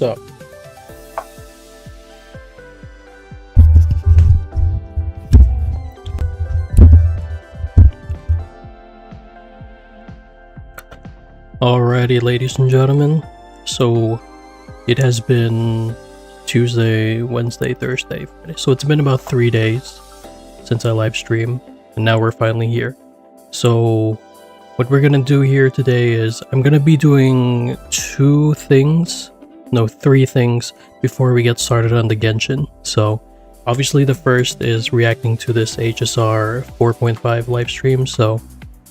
what's up? Alrighty, ladies and gentlemen, so it has been Tuesday, Wednesday, Thursday, Friday. So it's been about 3 days since I live stream, and now we're finally here. So what we're gonna do here today is I'm gonna be doing three things before we get started on the Genshin. So obviously the first is reacting to this HSR 4.5 live stream, so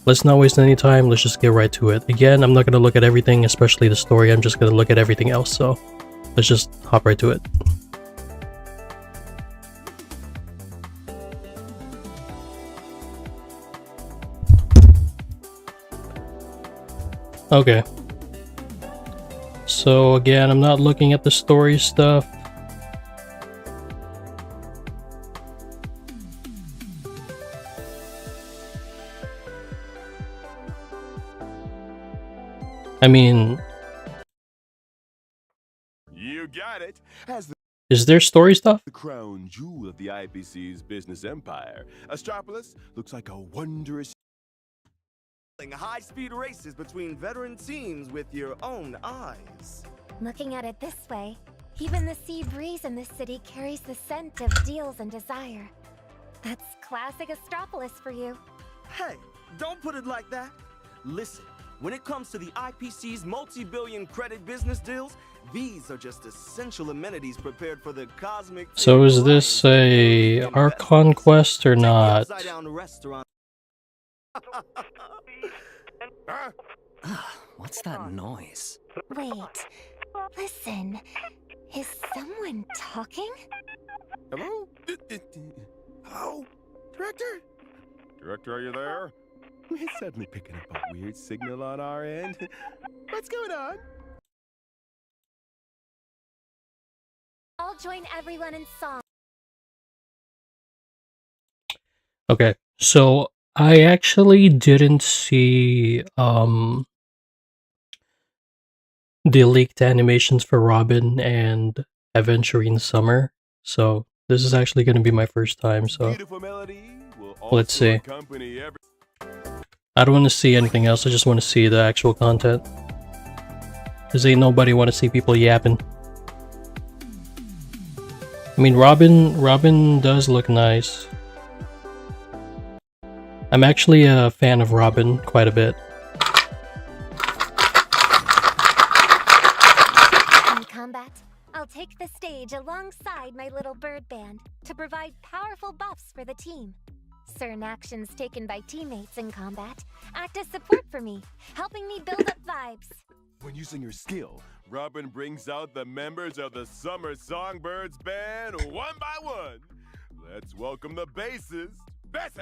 let's not waste any time, let's just get right to it. Again, I'm not going to look at everything, especially the story, I'm just going to look at everything else, so let's just hop right to it. Okay. So again, I'm not looking at the story stuff. I mean, you got it. Is there story stuff? The crown jewel of the IPC's business empire, Astropolis looks like a wondrous high-speed races between veteran teams with your own eyes. Looking at it this way, even the sea breeze in this city carries the scent of deals and desire. That's classic Astropolis for you. Hey, don't put it like that. Listen. When it comes to the IPC's multi-billion credit business deals, these are just essential amenities prepared for the cosmic... So is this a Archon Quest or not? What's that noise? Wait, listen. Is someone talking? Hello? Hello? Director? Director, are you there? We're suddenly picking up a weird signal on our end. What's going on? I'll join everyone in song. Okay, so I actually didn't see the leaked animations for Robin and Aventurine Summer, so this is actually going to be my first time, so let's see. I don't want to see anything else, I just want to see the actual content. Cause ain't nobody want to see people yapping. I mean, Robin does look nice. I'm actually a fan of Robin quite a bit. In combat, I'll take the stage alongside my little bird band to provide powerful buffs for the team. Certain actions taken by teammates in combat act as support for me, helping me build up vibes. When using your skill, Robin brings out the members of the Summer Songbirds band one by one. Let's welcome the bassist, Bessie.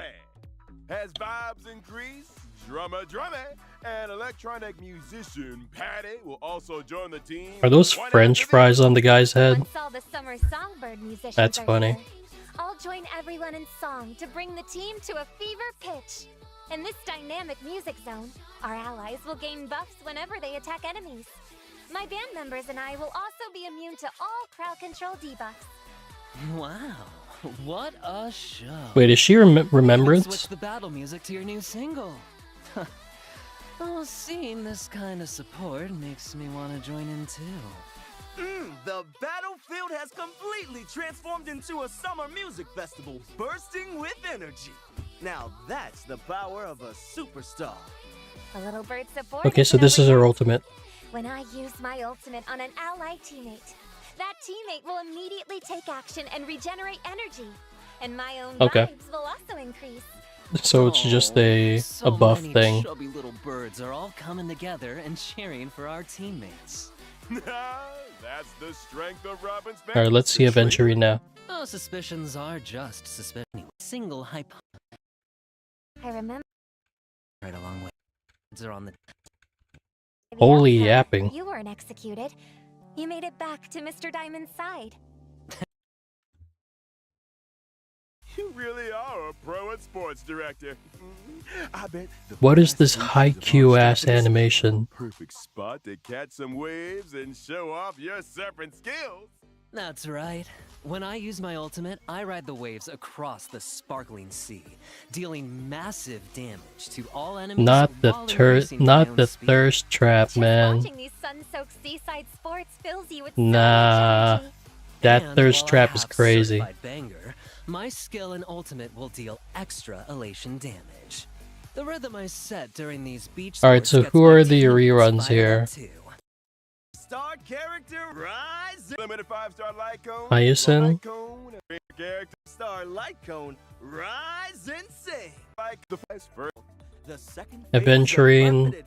As vibes increase, drummer, and electronic musician Patty will also join the team. Are those French fries on the guy's head? Once all the Summer Songbird musicians That's are funny. here, I'll join everyone in song to bring the team to a fever pitch. In this dynamic music zone, our allies will gain buffs whenever they attack enemies. My band members and I will also be immune to all crowd control debuffs. Wow, what a show! Wait, is she Remembrance? Switch the battle music to your new single. Well, seeing this kind of support makes me want to join in too. The battlefield has completely transformed into a summer music festival bursting with energy. Now that's the power of a superstar. A little bird support. Okay, so this is her ultimate. When I use my ultimate on an ally teammate, that teammate will immediately take action and regenerate energy. And my own vibes will also increase. So it's just a buff thing. Chubby little birds are all coming together and cheering for our teammates. That's the strength of Robin's band. Alright, let's see Aventurine now. Oh, suspicions are just suspicions. Single hypothesis. I remember. Right along with. Are on the. Holy yapping. You weren't executed. You made it back to Mr. Diamond's side. You really are a pro at sports director. I bet the What is fast this inches high of our Q ass surface animation? are a perfect spot to catch some waves and show off your surfing skills. That's right. When I use my ultimate, I ride the waves across the sparkling sea, dealing massive damage to all enemies Not the while increasing my not own the speed. thirst trap, Just man. watching these sun-soaked seaside sports fills you with Nah. so much energy. That And thirst while I trap is have crazy. certified banger, my skill and ultimate will deal extra elation damage. The rhythm I set during these beach Alright, sports so gets who my are the teammates reruns fired here? up too. Star character rise. Limited 5-star light cone. Hyacinth? Light cone. Character Star light cone rise and sing. like the first. The second Aventurine.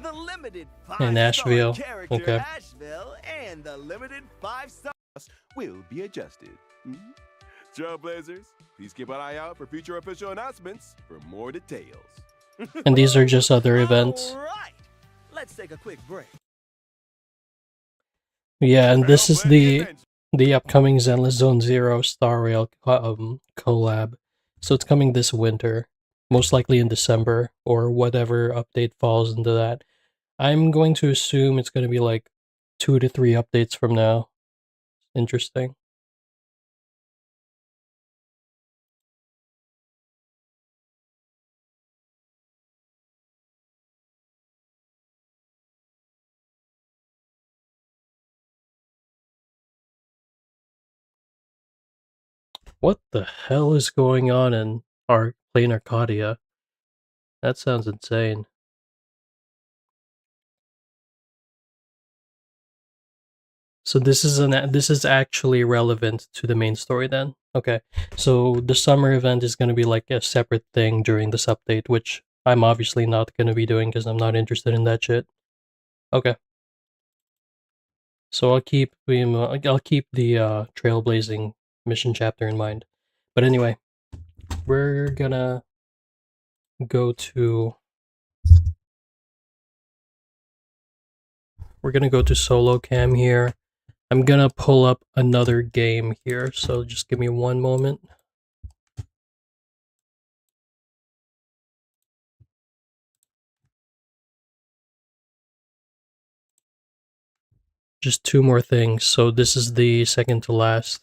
The limited And 5-star Asheville. character Okay. Asheville and the limited 5-star. Will be adjusted. Trailblazers, please keep an eye out for future official announcements for more details. And these are just other events. All right, let's take a quick break. Yeah, and this is the Adventure. upcoming Zenless Zone Zero Star Rail collab. So it's coming this winter, most likely in December or whatever update falls into that. I'm going to assume it's going to be like 2 to 3 updates from now. Interesting. What the hell is going on in Plain Arcadia? That sounds insane. So this is actually relevant to the main story then. Okay. So the summer event is going to be like a separate thing during this update, which I'm obviously not going to be doing because I'm not interested in that shit. Okay. So I'll keep the trailblazing mission chapter in mind. But anyway, we're gonna go to solo cam here. I'm gonna pull up another game here, so just give me one moment. Just 2 more things. So this is the second to last.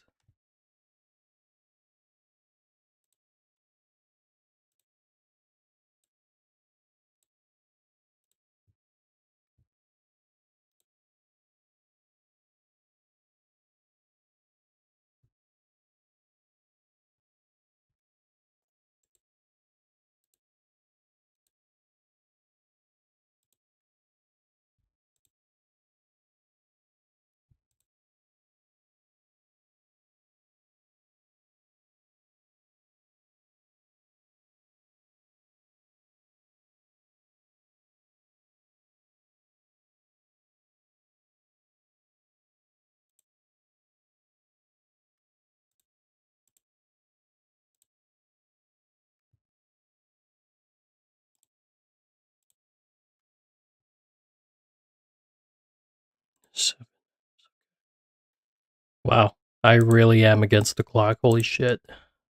Wow, I really am against the clock. Holy shit.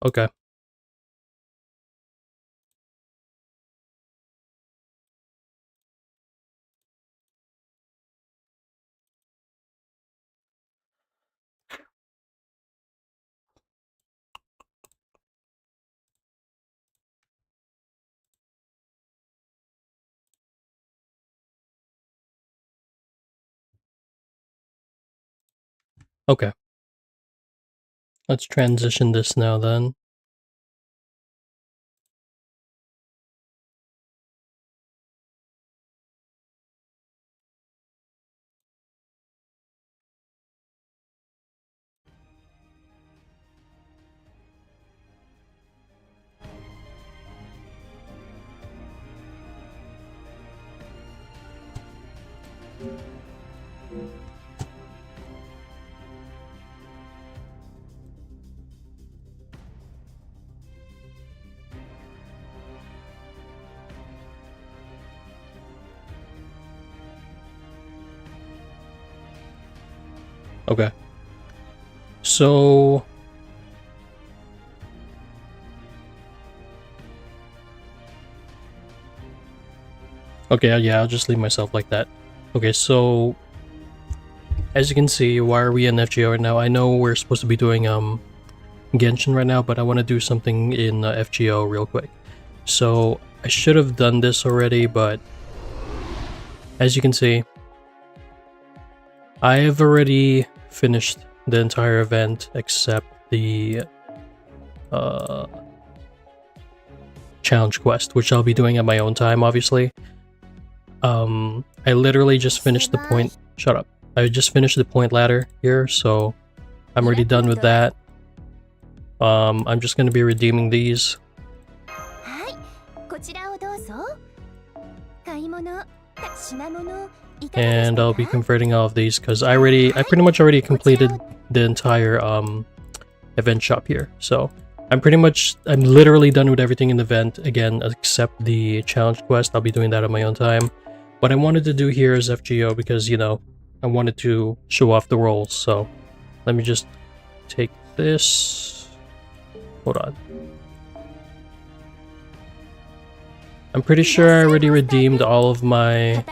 Okay. Okay. Let's transition this now then. Okay. So Okay, yeah, I'll just leave myself like that. Okay, so as you can see, why are we in FGO right now? I know we're supposed to be doing Genshin right now, but I want to do something in FGO real quick. So I should have done this already, but as you can see, I have already finished the entire event except the challenge quest, which I'll be doing at my own time, obviously. I literally just finished the point. Shut up. I just finished the point ladder here, so I'm already done with that. I'm just gonna be redeeming these. And I'll be converting all of these because I pretty much already completed the entire event shop here. So I'm literally done with everything in the event again except the challenge quest. I'll be doing that on my own time. What I wanted to do here is FGO because, you know, I wanted to show off the rolls. So let me just take this. Hold on. I'm pretty sure I already redeemed all of my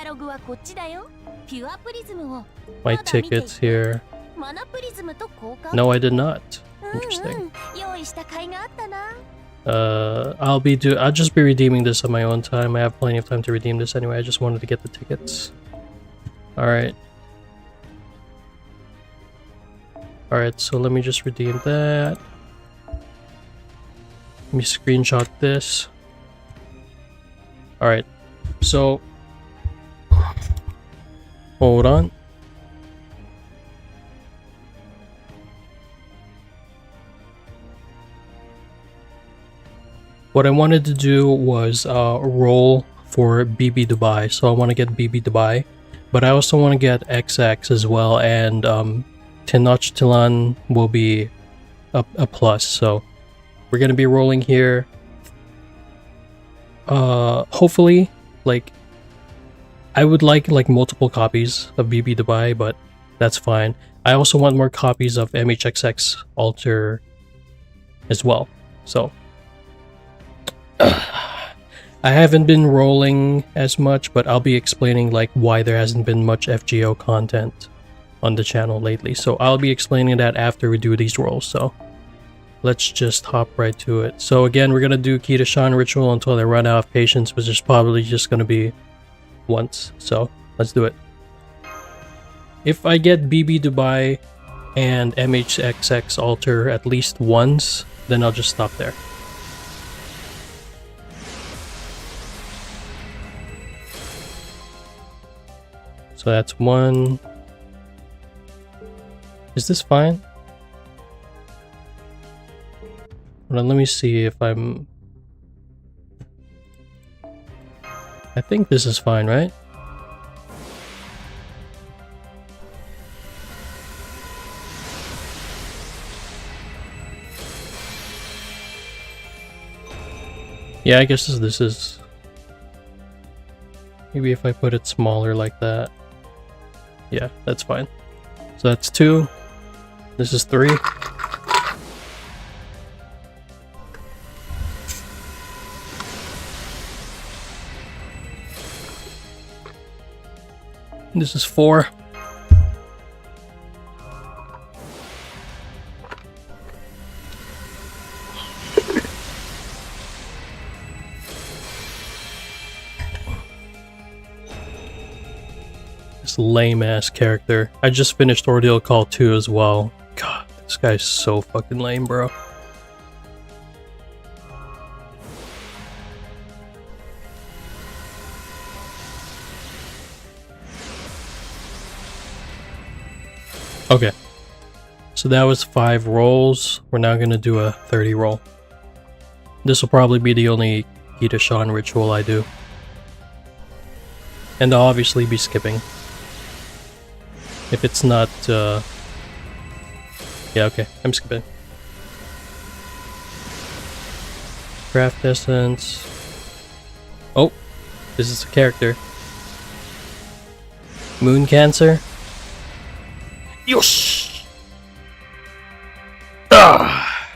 tickets here. No, I did not. Interesting. I'll just be redeeming this on my own time. I have plenty of time to redeem this anyway. I just wanted to get the tickets. Alright. Alright, so let me just redeem that. Let me screenshot this. Alright, so hold on. What I wanted to do was roll for BB Dubai, so I want to get BB Dubai, but I also want to get XX as well, and Tenochtitlan will be a plus, so we're gonna be rolling here. Hopefully, like, I would like multiple copies of BB Dubai, but that's fine. I also want more copies of MHXX Alter as well. So I haven't been rolling as much, but I'll be explaining like why there hasn't been much FGO content on the channel lately. So I'll be explaining that after we do these rolls. So let's just hop right to it. So again, we're gonna do Kitashan ritual until they run out of patience, which is probably just gonna be once. So let's do it. If I get BB Dubai and MHXX Alter at least once, then I'll just stop there. So that's one. Is this fine? Hold on, let me see if I'm... I think this is fine, right? Yeah, I guess this is... Maybe if I put it smaller like that. Yeah, that's fine. So that's 2. This is 3. This is 4. This lame ass character. I just finished Ordeal Call 2 as well. God, this guy's so fucking lame, bro. Okay, so that was 5 rolls. We're now gonna do a 30 roll. This will probably be the only Kitashan ritual I do. And I'll obviously be skipping. If it's not, yeah, okay, I'm skipping. Craft Essence. Oh, this is a character. Moon Cancer. Yosh! Ah!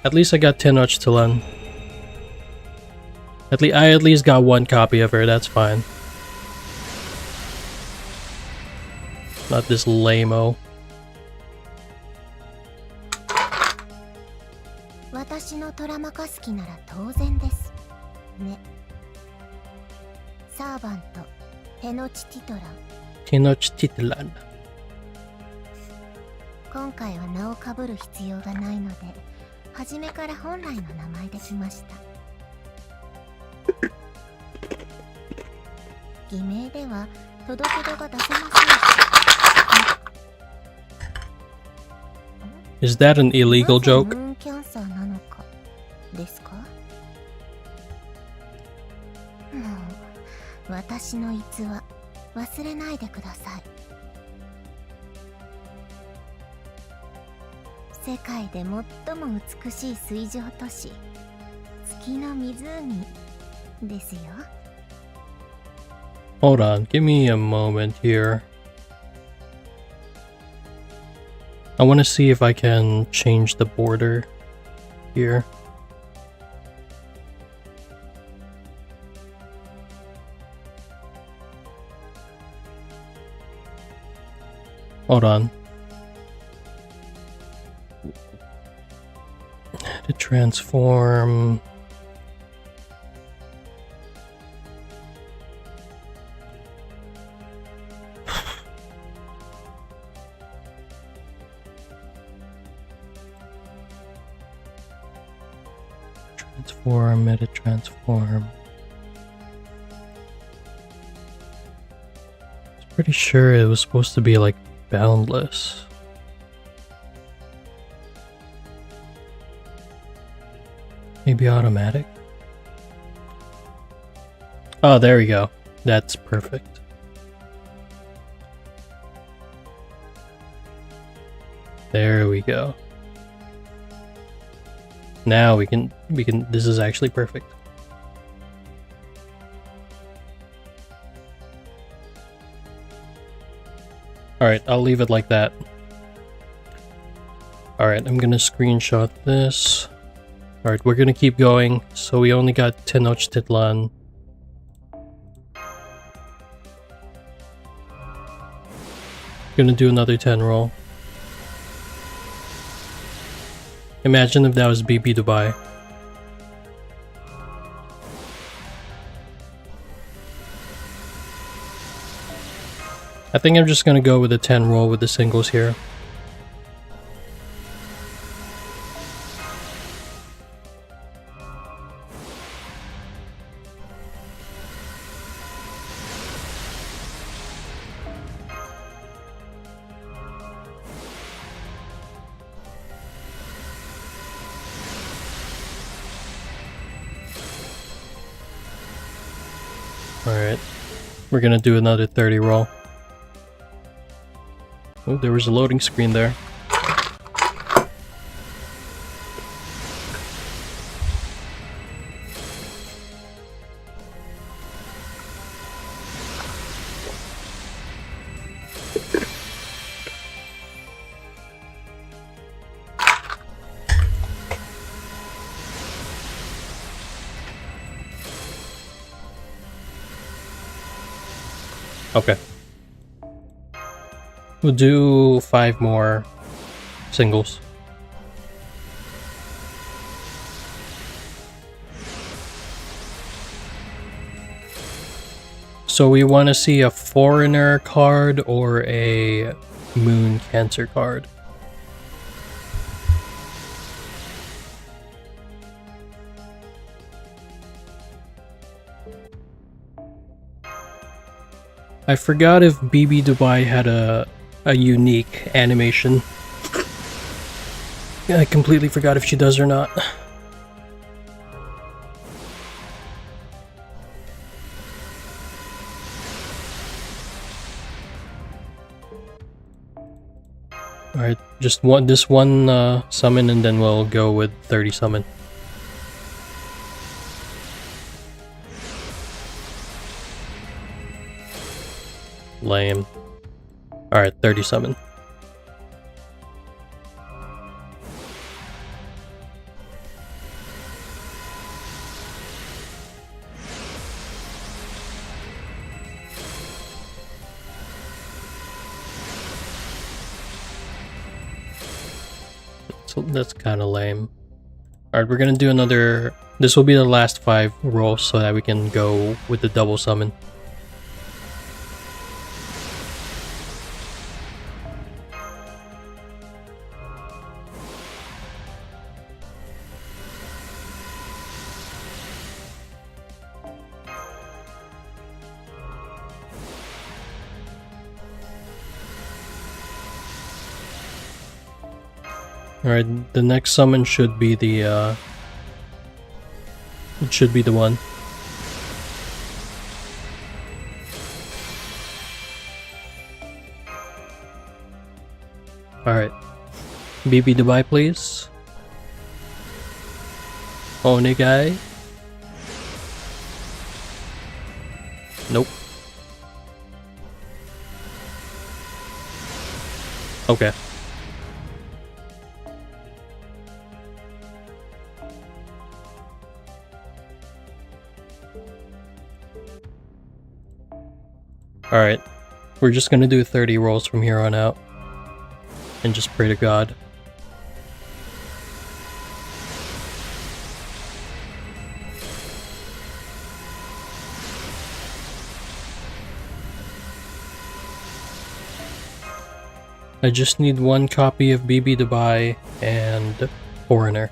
At least I got 10 Tenochtitlan. I at least got one copy of her, that's fine. Not this lame-o. 私のトラマカ好きなら当然ですね。サーバント、テノチティトラン。Tenochtitlan. 今回は名をかぶる必要がないので、初めから本来の名前で来ました。偽名では届け出が出せません。Is that an illegal joke? ムーンキャンサーなのかですか？もう私の逸話忘れないでください。世界で最も美しい水上都市、月の湖ですよ。Hold on, give me a moment here. I want to see if I can change the border here. Hold on. To transform. Transform, meta transform. I was pretty sure it was supposed to be like boundless. Maybe automatic? Oh, there we go. That's perfect. There we go. Now we can, this is actually perfect. Alright, I'll leave it like that. Alright, I'm gonna screenshot this. Alright, we're gonna keep going. So we only got Tenochtitlan. Gonna do another 10 roll. Imagine if that was BB Dubai. I think I'm just gonna go with a 10 roll with the singles here. Alright, we're gonna do another 30 roll. Oh, there was a loading screen there. Okay. We'll do 5 more singles. So we want to see a foreigner card or a moon cancer card. I forgot if BB Dubai had a unique animation. I completely forgot if she does or not. Alright, just this one summon and then we'll go with 30 summon. Lame. Alright, 30 summon. So that's kind of lame. Alright, we're gonna do another... This will be the last 5 rolls so that we can go with the double summon. Alright, the next summon should be the, it should be the one. Alright. BB Dubai, please. Onigai. Nope. Okay. Alright, we're just gonna do 30 rolls from here on out. And just pray to God. I just need 1 copy of BB Dubai and Foreigner.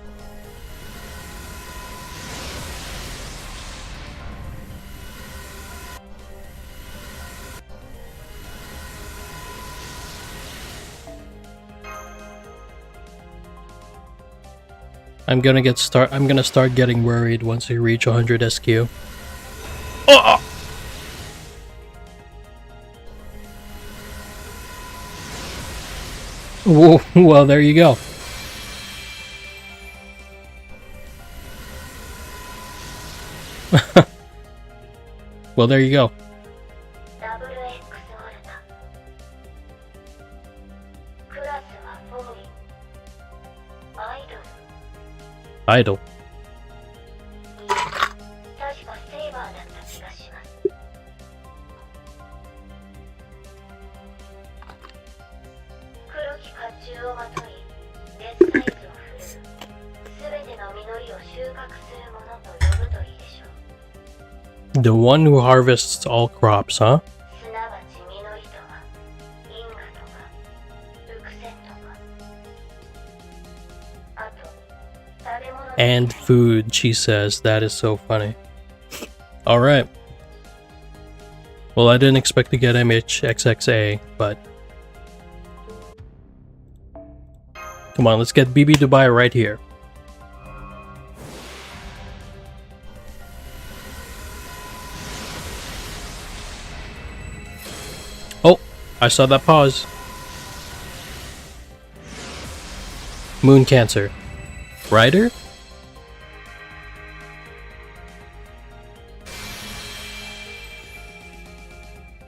I'm gonna start getting worried once we reach 100 SQ. Oh! Whoa, well, there you go. Well, there you go. Idle. The one who harvests all crops, huh? And food, she says. That is so funny. Alright. Well, I didn't expect to get MHXXA, but... Come on, let's get BB Dubai right here. Oh, I saw that pause. Moon Cancer. Rider?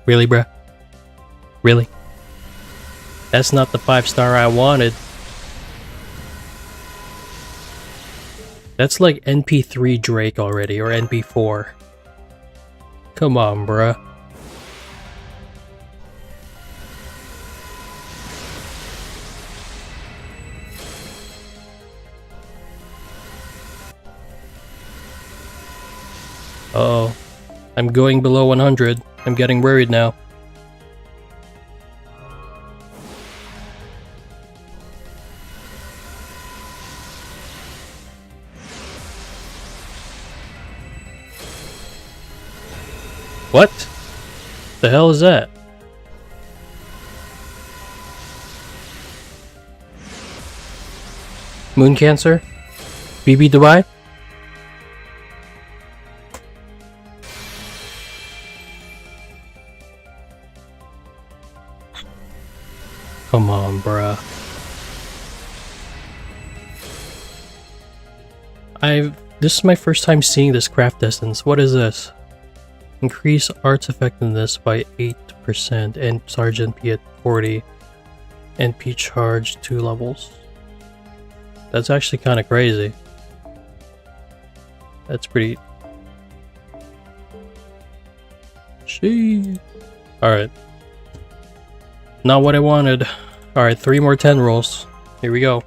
Really, bruh? Really? That's not the 5-star I wanted. That's like NP3 Drake already, or NP4. Come on, bruh. Uh-oh. I'm going below 100. I'm getting worried now. What? The hell is that? Moon Cancer? BB Dubai? Come on, bruh. This is my first time seeing this craft essence. What is this? Increase arts effectiveness by 8% and Sergeant P at 40. NP charge 2 levels. That's actually kind of crazy. That's pretty... Sheesh. Alright. Not what I wanted. Alright, 3 more 10 rolls. Here we go.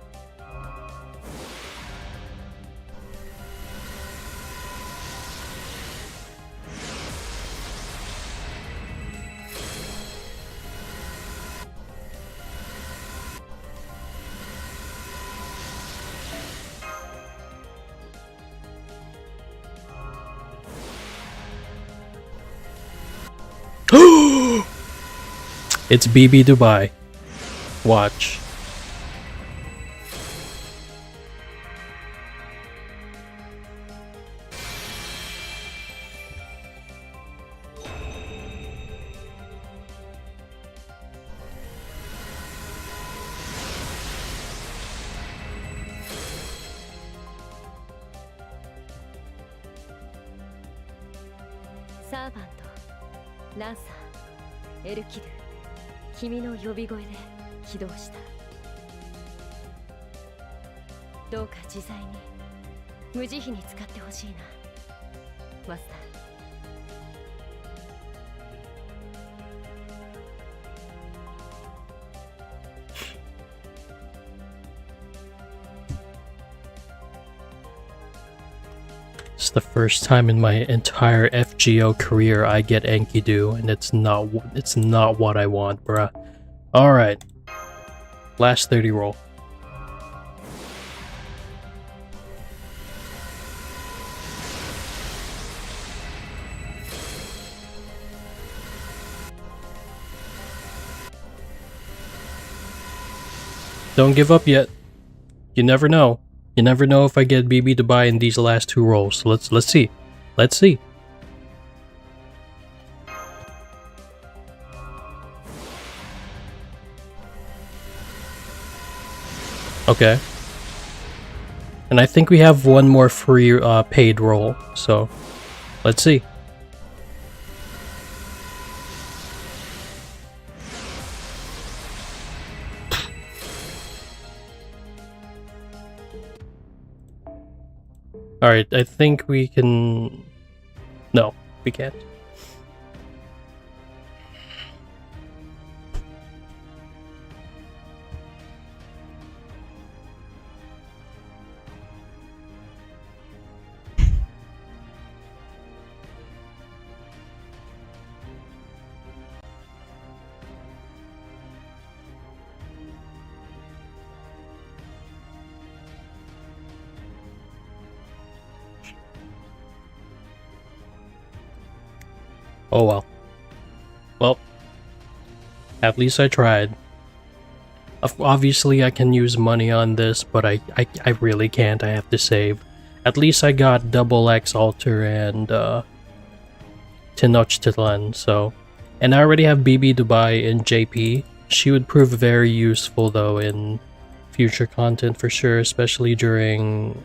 It's BB Dubai. Watch. Servant, ランサー、エルキル、君の呼び声で起動した。どうか自在に無慈悲に使ってほしいな、マスター。It's the first time in my entire FGO career I get Enkidu, and it's not what I want, bruh. All right, last 30 roll. Don't give up yet. You never know. You never know if I get BB to buy in these last 2 rolls. So let's see. Let's see. Okay. And I think we have one more free paid roll. So let's see. Alright, I think we can... No, we can't. Oh well. Well, at least I tried. Obviously I can use money on this, but I really can't. I have to save. At least I got Double X Alter and Tenochtitlan, so... And I already have BB Dubai and JP. She would prove very useful though in future content for sure, especially during...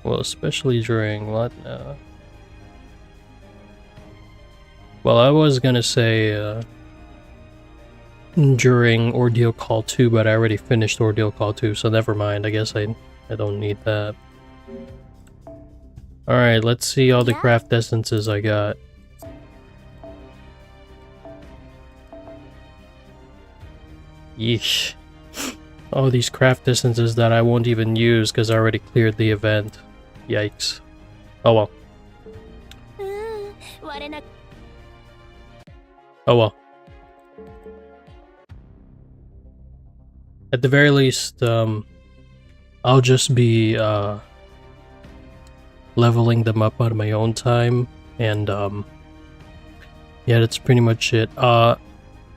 Well, especially during what? Well, I was gonna say during Ordeal Call 2, but I already finished Ordeal Call 2, so never mind. I guess I don't need that. Alright, let's see all the craft essences I got. Yeesh. All these craft essences that I won't even use because I already cleared the event. Yikes. Oh well. Oh well. At the very least, I'll just be leveling them up on my own time, and yeah, that's pretty much it.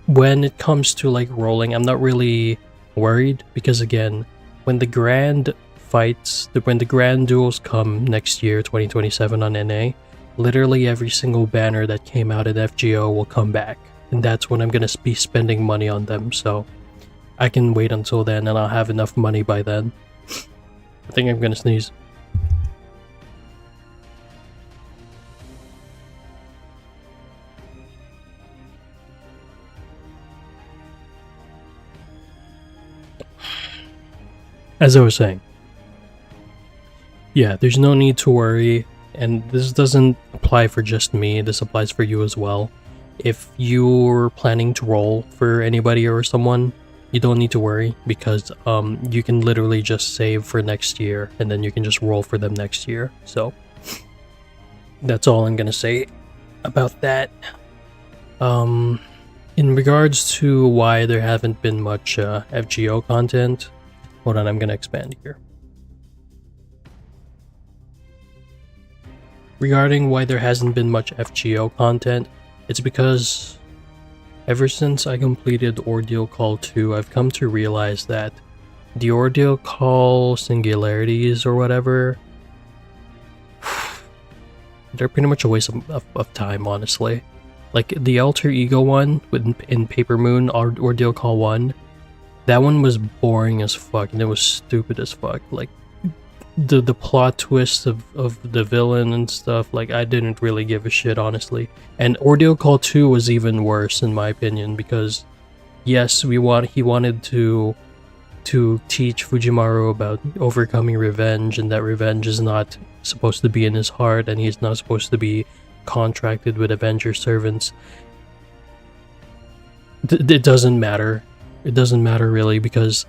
When it comes to like rolling, I'm not really worried because again, when the grand fights, when the grand duels come next year, 2027 on NA, literally every single banner that came out at FGO will come back, and that's when I'm gonna be spending money on them, so I can wait until then and I'll have enough money by then. I think I'm gonna sneeze. As I was saying, yeah, there's no need to worry. And this doesn't apply for just me, this applies for you as well. If you're planning to roll for anybody or someone, you don't need to worry because you can literally just save for next year and then you can just roll for them next year. So that's all I'm gonna say about that. In regards to why there haven't been much FGO content, hold on, I'm gonna expand here. regarding why there hasn't been much FGO content, it's because ever since I completed Ordeal Call 2, I've come to realize that the Ordeal Call singularities or whatever, they're pretty much a waste of time, honestly. Like the alter ego one in Paper Moon Ordeal Call 1, that one was boring as fuck and it was stupid as fuck. Like the plot twist of the villain and stuff, like I didn't really give a shit, honestly. And Ordeal Call 2 was even worse in my opinion, because yes, he wanted to teach Fujimaru about overcoming revenge, and that revenge is not supposed to be in his heart, and he's not supposed to be contracted with Avenger servants. It doesn't matter. It doesn't matter really, because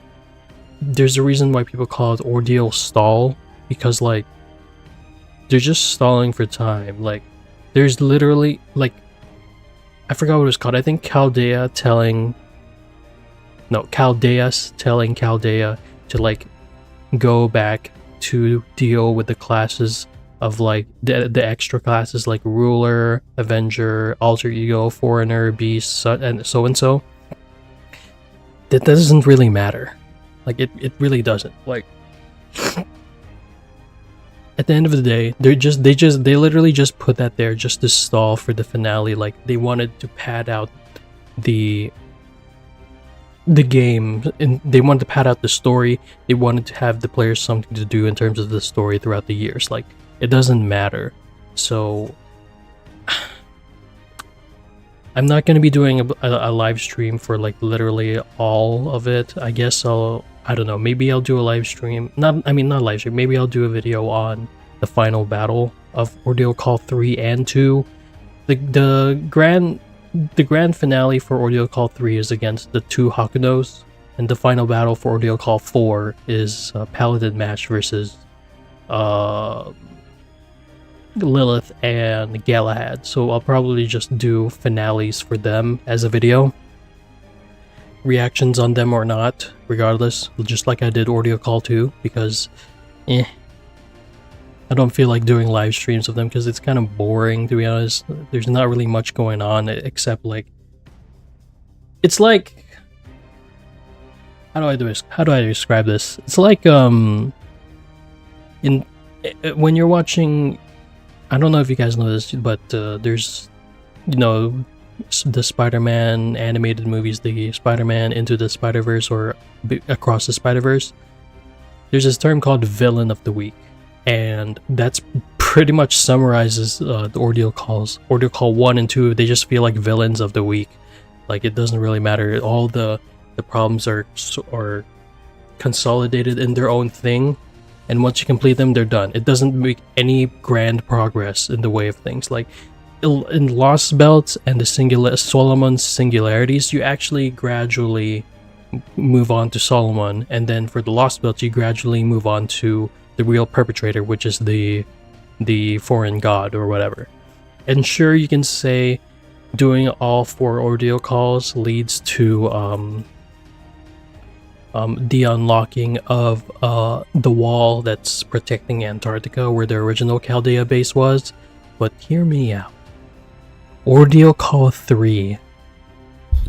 there's a reason why people call it Ordeal Stall, because like they're just stalling for time. Like there's literally, like, I forgot what it was called. I think Caldeus telling Chaldea to like go back to deal with the classes of like the extra classes like Ruler, Avenger, Alter Ego, Foreigner, Beast, and so. That doesn't really matter. Like it really doesn't. Like at the end of the day, they literally just put that there just to stall for the finale. Like they wanted to pad out the game, and they wanted to pad out the story. They wanted to have the players something to do in terms of the story throughout the years. Like it doesn't matter. So I'm not going to be doing a live stream for like literally all of it. I guess I don't know, maybe I'll do a live stream. Not live stream. Maybe I'll do a video on the final battle of Ordeal Call 3 and 2. The grand finale for Ordeal Call 3 is against the two Hakunos, and the final battle for Ordeal Call 4 is a Paladin match versus Lilith and Galahad. So I'll probably just do finales for them as a video. Reactions on them or not, regardless, just like I did Ordeal Call 2, because I don't feel like doing live streams of them because it's kind of boring, to be honest. There's not really much going on except like, it's like, how do I describe this? It's like when you're watching, I don't know if you guys know this, but there's, the Spider-Man animated movies, the Spider-Man Into the Spider-Verse or Across the Spider-Verse. There's this term called Villain of the Week, and that's pretty much summarizes the Ordeal Calls. Ordeal Call 1 and 2, they just feel like villains of the week. Like it doesn't really matter. All the problems are consolidated in their own thing. And once you complete them, they're done. It doesn't make any grand progress in the way of things. Like in Lost Belts and the Solomon's singularities, you actually gradually move on to Solomon, and then for the Lost Belts, you gradually move on to the real perpetrator, which is the foreign god or whatever. And sure, you can say doing all 4 Ordeal Calls leads to the unlocking of the wall that's protecting Antarctica, where the original Chaldea base was. But hear me out. Ordeal Call 3,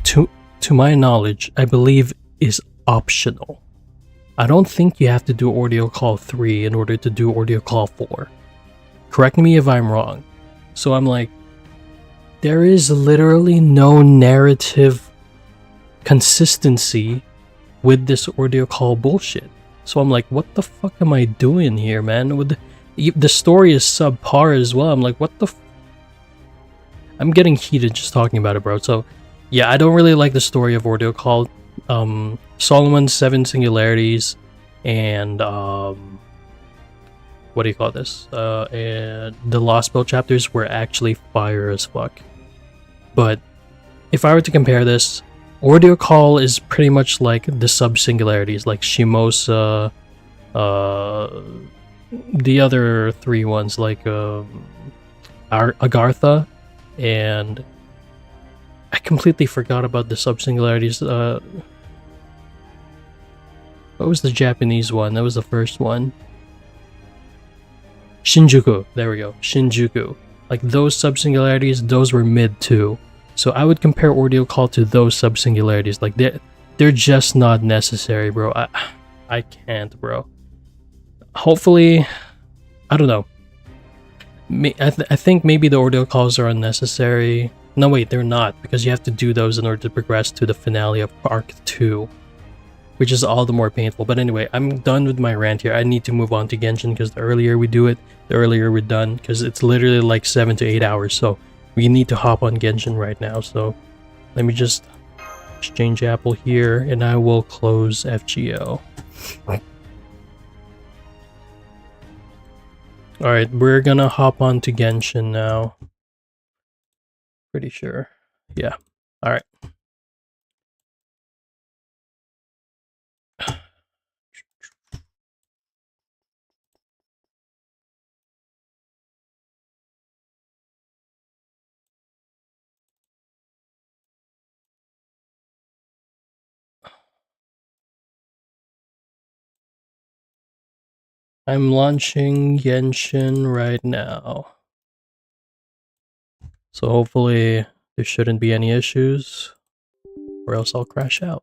to my knowledge, I believe is optional. I don't think you have to do Ordeal Call 3 in order to do Ordeal Call 4. Correct me if I'm wrong. So I'm like, there is literally no narrative consistency with this Ordeal Call bullshit. So I'm like, what the fuck am I doing here, man? The story is subpar as well. I'm like, what the I'm getting heated just talking about it, bro. So yeah, I don't really like the story of Ordeal Call. Solomon's 7 singularities and what do you call this? And the Lost Belt chapters were actually fire as fuck. But if I were to compare this, Ordeal Call is pretty much like the sub-singularities, like Shimosa, the other 3 ones, like Agartha, and I completely forgot about the sub-singularities. What was the Japanese one? That was the first one. Shinjuku. There we go. Shinjuku. Like those sub-singularities, those were mid too. So I would compare Ordeal Call to those sub-singularities. Like they're just not necessary, bro. I can't, bro. Hopefully, I don't know. I think maybe the Ordeal Calls are unnecessary. No, wait, they're not, because you have to do those in order to progress to the finale of Arc 2, which is all the more painful. But anyway, I'm done with my rant here. I need to move on to Genshin, because the earlier we do it, the earlier we're done, because it's literally like 7 to 8 hours, so we need to hop on Genshin right now. So let me just exchange Apple here, and I will close FGO. Alright, we're gonna hop on to Genshin now. Pretty sure. Yeah. Alright. I'm launching Genshin right now. So hopefully there shouldn't be any issues, or else I'll crash out.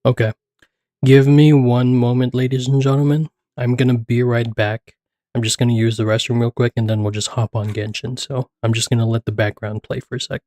Okay. Give me one moment, ladies and gentlemen. I'm gonna be right back. I'm just gonna use the restroom real quick, and then we'll just hop on Genshin. So I'm just gonna let the background play for a sec.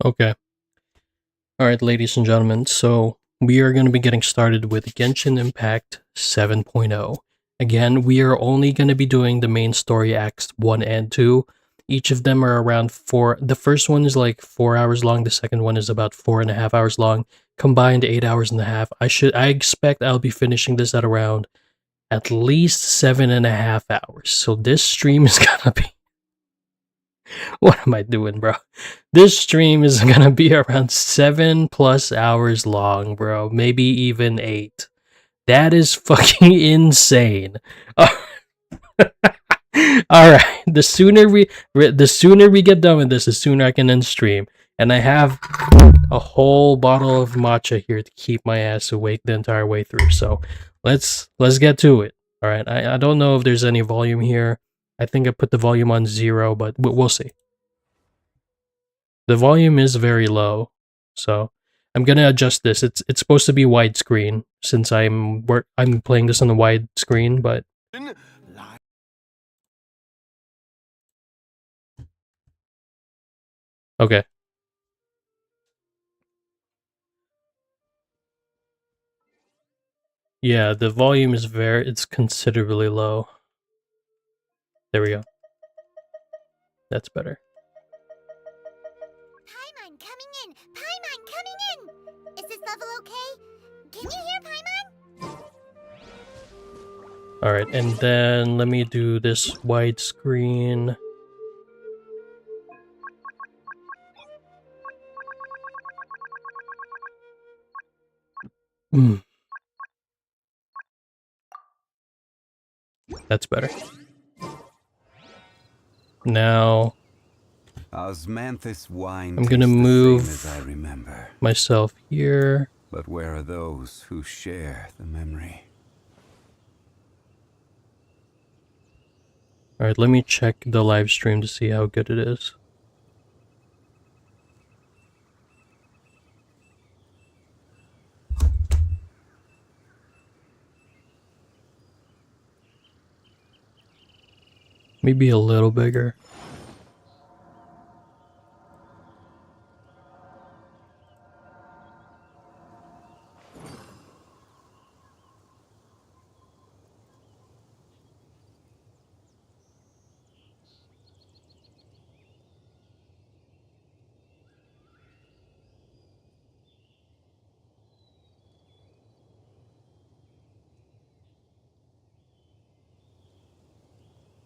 Okay. Alright, ladies and gentlemen, so we are going to be getting started with Genshin Impact 7.0. Again, we are only going to be doing the main story acts 1 and 2. Each of them are around 4. The first one is like 4 hours long, the second one is about 4.5 hours long, combined 8 hours and a half. I expect I'll be finishing this at around at least 7.5 hours. So this stream is gonna be... What am I doing, bro? This stream is gonna be around 7+ hours long, bro. Maybe even 8. That is fucking insane. Alright, the sooner we get done with this, the sooner I can end stream. And I have a whole bottle of matcha here to keep my ass awake the entire way through. So let's get to it. Alright, I don't know if there's any volume here. I think I put the volume on 0, but we'll see. The volume is very low, so I'm gonna adjust this. It's supposed to be widescreen since I'm playing this on the widescreen, but okay. Yeah, the volume is it's considerably low. There we go. That's better. Paimon coming in! Paimon coming in! Is this level okay? Can you hear Paimon? Alright, and then let me do this widescreen. That's better. Now Osmanthus wine I'm gonna tastes the move same as I remember. myself here. But where are those who share the memory? Alright, let me check the live stream to see how good it is. Maybe a little bigger.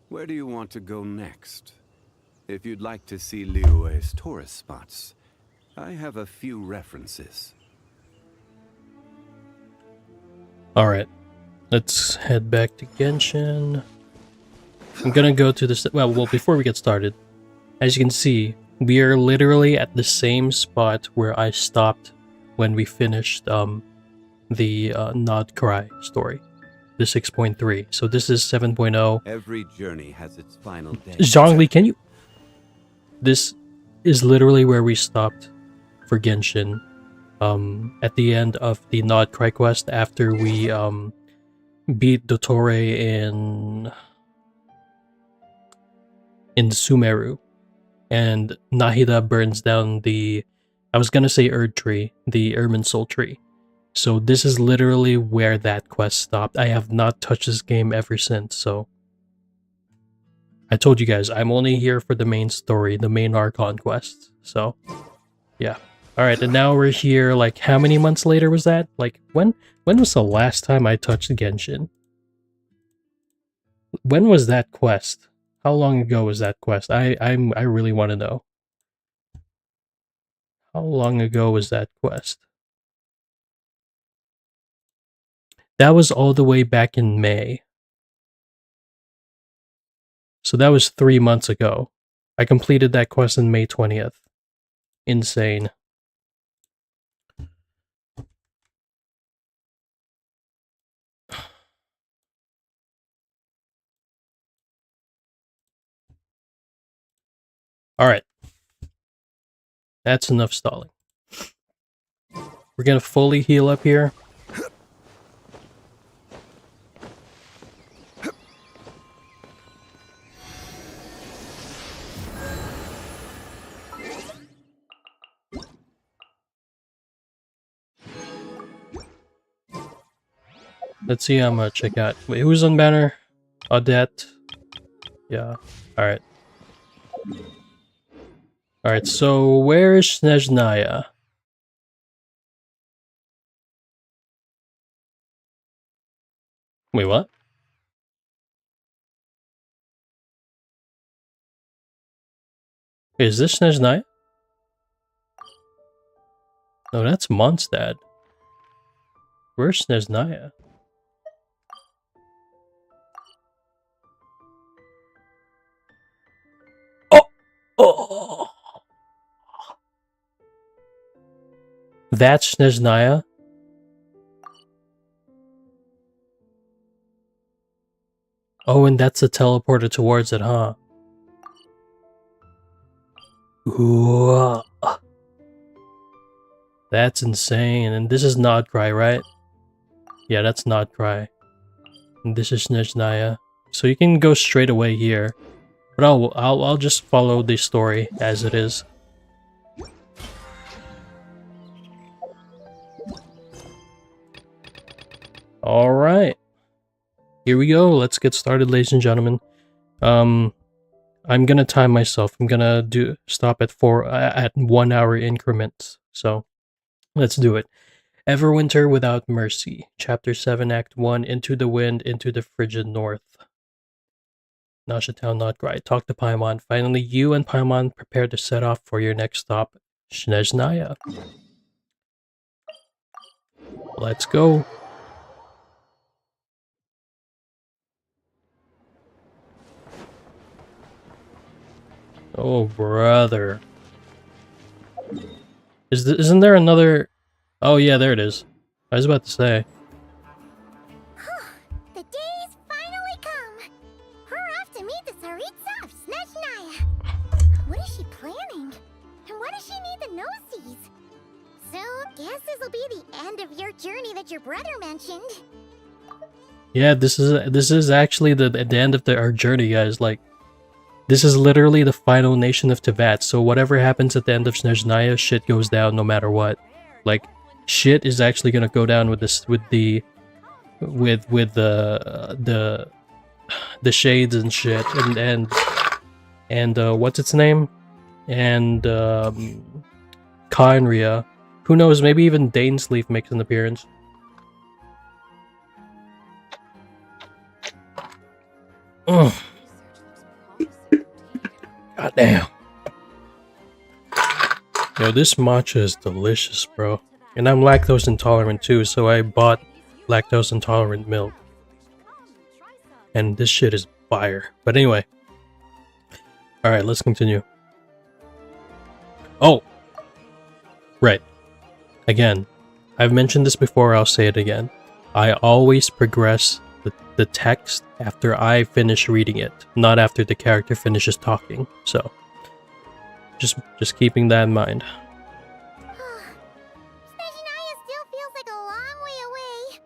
Where do you want to go next? If you'd like to see Liyue's tourist spots, I have a few references. Alright, let's head back to Genshin. I'm gonna go to this... Well, before we get started, as you can see, we are literally at the same spot where I stopped when we finished the Not Cry story, the 6.3. So this is 7.0. Every journey has its final day. Zhongli, can you... This is literally where we stopped for Genshin. At the end of the Not Cry quest after we beat Dottore in Sumeru, and Nahida burns down the, I was gonna say Erd tree, the Irminsul tree. So this is literally where that quest stopped. I have not touched this game ever since, so I told you guys, I'm only here for the main story, the main Archon quests. So, yeah. Alright, and now we're here, like, how many months later was that? Like, when was the last time I touched Genshin? When was that quest? How long ago was that quest? I really want to know. How long ago was that quest? That was all the way back in May. So that was 3 months ago. I completed that quest on May 20th. Insane. Alright. That's enough stalling. We're gonna fully heal up here. Let's see how much I got. Wait, who's on banner? Odette. Yeah. Alright. Alright, so where is Snezhnaya? Wait, what? Is this Snezhnaya? No, that's Mondstadt. Where's Snezhnaya? Oh! Oh! That's Snezhnaya? Oh, and that's the teleporter towards it, huh? Ooh. That's insane. And this is Nodcry, right? Yeah, that's Nodcry. And this is Snezhnaya. So you can go straight away here. But I'll just follow the story as it is. Alright. Here we go. Let's get started, ladies and gentlemen. I'm gonna time myself. I'm gonna stop at 1 hour increments. So let's do it. Everwinter Without Mercy. Chapter 7 Act I. Into the Wind, into the Frigid North. Nasha Town, Nodcry. Talk to Paimon. Finally, you and Paimon prepare to set off for your next stop, Snezhnaya. Let's go. Oh, brother. Isn't there another... Oh, yeah, there it is. I was about to say. The day's finally come. We're off to meet the Tsaritsa of Snezhnaya. What is she planning? And what does she need the gnosies? So, guess this'll be the end of your journey that your brother mentioned. Yeah, this is actually the end of our journey, guys. Like, this is literally the final nation of TEYVAT'S. So whatever happens at the end of Snezhnaya, shit goes down no matter what. Like, shit is actually gonna go down with this, with the shades and shit, and what's its name, and Khaenri'ah. Who knows? Maybe even Dainsleif makes an appearance. Ugh. God damn. Yo, this matcha is delicious, bro. And I'm lactose intolerant too, so I bought lactose intolerant milk. And this shit is fire. But anyway. Alright, let's continue. Oh! Right. Again, I've mentioned this before, I'll say it again. I always progress the text after I finish reading it, not after the character finishes talking. So, just keeping that in mind. Snezhnaya still feels like a long way away.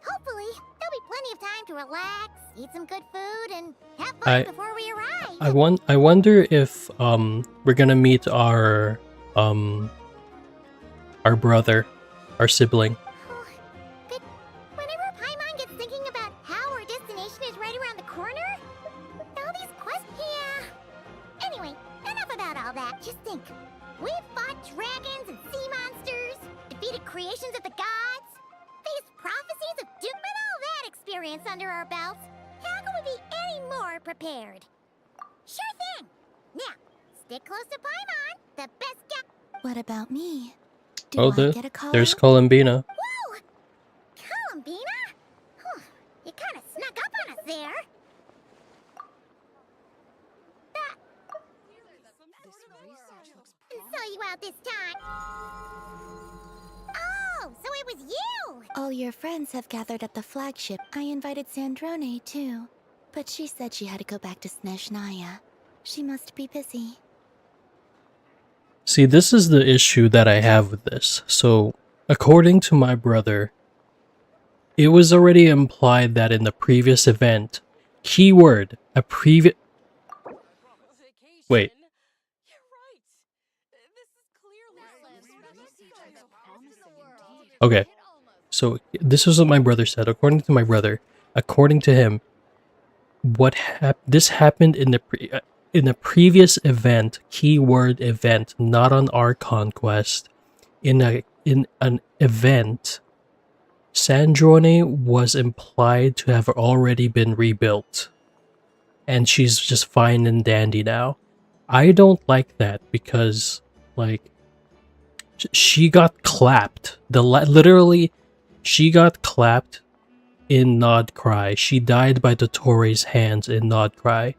Hopefully, there'll be plenty of time to relax, eat some good food, and have fun before we arrive. I wonder if we're gonna meet our brother, our sibling. But whenever Paimon gets thinking about how our destination is right around the corner, all these quests, yeah. Anyway, enough about all that. Just think, we've fought dragons and sea monsters, defeated creations of the gods, faced prophecies of doom, with all that experience under our belts. How can we be any more prepared? Sure thing. Now, stick close to Paimon, the best guy. What about me? Do Oh, I get a call? there's Columbina. Whoa! Columbina? Huh, you kind of snuck up on us there. And saw you out this time. Oh, so it was you! All your friends have gathered at the flagship. I invited Sandrone too, but she said she had to go back to Snezhnaya. She must be busy. See, this is the issue that I have with this. So, according to my brother, it was already implied that in the previous event, keyword, a previous... Wait. Okay. So this is what my brother said. According to my brother, according to him, this happened in the previous event, keyword event, not on Archon Quest. In an event, Sandrone was implied to have already been rebuilt, and she's just fine and dandy now. I don't like that because, like, she got clapped. Literally, she got clapped in Nod Cry. She died by Dottoro's hands in Nod Cry.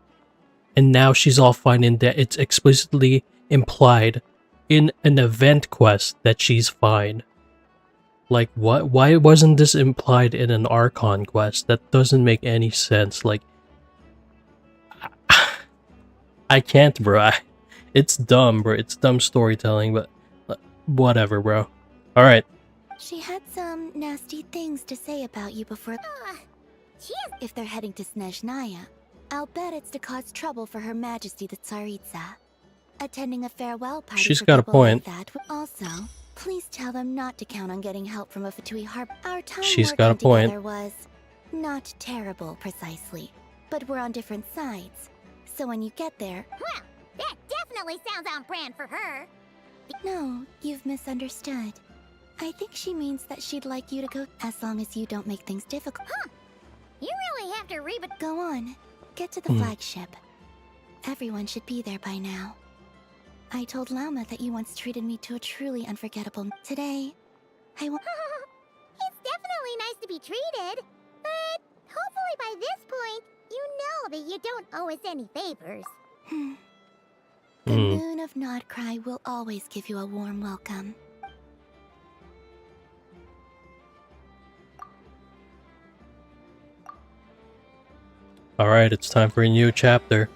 And now she's all fine and it's explicitly implied in an event quest that she's fine. Like, what? Why wasn't this implied in an Archon quest? That doesn't make any sense. Like, I can't, bro. It's dumb, bro. It's dumb storytelling, but whatever, bro. Alright. She had some nasty things to say about you before. If they're heading to Snezhnaya, I'll bet it's to cause trouble for Her Majesty the Tsaritsa. Attending a farewell party. She's for got a people point. Like that. Also, please tell them not to count on getting help from a Fatui Harbor. Our time She's got a point. together was not terrible, precisely, but we're on different sides. So when you get there, Well, that definitely sounds on brand for her. no, you've misunderstood. I think she means that she'd like you to go as long as you don't make things difficult. You really have to read it. Go on, get to the flagship. Everyone should be there by now. I told Lama that you once treated me to a truly unforgettable. Today, I want. It's definitely nice to be treated, but hopefully by this point, you know that you don't owe us any favors. The moon of Nodcry will always give you a warm welcome. Alright, it's time for a new chapter.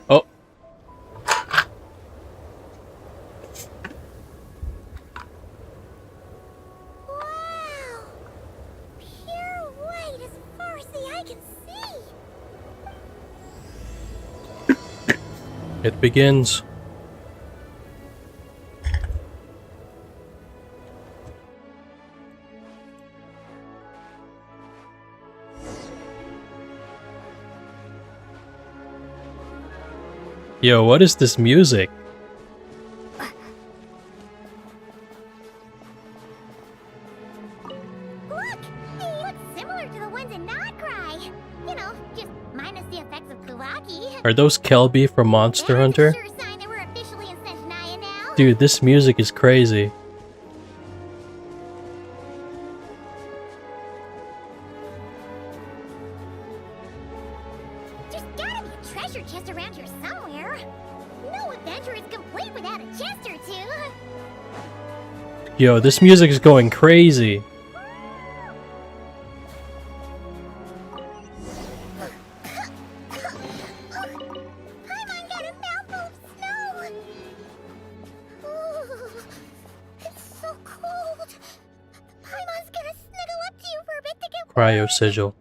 Oh. Wow! Pure white as far as the eye can see. It begins. Yo, what is this music? Look! They look similar to the ones in Nodcry. You know, just minus the effects of Kawaki. Are those Kelby from Monster Hunter? Sure sign that we're officially in Snezhnaya now. Dude, this music is crazy. There's gotta be a treasure chest around here somewhere. No adventure is complete without a chest or two. Yo, this music is going crazy. Paimon got a mouthful of snow. Ooh, it's so cold. Paimon's gonna snuggle up to you for a bit to get Cryo sigil.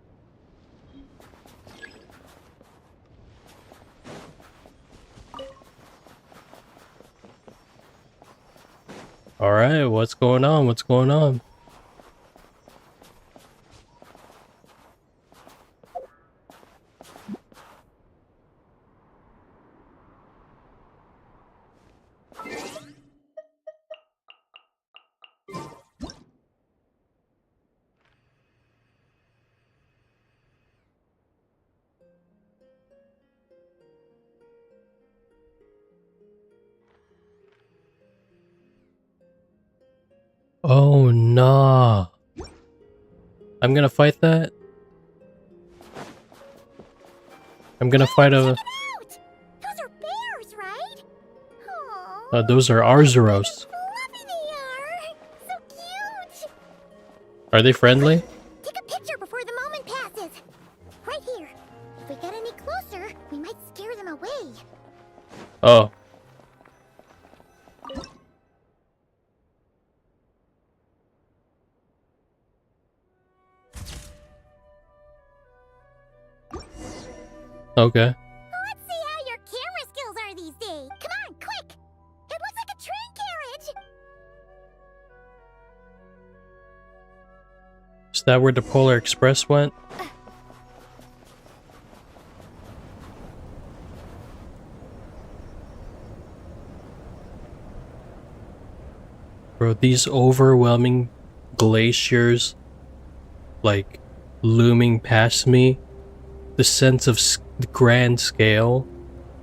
Alright, what's going on? What's going on? Oh, nah. I'm gonna fight that? I'm gonna fight a... out. Those are bears, right? Aww. those are Arzuros. Fluffy they are. So cute. Are they friendly? Take a picture before the moment passes. Right here. If we get any closer, we might scare them away. Oh. Okay. Let's see how your camera skills are these days. Come on, quick. It looks like a train carriage. that where the Polar Express went? Bro, these overwhelming glaciers, like, looming past me, the sense of the grand scale,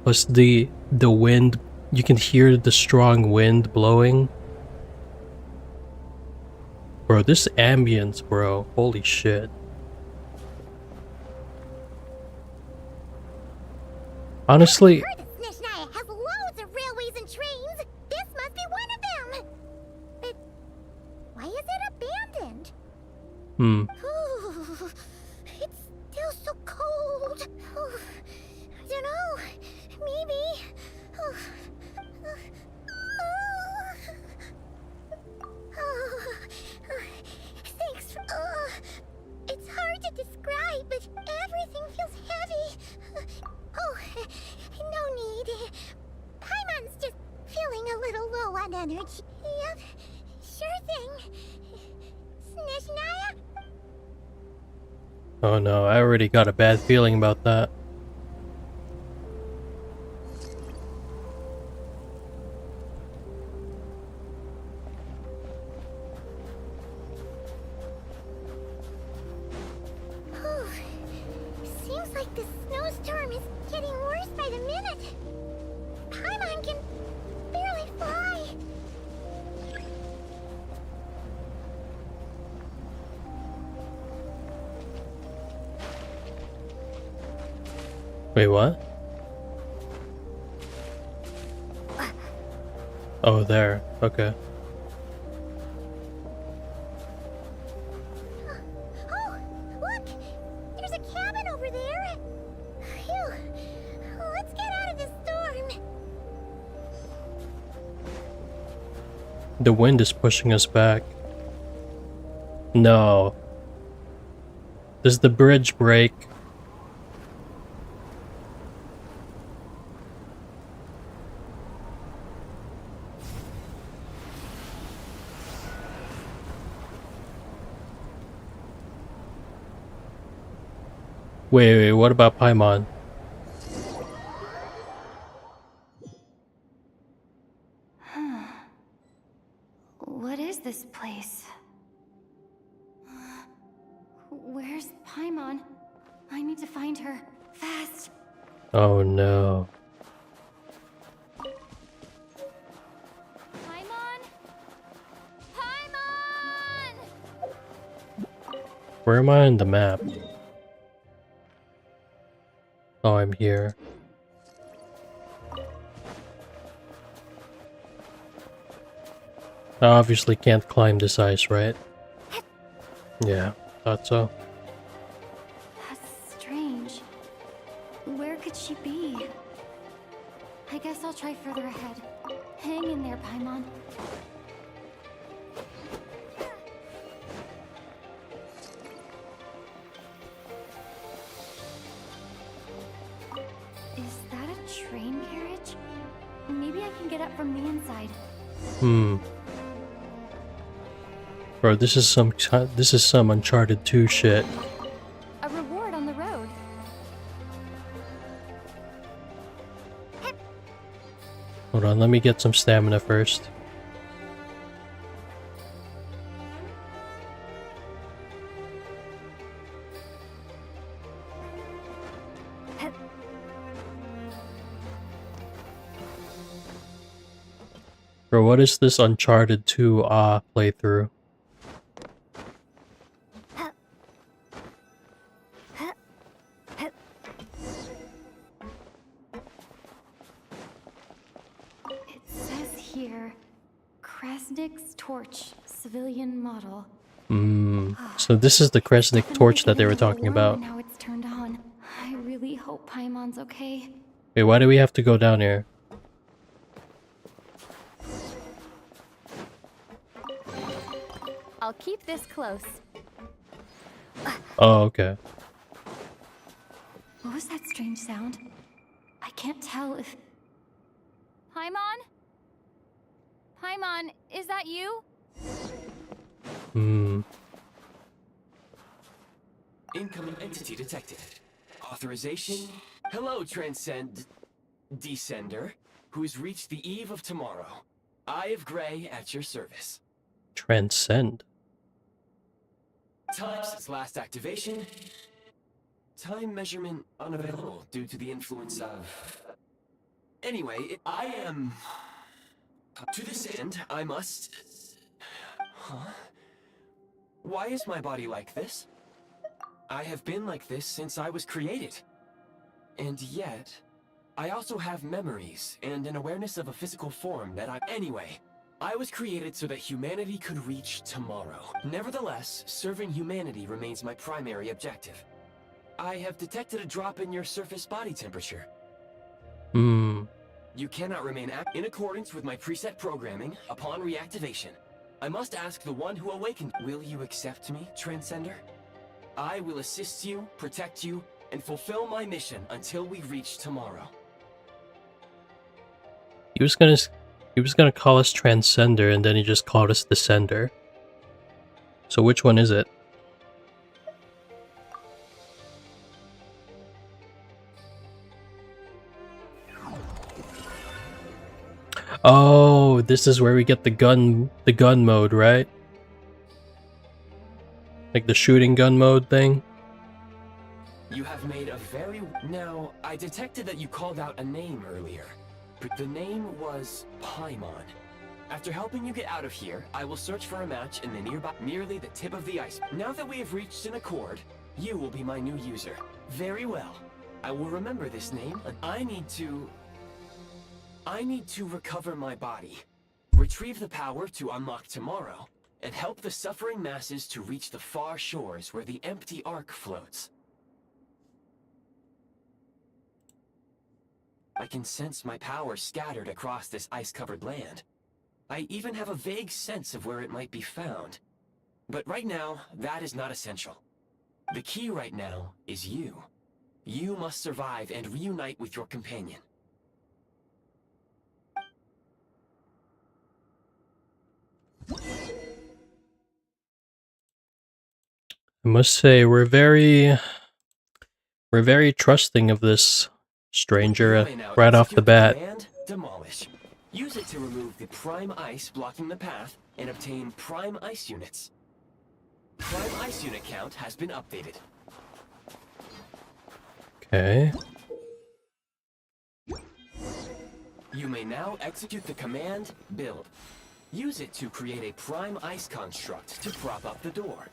plus the wind, you can hear the strong wind blowing. Bro, this ambience, bro, holy shit. Honestly, Snezhnaya has loads of railways and trains. This must be one of them. But why is it abandoned? hmm. Ooh, it's still so cold. Ooh, I don't know. Maybe. Ooh, thanks. It's hard to describe, but everything feels heavy. Oh, no need. Paimon's just feeling a little low on energy. Yep, sure thing. Snezhnaya? Oh no, I already got a bad feeling about that. Seems like the snowstorm is getting worse by the minute. Paimon can barely fly. Wait, what? Oh, there. Okay. Oh, look! There's a cabin over there. Phew. Let's get out of this storm. The wind is pushing us back. No. Does the bridge break? Wait, what about Paimon? What is this place? Where's Paimon? I need to find her. Fast! Oh no. Paimon? Paimon! Where am I on the map? Oh, I'm here. I obviously can't climb this ice, right? Yeah, thought so. That's strange. Where could she be? I guess I'll try further ahead. Hang in there, Paimon. Is that a train carriage? Maybe I can get up from the inside. Bro, this is some Uncharted 2 shit. A reward on the road. Hold on, let me get some stamina first. Bro, what is this Uncharted 2 playthrough? It says here, Krasnik's torch, civilian model. So this is the Kresnik torch that they were talking about. Now it's turned on. I really hope Paimon's okay. Wait, why do we have to go down here? I'll keep this close. Oh, okay. What was that strange sound? I can't tell if... Paimon? Paimon, is that you? Incoming entity detected. Authorization. Hello, Descender, who's reached the eve of tomorrow. Eye of Grey at your service. Transcend. Time since last activation. Time measurement unavailable due to the influence of... Anyway, I am... To this end, I must... Huh? Why is my body like this? I have been like this since I was created. And yet, I also have memories and an awareness of a physical form that Anyway, I was created so that humanity could reach tomorrow. Nevertheless, serving humanity remains my primary objective. I have detected a drop in your surface body temperature. You cannot remain in accordance with my preset programming upon reactivation. I must ask the one who awakened. Will you accept me, Transcender? I will assist you, protect you, and fulfill my mission until we reach tomorrow. He was gonna call us Transcender, and then he just called us Descender. So which one is it? Oh, this is where we get the gun mode, right? Like the shooting gun mode thing? You have made a very... Now, I detected that you called out a name earlier. The name was Paimon. After helping you get out of here, I will search for a match in the merely the tip of the ice. Now that we have reached an accord, you will be my new user. Very well. I will remember this name. I need to recover my body, retrieve the power to unlock tomorrow, and help the suffering masses to reach the far shores where the empty Ark floats. I can sense my power scattered across this ice-covered land. I even have a vague sense of where it might be found. But right now, that is not essential. The key right now is you. You must survive and reunite with your companion. I must say, we're very trusting of this stranger right off the bat. Command, demolish. Use it to remove the prime ice blocking the path and obtain prime ice units. Prime ice unit count has been updated. Okay. You may now execute the command, build. Use it to create a prime ice construct to prop up the door.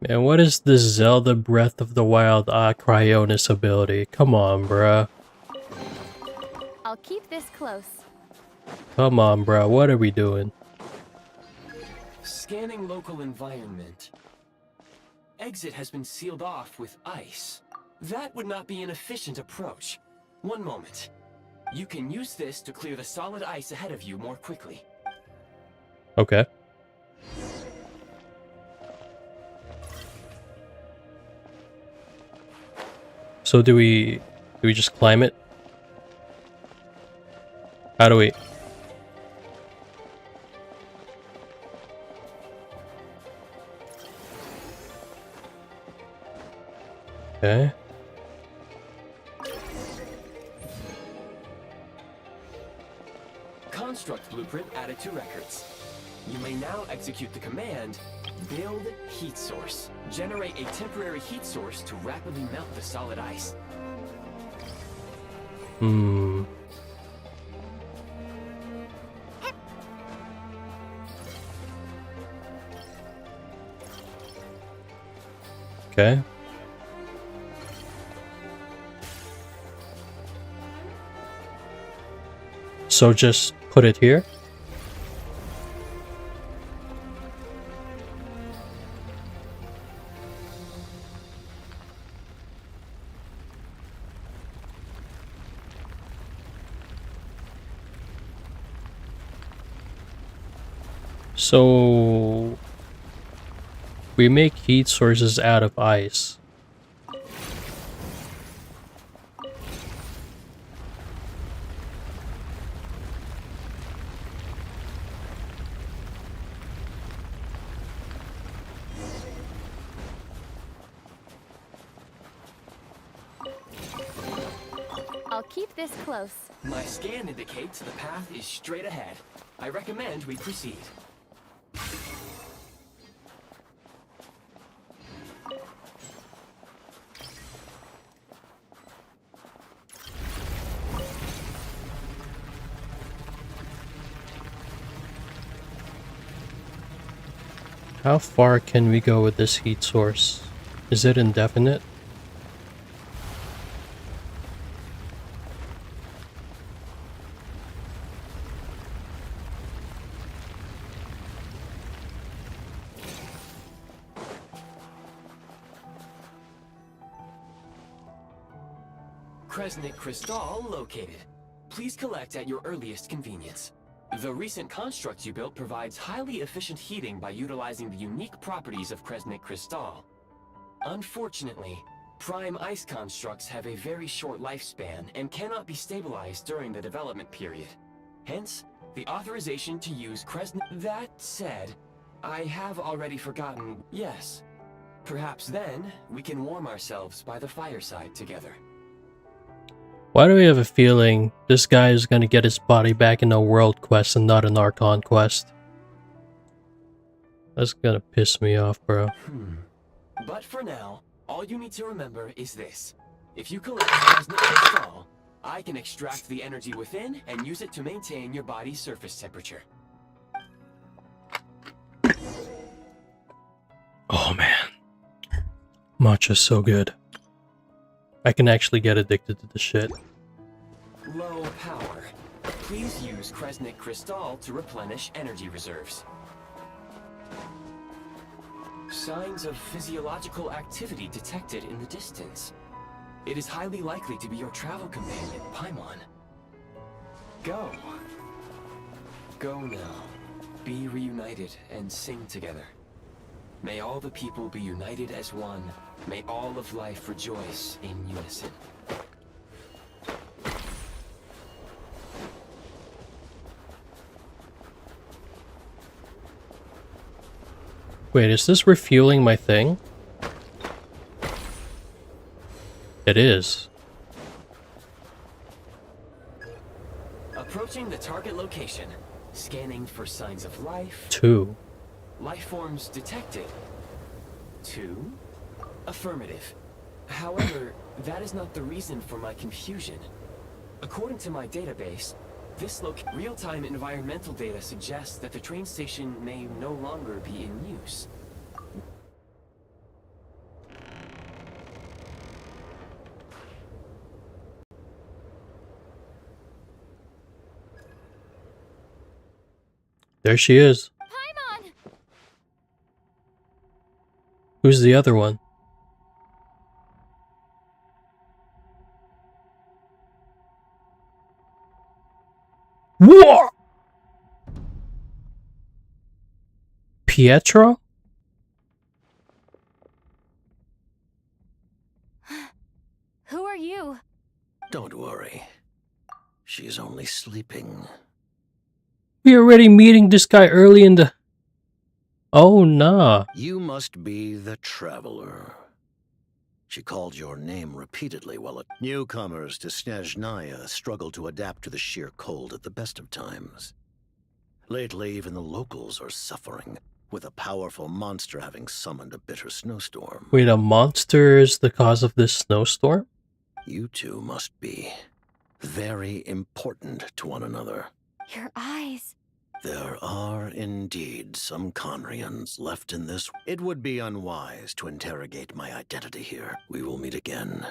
Man, what is this Zelda Breath of the Wild Cryonis ability? Come on, bruh. I'll keep this close. Come on, bruh. What are we doing? Scanning local environment. Exit has been sealed off with ice. That would not be an efficient approach. One moment. You can use this to clear the solid ice ahead of you more quickly. Okay. So do we just climb it? How do we? Okay. Construct blueprint added to records. You may now execute the command, build heat source. Generate a temporary heat source to rapidly melt the solid ice. Okay. So just put it here? So we make heat sources out of ice. I'll keep this close. My scan indicates the path is straight ahead. I recommend we proceed. How far can we go with this heat source? Is it indefinite? Kresnik Crystal located. Please collect at your earliest convenience. The recent construct you built provides highly efficient heating by utilizing the unique properties of Kresnik Crystal. Unfortunately, prime ice constructs have a very short lifespan and cannot be stabilized during the development period. Hence, the authorization to use Kresnik. That said, I have already forgotten. Yes. Perhaps then, we can warm ourselves by the fireside together. Why do we have a feeling this guy is gonna get his body back in a world quest and not an Archon quest? That's gonna piss me off, bro. But for now, all you need to remember is this. If you collect Kresnik Crystal, I can extract the energy within and use it to maintain your body's surface temperature. Oh man. Matcha's so good. I can actually get addicted to the shit. Low power. Please use Kresnik Crystal to replenish energy reserves. Signs of physiological activity detected in the distance. It is highly likely to be your travel companion, Paimon. Go. Go now. Be reunited and sing together. May all the people be united as one. May all of life rejoice in unison. Wait, is this refueling my thing? It is. Approaching the target location. Scanning for signs of life. 2. Life forms detected. 2. Affirmative. However, that is not the reason for my confusion. According to my database, this real-time environmental data suggests that the train station may no longer be in use. There she is. Paimon! Who's the other one? What? Pietro? Who are you? Don't worry. She's only sleeping. We already meeting this guy early in the... Oh, nah. You must be the Traveler. She called your name repeatedly while newcomers to Snezhnaya struggle to adapt to the sheer cold at the best of times. Lately, even the locals are suffering, with a powerful monster having summoned a bitter snowstorm. Wait, a monster is the cause of this snowstorm? You two must be very important to one another. Your eyes. There are indeed some Conrians left in this. It would be unwise to interrogate my identity here. We will meet again.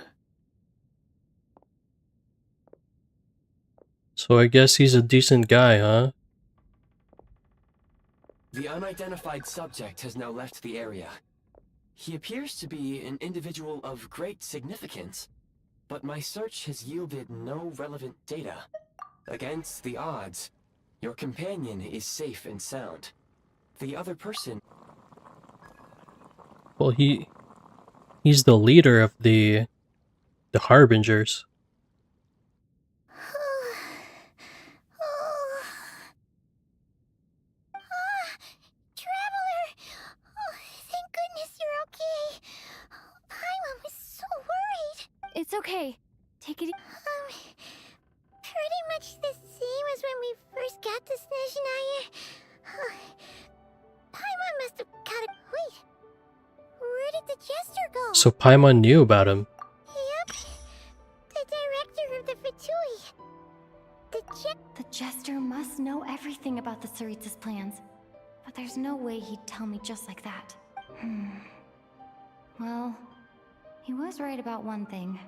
So I guess he's a decent guy, huh? The unidentified subject has now left the area. He appears to be an individual of great significance, but my search has yielded no relevant data. Against the odds, your companion is safe and sound. The other person... Well, he's the leader of the Harbingers. Traveler! Oh, thank goodness you're okay. Paimon was so worried. It's okay. Take it to Snezhnaya. Paimon must have got it. Wait, where did the Jester go? So Paimon knew about him. Yep, the director of the Fatui. The Jester must know everything about the Tsaritsa's plans. But there's no way he'd tell me just like that. Well, he was right about one thing.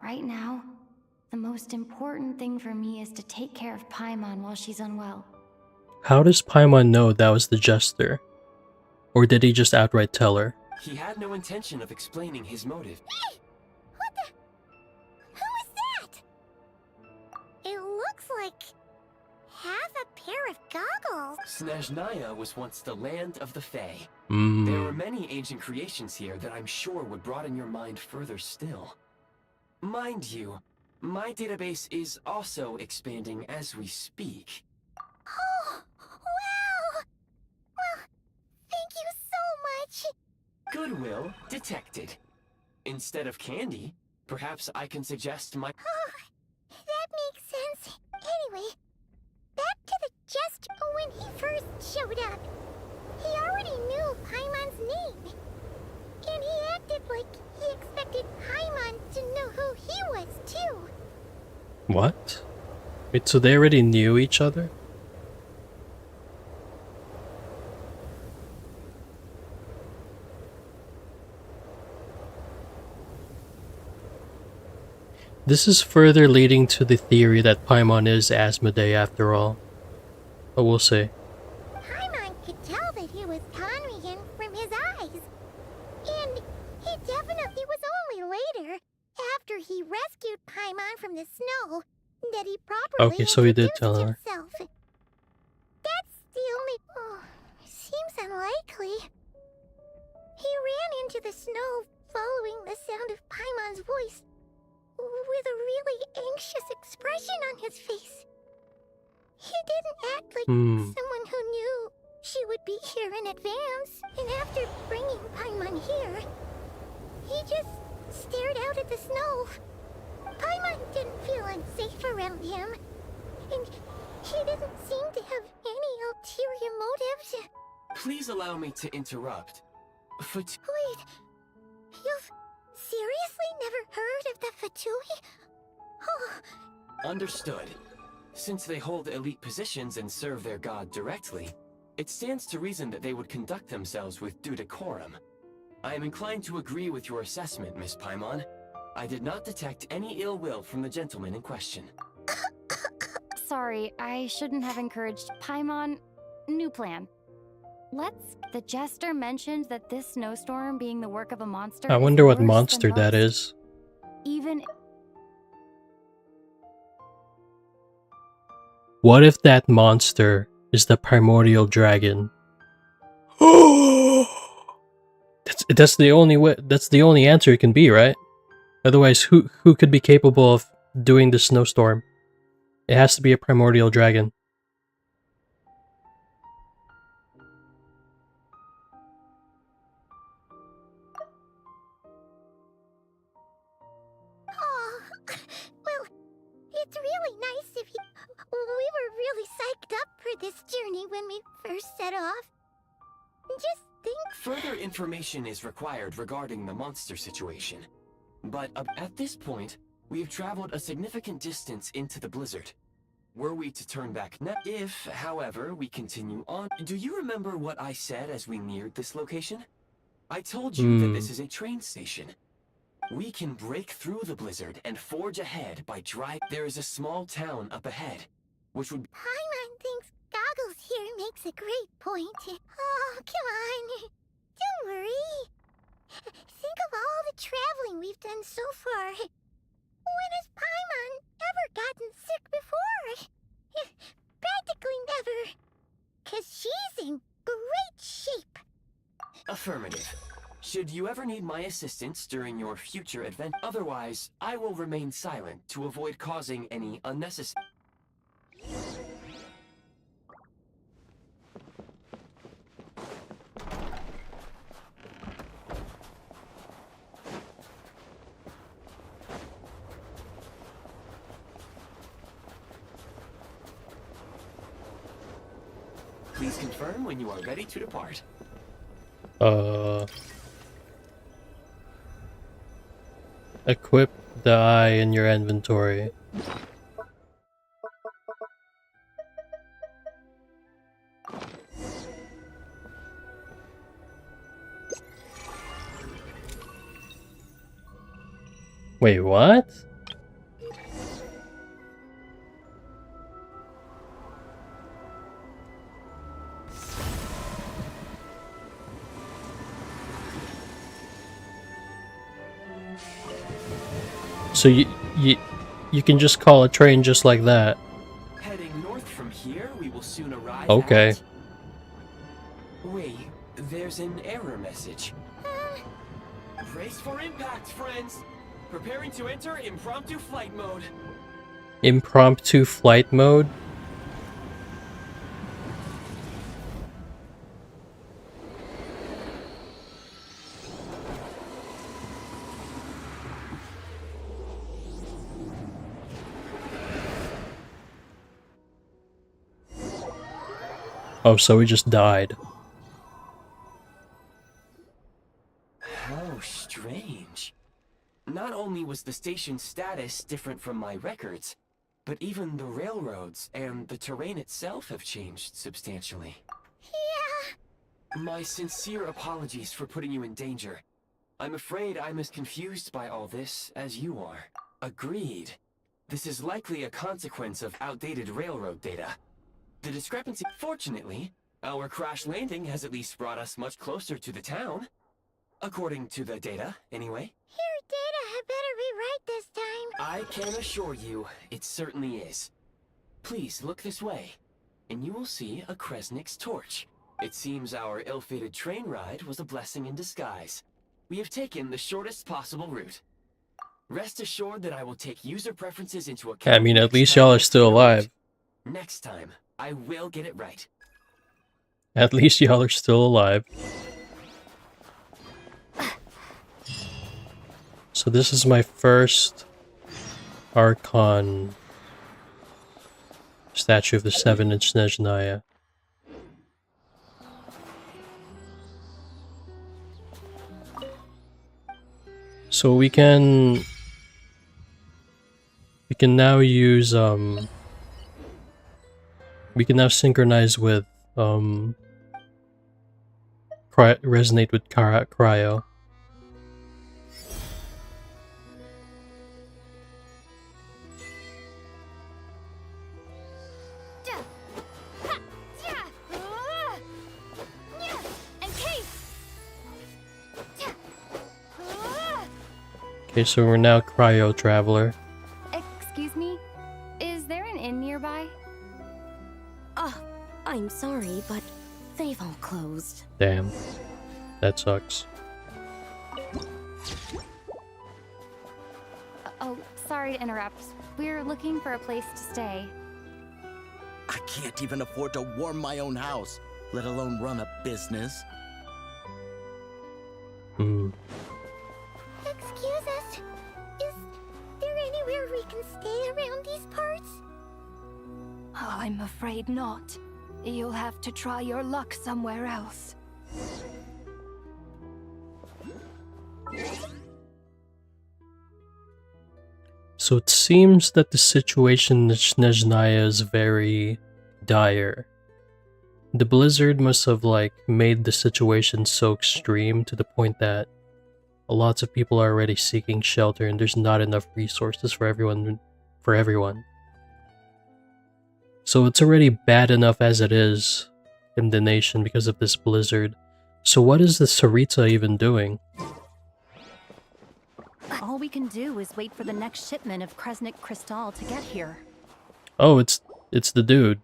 Right now, the most important thing for me is to take care of Paimon while she's unwell. How does Paimon know that was the Jester? Or did he just outright tell her? He had no intention of explaining his motive. Hey! What the? Who is that? It looks like half a pair of goggles. Snezhnaya was once the land of the Fae. There Hmm. are many ancient creations here that I'm sure would broaden your mind further still. Mind you, my database is also expanding as we speak. Oh, wow! Well, thank you so much. Goodwill detected. Instead of candy, perhaps I can suggest my... Oh, that makes sense. Anyway, back to the Jester. When he first showed up, he already knew Paimon's name. And he acted like he expected Paimon to know who he was, too. What? Wait, so they already knew each other? This is further leading to the theory that Paimon is Asmodee after all. But we'll see. Paimon could tell that he was Conrian from his eyes. And he definitely was only later, after he rescued Paimon from the snow, that he properly Okay, so he did introduced tell her. himself. That's the only... Oh, seems unlikely. He ran into the snow following the sound of Paimon's voice, with a really anxious expression on his face. He didn't act like someone who knew she would be here in advance, and after bringing Paimon here, he just stared out at the snow. Paimon didn't feel unsafe around him, and he didn't seem to have any ulterior motives. Please allow me to interrupt. Wait, you've seriously never heard of the Fatui? Oh, Understood. Since they hold elite positions and serve their god directly, it stands to reason that they would conduct themselves with due decorum. I am inclined to agree with your assessment, Miss Paimon. I did not detect any ill will from the gentleman in question. Sorry, I shouldn't have encouraged Paimon. New plan. The Jester mentioned that this snowstorm being the work of a monster. I is wonder what worse than monster that most. is. Even What if that monster is the primordial dragon? That's the only way. That's the only answer it can be, right? Otherwise, who could be capable of doing the snowstorm? It has to be a primordial dragon. oh, well, it's really nice of you. We were really psyched up for this journey when we first set off. Just think... Further information is required regarding the monster situation. But at this point, we have traveled a significant distance into the blizzard. Were we to turn back now? If, however, we continue on... Do you remember what I said as we neared this location? I told you that this is a train station. We can break through the blizzard and forge ahead by drive. There is a small town up ahead, which would... Paimon thinks Goggles here makes a great point. Oh, come on. Don't worry. Think of all the traveling we've done so far. When has Paimon ever gotten sick before? Practically never. 'Cause she's in great shape. Affirmative. Should you ever need my assistance during your future adventure, otherwise, I will remain silent to avoid causing any unnecessary... Please confirm when you are ready to depart. Equip the eye in your inventory. Wait, what? So you can just call a train just like that. Heading north from here, we will soon arrive. Okay. At... Wait, there's an error message. Brace for impact, friends. Preparing to enter impromptu flight mode. Impromptu flight mode? Oh, so we just died. How strange. Not only was the station's status different from my records, but even the railroads and the terrain itself have changed substantially. Yeah. My sincere apologies for putting you in danger. I'm afraid I'm as confused by all this as you are. Agreed. This is likely a consequence of outdated railroad data. The discrepancy... Fortunately, our crash landing has at least brought us much closer to the town. According to the data, anyway. Your data had better be right this time. I can assure you, it certainly is. Please look this way, and you will see a Kresnik's torch. It seems our ill-fated train ride was a blessing in disguise. We have taken the shortest possible route. Rest assured that I will take user preferences into account. I mean, at least y'all are still alive. Next time, I will get it right. At least y'all are still alive. So this is my first Archon statue of the 7-inch Snezhnaya. So we can now use we can now synchronize with resonate with cryo. Okay, so we're now cryo traveler. Excuse me? Is there an inn nearby? I'm sorry, but they've all closed. Damn. That sucks. Oh, sorry to interrupt. We're looking for a place to stay. I can't even afford to warm my own house, let alone run a business. Excuse us. Is there anywhere we can stay around these parts? I'm afraid not. You'll have to try your luck somewhere else. So it seems that the situation in Snezhnaya is very dire. The blizzard must have made the situation so extreme to the point that lots of people are already seeking shelter and there's not enough resources for everyone. So it's already bad enough as it is in the nation because of this blizzard. So what is the Tsaritsa even doing? All we can do is wait for the next shipment of Kresnik Crystal to get here. Oh, it's the dude.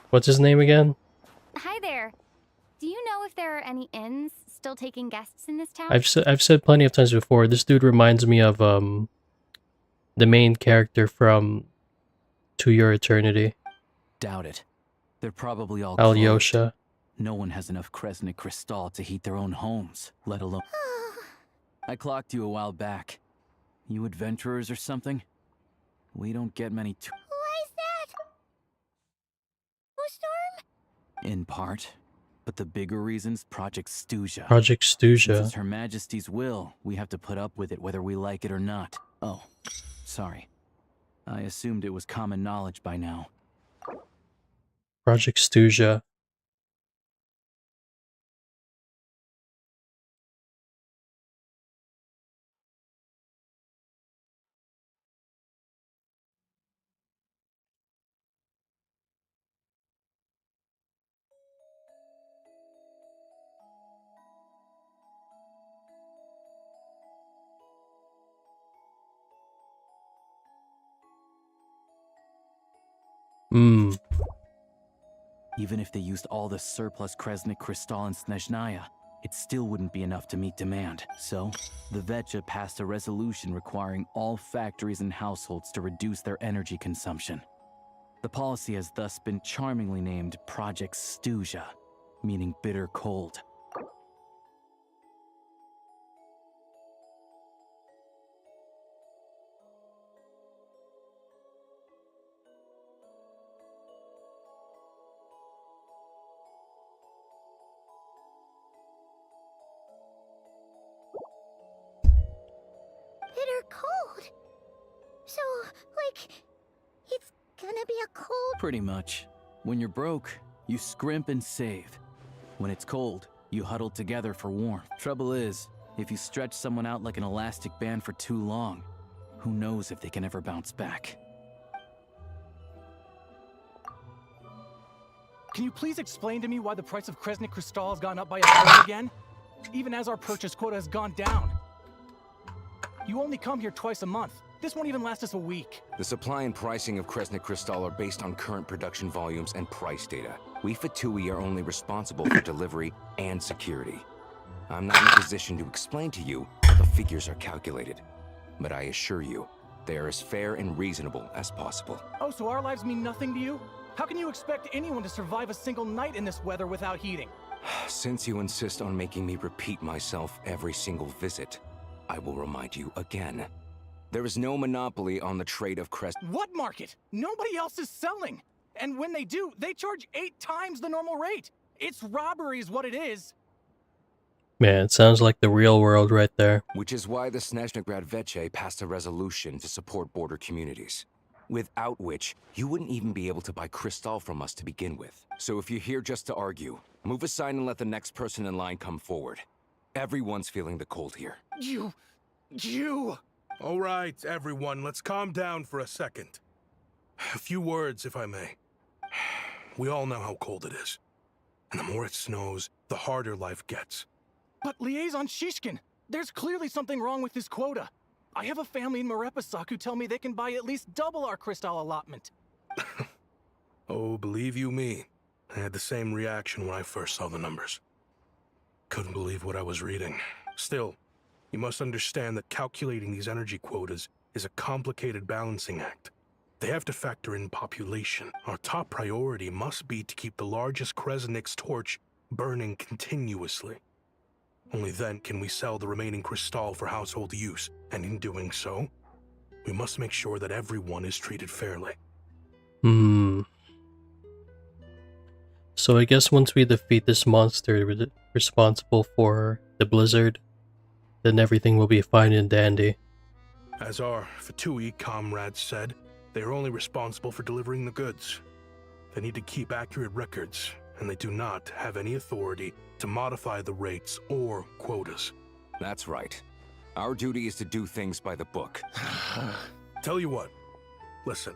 What's his name again? Hi there. Do you know if there are any inns still taking guests in this town? I've said plenty of times before, this dude reminds me of the main character from To Your Eternity. Doubt it. They're probably all Alyosha. No one has enough Kresnik Crystal to heat their own homes, let alone... I clocked you a while back. You adventurers or something? We don't get many Why is that? Oh, Storm? In part. But the bigger reason's Project Stuja. Project Stuja. Since it's Her Majesty's will, we have to put up with it whether we like it or not. Oh, sorry. I assumed it was common knowledge by now. Project Stuja. Even if they used all the surplus Kresnik Crystal in Snezhnaya, it still wouldn't be enough to meet demand. So, the Vetcha passed a resolution requiring all factories and households to reduce their energy consumption. The policy has thus been charmingly named Project Stuja, meaning bitter cold. Bitter cold? So, like, it's gonna be a cold... Pretty much. When you're broke, you scrimp and save. When it's cold, you huddle together for warmth. Trouble is, if you stretch someone out like an elastic band for too long, who knows if they can ever bounce back. Can you please explain to me why the price of Kresnik Crystal has gone up by a third again? Even as our purchase quota has gone down. You only come here twice a month. This won't even last us a week. The supply and pricing of Kresnik Crystal are based on current production volumes and price data. We Fatui are only responsible for delivery and security. I'm not in a position to explain to you how the figures are calculated, but I assure you, they are as fair and reasonable as possible. Oh, so our lives mean nothing to you? How can you expect anyone to survive a single night in this weather without heating? Since you insist on making me repeat myself every single visit, I will remind you again. There is no monopoly on the trade of crest. What market? Nobody else is selling. And when they do, they charge 8 times the normal rate. It's robbery is what it is. Man, it sounds like the real world right there. Which is why the Snezhnegrad Vetche passed a resolution to support border communities. Without which, you wouldn't even be able to buy crystal from us to begin with. So if you're here just to argue, move aside and let the next person in line come forward. Everyone's feeling the cold here. You... All right, everyone, let's calm down for a second. A few words, if I may. We all know how cold it is. And the more it snows, the harder life gets. But Liaison Shishkin, there's clearly something wrong with this quota. I have a family in Marepisak who tell me they can buy at least double our crystal allotment. Oh, believe you me, I had the same reaction when I first saw the numbers. Couldn't believe what I was reading. Still, you must understand that calculating these energy quotas is a complicated balancing act. They have to factor in population. Our top priority must be to keep the largest Kresnik's torch burning continuously. Only then can we sell the remaining crystal for household use, and in doing so, we must make sure that everyone is treated fairly. So I guess once we defeat this monster responsible for the blizzard, then everything will be fine and dandy. As our Fatui comrades said, they are only responsible for delivering the goods. They need to keep accurate records, and they do not have any authority to modify the rates or quotas. That's right. Our duty is to do things by the book. Tell you what, listen.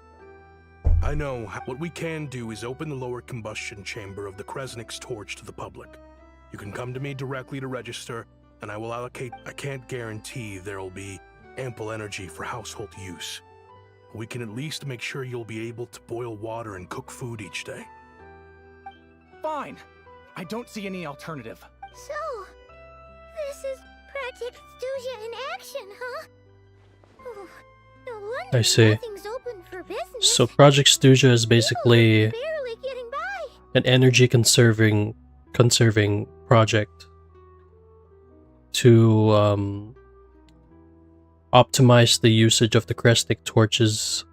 I know what we can do is open the lower combustion chamber of the Kresnik's torch to the public. You can come to me directly to register, and I will allocate. I can't guarantee there will be ample energy for household use. We can at least make sure you'll be able to boil water and cook food each day. Fine. I don't see any alternative. So, this is Project Stuja in action, huh? Oh, no wonder I see. nothing's open for business. So Project Stuja is basically Barely getting by. an energy conserving project to optimize the usage of the Kresnik torches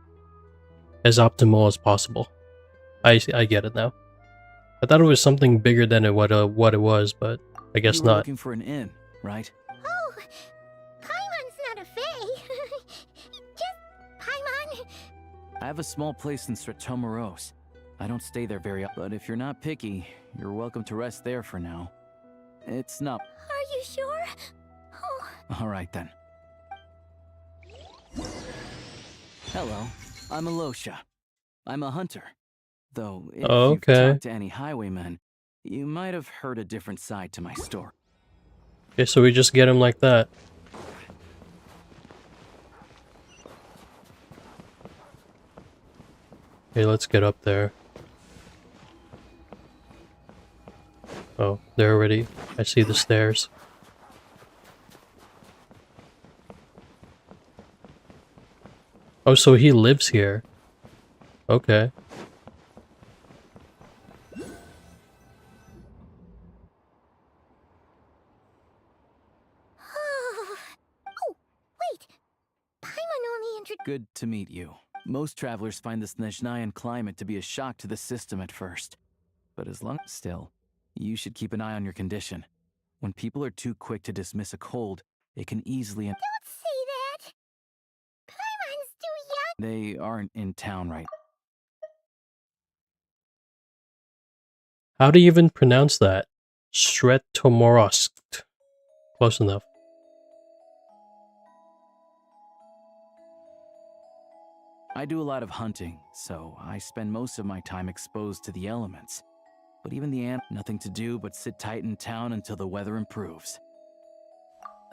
as optimal as possible. I get it now. I thought it was something bigger than what it was, but I guess You were not. looking for an inn, right? Oh, Paimon's not a fae. Just Paimon. I have a small place in Stratomoros. I don't stay there very often, but if you're not picky, you're welcome to rest there for now. It's not... Are you sure? Oh. Alright then. Hello, I'm Alosha. I'm a hunter. Though, if you've talked to any highwaymen, you might have heard a different side to my story. Okay, so we just get him like that. Okay, let's get up there. Oh, they're already... I see the stairs. Oh, so he lives here. Okay. Oh, wait. Paimon only introduced... Good to meet you. Most travelers find the Snezhnayan climate to be a shock to the system at first. But as long... Still, you should keep an eye on your condition. When people are too quick to dismiss a cold, it can easily... Don't say that! Paimon's too young! They aren't in town right. How do you even pronounce that? Stratomoros. Close enough. I do a lot of hunting, so I spend most of my time exposed to the elements. But even the nothing to do but sit tight in town until the weather improves.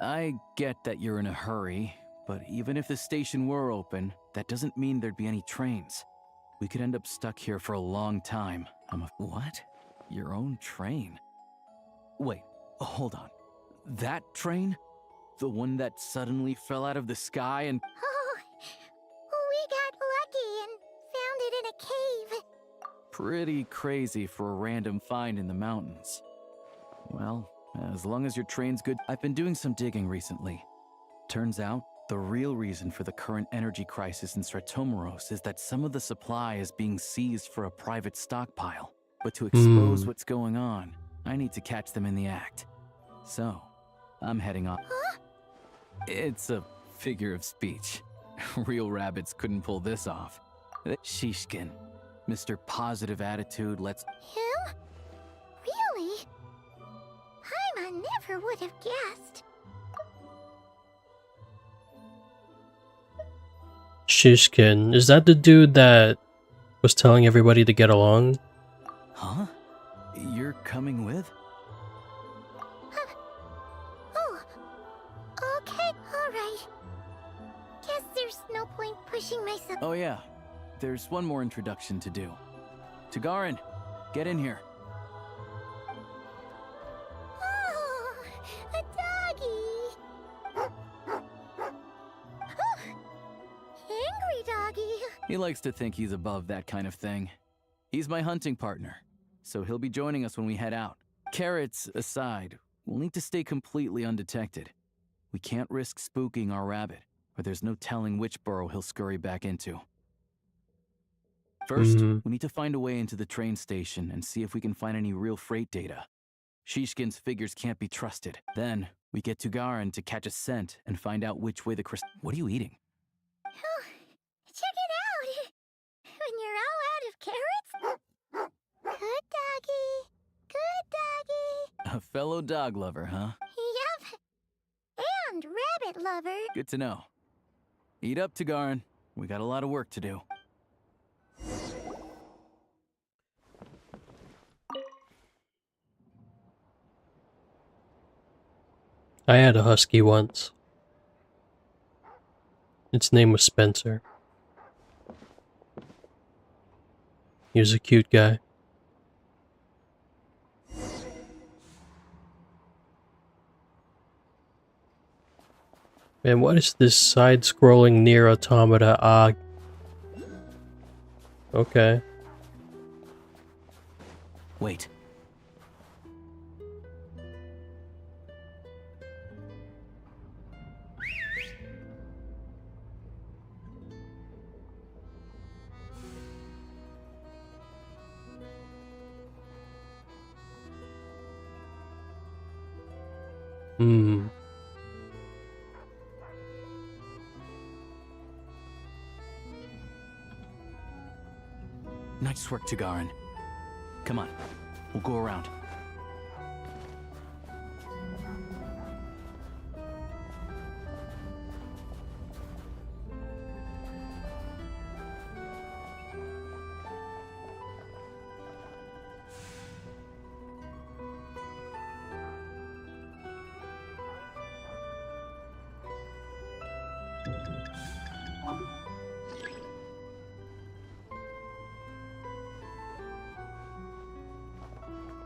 I get that you're in a hurry, but even if the station were open, that doesn't mean there'd be any trains. We could end up stuck here for a long time. What? Your own train? Wait, hold on. That train? The one that suddenly fell out of the sky and... Oh, we got lucky and found it in a cave. Pretty crazy for a random find in the mountains. Well, as long as your train's good... I've been doing some digging recently. Turns out, the real reason for the current energy crisis in Stratomoros is that some of the supply is being seized for a private stockpile. But to expose what's going on, I need to catch them in the act. So, I'm heading off. Huh? It's a figure of speech. Real rabbits couldn't pull this off. Shishkin, Mr. Positive Attitude, let's... Him? Really? Paimon never would have guessed. Shishkin. Is that the dude that was telling everybody to get along? Huh? You're coming with? Oh, okay, alright. Guess there's no point pushing myself. Oh yeah, there's one more introduction to do. Tagarin, get in here. Oh, a doggy. Oh, angry doggy. He likes to think he's above that kind of thing. He's my hunting partner, so he'll be joining us when we head out. Carrots aside, we'll need to stay completely undetected. We can't risk spooking our rabbit, or there's no telling which burrow he'll scurry back into. First, we need to find a way into the train station and see if we can find any real freight data. Shishkin's figures can't be trusted. Then, we get Tagarin to catch a scent and find out which way the What are you eating? Oh, check it out. When you're all out of carrots. Good doggy. Good doggy. A fellow dog lover, huh? Yep. And rabbit lover. Good to know. Eat up, Tagarin. We got a lot of work to do. I had a husky once. Its name was Spencer. He was a cute guy. Man, what is this side-scrolling near automata? Okay. Wait. Hmm. Nice work, Tagarin. Come on, we'll go around.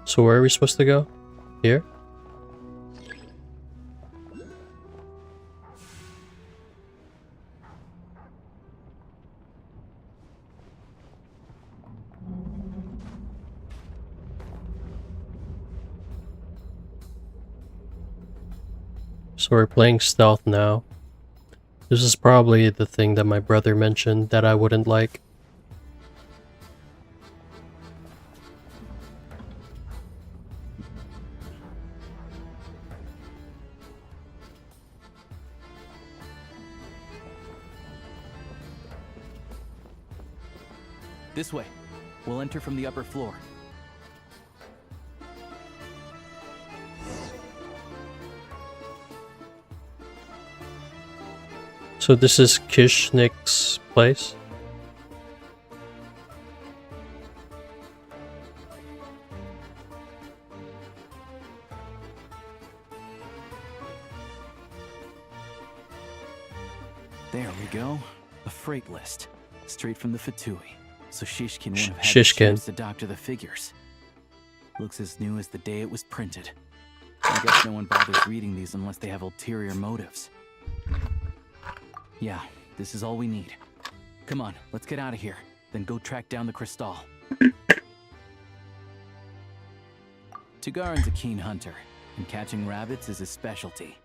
So where are we supposed to go? Here? So we're playing stealth now. This is probably the thing that my brother mentioned that I wouldn't like. This way. We'll enter from the upper floor. So this is Kishnik's place? There we go. A freight list. Straight from the Fatui. So Shishkin won't have had the Shishkin. chance to doctor the figures. Looks as new as the day it was printed. I guess no one bothers reading these unless they have ulterior motives. Yeah, this is all we need. Come on, let's get out of here. Then go track down the Crystal. Tagarin's a keen hunter, and catching rabbits is his specialty.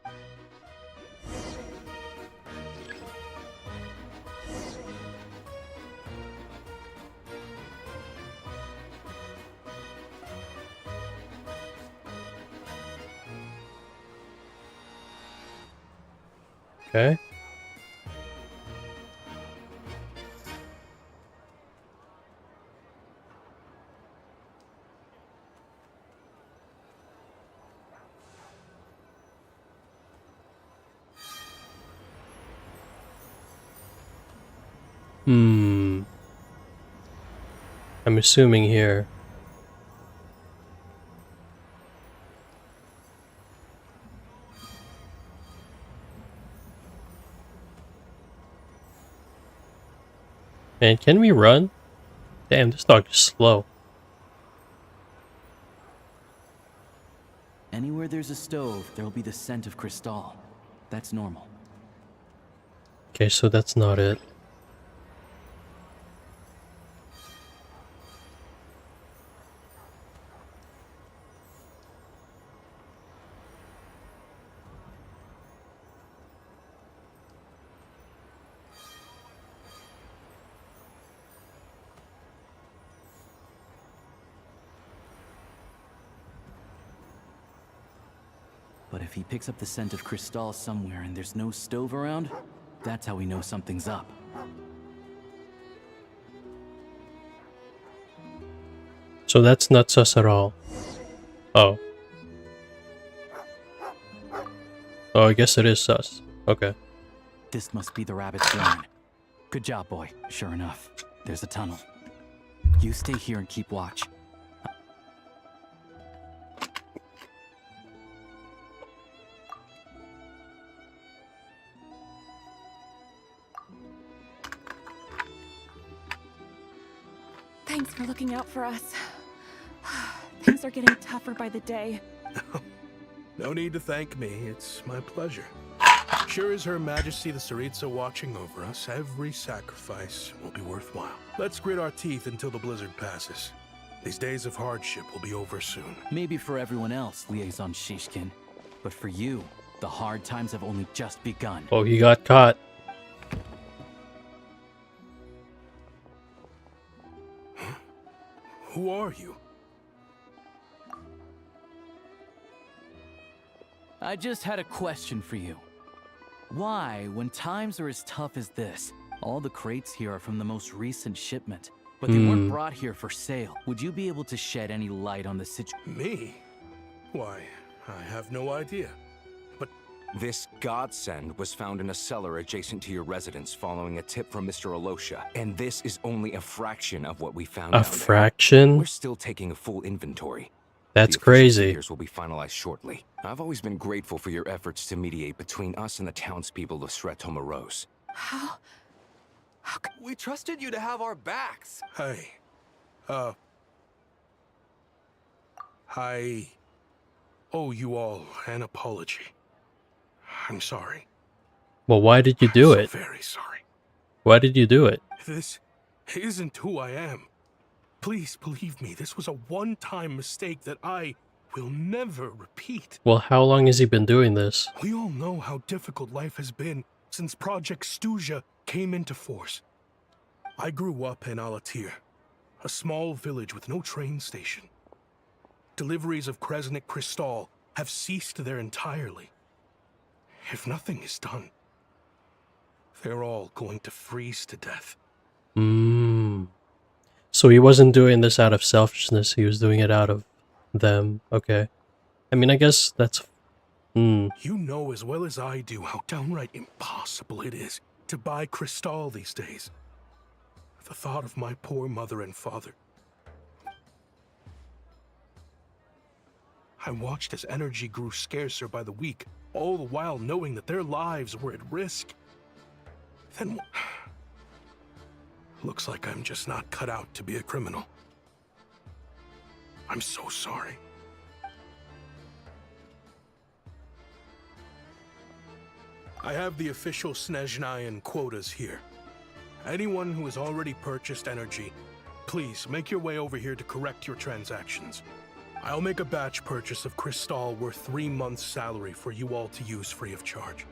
Okay. I'm assuming here. Man, can we run? Damn, this dog is slow. Anywhere there's a stove, there'll be the scent of Crystal. That's normal. Okay, so that's not it. But if he picks up the scent of Crystal somewhere and there's no stove around, that's how we know something's up. So that's not sus at all. Oh. Oh, I guess it is sus. Okay. This must be the rabbit's warren. Good job, boy. Sure enough, there's a tunnel. You stay here and keep watch. Thanks for looking out for us. Things are getting tougher by the day. No need to thank me. It's my pleasure. Sure as Her Majesty the Tsaritsa watching over us, every sacrifice will be worthwhile. Let's grit our teeth until the blizzard passes. These days of hardship will be over soon. Maybe for everyone else, Liaison Shishkin. But for you, the hard times have only just begun. Oh, he got caught. Who are you? I just had a question for you. Why, when times are as tough as this, all the crates here are from the most recent shipment, but they weren't brought here for sale? Would you be able to shed any light on the situation? Me? Why, I have no idea. But this godsend was found in a cellar adjacent to your residence following a tip from Mr. Alosha. And this is only a fraction of what we found. A fraction? We're still taking a full inventory. That's the official crazy. figures will be finalized shortly. I've always been grateful for your efforts to mediate between us and the townspeople of Sretomaros. How? We trusted you to have our backs. Hey, I owe you all an apology. I'm sorry. Well, why did you do it? Very sorry. Why did you do it? This isn't who I am. Please believe me, this was a one-time mistake that I will never repeat. Well, how long has he been doing this? We all know how difficult life has been since Project Stuja came into force. I grew up in Alatir, a small village with no train station. Deliveries of Kresnik Crystal have ceased there entirely. If nothing is done, they're all going to freeze to death. So he wasn't doing this out of selfishness, he was doing it out of them. Okay. I mean, I guess that's... You know as well as I do how downright impossible it is to buy Crystal these days. The thought of my poor mother and father. I watched as energy grew scarcer by the week, all the while knowing that their lives were at risk. Then... looks like I'm just not cut out to be a criminal. I'm so sorry. I have the official Snezhnayan quotas here. Anyone who has already purchased energy, please make your way over here to correct your transactions. I'll make a batch purchase of Crystal worth 3 months' salary for you all to use free of charge.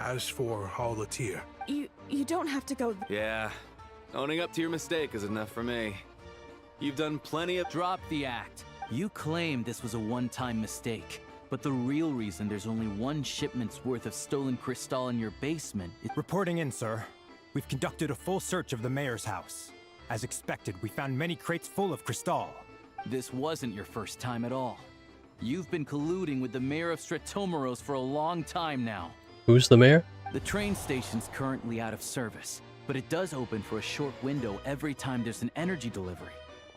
As for Alatir... You don't have to go... Yeah, owning up to your mistake is enough for me. You've done plenty of... Drop the act. You claimed this was a one-time mistake, but the real reason there's only 1 shipment's worth of stolen Crystal in your basement is... Reporting in, sir. We've conducted a full search of the mayor's house. As expected, we found many crates full of Crystal. This wasn't your first time at all. You've been colluding with the mayor of Sretomaros for a long time now. Who's the mayor? The train station's currently out of service, but it does open for a short window every time there's an energy delivery.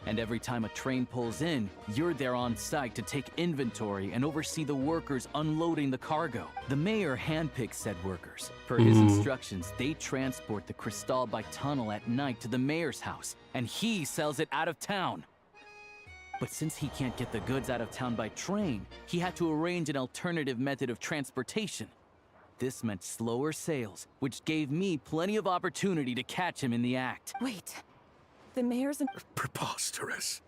And every time a train pulls in, you're there on site to take inventory and oversee the workers unloading the cargo. The mayor handpicks said workers. Per his instructions, they transport the Crystal by tunnel at night to the mayor's house, and he sells it out of town. But since he can't get the goods out of town by train, he had to arrange an alternative method of transportation. This meant slower sales, which gave me plenty of opportunity to catch him in the act. Wait, the mayor's... Preposterous.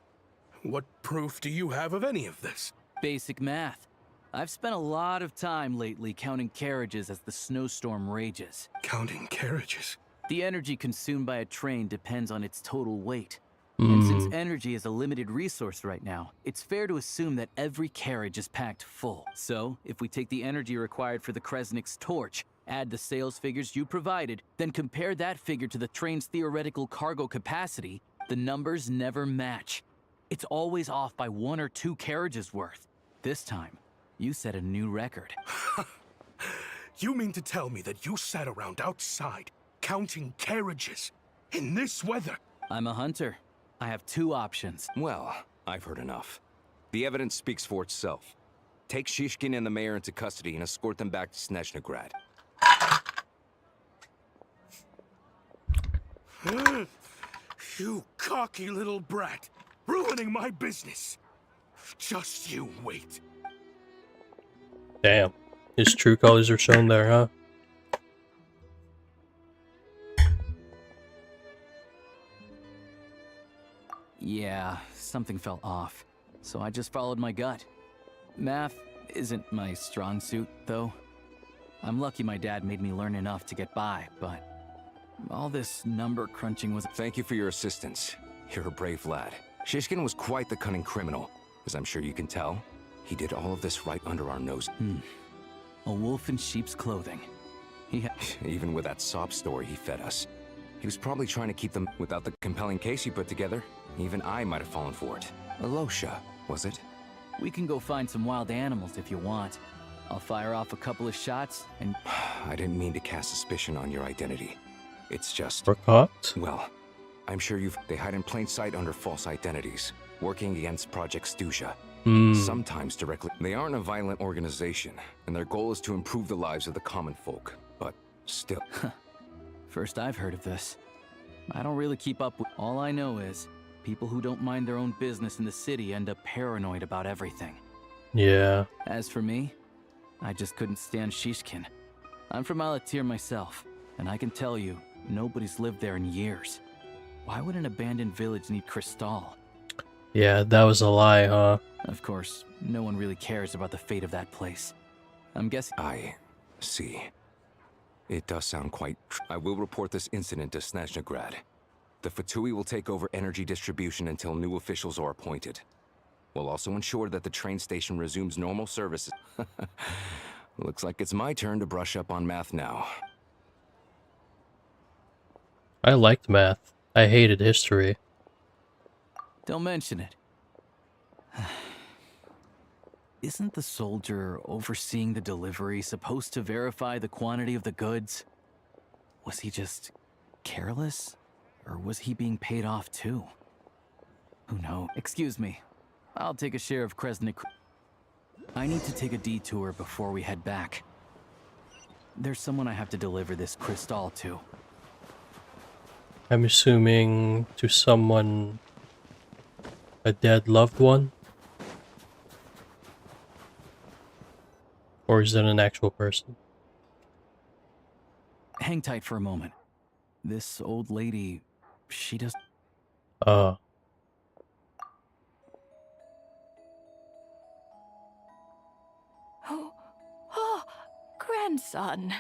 What proof do you have of any of this? Basic math. I've spent a lot of time lately counting carriages as the snowstorm rages. Counting carriages? The energy consumed by a train depends on its total weight. And since energy is a limited resource right now, it's fair to assume that every carriage is packed full. So, if we take the energy required for the Kresnik's torch, add the sales figures you provided, then compare that figure to the train's theoretical cargo capacity, the numbers never match. It's always off by 1 or 2 carriages worth. This time, you set a new record. You mean to tell me that you sat around outside, counting carriages, in this weather? I'm a hunter. I have 2 options. Well, I've heard enough. The evidence speaks for itself. Take Shishkin and the mayor into custody and escort them back to Snezhnagrad. You cocky little brat, ruining my business. Just you wait. Damn. His true colors are shown there, huh? Yeah, something felt off, so I just followed my gut. Math isn't my strong suit, though. I'm lucky my dad made me learn enough to get by, but all this number crunching was... Thank you for your assistance. You're a brave lad. Shishkin was quite the cunning criminal, as I'm sure you can tell. He did all of this right under our nose. A wolf in sheep's clothing. Even with that sob story he fed us. He was probably trying to keep them without the compelling case you put together. Even I might have fallen for it. Alosha, was it? We can go find some wild animals if you want. I'll fire off a couple of shots and... I didn't mean to cast suspicion on your identity. It's just... Forgot? Well, I'm sure they hide in plain sight under false identities, working against Project Stusha. Sometimes directly. They aren't a violent organization, and their goal is to improve the lives of the common folk. But still... First I've heard of this. I don't really keep up with... All I know is, people who don't mind their own business in the city end up paranoid about everything. Yeah. As for me, I just couldn't stand Shishkin. I'm from Alatir myself, and I can tell you, nobody's lived there in years. Why would an abandoned village need Crystal? Yeah, that was a lie, huh? Of course, no one really cares about the fate of that place. I'm guessing... I see. It does sound quite... I will report this incident to Snezhnegrad. The Fatui will take over energy distribution until new officials are appointed. We'll also ensure that the train station resumes normal services. Looks like it's my turn to brush up on math now. I liked math. I hated history. Don't mention it. Isn't the soldier overseeing the delivery supposed to verify the quantity of the goods? Was he just careless? Or was he being paid off too? Who knows? Excuse me. I'll take a share of Kresnik. I need to take a detour before we head back. There's someone I have to deliver this crystal to. I'm assuming to someone... a dead loved one? Or is it an actual person? Hang tight for a moment. This old lady, she does... Oh, grandson.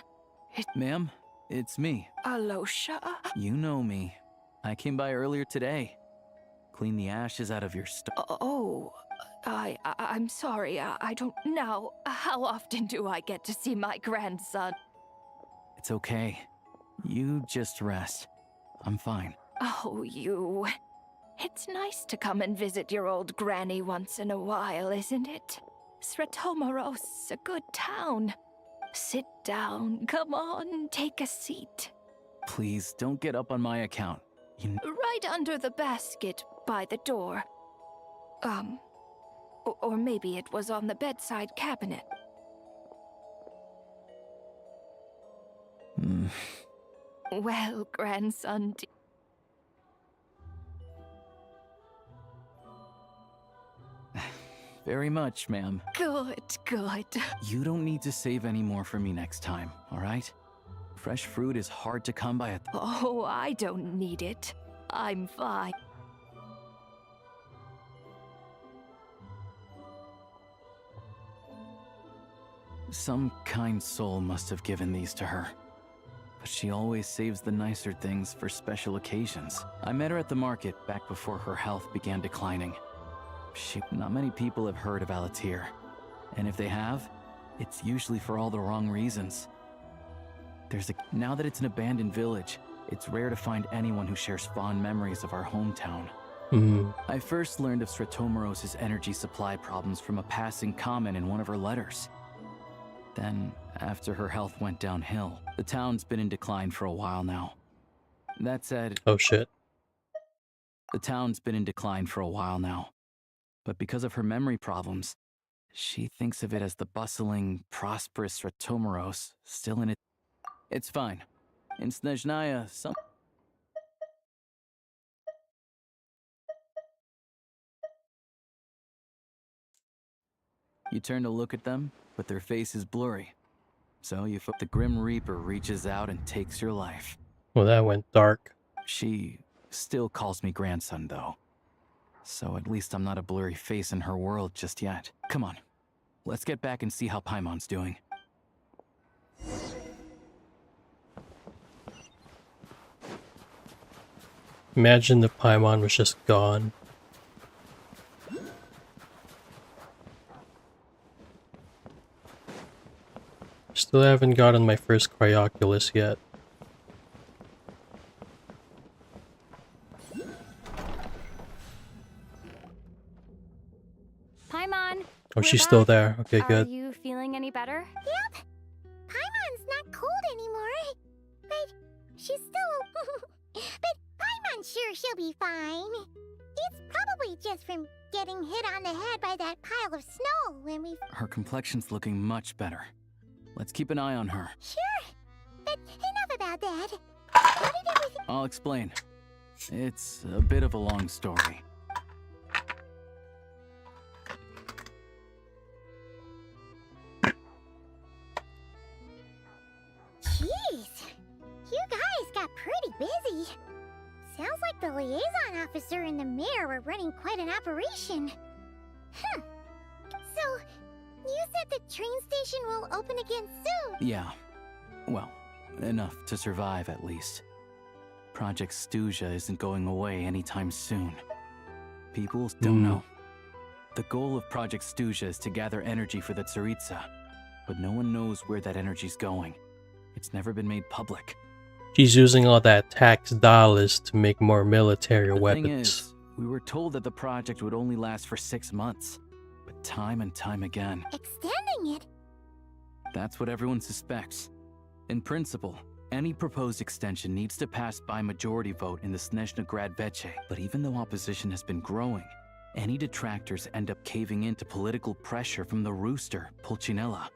Ma'am, it's me. Alosha? You know me. I came by earlier today. Clean the ashes out of your I'm sorry. I don't... Now, how often do I get to see my grandson? It's okay. You just rest. I'm fine. Oh, you. It's nice to come and visit your old granny once in a while, isn't it? Sratomaros, a good town. Sit down. Come on, take a seat. Please, don't get up on my account. Right under the basket by the door. Or maybe it was on the bedside cabinet. Well, grandson... Very much, ma'am. Good, good. You don't need to save any more for me next time, all right? Fresh fruit is hard to come by. Oh, I don't need it. I'm fine. Some kind soul must have given these to her. But she always saves the nicer things for special occasions. I met her at the market back before her health began declining. Not many people have heard of Alatir. And if they have, it's usually for all the wrong reasons. Now that it's an abandoned village, it's rare to find anyone who shares fond memories of our hometown. I first learned of Sratomaros' energy supply problems from a passing comment in one of her letters. Then, after her health went downhill, the town's been in decline for a while now. That said... Oh shit. The town's been in decline for a while now. But because of her memory problems, she thinks of it as the bustling, prosperous Sratomaros still in it. It's fine. In Snezhnaya, You turn to look at them, but their face is blurry. So the Grim Reaper reaches out and takes your life. Well, that went dark. She still calls me grandson, though. So at least I'm not a blurry face in her world just yet. Come on, let's get back and see how Paimon's doing. Imagine the Paimon was just gone. Still haven't gotten my first Cryoculus yet. Paimon! Oh, she's still there. Okay, Are good. you feeling any better? Yep. Paimon's not cold anymore. But she's still... but Paimon's sure she'll be fine. It's probably just from getting hit on the head by that pile of snow when we... Her complexion's looking much better. Let's keep an eye on her. Sure. But enough about that. How did everything... I'll explain. It's a bit of a long story. Jeez. You guys got pretty busy. Sounds like the liaison officer and the mayor were running quite an operation. So, you said the train station will open again soon? Yeah. Well, enough to survive at least. Project Stuja isn't going away anytime soon. People don't know. The goal of Project Stuja is to gather energy for the Tsaritsa, but no one knows where that energy's going. It's never been made public. She's using all that tax dollars to make more military The weapons. thing is, we were told that the project would only last for 6 months, but time and time again, Extending it? that's what everyone suspects. In principle, any proposed extension needs to pass by majority vote in the Snezhnograd Veche. But even though opposition has been growing, any detractors end up caving in to political pressure from the rooster, Pulcinella.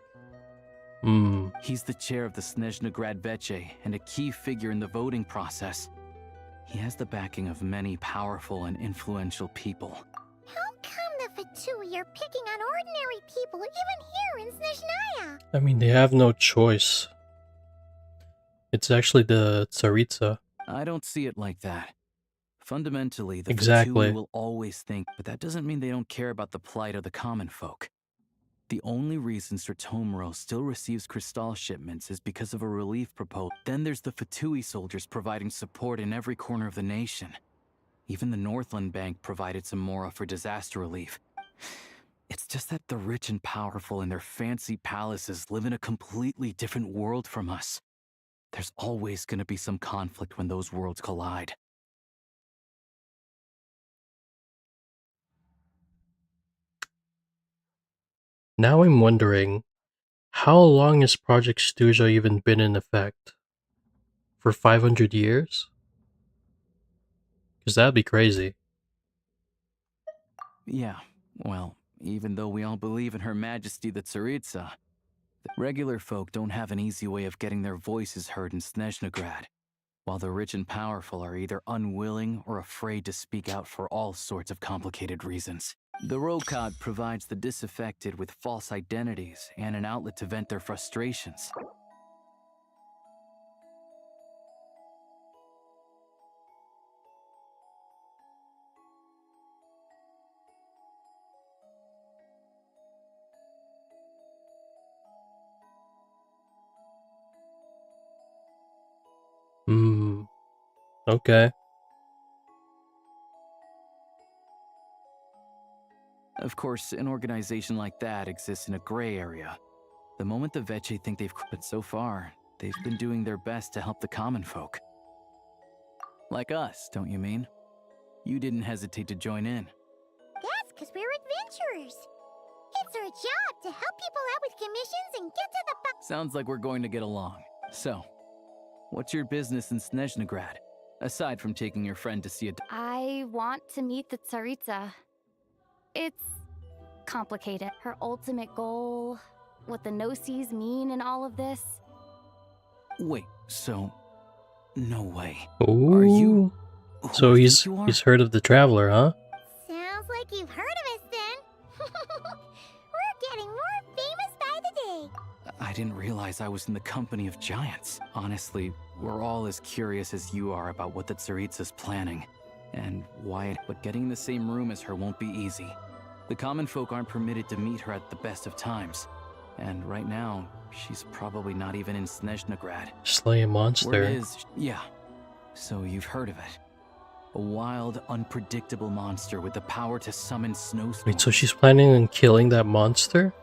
He's the chair of the Snezhnograd Veche and a key figure in the voting process. He has the backing of many powerful and influential people. How come the Fatui are picking on ordinary people even here in Snezhnaya? I mean, they have no choice. It's actually the Tsaritsa. I don't see it like that. Fundamentally, the Exactly. Fatui will always think, but that doesn't mean they don't care about the plight of the common folk. The only reason Sir Tomoro still receives Crystal shipments is because of a relief proposal. Then there's the Fatui soldiers providing support in every corner of the nation. Even the Northland Bank provided some mora for disaster relief. It's just that the rich and powerful in their fancy palaces live in a completely different world from us. There's always going to be some conflict when those worlds collide. Now I'm wondering, how long has Project Stuja even been in effect? For 500 years? Because that'd be crazy. Yeah, well, even though we all believe in Her Majesty the Tsaritsa, the regular folk don't have an easy way of getting their voices heard in Snezhnograd, while the rich and powerful are either unwilling or afraid to speak out for all sorts of complicated reasons. The Rokad provides the disaffected with false identities and an outlet to vent their frustrations. Okay. Of course, an organization like that exists in a gray area. The moment the Veche think they've... But so far, they've been doing their best to help the common folk. Like us, don't you mean? You didn't hesitate to join in. That's because we're adventurers. It's our job to help people out with commissions and get to the Sounds like we're going to get along. So, what's your business in Snezhnograd? Aside from taking your friend to see a... I want to meet the Tsaritsa. It's complicated. Her ultimate goal, what the no-sees mean in all of this. Wait, so... No way. Ooh. Are you... So he's heard of the Traveler, huh? Sounds like you've heard of us then. We're getting more famous by the day. I didn't realize I was in the company of giants. Honestly, we're all as curious as you are about what the Tsaritsa's planning. And why, but getting in the same room as her won't be easy. The common folk aren't permitted to meet her at the best of times. And right now, she's probably not even in Snezhnograd. Slay a monster. Word is, yeah. So you've heard of it. A wild, unpredictable monster with the power to summon snowstorms. Wait, so she's planning on killing that monster?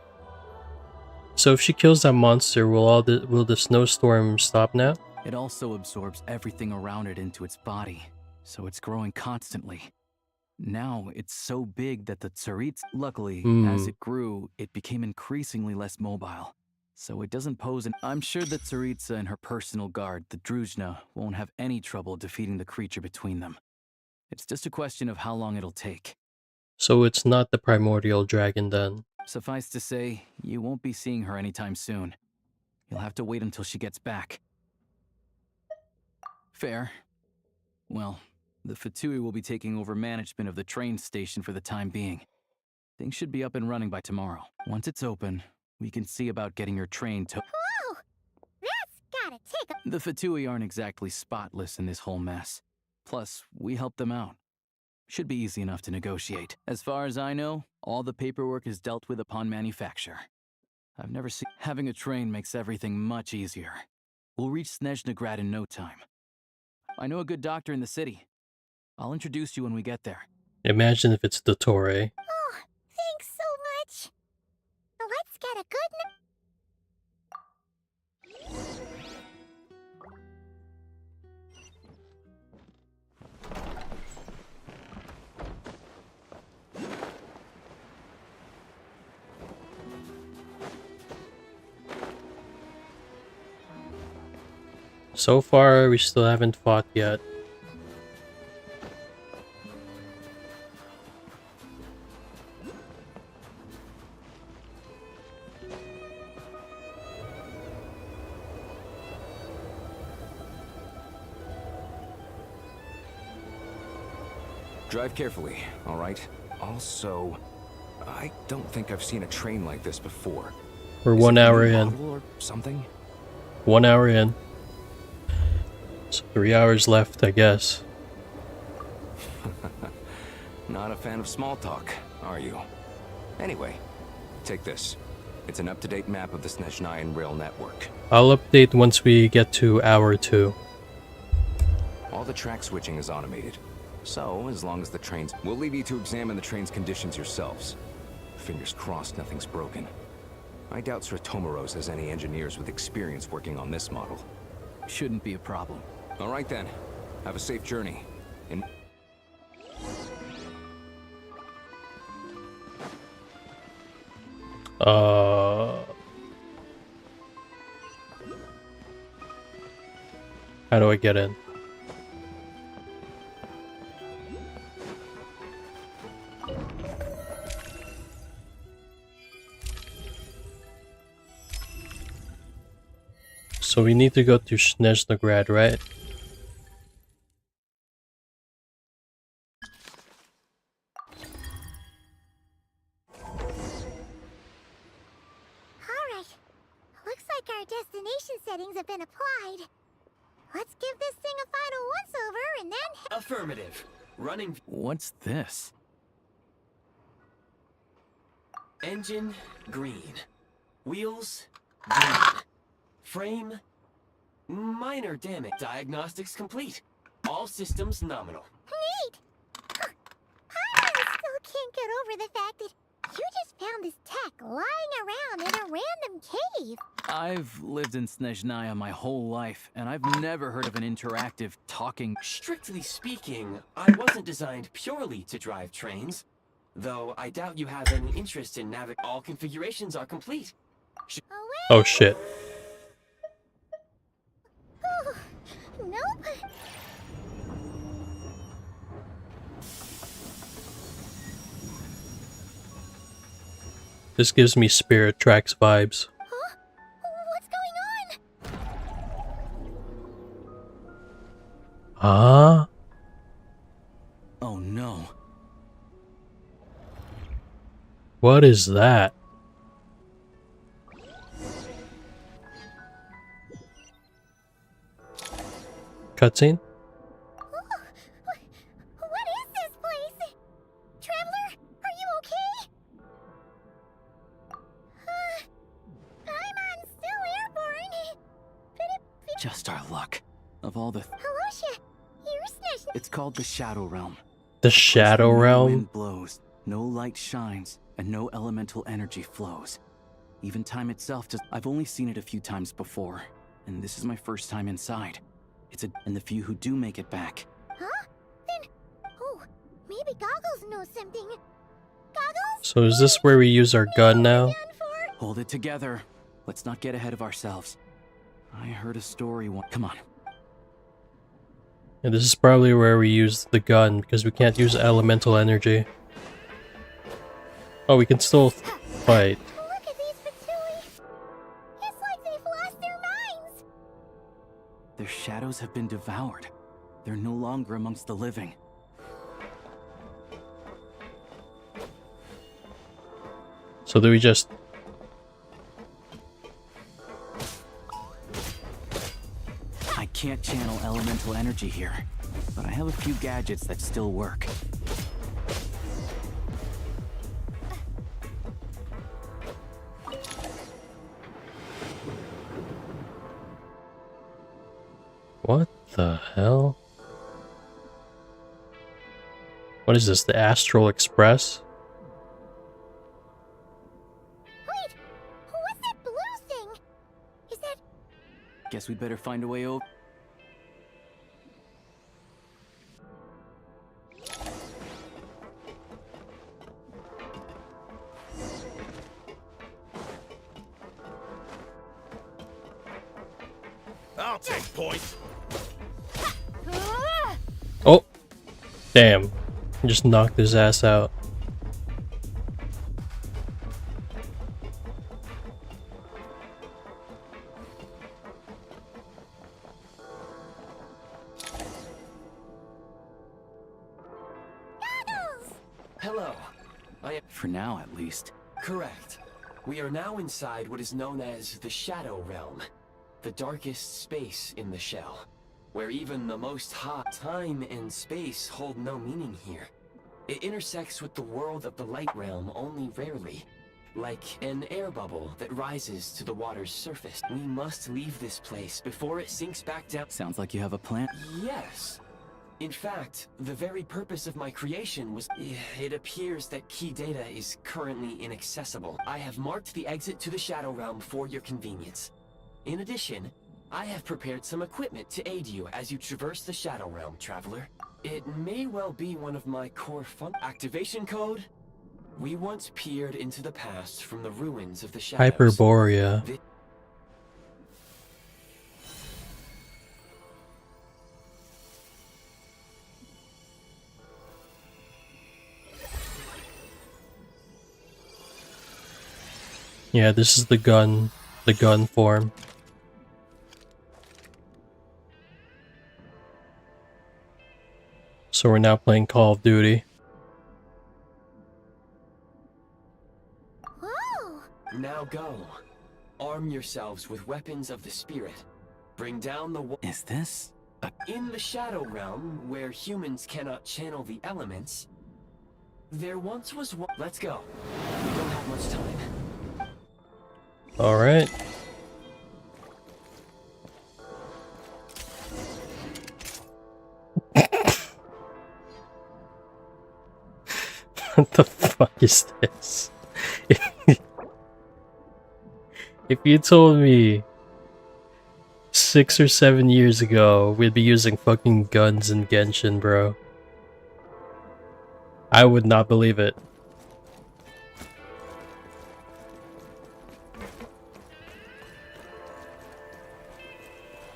So if she kills that monster, will the snowstorm stop now? It also absorbs everything around it into its body, so it's growing constantly. Now it's so big that the Tsaritsa, luckily, as it grew, it became increasingly less mobile. So it doesn't pose an... I'm sure that Tsaritsa and her personal guard, the Druzhna, won't have any trouble defeating the creature between them. It's just a question of how long it'll take. So it's not the primordial dragon then? Suffice to say, you won't be seeing her anytime soon. You'll have to wait until she gets back. Fair. Well, the Fatui will be taking over management of the train station for the time being. Things should be up and running by tomorrow. Once it's open, we can see about getting your train to... Whoa! That's gotta take a... The Fatui aren't exactly spotless in this whole mess. Plus, we helped them out. Should be easy enough to negotiate. As far as I know, all the paperwork is dealt with upon manufacture. I've never seen... Having a train makes everything much easier. We'll reach Snezhnegrad in no time. I know a good doctor in the city. I'll introduce you when we get there. Imagine if it's Dottore. Oh, thanks so much. Let's get a good... So far, we still haven't fought yet. Drive carefully, all right? Also, I don't think I've seen a train like this before. We're 1 hour in. Or something? 1 hour in. So 3 hours left, I guess. Not a fan of small talk, are you? Anyway, take this. It's an up-to-date map of the Snezhnayan rail network. I'll update once we get to hour 2. All the track switching is automated. So, as long as the trains... We'll leave you to examine the train's conditions yourselves. Fingers crossed nothing's broken. I doubt Sratomaros has any engineers with experience working on this model. Shouldn't be a problem. All right then. Have a safe journey. And... How do I get in? So we need to go to Snezhnegrad, right? Alright. Looks like our destination settings have been applied. Let's give this thing a final once-over and then... Affirmative. Running... What's this? Engine, green. Wheels, green. Frame, minor damage. Diagnostics complete. All systems nominal. Neat! I still can't get over the fact that you just found this tech lying around in a random cave. I've lived in Snezhnaya my whole life, and I've never heard of an interactive, talking... Strictly speaking, I wasn't designed purely to drive trains. Though I doubt you have any interest in all configurations are complete. Oh shit. Oh, nope. This gives me Spirit Tracks vibes. Huh? What's going on? Huh? Oh no. What is that? Cutscene? What is this place? Traveler, are you okay? I'm on still airborne. Just our luck. Of all the... Halosha, you're Snezhnegrad. It's called the Shadow Realm. The Shadow No Realm? wind blows, no light shines, and no elemental energy flows. Even time itself just... I've only seen it a few times before, and this is my first time inside. And the few who do make it back. Huh? Then... Oh, maybe Goggles knows something. Goggles? So is this where we use our gun now? Hold it together. Let's not get ahead of ourselves. I heard a story once. Come on. Yeah, this is probably where we use the gun, because we can't use elemental energy. Oh, we can still fight. Look at these Fatui. It's like they've lost their minds. Their shadows have been devoured. They're no longer amongst the living. So do we just... I can't channel elemental energy here, but I have a few gadgets that still work. What the hell? What is this, the Astral Express? Wait, what's that blue thing? Is that... Guess we'd better find a way over. I'll take points. Oh! Damn. Just knocked his ass out. Hello. For now, at least. Correct. We are now inside what is known as the Shadow Realm, the darkest space in the shell, where even the most hot time and space hold no meaning here. It intersects with the world of the Light Realm only rarely, like an air bubble that rises to the water's surface. We must leave this place before it sinks back down. Sounds like you have a plan. Yes. In fact, the very purpose of my creation was... It appears that key data is currently inaccessible. I have marked the exit to the Shadow Realm for your convenience. In addition, I have prepared some equipment to aid you as you traverse the Shadow Realm, Traveler. It may well be one of my core activation code. We once peered into the past from the ruins of the shadows. Hyperborea. Yeah, this is the gun form. So we're now playing Call of Duty. Whoa! Now go. Arm yourselves with weapons of the spirit. Bring down the... Is this? In the Shadow Realm, where humans cannot channel the elements, there once was one... Let's go. We don't have much time. Alright. What the fuck is this? If you told me 6 or 7 years ago we'd be using fucking guns in Genshin, bro, I would not believe it.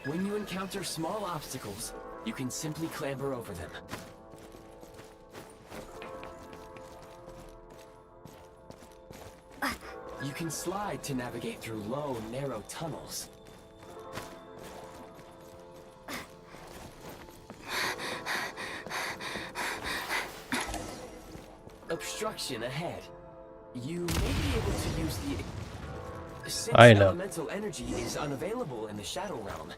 When you encounter small obstacles, you can simply clamber over them. You can slide to navigate through low, narrow tunnels. Obstruction ahead. You may be able to use the... Since I know. elemental energy is unavailable in the Shadow Realm,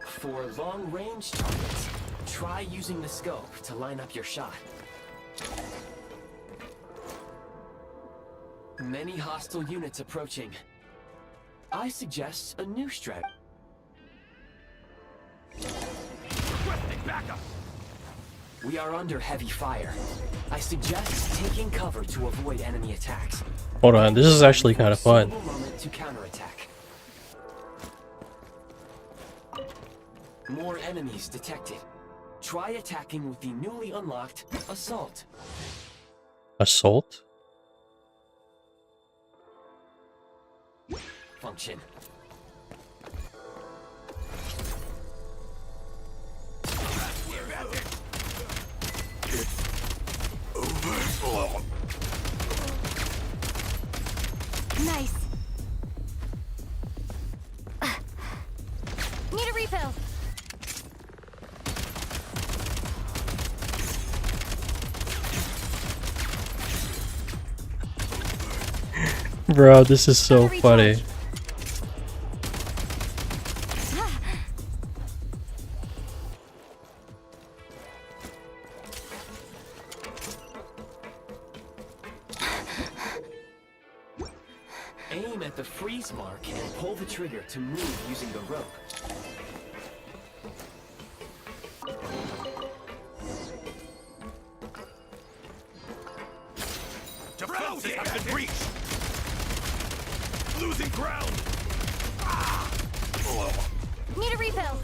for long-range targets, try using the scope to line up your shot. Many hostile units approaching. I suggest a new strategy. Requesting backup. We are under heavy fire. I suggest taking cover to avoid enemy attacks. Hold on, this is actually kind of fun. Moment to counterattack. More enemies detected. Try attacking with the newly unlocked Assault. Assault? Function. Nice. Need a refill. Bro, this is so funny. Aim at the freeze mark and pull the trigger to move using the rope. Defenses have been breached! Losing ground! Need a refill.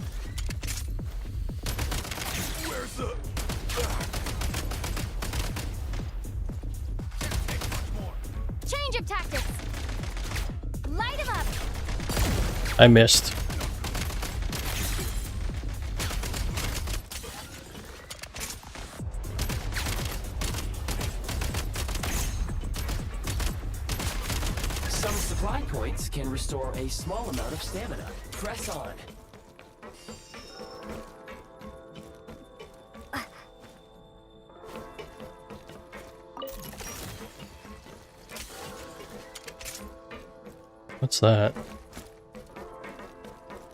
Where's the... Change of tactics. Light him up. I missed. Some supply points can restore a small amount of stamina. Press on. What's that?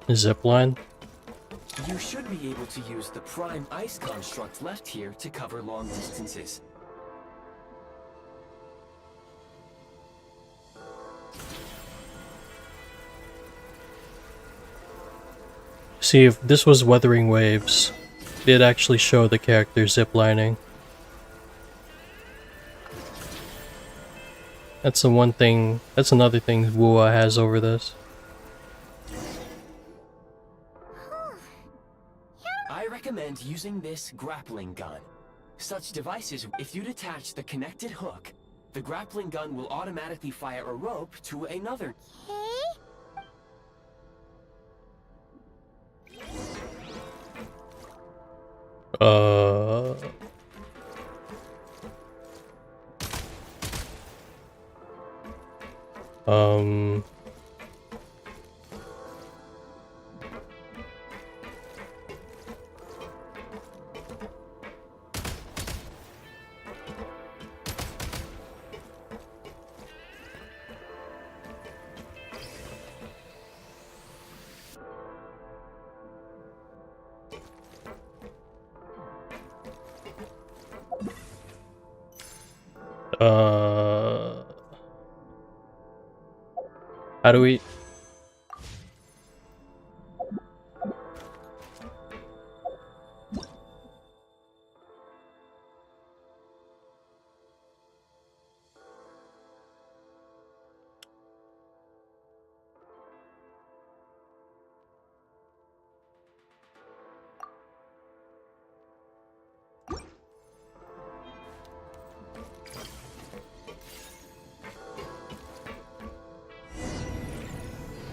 A zip line? You should be able to use the prime ice construct left here to cover long distances. See, if this was Weathering Waves, it'd actually show the character ziplining. That's the one thing, that's another thing Wua has over this. I recommend using this grappling gun. Such devices, if you detach the connected hook, the grappling gun will automatically fire a rope to another. How do we...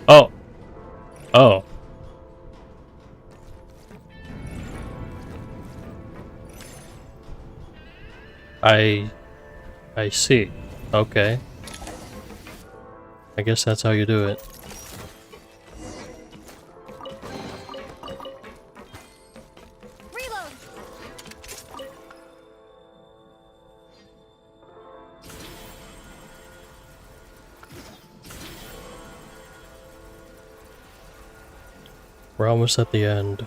Oh. Oh. I see. Okay. I guess that's how you do it. Reload. We're almost at the end.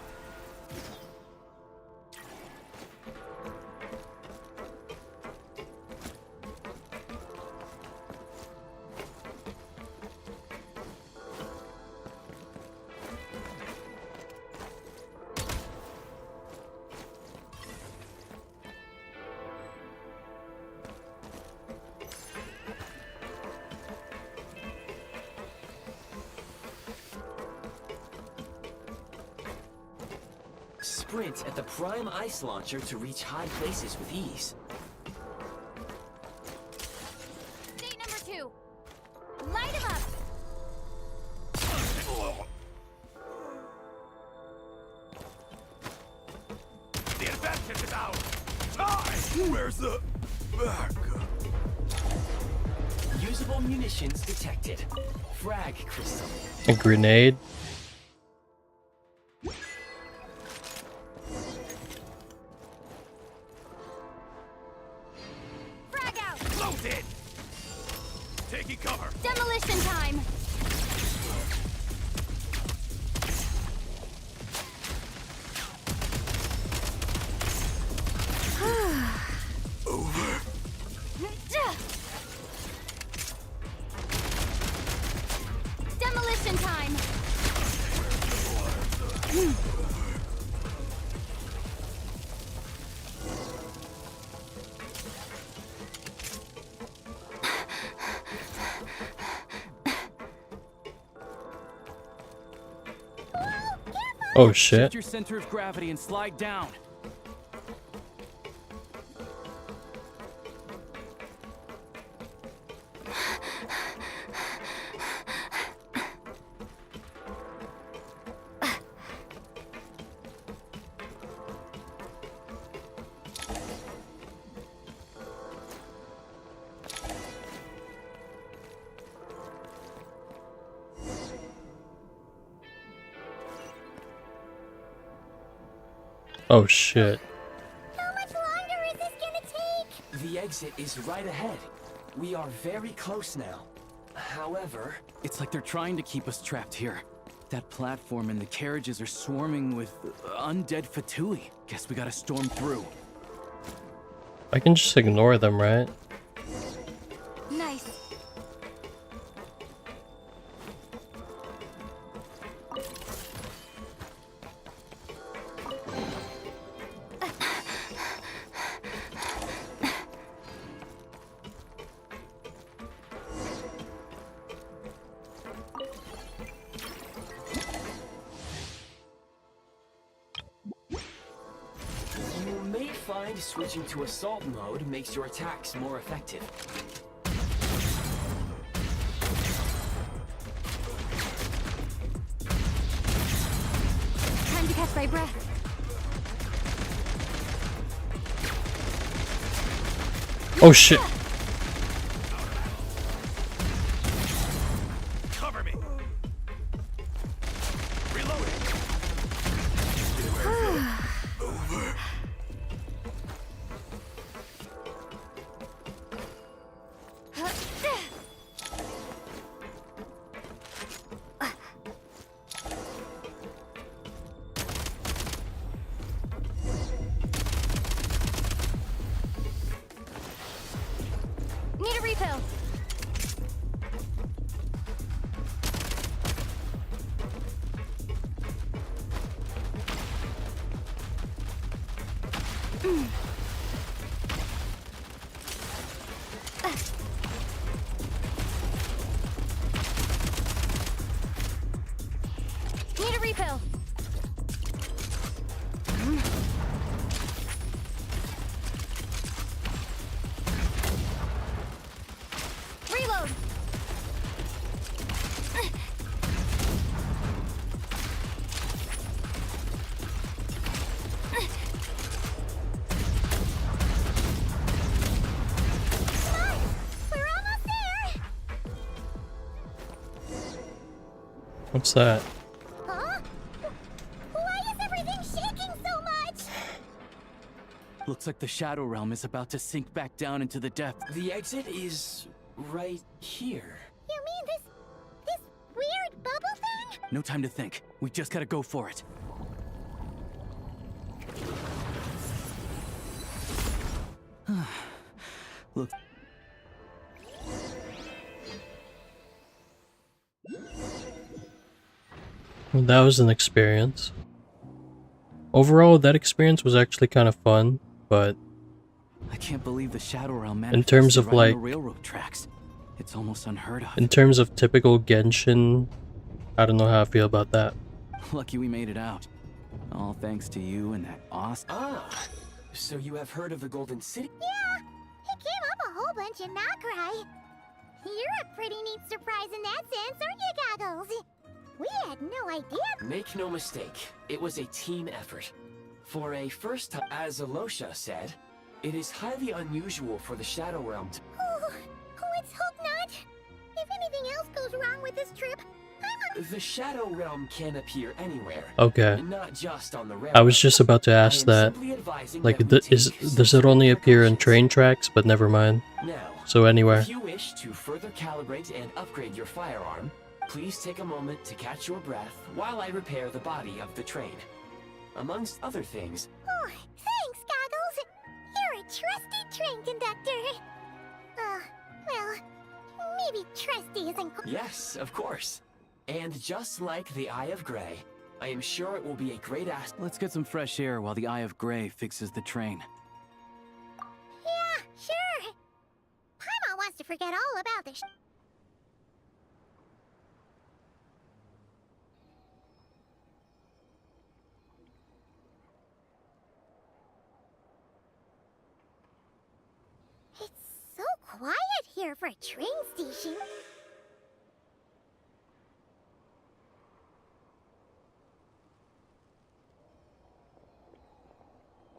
sprint at the prime ice launcher to reach high places with ease. Date number 2. Light him up. The infection is out! Time! Where's the backup? Usable munitions detected. Frag crystal. A grenade. Frag out. Loaded! Taking cover! Demolition time. Over. Demolition time. Oh shit. Shift your center of gravity and slide down. Oh shit. How much longer is this gonna take? The exit is right ahead. We are very close now. However, It's like they're trying to keep us trapped here. That platform and the carriages are swarming with undead Fatui. Guess we gotta storm through. I can just ignore them, right? Nice. you may find switching to assault mode makes your attacks more effective. Time to catch my breath. Oh shit. Cover me! Reloading! Over. Need a refill. Need a refill. Reload. We're almost there! What's that? Huh? Why is everything shaking so much? Looks like the Shadow Realm is about to sink back down into the depths. The exit is right here. You mean this weird bubble thing? No time to think. We just gotta go for it. Look. Well, that was an experience. Overall, that experience was actually kind of fun, but I can't believe the Shadow Realm in terms of manifested right on like the railroad tracks. It's almost unheard of. in terms of typical Genshin, I don't know how I feel about that. Lucky we made it out. All thanks to you and that awesome. Ah, so you have heard of the Golden City? Yeah, it came up a whole bunch in Nocrai. You're a pretty neat surprise in that sense, aren't you, Goggles? We had no idea. Make no mistake, it was a team effort. For a first time, as Alosha said, it is highly unusual for the Shadow Realm to... Oh, let's hope not. If anything else goes wrong with this trip, The Shadow Realm can appear anywhere. Okay. Not just on the railroad. I was just about to ask that. Like, does it only appear in train tracks? But never mind. Now, so anywhere. if you wish to further calibrate and upgrade your firearm, please take a moment to catch your breath while I repair the body of the train. Amongst other things... Oh, thanks, Goggles. You're a trusty train conductor. Well, maybe trusty isn't... Yes, of course. And just like the Eye of Grey, I am sure it will be a great asset. Let's get some fresh air while the Eye of Grey fixes the train. Yeah, sure. Paimon wants to forget all about this. It's so quiet here for a train station.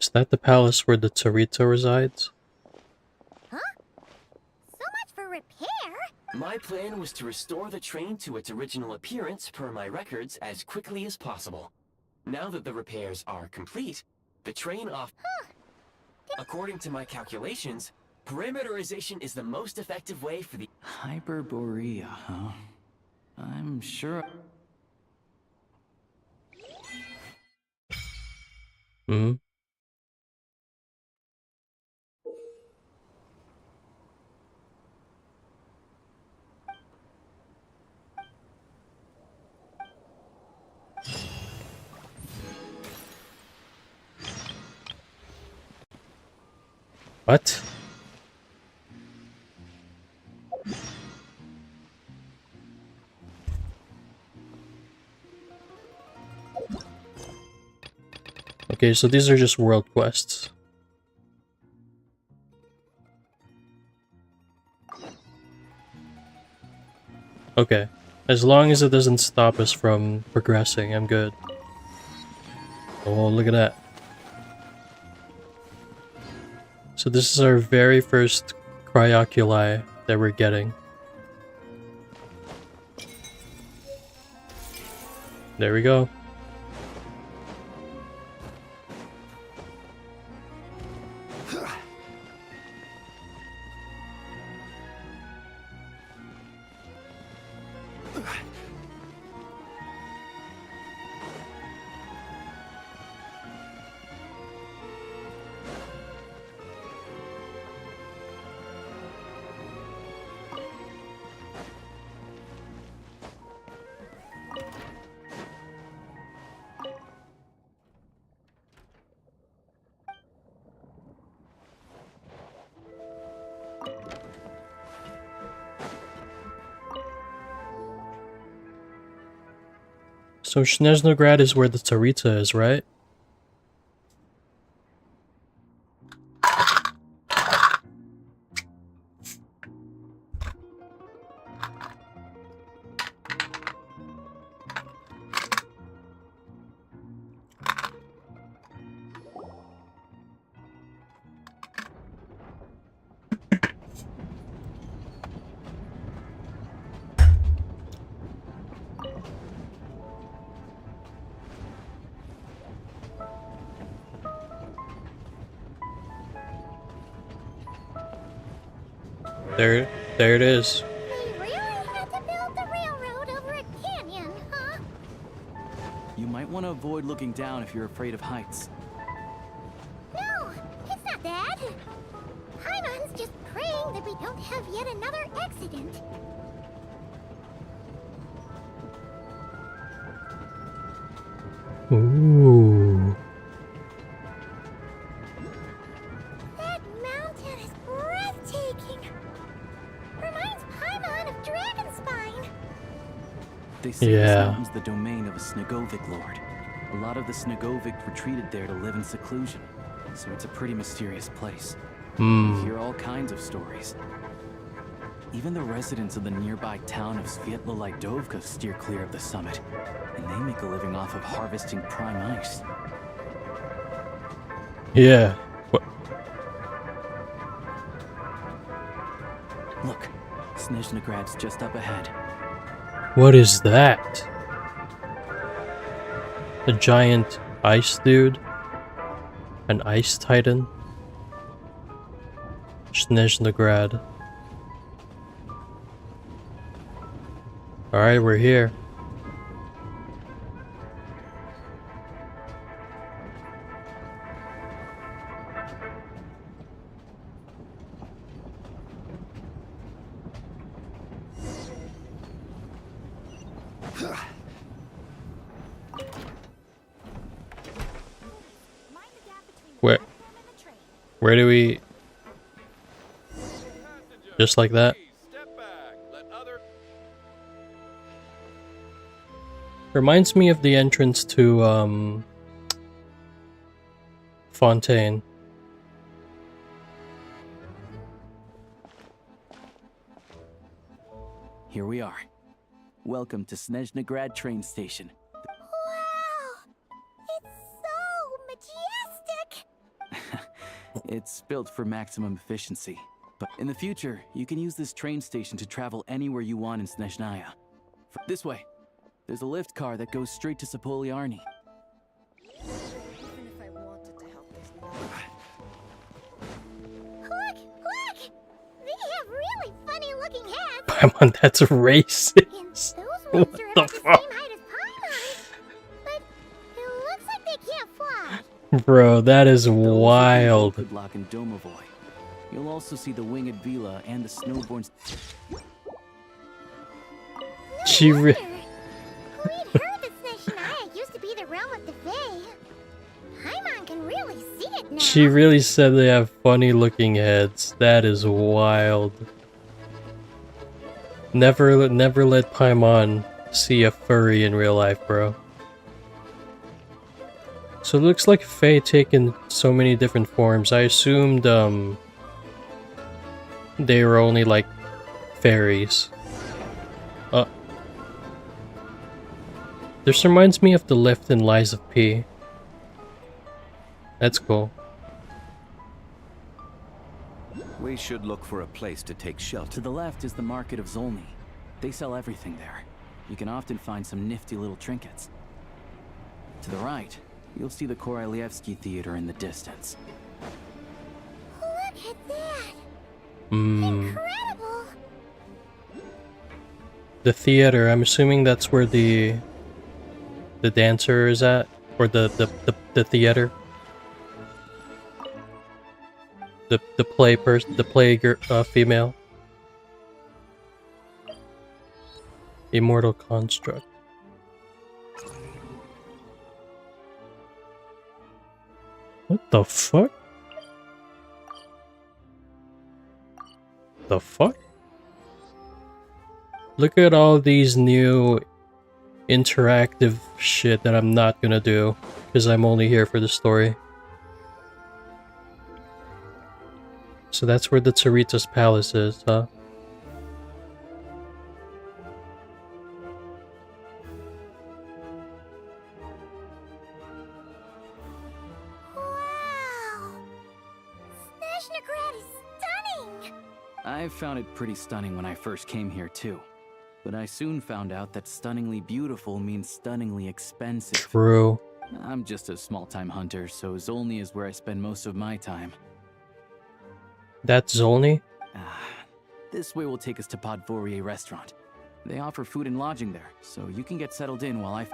Is that the palace where the Tsaritsa resides? Huh? So much for repair. My plan was to restore the train to its original appearance per my records as quickly as possible. Now that the repairs are complete, the train off... According to my calculations, perimeterization is the most effective way for the... Hyperborea, huh? I'm sure... Hmm? What? Okay, so these are just world quests. Okay, as long as it doesn't stop us from progressing, I'm good. Oh, look at that. So this is our very first Cryoculi that we're getting. There we go. So Snezhnograd is where the Tsaritsa is, right? There it is. They really had to build the railroad over a canyon, huh? You might want to avoid looking down if you're afraid of heights. No, it's not that. Paimon's just praying that we don't have yet another accident. Ooh. That mountain is breathtaking. Reminds Paimon of Dragonspine. They say Yeah. this mountain's the domain of a Snegovic lord. A lot of the Snegovic retreated there to live in seclusion, so it's a pretty mysterious place. You hear all kinds of stories. Even the residents of the nearby town of Svietlo-Lidovka steer clear of the summit, and they make a living off of harvesting prime ice. Yeah. What? Look, Snezhnograd's just up ahead. What is that? A giant ice dude? An ice titan? Snezhnograd. Alright, we're here. Where do we... Just like that? Reminds me of the entrance to, Fontaine. Here we are. Welcome to Snezhnograd train station. It's built for maximum efficiency. But in the future, you can use this train station to travel anywhere you want in Snezhnaya. This way. There's a lift car that goes straight to Sapoliarny. Look! They have really funny looking heads! Paimon, that's racist. What the fuck? But it looks like they can't fly. Bro, that is wild. Block and Domovoy. You'll also see the winged Vila and the snowborn. She We'd heard that Snezhnaya used to be the realm of the Fae. Paimon can really see it now. She really said they have funny looking heads. That is wild. Never let Paimon see a furry in real life, bro. So it looks like Fae taken so many different forms. I assumed they were only like fairies. This reminds me of the lift in Lies of P. That's cool. We should look for a place to take shelter. To the left is the market of Zolny. They sell everything there. You can often find some nifty little trinkets. To the right, you'll see the Korolyevsky Theater in the distance. Look at that! Incredible! The theater, I'm assuming that's where the dancer is at? Or the theater? The play person, the play female. Immortal construct. What the fuck? The fuck? Look at all these new interactive shit that I'm not gonna do because I'm only here for the story. So that's where the Tsarita's palace is, huh? Wow! Snezhnograd is stunning! I found it pretty stunning when I first came here too. But I soon found out that stunningly beautiful means stunningly expensive. True. I'm just a small-time hunter, so Zolny is where I spend most of my time. That's Zolny? This way will take us to Podvorier restaurant. They offer food and lodging there, so you can get settled in while I... Is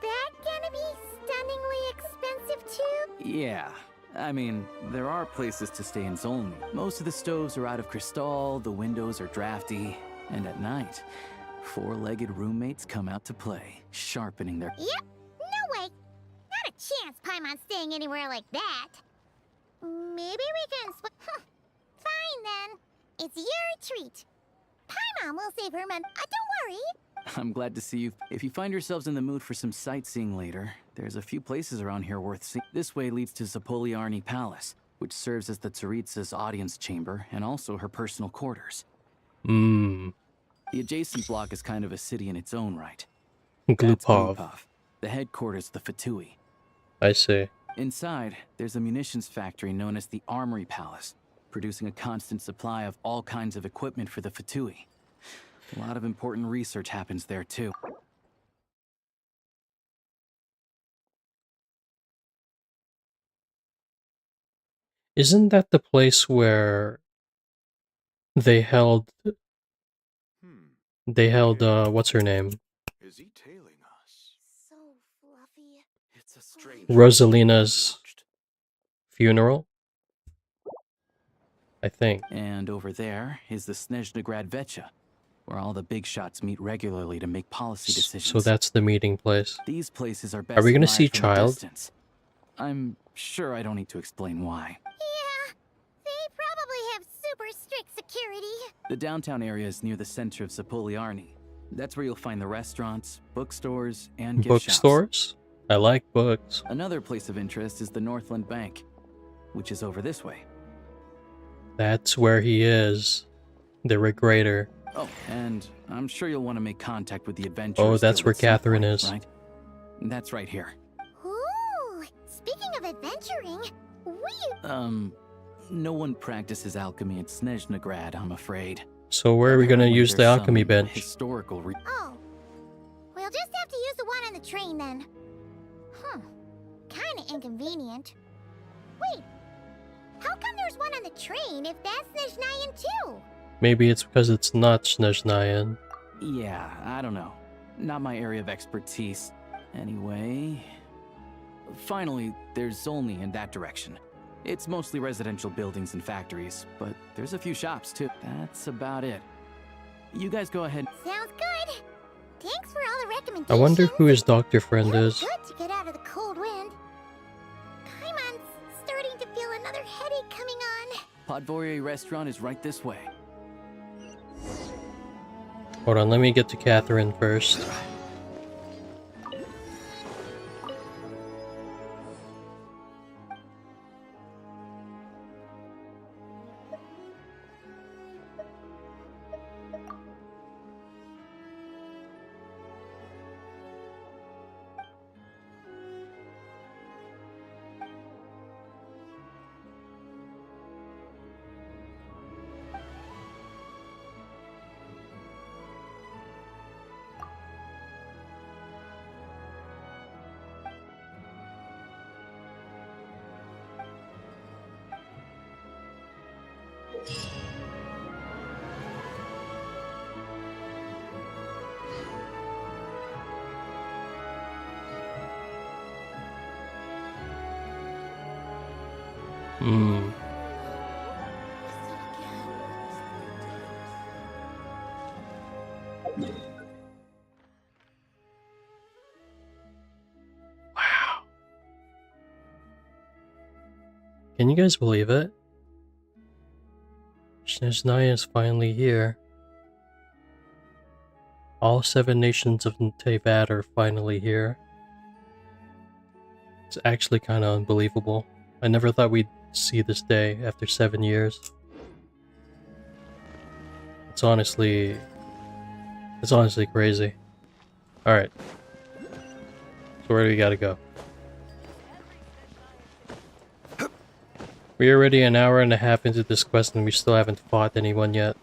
that gonna be stunningly expensive too? Yeah. I mean, there are places to stay in Zolny. Most of the stoves are out of crystal, the windows are drafty, and at night, four-legged roommates come out to play, sharpening their... Yep. No way. Not a chance Paimon's staying anywhere like that. Maybe we can Fine then. It's your treat. Paimon will save her men. Don't worry. I'm glad to see you. If you find yourselves in the mood for some sightseeing later, there's a few places around here worth seeing. This way leads to Zapoliarny Palace, which serves as the Tsaritsa's audience chamber and also her personal quarters. Hmm. The adjacent block is kind of a city in its own right. Glupov. That's Glupov, the headquarters of the Fatui. I see. Inside, there's a munitions factory known as the Armory Palace, producing a constant supply of all kinds of equipment for the Fatui. A lot of important research happens there, too. Isn't that the place where they held... They held, what's her name? Is he tailing us? So fluffy. It's a strange... Rosalina's funeral? I think. And over there is the Snezhnegrad Vecha, where all the big shots meet regularly to make policy decisions. So that's the meeting place. These places are best Are we gonna admired see from a Child? distance. I'm sure I don't need to explain why. Yeah, they probably have super strict security. The downtown area is near the center of Zapoliarny. That's where you'll find the restaurants, bookstores, and gift shops. Bookstores? I like books. Another place of interest is the Northland Bank, which is over this way. That's where he is. The Regrader. Oh, and I'm sure you'll want to make contact with the Adventurers. Oh, that's Guild where at some Catherine point, is. Right? That's right here. Ooh, speaking of adventuring, No one practices alchemy at Snezhnegrad, I'm afraid. So where are we gonna Apparently use the there's some alchemy bench? Historical Oh. We'll just have to use the one on the train then. Kinda inconvenient. Wait, how come there's one on the train if that's Snezhnayan too? Maybe it's because it's not Snezhnayan. Yeah, I don't know. Not my area of expertise. Anyway... Finally, there's Zolny in that direction. It's mostly residential buildings and factories, but there's a few shops too. That's about it. You guys go ahead. Sounds good. Thanks for all the recommendations. I wonder who his doctor friend is. Good to get out of the cold wind. Paimon's starting to feel another headache coming on. Podvorye restaurant is right this way. Hold on, let me get to Catherine first. Wow. Can you guys believe it? Snezhnaya is finally here. All 7 nations of TEYVAT are finally here. It's actually kind of unbelievable. I never thought we'd see this day after 7 years. It's honestly crazy. Alright. So where do we gotta go? We're already an hour and a half into this quest and we still haven't fought anyone yet.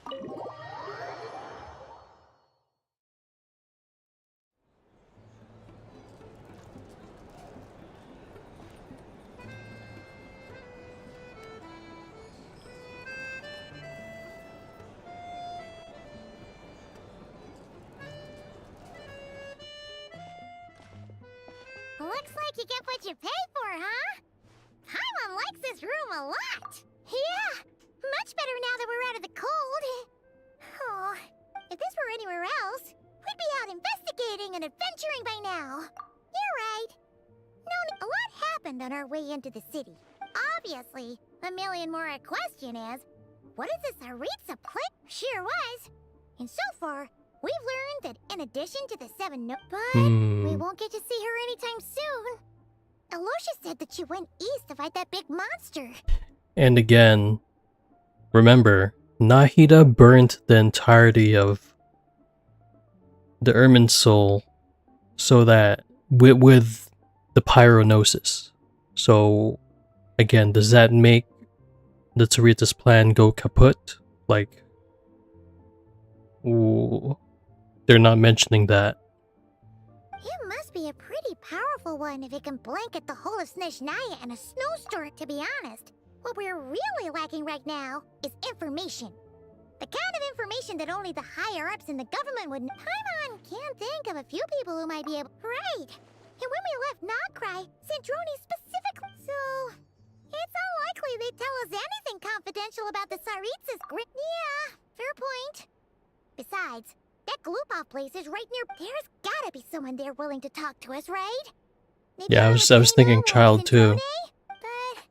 Looks like you get what you pay for, huh? Paimon likes this room a lot. Yeah, much better now that we're out of the cold. Oh, if this were anywhere else, we'd be out investigating and adventuring by now. You're right. A lot happened on our way into the city. Obviously, a million more question is, what is this Tsaritsa place? Sure was. And so far, We've learned that in addition to the 7 no- But we Hmm. won't get to see her anytime soon. Aloysia said that she went east to fight that big monster. And again, remember, Nahida burnt the entirety of the Ermin soul so that with the pyronosis. So again, does that make the Tsarita's plan go kaput? Like, ooh, they're not mentioning that. It must be a pretty powerful one if it can blanket the whole of Snezhnaya in a snowstorm, to be honest. What we're really lacking right now is information. The kind of information that only the higher-ups in the government would know. Paimon can't think of a few people who might be able— Right! And when we left Nocrai, Sandroni specifically— So, it's unlikely they'd tell us anything confidential about the Tsaritsa's grit. Yeah, fair point. Besides, that Glupov place is right near— There's gotta be someone there willing to talk to us, right? Maybe Yeah, I was thinking child too. But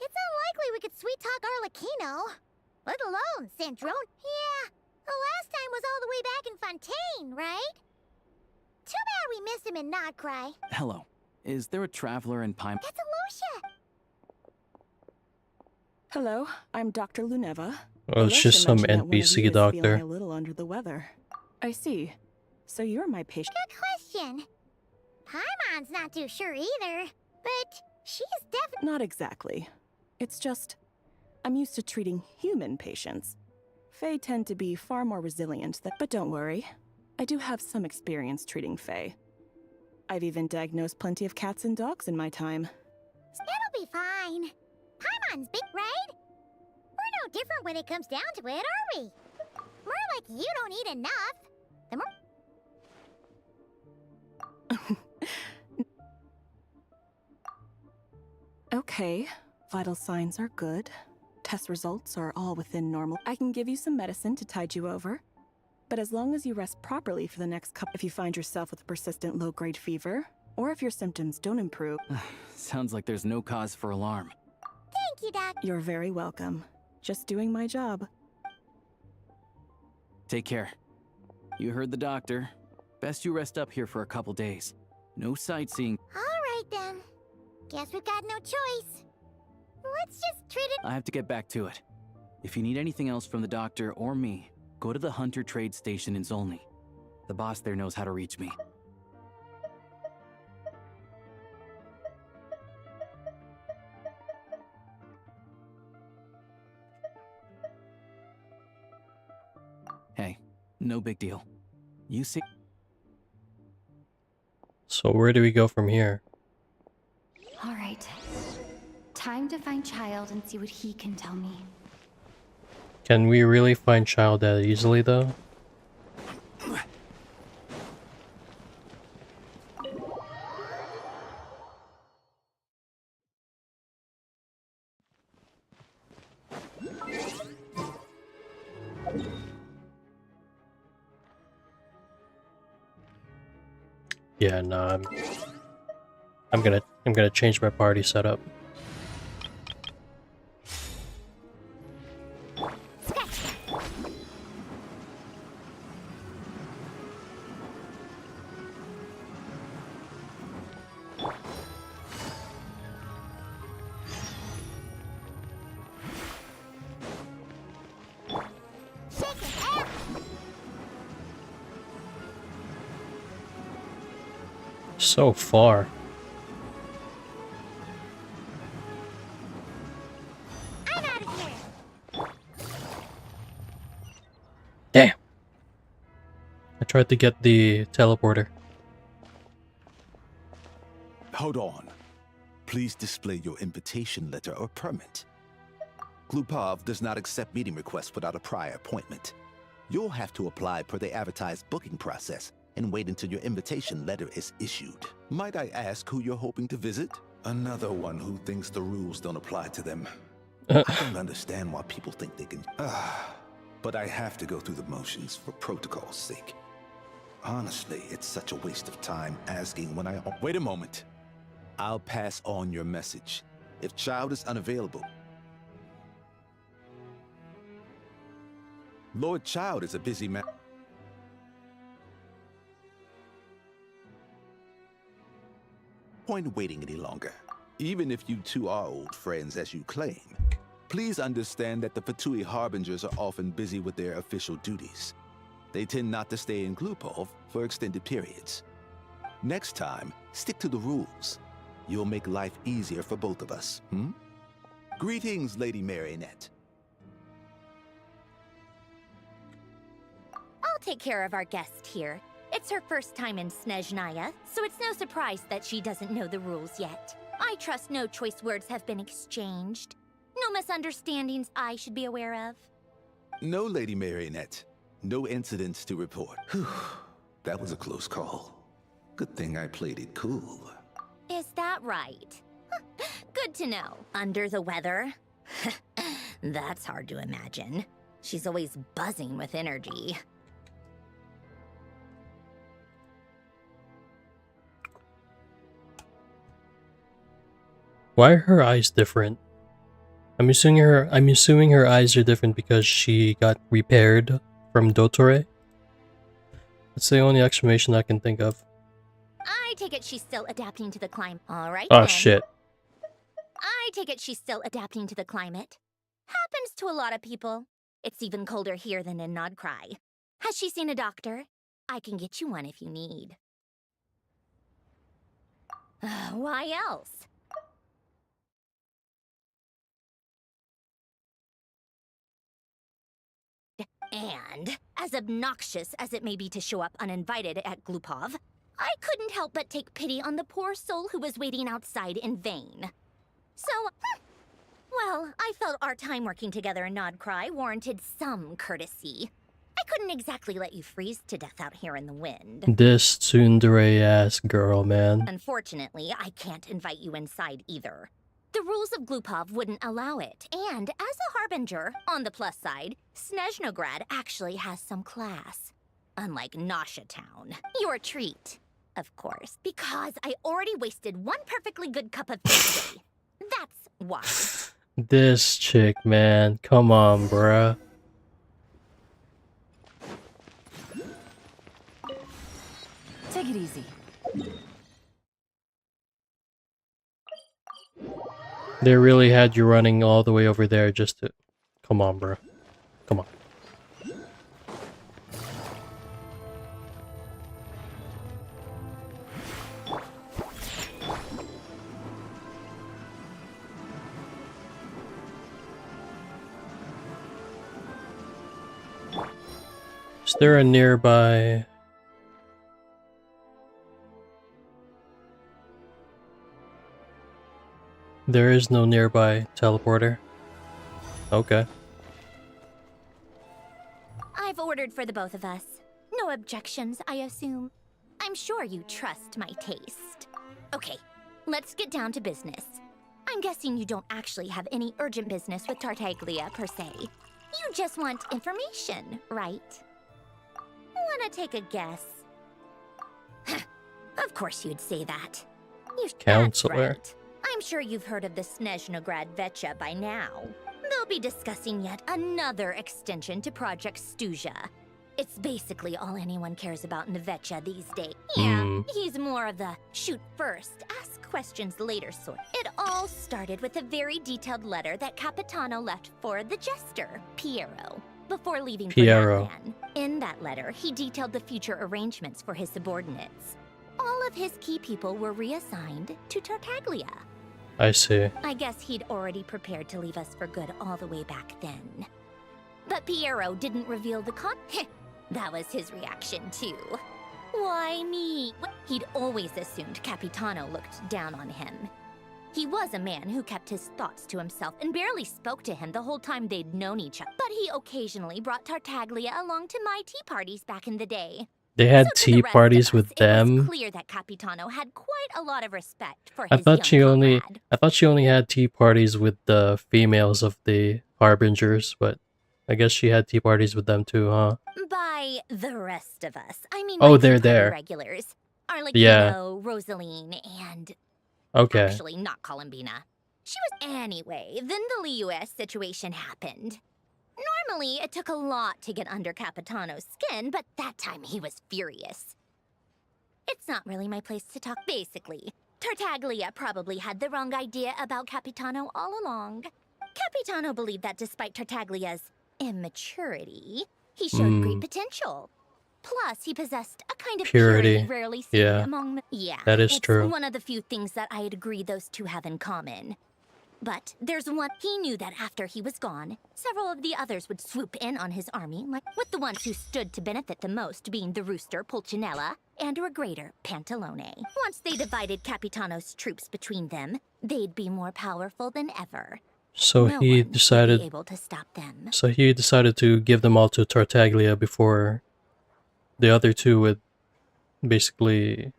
it's unlikely we could sweet-talk Arlecchino. Let alone Sandrone. Yeah, the last time was all the way back in Fontaine, right? Too bad we missed him in Nocrai. Hello. Is there a traveler in Pime? That's Aloysia. Hello, I'm Dr. Luneva. Oh, it's just some mentioned that one of you NPC is doctor. feeling a little under the weather. I see. So you're my patient. Good question. Paimon's not too sure either, but she's definitely— Not exactly. It's just, I'm used to treating human patients. Fae tend to be far more resilient than— But don't worry. I do have some experience treating Fae. I've even diagnosed plenty of cats and dogs in my time. It'll be fine. Paimon's big, right? We're no different when it comes down to it, are we? More like you don't eat enough. The more— Okay, vital signs are good. Test results are all within normal. I can give you some medicine to tide you over. But as long as you rest properly for the next couple— If you find yourself with a persistent low-grade fever, or if your symptoms don't improve— Sounds like there's no cause for alarm. Thank you, Doc. You're very welcome. Just doing my job. Take care. You heard the doctor. Best you rest up here for a couple days. No sightseeing. All right, then. Guess we've got no choice. Let's just treat it— I have to get back to it. If you need anything else from the doctor or me, go to the Hunter Trade Station in Zolny. The boss there knows how to reach me. Hey, no big deal. You see— So where do we go from here? All right. Time to find Child and see what he can tell me. Can we really find Child that easily though? Yeah, no, I'm gonna change my party setup. So far. Damn. I tried to get the teleporter. Hold on. Please display your invitation letter or permit. Glupov does not accept meeting requests without a prior appointment. You'll have to apply per the advertised booking process and wait until your invitation letter is issued. Might I ask who you're hoping to visit? Another one who thinks the rules don't apply to them. I don't understand why people think they can... But I have to go through the motions for protocol's sake. Honestly, it's such a waste of time asking when I... Wait a moment. I'll pass on your message. If Child is unavailable... Lord Child is a busy man. point waiting any longer. Even if you two are old friends as you claim, please understand that the Fatui Harbingers are often busy with their official duties. They tend not to stay in Glupov for extended periods. Next time, stick to the rules. You'll make life easier for both of us, Greetings, Lady Marionette. I'll take care of our guest here. It's her first time in Snezhnaya, so it's no surprise that she doesn't know the rules yet. I trust no choice words have been exchanged. No misunderstandings I should be aware of. No, Lady Marionette. No incidents to report. Whew. That was a close call. Good thing I played it cool. Is that right? Good to know. Under the weather? That's hard to imagine. She's always buzzing with energy. Why are her eyes different? I'm assuming her eyes are different because she got repaired from Dotore. That's the only explanation I can think of. I take it she's still adapting to the climate. All right. Oh then. shit. I take it she's still adapting to the climate. Happens to a lot of people. It's even colder here than in Nodcry. Has she seen a doctor? I can get you one if you need. Why else? And, as obnoxious as it may be to show up uninvited at Glupov, I couldn't help but take pity on the poor soul who was waiting outside in vain. So, well, I felt our time working together in Nodcry warranted some courtesy. I couldn't exactly let you freeze to death out here in the wind. This tsundere-ass girl, man. Unfortunately, I can't invite you inside either. The rules of Glupov wouldn't allow it, and as a harbinger, on the plus side, Snezhnograd actually has some class. Unlike Nasha Town. Your treat, of course, because I already wasted one perfectly good cup of tea today. That's why. This chick, man. Come on, bruh. Take it easy. They really had you running all the way over there just to... Come on, bruh. Come on. Is there a nearby... There is no nearby teleporter. Okay. I've ordered for the both of us. No objections, I assume. I'm sure you trust my taste. Okay, let's get down to business. I'm guessing you don't actually have any urgent business with Tartaglia, per se. You just want information, right? Wanna take a guess? Of course you'd say that. Counselor. That's right. I'm sure you've heard of the Snezhnograd Vetcha by now. They'll be discussing yet another extension to Project Stuja. It's basically all anyone cares about in the Vetcha these days. Yeah, he's more of the shoot first, ask questions later sort. It all started with a very detailed letter that Capitano left for the jester, Piero, before leaving for Natlan. In that letter, he detailed the future arrangements for his subordinates. All of his key people were reassigned to Tartaglia. I see. I guess he'd already prepared to leave us for good all the way back then. But Piero didn't reveal the That was his reaction, too. Why me? He'd always assumed Capitano looked down on him. He was a man who kept his thoughts to himself and barely spoke to him the whole time they'd known each other. But he occasionally brought Tartaglia along to my tea parties back in the day. They had tea parties with them. It was clear that Capitano had quite a lot of respect for his I thought she only had tea parties with the females of the Harbingers, but I guess she had tea parties with them too, huh? By the rest of us, I mean, oh, my they're tea party there. Regulars are like Rosaline and actually not Columbina. She was anyway. Then the Liu-S situation happened. Normally, it took a lot to get under Capitano's skin, but that time he was furious. It's not really my place to talk. Basically, Tartaglia probably had the wrong idea about Capitano all along. Capitano believed that despite Tartaglia's immaturity, he showed great potential. Plus, he possessed a kind of purity rarely seen among men. Yeah, that is it's true. one of the few things that I'd agree those two have in common. But there's one. He knew that after he was gone, several of the others would swoop in on his army, with the ones who stood to benefit the most being the Rooster, Pulcinella, and Regrator, Pantalone. Once they divided Capitano's troops between them, they'd be more powerful than ever. So he decided. Able to stop them. So he decided to give them all to Tartaglia before the other two would basically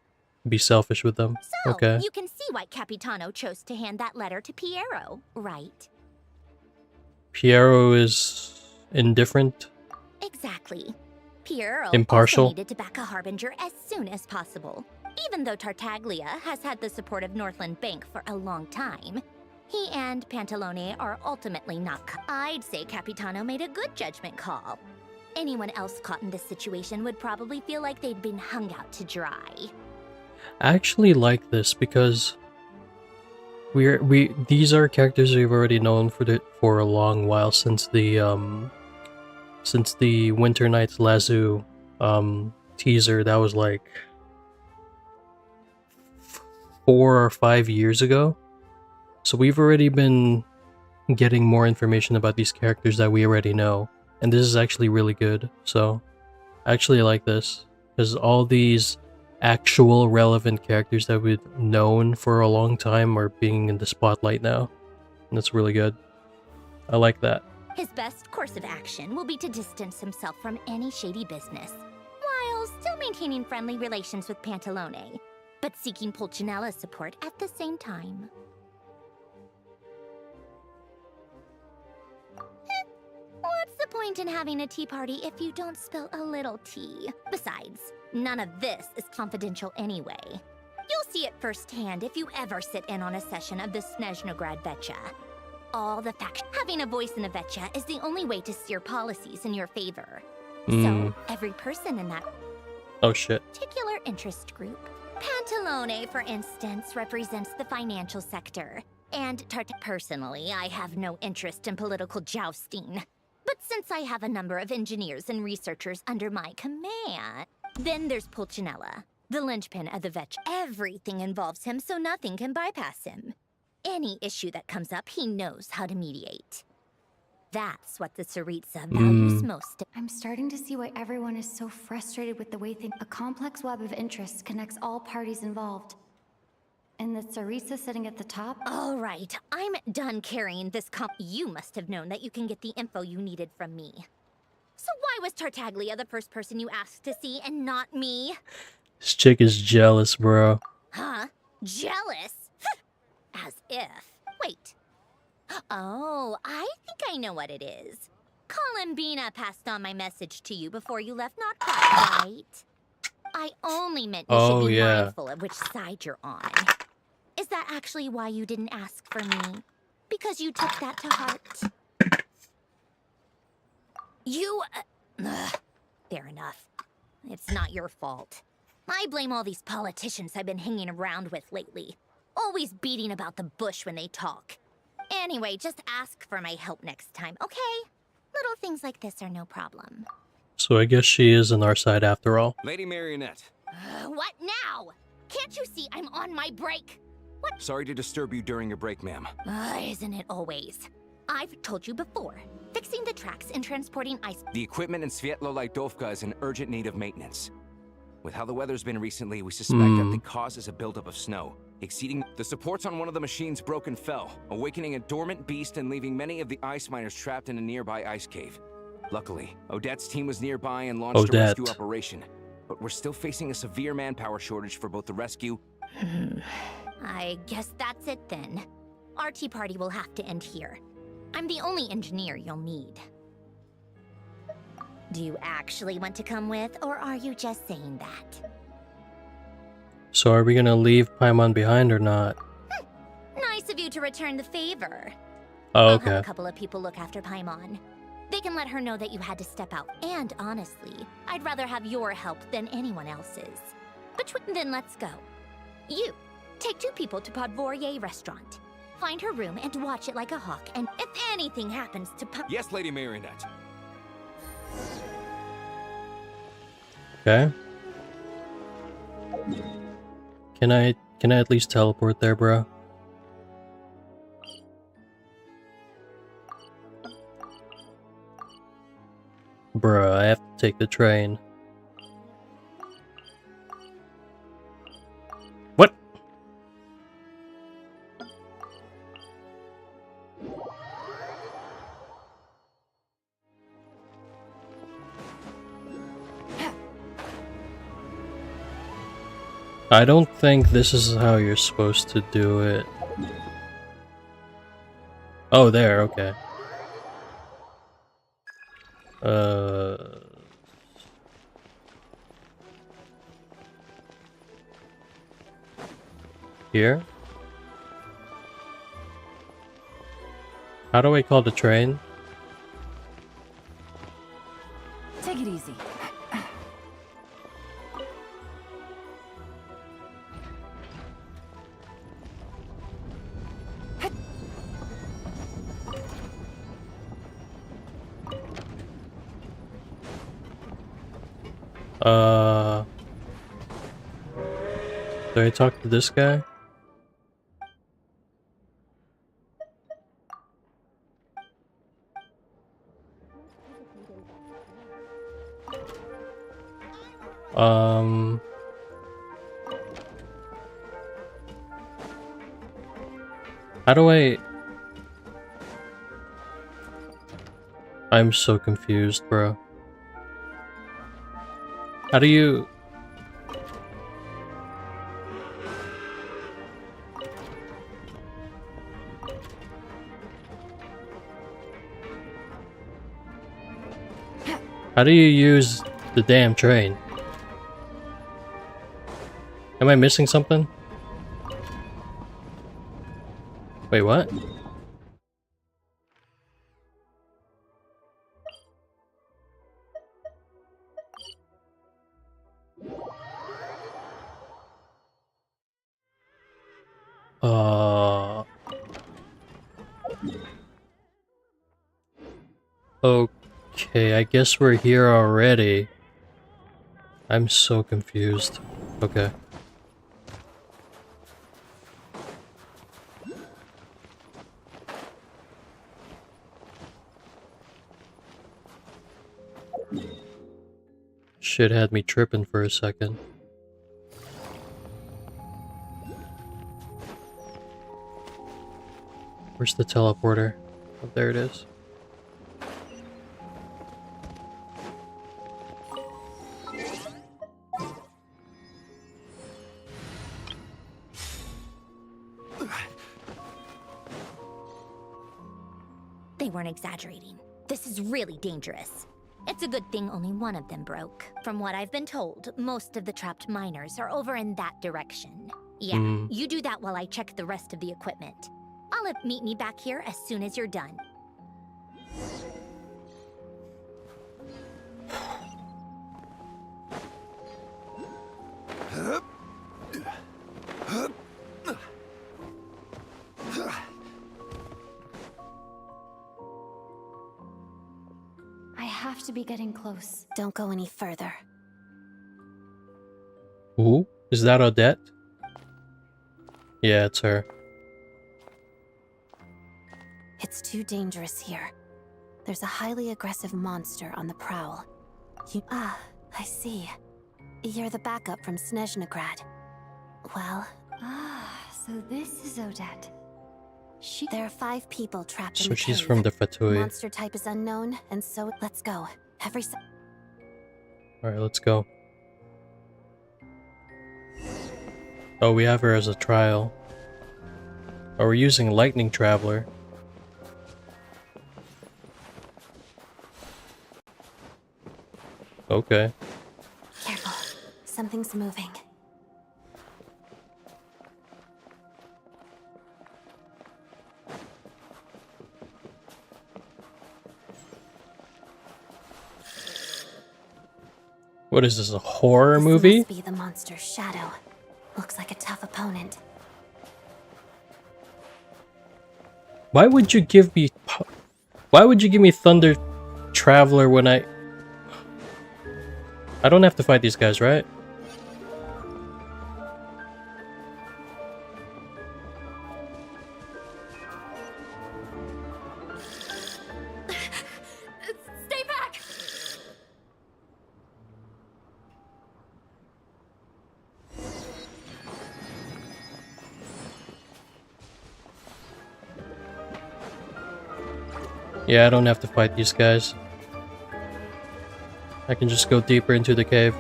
be selfish with them. So, okay. You can see why Capitano chose to hand that letter to Piero, right? Piero is indifferent. Exactly. Piero Impartial. also needed to back a harbinger as soon as possible. Even though Tartaglia has had the support of Northland Bank for a long time, he and Pantalone are ultimately not. I'd say Capitano made a good judgment call. Anyone else caught in this situation would probably feel like they'd been hung out to dry. I actually like this because these are characters we've already known for a long while since the Winter Nights Lazu teaser that was like 4 or 5 years ago. So we've already been getting more information about these characters that we already know, and this is actually really good. So I actually like this because all these actual relevant characters that we've known for a long time are being in the spotlight now, and that's really good. I like that. His best course of action will be to distance himself from any shady business, while still maintaining friendly relations with Pantalone, but seeking Pulcinella's support at the same time. What's the point in having a tea party if you don't spill a little tea? Besides, none of this is confidential anyway. You'll see it firsthand if you ever sit in on a session of the Snezhnograd Vetcha. All the facts. Having a voice in the Vetcha is the only way to steer policies in your favor. So, every person in that particular interest group. Pantalone, for instance, represents the financial sector. And personally, I have no interest in political jousting. But since I have a number of engineers and researchers under my command, then there's Pulcinella, the linchpin of the Vetch. Everything involves him, so nothing can bypass him. Any issue that comes up, he knows how to mediate. That's what the Tsaritsa values most. I'm starting to see why everyone is so frustrated with the way a complex web of interests connects all parties involved. And the Tsaritsa sitting at the top? All right, I'm done carrying this You must have known that you can get the info you needed from me. So why was Tartaglia the first person you asked to see and not me? This chick is jealous, bro. Huh? Jealous? As if. Wait. Oh, I think I know what it is. Columbina passed on my message to you before you left, not quite, right? I only meant you should be mindful of which side you're on. Is that actually why you didn't ask for me? Because you took that to heart? You... fair enough. It's not your fault. I blame all these politicians I've been hanging around with lately. Always beating about the bush when they talk. Anyway, just ask for my help next time, okay? Little things like this are no problem. So I guess she is on our side after all. Lady Marionette. What now? Can't you see I'm on my break? What? Sorry to disturb you during your break, ma'am. Isn't it always? I've told you before. Fixing the tracks and transporting ice... The equipment in Svietlo-Lidovka is in urgent need of maintenance. With how the weather's been recently, we suspect that the cause is a buildup of snow, exceeding... The supports on one of the machines broke and fell, awakening a dormant beast and leaving many of the ice miners trapped in a nearby ice cave. Luckily, Odette's team was nearby and launched a rescue operation, but we're still facing a severe manpower shortage for both the rescue... I guess that's it then. Our tea party will have to end here. I'm the only engineer you'll need. Do you actually want to come with, or are you just saying that? So are we gonna leave Paimon behind or not? Nice of you to return the favor. Oh, I'll okay. have a couple of people look after Paimon. They can let her know that you had to step out. And honestly, I'd rather have your help than anyone else's. Then let's go. You, Take 2 people to Podvorier restaurant. Find her room and watch it like a hawk, and if anything happens to Yes, Lady Marionette. Okay. Can I at least teleport there, bro? Bruh, I have to take the train. What? I don't think this is how you're supposed to do it. Oh, there, okay. Here? How do I call the train? Take it easy. Do I talk to this guy? How do I... I'm so confused, bro. How do you... How do you use the damn train? Am I missing something? Wait, what? Okay, I guess we're here already. I'm so confused. Okay. Shit had me tripping for a second. Where's the teleporter? Oh, there it is. They weren't exaggerating. This is really dangerous. It's a good thing only one of them broke. From what I've been told, most of the trapped miners are over in that direction. Yeah, you do that while I check the rest of the equipment. Olive, meet me back here as soon as you're done. I have to be getting close. Don't go any further. Ooh, is that Odette? Yeah, it's her. It's too dangerous here. There's a highly aggressive monster on the prowl. I see. You're the backup from Snezhnegrad. Well... so this is Odette. There are 5 people trapped in So the she's cave. from the Fatui. Monster type is unknown, and so let's go. Alright, let's go. Oh, we have her as a trial. Oh, we're using Lightning Traveler. Okay. Careful. Something's moving. What is this, a horror This movie? must be the monster's shadow. Looks like a tough opponent. Why would you give me Thunder Traveler when I don't have to fight these guys, right? Stay back! Yeah, I don't have to fight these guys. I can just go deeper into the cave.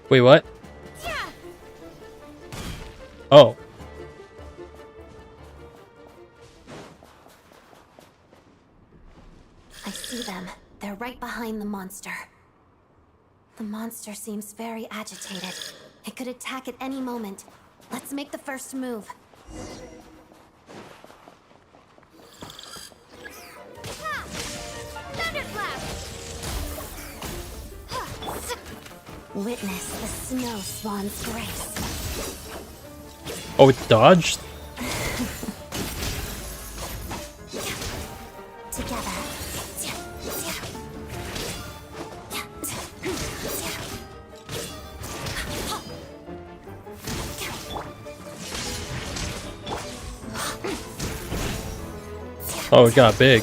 Wait, what? Oh. I see them. They're right behind the monster. The monster seems very agitated. It could attack at any moment. Let's make the first move. Witness the snow swan's grace. Oh, it dodged? Together. Oh, it got big.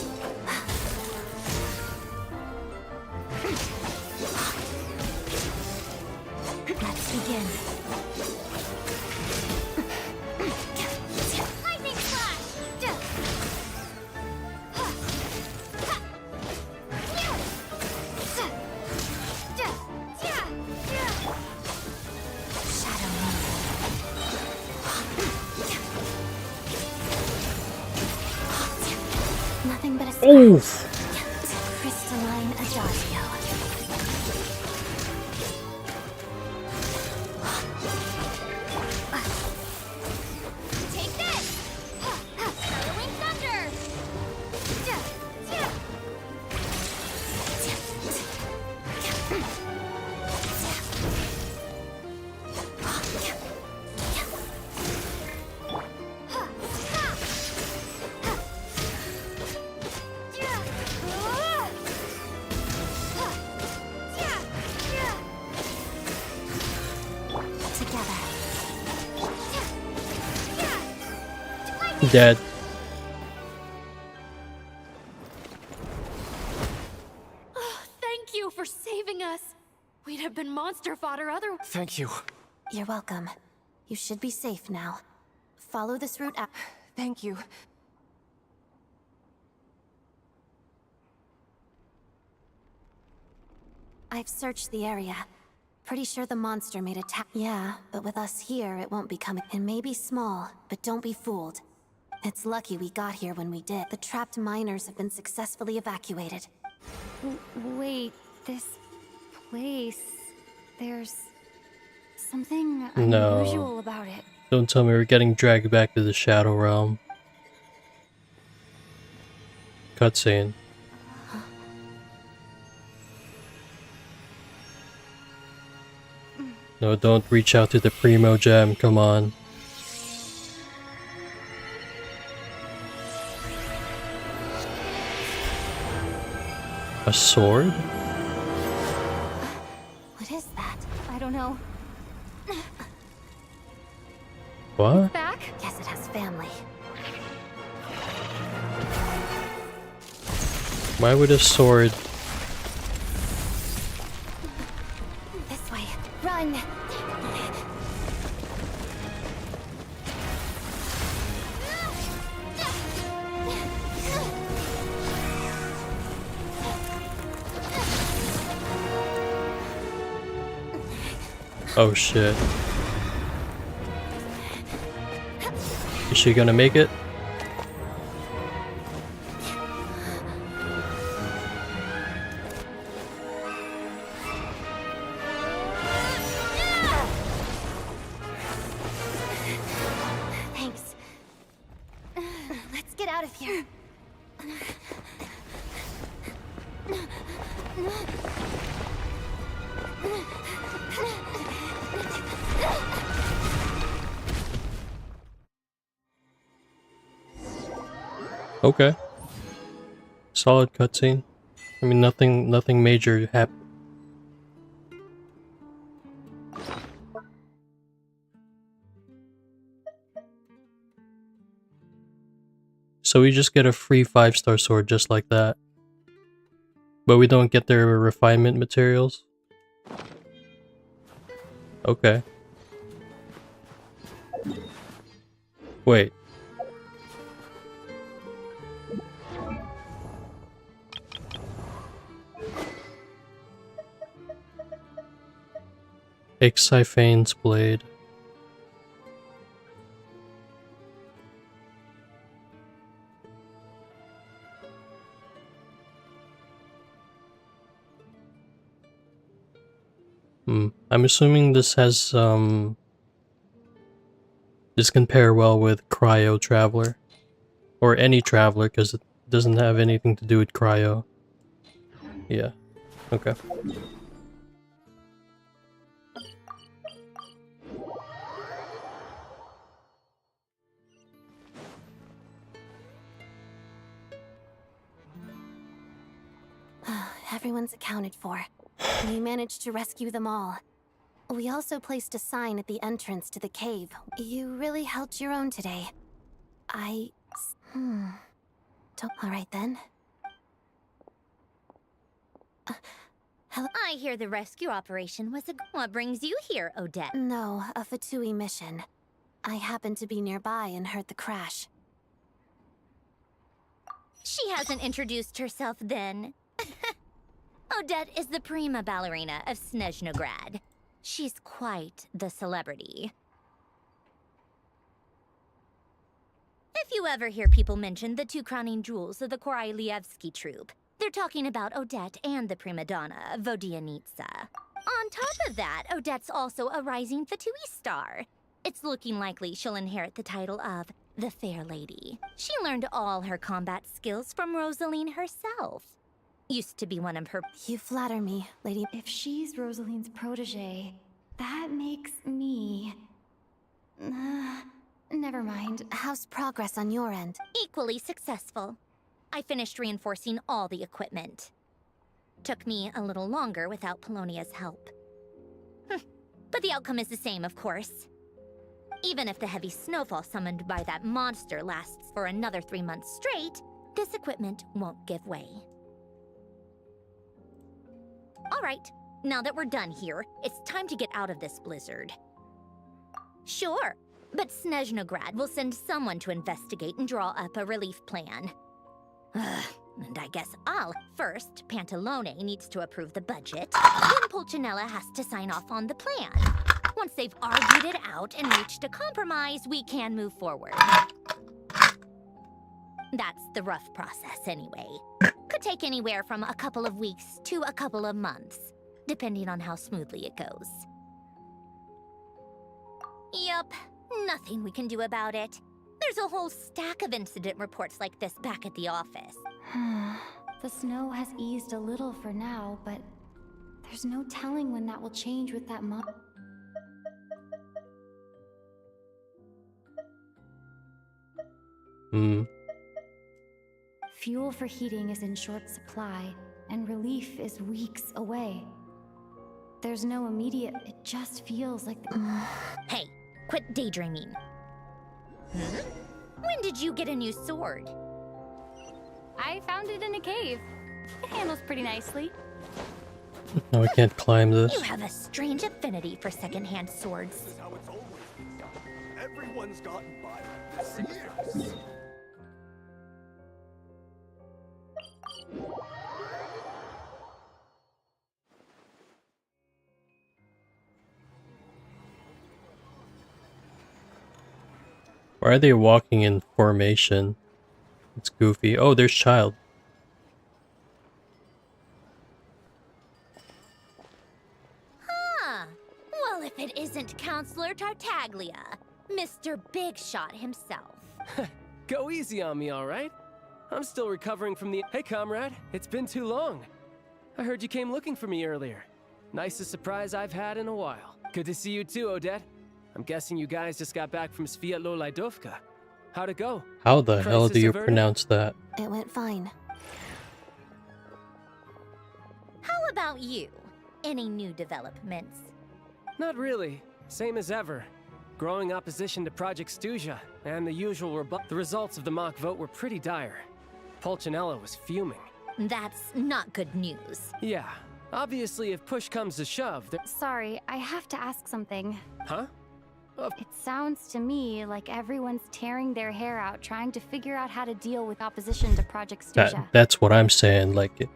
Let's begin. Nothing but a Oof. crystalline adagio. Take this! Bellowing thunder! Dead. Oh, thank you for saving us. We'd have been monster fodder otherwise. Thank you. You're welcome. You should be safe now. Follow this route out. Thank you. I've searched the area. Pretty sure the monster made attack. Yeah, but with us here, it won't be coming. It may be small, but don't be fooled. It's lucky we got here when we did. The trapped miners have been successfully evacuated. Wait, this place... There's... something No. unusual about it. Don't tell me we're getting dragged back to the Shadow Realm. Cutscene. No, don't reach out to the Primo Gem, come on. A sword? What is that? I don't know. What? Back? Guess it has family. Why would a sword... This way. Run! Oh shit. Is she gonna make it? Thanks. Let's get out of here. Okay. Solid cutscene. I mean, nothing major happened. So we just get a free 5-star sword just like that. But we don't get their refinement materials? Okay. Wait. Xiphane's blade. I'm assuming this has, this can pair well with Cryo Traveler. Or any Traveler, because it doesn't have anything to do with Cryo. Yeah. Okay. Everyone's accounted for. We managed to rescue them all. We also placed a sign at the entrance to the cave. You really held your own today. Alright then. Hello? I hear the rescue operation was a... What brings you here, Odette? No, a Fatui mission. I happened to be nearby and heard the crash. She hasn't introduced herself then. Odette is the prima ballerina of Snezhnograd. She's quite the celebrity. If you ever hear people mention the 2 crowning jewels of the Korailievsky troupe, they're talking about Odette and the prima donna, Vodianitsa. On top of that, Odette's also a rising Fatui star. It's looking likely she'll inherit the title of the Fair Lady. She learned all her combat skills from Rosaline herself. Used to be one of her... You flatter me, lady. If she's Rosaline's protege, that makes me... never mind. How's progress on your end? Equally successful. I finished reinforcing all the equipment. Took me a little longer without Polonia's help. But the outcome is the same, of course. Even if the heavy snowfall summoned by that monster lasts for another 3 months straight, this equipment won't give way. Alright, now that we're done here, it's time to get out of this blizzard. Sure, but Snezhnograd will send someone to investigate and draw up a relief plan. And I guess First, Pantalone needs to approve the budget, then Pulcinella has to sign off on the plan. Once they've argued it out and reached a compromise, we can move forward. That's the rough process anyway. Could take anywhere from a couple of weeks to a couple of months, depending on how smoothly it goes. Yup, nothing we can do about it. There's a whole stack of incident reports like this back at the office. The snow has eased a little for now, but there's no telling when that will change with that Fuel for heating is in short supply, and relief is weeks away. There's no immediate... It just feels like... Hey, quit daydreaming. When did you get a new sword? I found it in a cave. It handles pretty nicely. No, I can't climb this. You have a strange affinity for secondhand swords. This is how it's always been done. Everyone's gotten by this years. Why are they walking in formation? It's goofy. Oh, there's Child. Huh. Well, if it isn't Counselor Tartaglia, Mr. Big Shot himself. Go easy on me, all right? I'm still recovering from the... Hey, comrade. It's been too long. I heard you came looking for me earlier. Nicest surprise I've had in a while. Good to see you too, Odette. I'm guessing you guys just got back from Sviatlo Laidovka. How'd it go? How the hell Crisis do you averted? pronounce that? It went fine. How about you? Any new developments? Not really. Same as ever. Growing opposition to Project Stuja, and the usual The results of the mock vote were pretty dire. Pulcinella was fuming. That's not good news. Yeah. Obviously, if push comes to shove, Sorry, I have to ask something. Huh? It sounds to me like everyone's tearing their hair out trying to figure out how to deal with opposition to Project Stuja. That's what I'm saying. Like,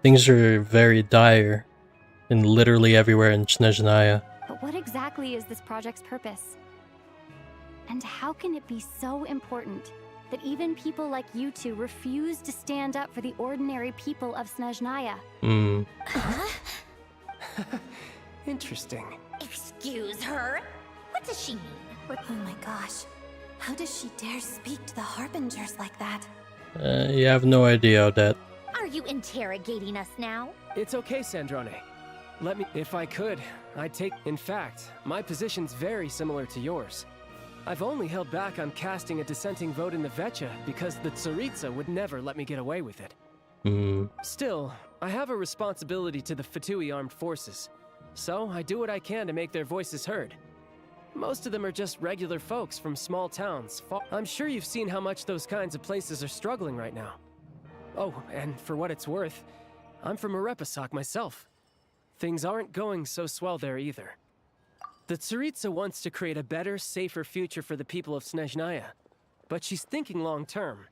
things are very dire, and literally everywhere in Snezhnaya. But what exactly is this project's purpose? And how can it be so important that even people like you two refuse to stand up for the ordinary people of Snezhnaya? Hmm. Interesting. Excuse her? What does she mean? Oh my gosh. How does she dare speak to the Harbingers like that? You have no idea, Odette. Are you interrogating us now? It's okay, Sandrone. Let me... If I could, I'd take... In fact, my position's very similar to yours. I've only held back on casting a dissenting vote in the Vetcha because the Tsaritsa would never let me get away with it. Still, I have a responsibility to the Fatui armed forces, so I do what I can to make their voices heard. Most of them are just regular folks from small towns. I'm sure you've seen how much those kinds of places are struggling right now. Oh, and for what it's worth, I'm from Replica myself. Things aren't going so swell there either. The Tsaritsa wants to create a better, safer future for the people of Snezhnaya, but she's thinking long-term.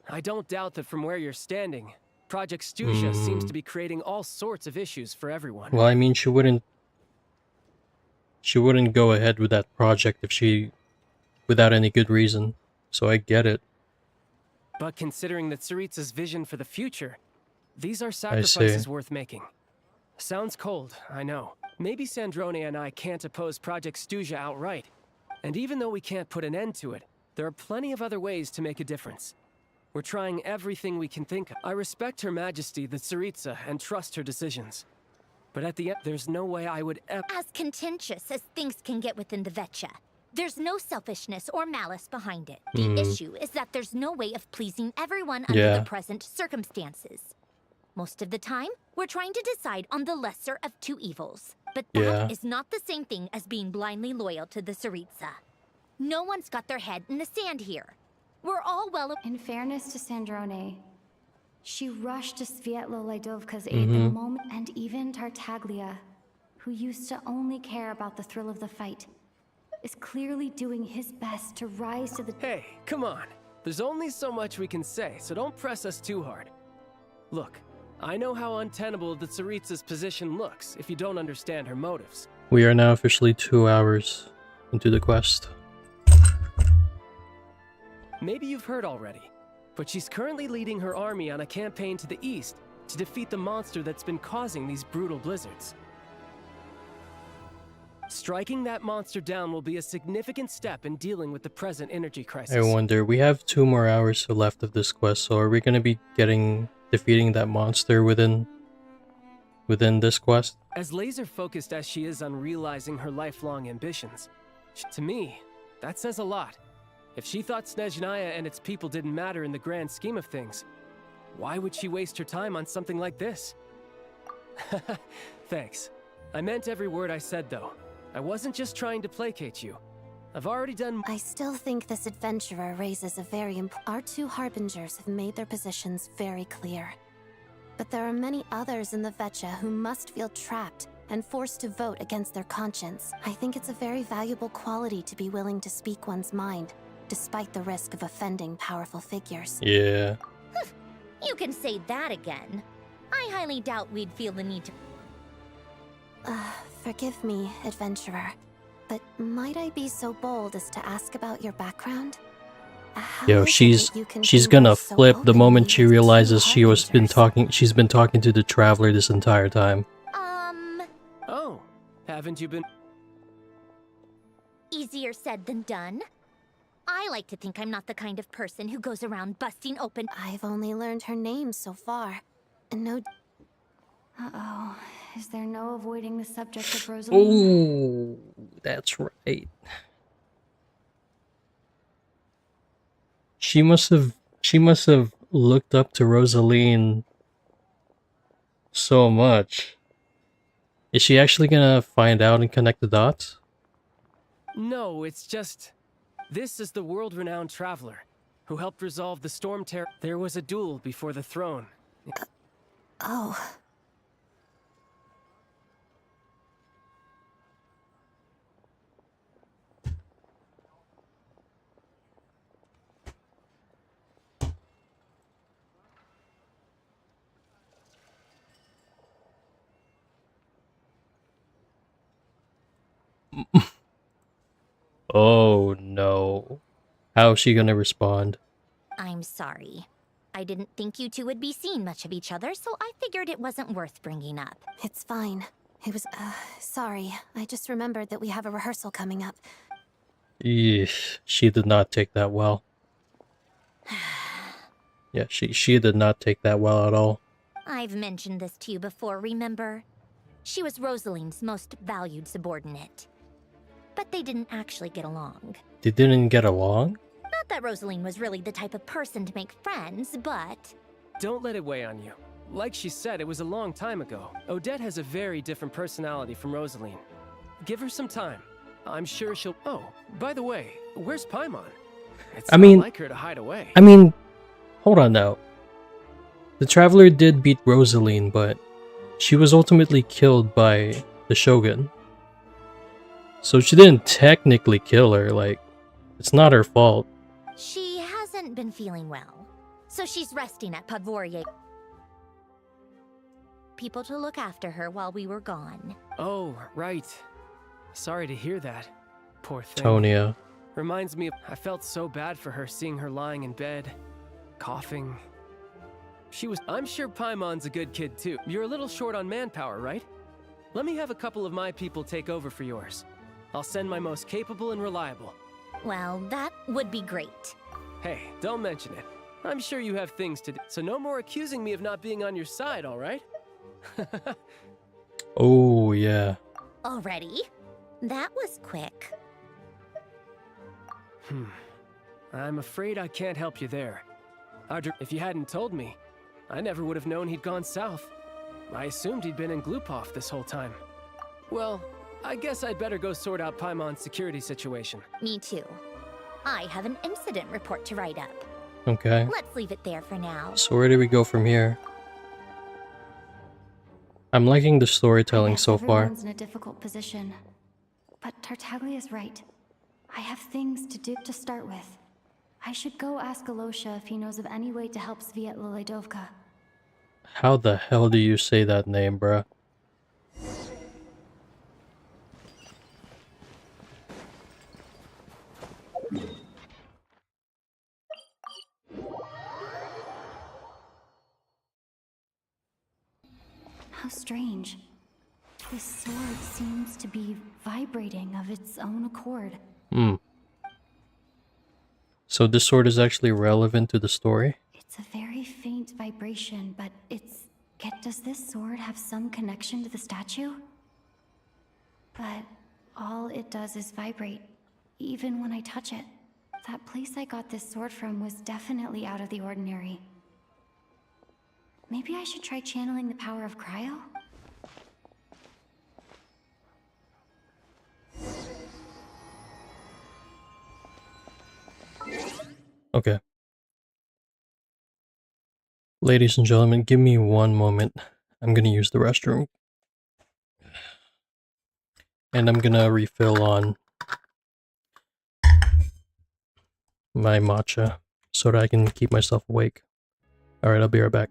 I don't doubt that from where you're standing, Project Stuja seems to be creating all sorts of issues for everyone. Well, I mean, she wouldn't go ahead with that project if she... without any good reason. So I get it. But considering the Tsaritsa's vision for the future, these are sacrifices worth making. Sounds cold, I know. Maybe Sandrone and I can't oppose Project Stuja outright. And even though we can't put an end to it, there are plenty of other ways to make a difference. We're trying everything we can think of. I respect Her Majesty, the Tsaritsa, and trust her decisions. But at the end, there's no way I would ever... As contentious as things can get within the Vetcha, there's no selfishness or malice behind it. The issue is that there's no way of pleasing everyone under the present circumstances. Most of the time, we're trying to decide on the lesser of two evils. But that is not the same thing as being blindly loyal to the Tsaritsa. No one's got their head in the sand here. We're all well... In fairness to Sandrone, she rushed to Svietlo Laidovka's aid the moment, and even Tartaglia, who used to only care about the thrill of the fight, is clearly doing his best to rise to the... Hey, come on. There's only so much we can say, so don't press us too hard. Look, I know how untenable the Tsaritsa's position looks if you don't understand her motives. We are now officially 2 hours into the quest. Maybe you've heard already, but she's currently leading her army on a campaign to the east to defeat the monster that's been causing these brutal blizzards. Striking that monster down will be a significant step in dealing with the present energy crisis. I wonder, we have 2 more hours left of this quest, so are we going to be defeating that monster within this quest? As laser-focused as she is on realizing her lifelong ambitions, to me, that says a lot. If she thought Snezhnaya and its people didn't matter in the grand scheme of things, why would she waste her time on something like this? Thanks. I meant every word I said, though. I wasn't just trying to placate you. I've already done... I still think this adventurer raises a very Our two Harbingers have made their positions very clear. But there are many others in the Vetcha who must feel trapped and forced to vote against their conscience. I think it's a very valuable quality to be willing to speak one's mind, despite the risk of offending powerful figures. Yeah. You can say that again. I highly doubt we'd feel the need to... Forgive me, adventurer, but might I be so bold as to ask about your background? Yo, she's gonna flip the moment she realizes she's been talking to the traveler this entire time. Oh, haven't you been... Easier said than done. I like to think I'm not the kind of person who goes around busting open... I've only learned her name so far, and no... Uh-oh. Is there no avoiding the subject of Rosaline? Oh, that's right. She must have looked up to Rosaline so much. Is she actually gonna find out and connect the dots? No, it's just... This is the world-renowned traveler who helped resolve the storm terror. There was a duel before the throne. Oh. Oh no. How's she gonna respond? I'm sorry. I didn't think you two would be seeing much of each other, so I figured it wasn't worth bringing up. It's fine. It was, sorry. I just remembered that we have a rehearsal coming up. Yeesh, she did not take that well. Yeah, she did not take that well at all. I've mentioned this to you before, remember? She was Rosaline's most valued subordinate. But they didn't actually get along. They didn't get along? Not that Rosaline was really the type of person to make friends, but... Don't let it weigh on you. Like she said, it was a long time ago. Odette has a very different personality from Rosaline. Give her some time. I'm sure she'll... Oh, by the way, where's Paimon? It's not like her to hide away. I mean, hold on now. The Traveler did beat Rosaline, but she was ultimately killed by the Shogun. So she didn't technically kill her, like, it's not her fault. She hasn't been feeling well, so she's resting at Podvorier. People to look after her while we were gone. Oh, right. Sorry to hear that. Poor thing. Tonia. Reminds me of... I felt so bad for her seeing her lying in bed, coughing. She was... I'm sure Paimon's a good kid too. You're a little short on manpower, right? Let me have a couple of my people take over for yours. I'll send my most capable and reliable. Well, that would be great. Hey, don't mention it. I'm sure you have things to do, so no more accusing me of not being on your side, all right? Oh, yeah. Already? That was quick. I'm afraid I can't help you there. If you hadn't told me, I never would have known he'd gone south. I assumed he'd been in Glupov this whole time. Well, I guess I'd better go sort out Paimon's security situation. Me too. I have an incident report to write up. Okay. Let's leave it there for now. So where do we go from here? I'm liking the storytelling so far. Everyone's in a difficult position. But Tartaglia's right. I have things to do to start with. I should go ask Alosha if he knows of any way to help Svietla Ledovka. How the hell do you say that name, bruh? How strange. This sword seems to be vibrating of its own accord. So this sword is actually relevant to the story? It's a very faint vibration, but it's... Does this sword have some connection to the statue? But all it does is vibrate, even when I touch it. That place I got this sword from was definitely out of the ordinary. Maybe I should try channeling the power of cryo? Okay. Ladies and gentlemen, give me one moment. I'm gonna use the restroom. And I'm gonna refill on my matcha so that I can keep myself awake. Alright, I'll be right back.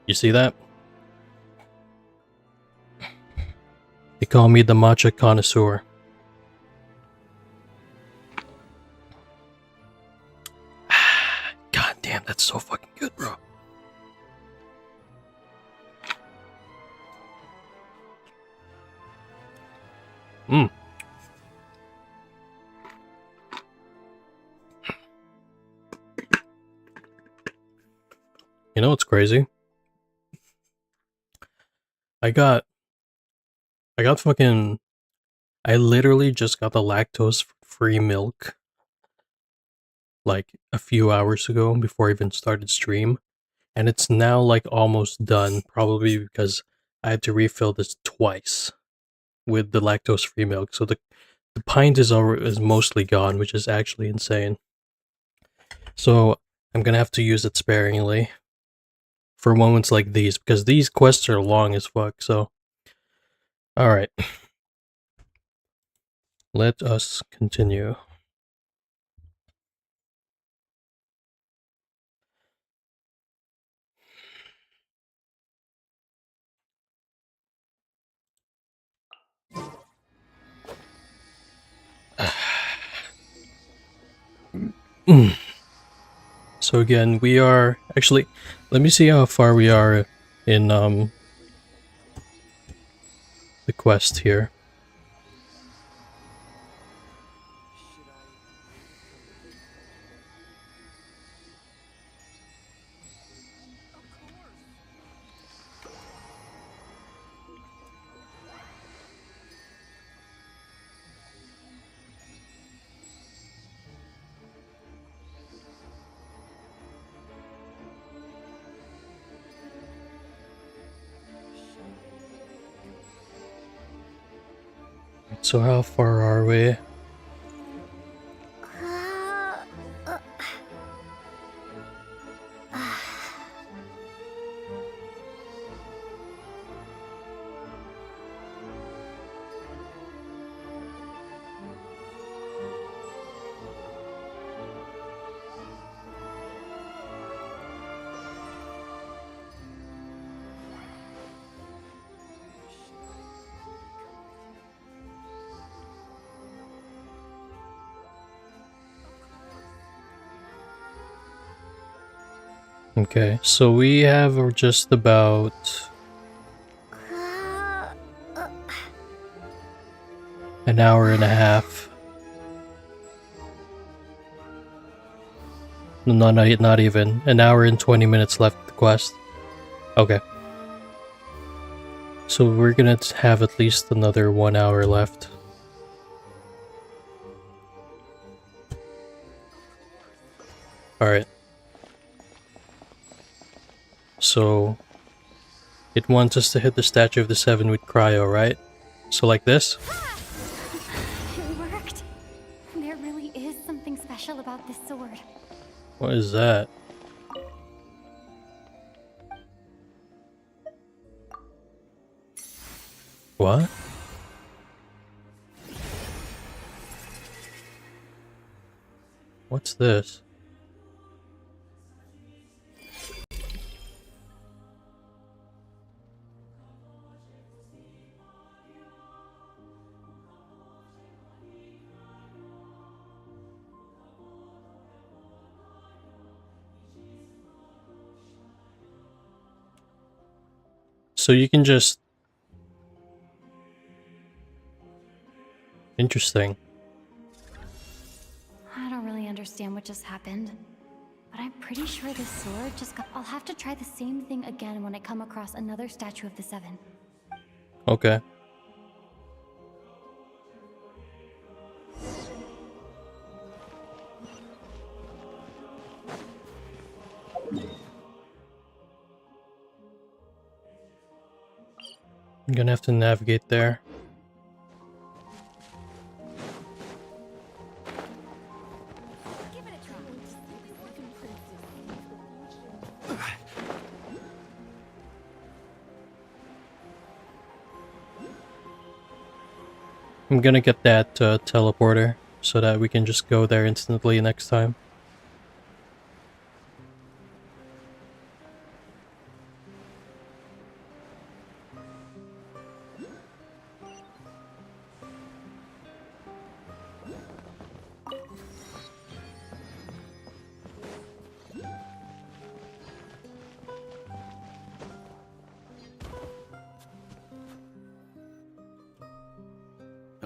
You see that? They call me the matcha connoisseur. God damn, that's so fucking good, bro. Mmm. You know what's crazy? I literally just got the lactose-free milk like a few hours ago before I even started stream, and it's now like almost done, probably because I had to refill this twice with the lactose-free milk. So the pint is mostly gone, which is actually insane. So I'm gonna have to use it sparingly for moments like these, because these quests are long as fuck. So, all right, let us continue. So again, we are actually, let me see how far we are in the quest here. So how far are we? Okay, so we have just about an hour and a half. No, not even. An hour and 20 minutes left of the quest. Okay. So we're gonna have at least another 1 hour left. Alright. So it wants us to hit the Statue of the Seven with cryo, right? So like this? It worked. There really is something special about this sword. What is that? What? What's this? So you can just... Interesting. I don't really understand what just happened, but I'm pretty sure this sword just got... I'll have to try the same thing again when I come across another Statue of the Seven. Okay. I'm gonna have to navigate there. I'm gonna get that teleporter so that we can just go there instantly next time.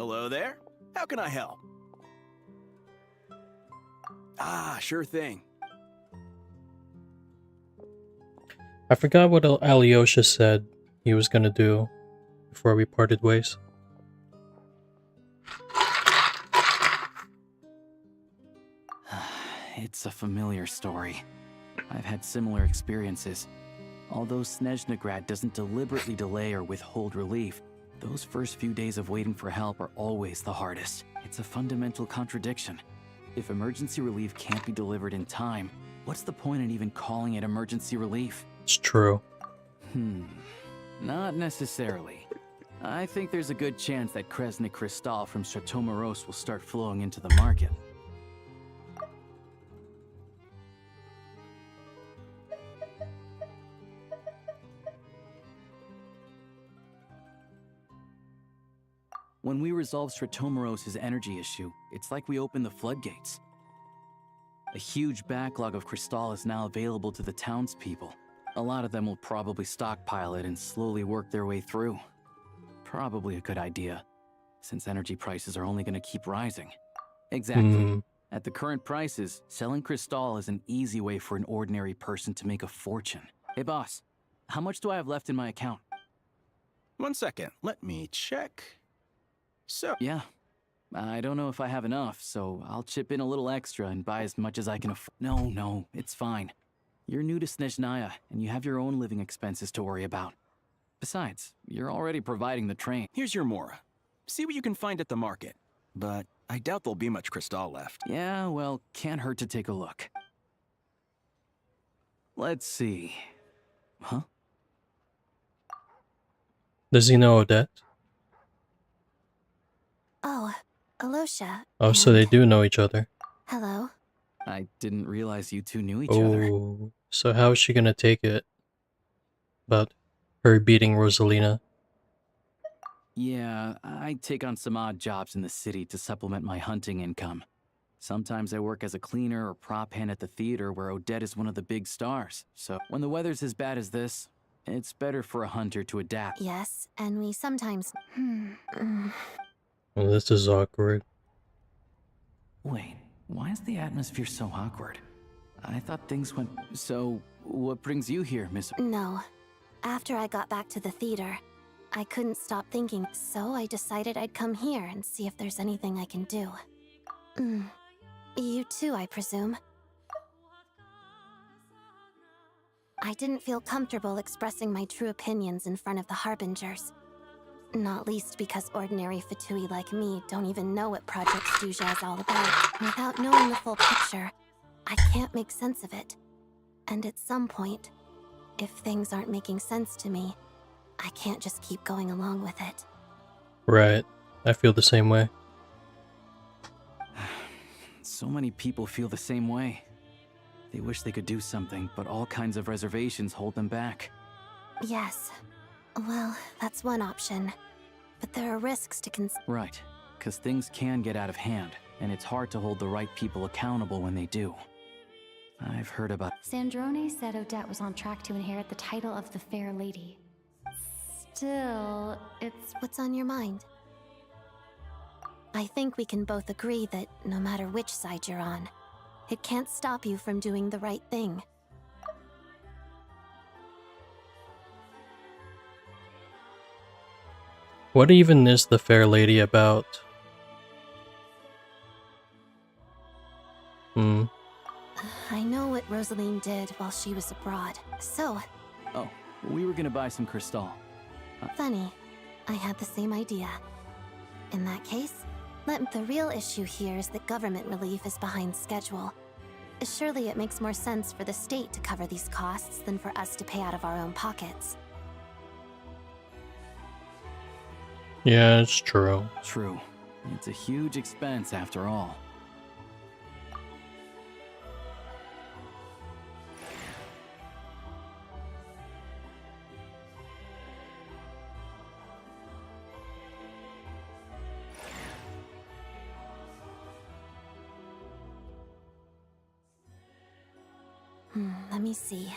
Hello there. How can I help? Ah, sure thing. I forgot what Alyosha said he was gonna do before we parted ways. It's a familiar story. I've had similar experiences. Although Snezhnegrad doesn't deliberately delay or withhold relief, those first few days of waiting for help are always the hardest. It's a fundamental contradiction. If emergency relief can't be delivered in time, what's the point in even calling it emergency relief? It's true. Not necessarily. I think there's a good chance that Kresnik Crystal from Chateau Morose will start flowing into the market. When we resolve Stratomorose's energy issue, it's like we open the floodgates. A huge backlog of crystal is now available to the townspeople. A lot of them will probably stockpile it and slowly work their way through. Probably a good idea, since energy prices are only going to keep rising. Exactly. At the current prices, selling crystal is an easy way for an ordinary person to make a fortune. Hey boss, how much do I have left in my account? 1 second, let me check. So... Yeah. I don't know if I have enough, so I'll chip in a little extra and buy as much as I can afford. No, it's fine. You're new to Snezhnaya, and you have your own living expenses to worry about. Besides, you're already providing the train. Here's your Mora. See what you can find at the market. But I doubt there'll be much crystal left. Yeah, well, can't hurt to take a look. Let's see. Huh? Does he know Odette? Oh, Alosha. Oh, so they do know each other. Hello. I didn't realize you two knew each other. Oh, so how is she gonna take it about her beating Rosalina? Yeah, I take on some odd jobs in the city to supplement my hunting income. Sometimes I work as a cleaner or prop hand at the theater where Odette is one of the big stars. So when the weather's as bad as this, it's better for a hunter to adapt. Yes, and we sometimes... Well, this is awkward. Wait, why is the atmosphere so awkward? I thought things went... So, what brings you here, Miss... No. After I got back to the theater, I couldn't stop thinking, so I decided I'd come here and see if there's anything I can do. You too, I presume. I didn't feel comfortable expressing my true opinions in front of the Harbingers. Not least because ordinary Fatui like me don't even know what Project Stuja is all about. Without knowing the full picture, I can't make sense of it. And at some point, if things aren't making sense to me, I can't just keep going along with it. Right. I feel the same way. So many people feel the same way. They wish they could do something, but all kinds of reservations hold them back. Yes. Well, that's one option. But there are risks to consider. Right, because things can get out of hand, and it's hard to hold the right people accountable when they do. I've heard about... Sandrone said Odette was on track to inherit the title of the Fair Lady. Still, it's... What's on your mind? I think we can both agree that no matter which side you're on, it can't stop you from doing the right thing. What even is the Fair Lady about? I know what Rosaline did while she was abroad, so... Oh, we were gonna buy some crystal. Funny. I had the same idea. In that case, the real issue here is that government relief is behind schedule. Surely it makes more sense for the state to cover these costs than for us to pay out of our own pockets. Yeah, it's true. True. It's a huge expense after all. Let me see.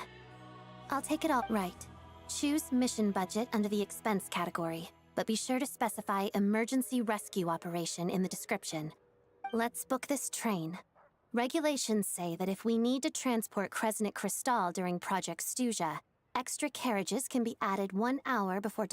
I'll take it all right. Choose mission budget under the expense category. but be sure to specify emergency rescue operation in the description. Let's book this train. Regulations say that if we need to transport Kresnik Crystal during Project Stuja, extra carriages can be added 1 hour before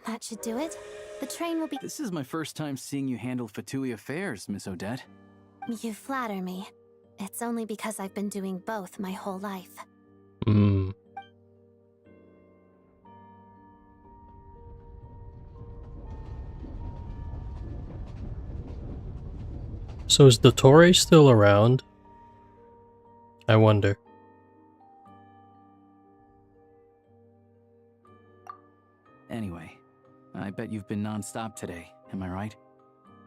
that should do it. The train will be— This is my first time seeing you handle Fatui affairs, Miss Odette. You flatter me. It's only because I've been doing both my whole life. So is the Torre still around? I wonder. Anyway, I bet you've been non-stop today, am I right?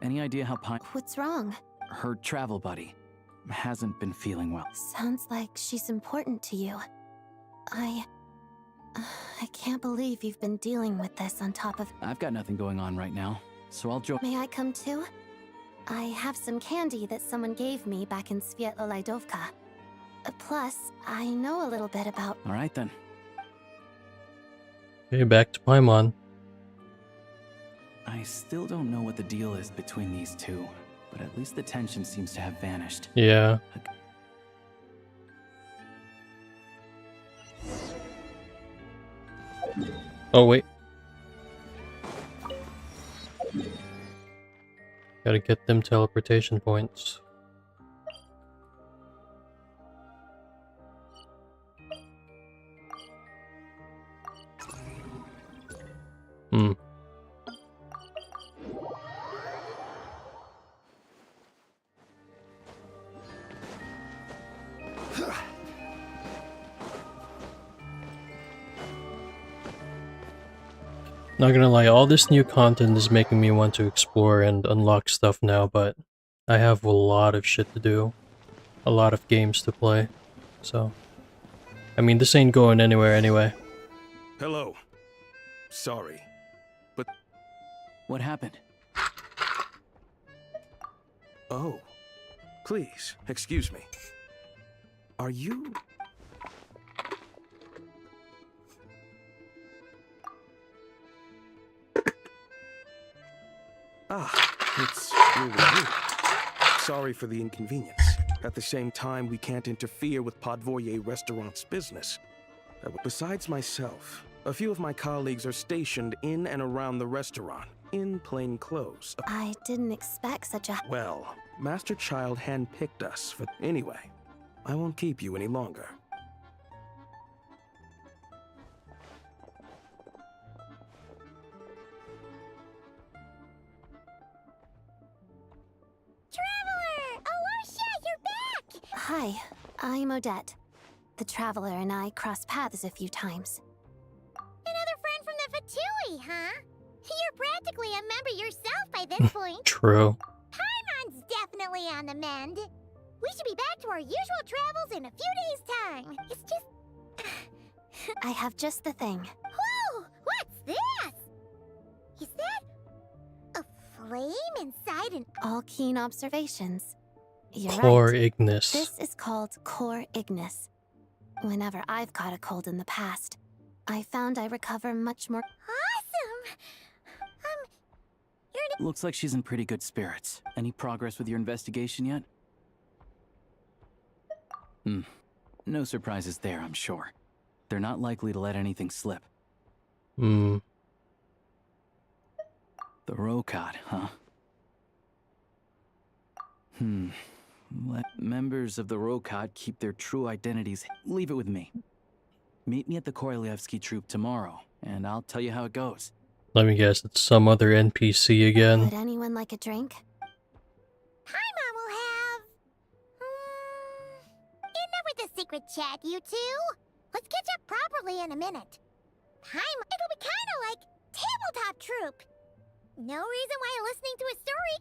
Any idea how What's wrong? her travel buddy hasn't been feeling well? Sounds like she's important to you. I can't believe you've been dealing with this on top of— I've got nothing going on right now, so I'll join. May I come too? I have some candy that someone gave me back in Svietlo Laidovka. Plus, I know a little bit about— All right then. Okay, back to Paimon. I still don't know what the deal is between these two, but at least the tension seems to have vanished. Yeah. Oh, wait. Gotta get them teleportation points. Not gonna lie, all this new content is making me want to explore and unlock stuff now, but I have a lot of shit to do. A lot of games to play. So, I mean, this ain't going anywhere anyway. Hello. Sorry, but... What happened? Oh. Please, excuse me. Are you... It's really you. Sorry for the inconvenience. At the same time, we can't interfere with Podvoye Restaurant's business. Besides myself, a few of my colleagues are stationed in and around the restaurant, in plain clothes. I didn't expect such a— Well, Master Child handpicked us for— Anyway, I won't keep you any longer. Hi, I'm Odette. The Traveler and I crossed paths a few times. Another friend from the Fatui, huh? You're practically a member yourself by this point. True. Paimon's definitely on the mend. We should be back to our usual travels in a few days' time. It's just... I have just the thing. Whoa! What's this? Is that... a flame inside an... All keen observations. You're Core right. Ignis. This is called Core Ignis. Whenever I've caught a cold in the past, I found I recover much more— Awesome! You're... Looks like she's in pretty good spirits. Any progress with your investigation yet? No surprises there, I'm sure. They're not likely to let anything slip. The Rokad, huh? Let members of the Rokad keep their true identities. Leave it with me. Meet me at the Korolyevsky troop tomorrow, and I'll tell you how it goes. Let me guess, it's some other NPC again. Would anyone like a drink? Paimon will have... enough with the secret chat, you two. Let's catch up properly in a minute. Paimon, it'll be kinda like tabletop troop. No reason why listening to a story...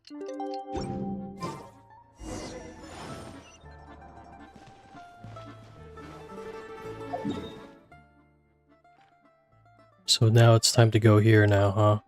So now it's time to go here now, huh?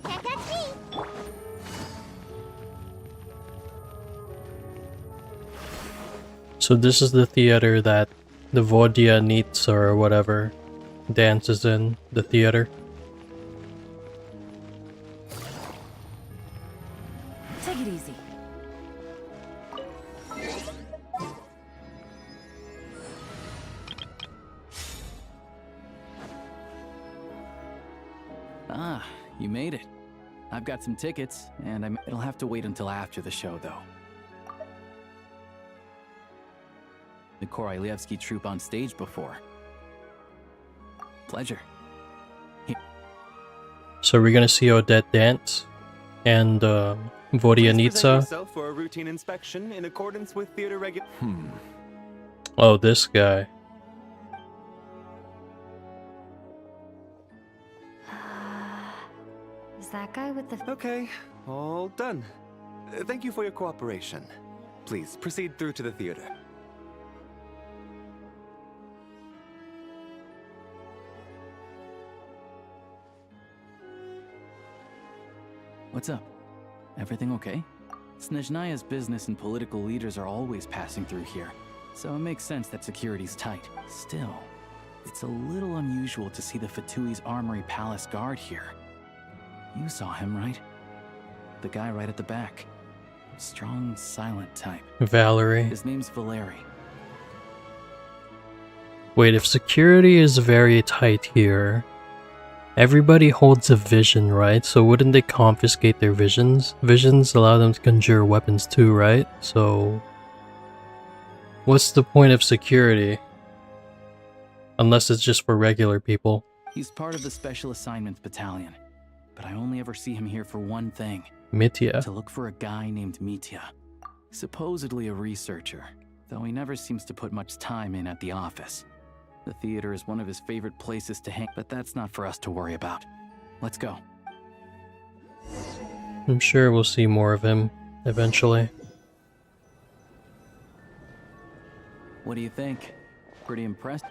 Can't catch me. So this is the theater that the Vodia Nitsa or whatever dances in, the theater. Take it easy. Ah, you made it. I've got some tickets, and it'll have to wait until after the show, though. The Korolyevsky troupe on stage before. Pleasure. So we're gonna see Odette dance and Vodia Present Nitsa. yourself for a routine inspection in accordance with theater Oh, this guy. Is that guy with the... Okay, all done. Thank you for your cooperation. Please proceed through to the theater. What's up? Everything okay? Snezhnaya's business and political leaders are always passing through here, so it makes sense that security's tight. Still, it's a little unusual to see the Fatui's Armory Palace guard here. You saw him, right? The guy right at the back. Strong, silent type. Valerie. His name's Valeri. Wait, if security is very tight here, everybody holds a vision, right? So wouldn't they confiscate their visions? Visions allow them to conjure weapons too, right? So what's the point of security? Unless it's just for regular people. He's part of the Special Assignments Battalion, but I only ever see him here for one thing. Mitya. To look for a guy named Mitya. Supposedly a researcher, though he never seems to put much time in at the office. The theater is one of his favorite places to hang, but that's not for us to worry about. Let's go. I'm sure we'll see more of him eventually. What do you think? Pretty impressed?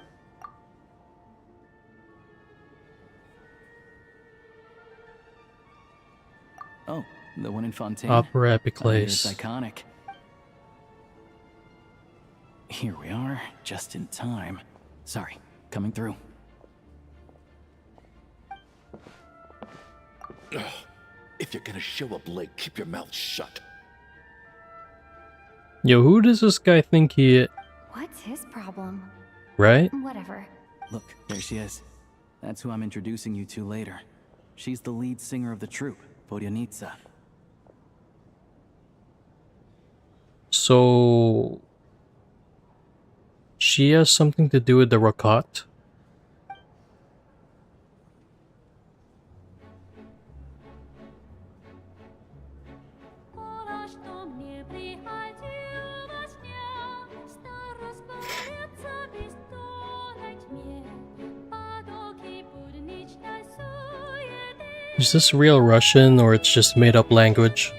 Oh, the one in Fontaine. Opera Epic It's Place. iconic. Here we are, just in time. Sorry, coming through. Ugh. If you're gonna show up late, keep your mouth shut. Yo, who does this guy think he is? What's his problem? Right? Whatever. Look, there she is. That's who I'm introducing you to later. She's the lead singer of the troupe, Vodyanitsa. So she has something to do with the Rakat? Is this real Russian or it's just made up language?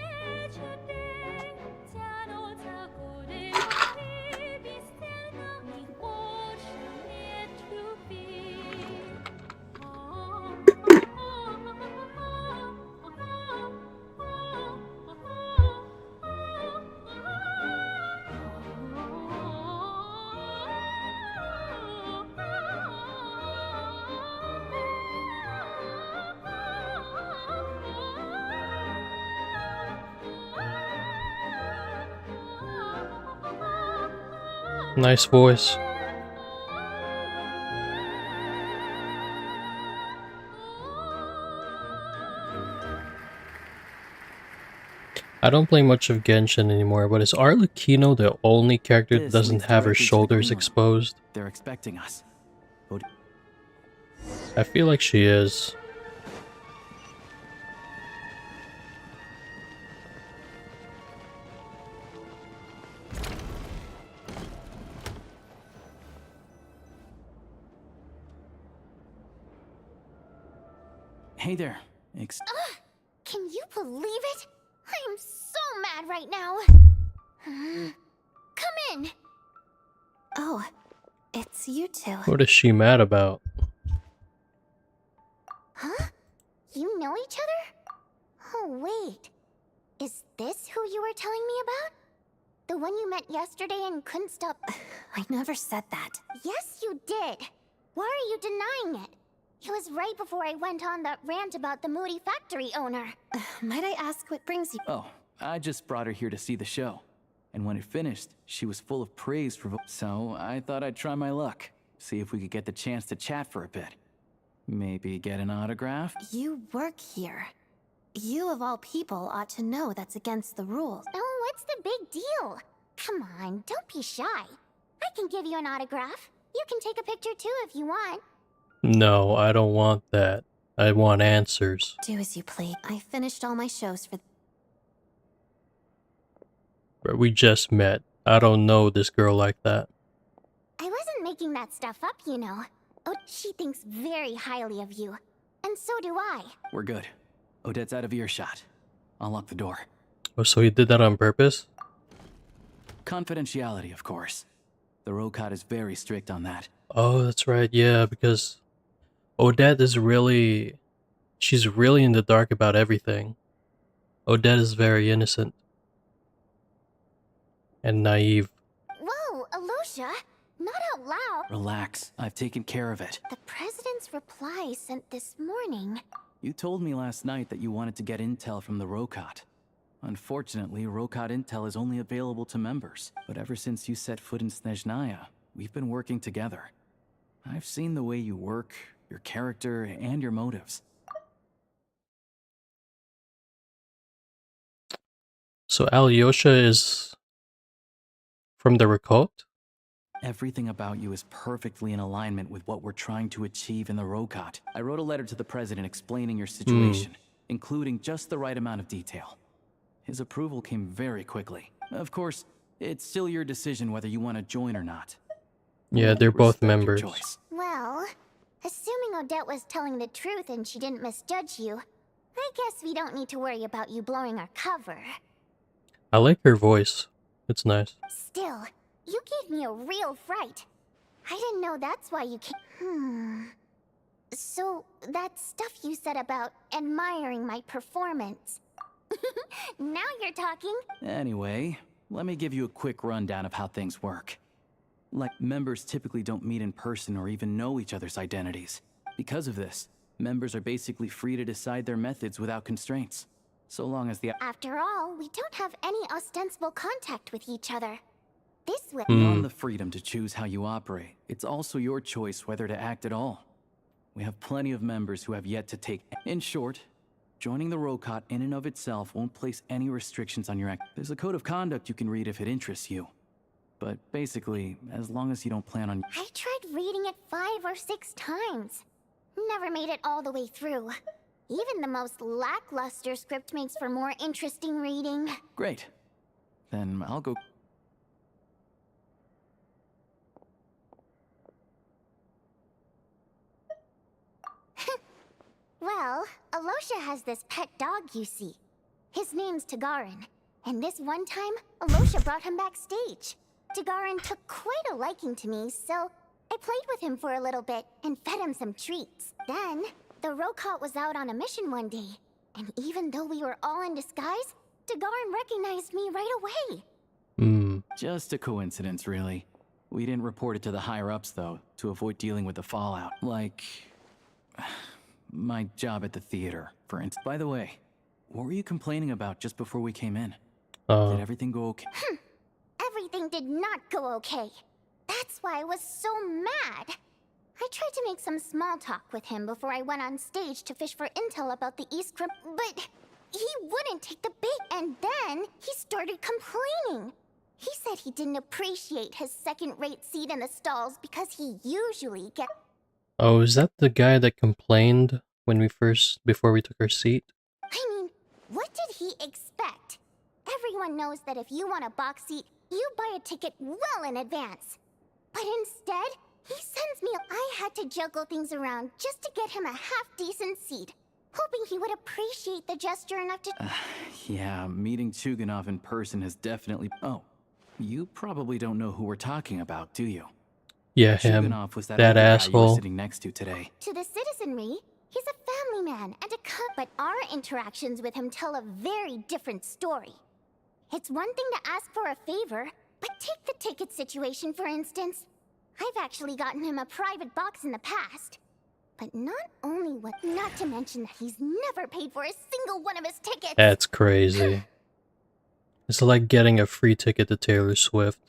Nice voice. I don't play much of Genshin anymore, but is Arlecchino the only character that This doesn't leads have her directly to the shoulders green room. exposed? They're expecting us. I feel like she is. Hey there. Can you believe it? I'm so mad right now. Come in. Oh, it's you two. What is she mad about? Huh? You know each other? Oh, wait. Is this who you were telling me about? The one you met yesterday and couldn't stop... I never said that. Yes, you did. Why are you denying it? It was right before I went on that rant about the moody factory owner. Might I ask what brings you... Oh, I just brought her here to see the show. And when it finished, she was full of praise for... So I thought I'd try my luck. See if we could get the chance to chat for a bit. Maybe get an autograph? You work here. You of all people ought to know that's against the rules. Oh, what's the big deal? Come on, don't be shy. I can give you an autograph. You can take a picture too if you want. No, I don't want that. I want answers. Do as you please. I finished all my shows for... But we just met. I don't know this girl like that. I wasn't making that stuff up, you know. Oh, she thinks very highly of you. And so do I. We're good. Odette's out of earshot. I'll lock the door. Oh, so he did that on purpose? Confidentiality, of course. The Rokot is very strict on that. Oh, that's right, yeah, because Odette is really... She's really in the dark about everything. Odette is very innocent. And naive. Whoa, Alosha! Not out loud! Relax, I've taken care of it. The president's reply sent this morning. You told me last night that you wanted to get intel from the Rokot. Unfortunately, Rokot intel is only available to members. But ever since you set foot in Snezhnaya, we've been working together. I've seen the way you work, your character, and your motives. So Alyosha is from the Rokot? Everything about you is perfectly in alignment with what we're trying to achieve in the Rokot. I wrote a letter to the president explaining your situation, including just the right amount of detail. His approval came very quickly. Of course, it's still your decision whether you want to join or not. Yeah, they're both Respect your members. choice. Well, assuming Odette was telling the truth and she didn't misjudge you, I guess we don't need to worry about you blowing our cover. I like her voice. It's nice. Still, you gave me a real fright. I didn't know that's why you came. So, that stuff you said about admiring my performance. Now you're talking. Anyway, let me give you a quick rundown of how things work. Like, members typically don't meet in person or even know each other's identities. Because of this, members are basically free to decide their methods without constraints. So long as the... After all, we don't have any ostensible contact with each other. This way... Beyond the freedom to choose how you operate, it's also your choice whether to act at all. We have plenty of members who have yet to take... In short, joining the Rokot in and of itself won't place any restrictions on your act. There's a code of conduct you can read if it interests you. But basically, as long as you don't plan on... I tried reading it 5 or 6 times. Never made it all the way through. Even the most lackluster script makes for more interesting reading. Great. Then I'll go... Well, Alosha has this pet dog, you see. His name's Tagarin. And this one time, Alosha brought him backstage. Tagarin took quite a liking to me, so I played with him for a little bit and fed him some treats. Then, the Rokot was out on a mission one day, and even though we were all in disguise, Tagarin recognized me right away. Just a coincidence, really. We didn't report it to the higher-ups, though, to avoid dealing with the fallout. Like... my job at the theater, for instance. By the way, what were you complaining about just before we came in? Did everything go okay? Everything did not go okay. That's why I was so mad. I tried to make some small talk with him before I went on stage to fish for intel about the East Crypt, but he wouldn't take the bait, and then he started complaining. He said he didn't appreciate his second-rate seat in the stalls because he usually gets... Oh, is that the guy that complained when before we took our seat? I mean, what did he expect? Everyone knows that if you want a box seat, you buy a ticket well in advance. But instead, he sends me... I had to juggle things around just to get him a half-decent seat, hoping he would appreciate the gesture enough to... Yeah, meeting Chuganov in person has definitely... Oh, you probably don't know who we're talking about, do you? Yeah, him. Chuganov was that that other guy you asshole. were sitting next to today. To the citizenry, he's a family man and a but our interactions with him tell a very different story. It's one thing to ask for a favor, but take the ticket situation for instance. I've actually gotten him a private box in the past. But not to mention that he's never paid for a single one of his tickets. That's crazy. It's like getting a free ticket to Taylor Swift.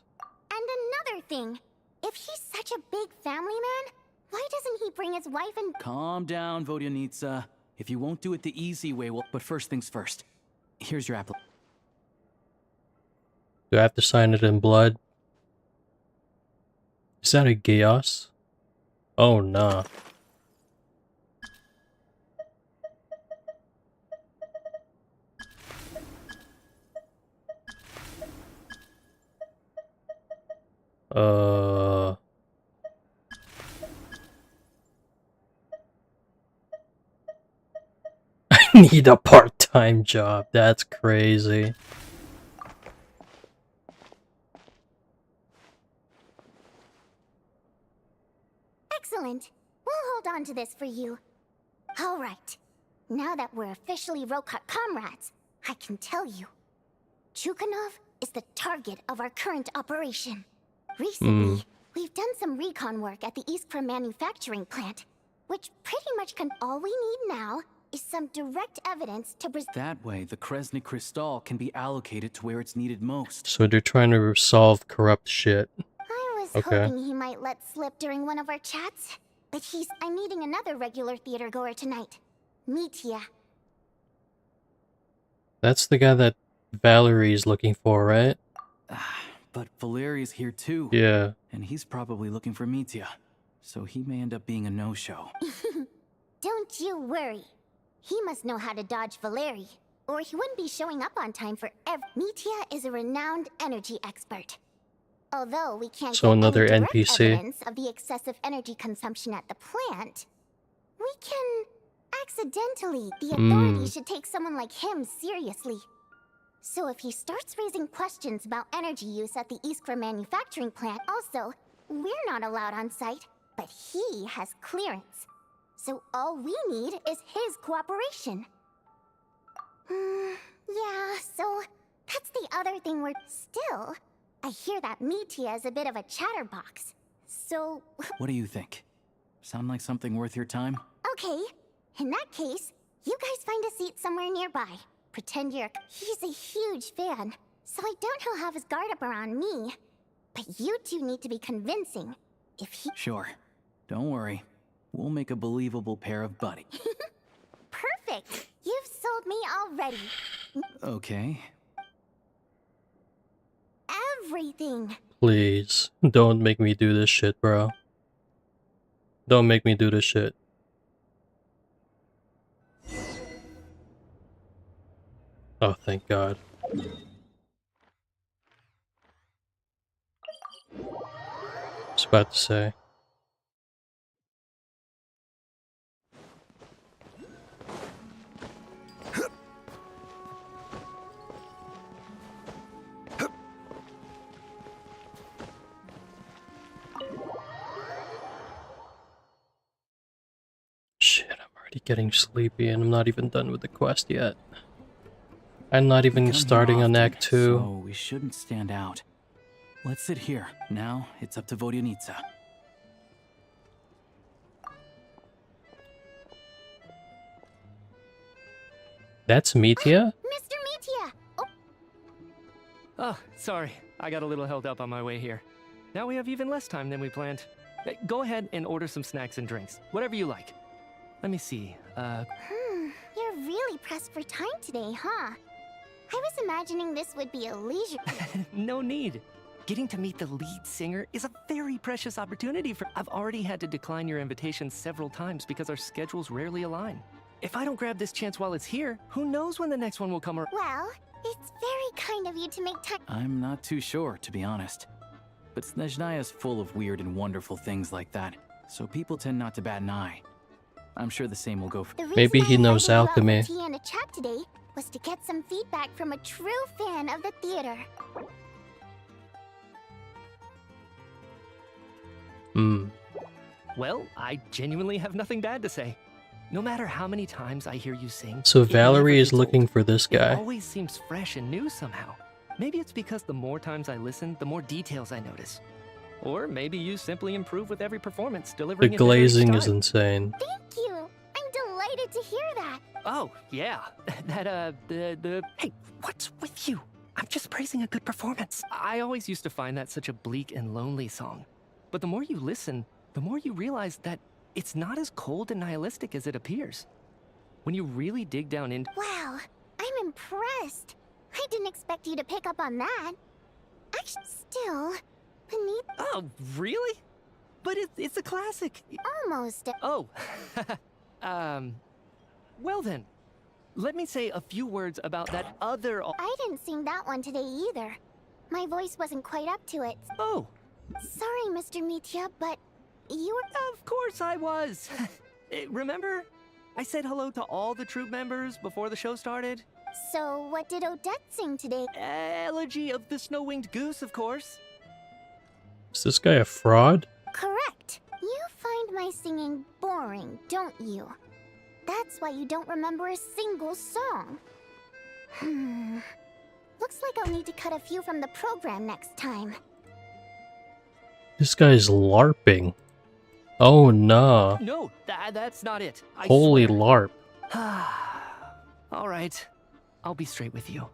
And another thing, if he's such a big family man, why doesn't he bring his wife and... Calm down, Vodyanitsa. If you won't do it the easy way, but first things first. Here's your application. Do I have to sign it in blood? Is that a chaos? Oh, nah. I need a part-time job. That's crazy. Excellent. We'll hold on to this for you. All right. Now that we're officially Rokut comrades, I can tell you. Chuganov is the target of our current operation. Recently, we've done some recon work at the Iskra manufacturing plant, which pretty much all we need now is some direct evidence to That way, the Kresnik Crystal can be allocated to where it's needed most. So they're trying to solve corrupt shit. I was hoping he might let slip during one of our chats, but I'm meeting another regular theater goer tonight. Mitya. That's the guy that Valerie's looking for, right? But Valeria's here too. Yeah. And he's probably looking for Mitya. So he may end up being a no-show. Don't you worry. He must know how to dodge Valerie, or he wouldn't be showing up on time for Mitya is a renowned energy expert. Although we can't get another any direct NPC. evidence of the excessive energy consumption at the plant, we can accidentally. The authorities should take someone like him seriously. So if he starts raising questions about energy use at the Iskra manufacturing plant, also, we're not allowed on site, but he has clearance. So all we need is his cooperation. Yeah, so that's the other thing still, I hear that Mitya is a bit of a chatterbox. So... What do you think? Sound like something worth your time? Okay, in that case, you guys find a seat somewhere nearby. Pretend you're... He's a huge fan, so I doubt he'll have his guard up around me. But you two need to be convincing. If he... Sure. Don't worry. We'll make a believable pair of buddies. Perfect! You've sold me already. Okay. Everything. Please, don't make me do this shit, bro. Don't make me do this shit. Oh, thank God. I was about to say. Shit, I'm already getting sleepy and I'm not even done with the quest yet. I'm not even starting on Act II. So we shouldn't stand out. Let's sit here. Now it's up to Vodyanitsa. That's Mitya? Mr. Mitya! Oh, sorry. I got a little held up on my way here. Now we have even less time than we planned. Go ahead and order some snacks and drinks. Whatever you like. Let me see. You're really really pressed for time today, huh? I was imagining this would be a leisure... No need. Getting to meet the lead singer is a very precious opportunity for... I've already had to decline your invitation several times because our schedules rarely align. If I don't grab this chance while it's here, who knows when the next one will come around? Well, it's very kind of you to make time... I'm not too sure, to be honest. But Snezhnaya's full of weird and wonderful things like that, so people tend not to bat an eye. I'm sure the same will go for... Maybe he knows alchemy. Tea and a chat today was to get some feedback from a true fan of the theater. Well, I genuinely have nothing bad to say. No matter how many times I hear you sing... So Valerie is looking for this It guy. always seems fresh and new somehow. Maybe it's because the more times I listen, the more details I notice. Or maybe you simply improve with every performance, The delivering it better each glazing is time. insane. Thank you! I'm delighted to hear that! Oh, yeah. Hey, what's with you? I'm just praising a good performance. I always used to find that such a bleak and lonely song. But the more you listen, the more you realize that it's not as cold and nihilistic as it appears. When you really dig down into... Wow, I'm impressed. I didn't expect you to pick up on that. Actually, still, beneath... Oh, really? But it's a classic. Almost. Oh. Well then, let me say a few words about that other... I didn't sing that one today either. My voice wasn't quite up to it. Oh. Sorry, Mr. Mitya, but you were... Of course I was. Remember? I said hello to all the troop members before the show started. So, what did Odette sing today? Elegy of the Snow-Winged Goose, of course. Is this guy a fraud? Correct. You find my singing boring, don't you? That's why you don't remember a single song. Looks like I'll need to cut a few from the program next time. This guy's LARPing. Oh nah. No, that's not it. Holy LARP. All right, I'll be straight with you.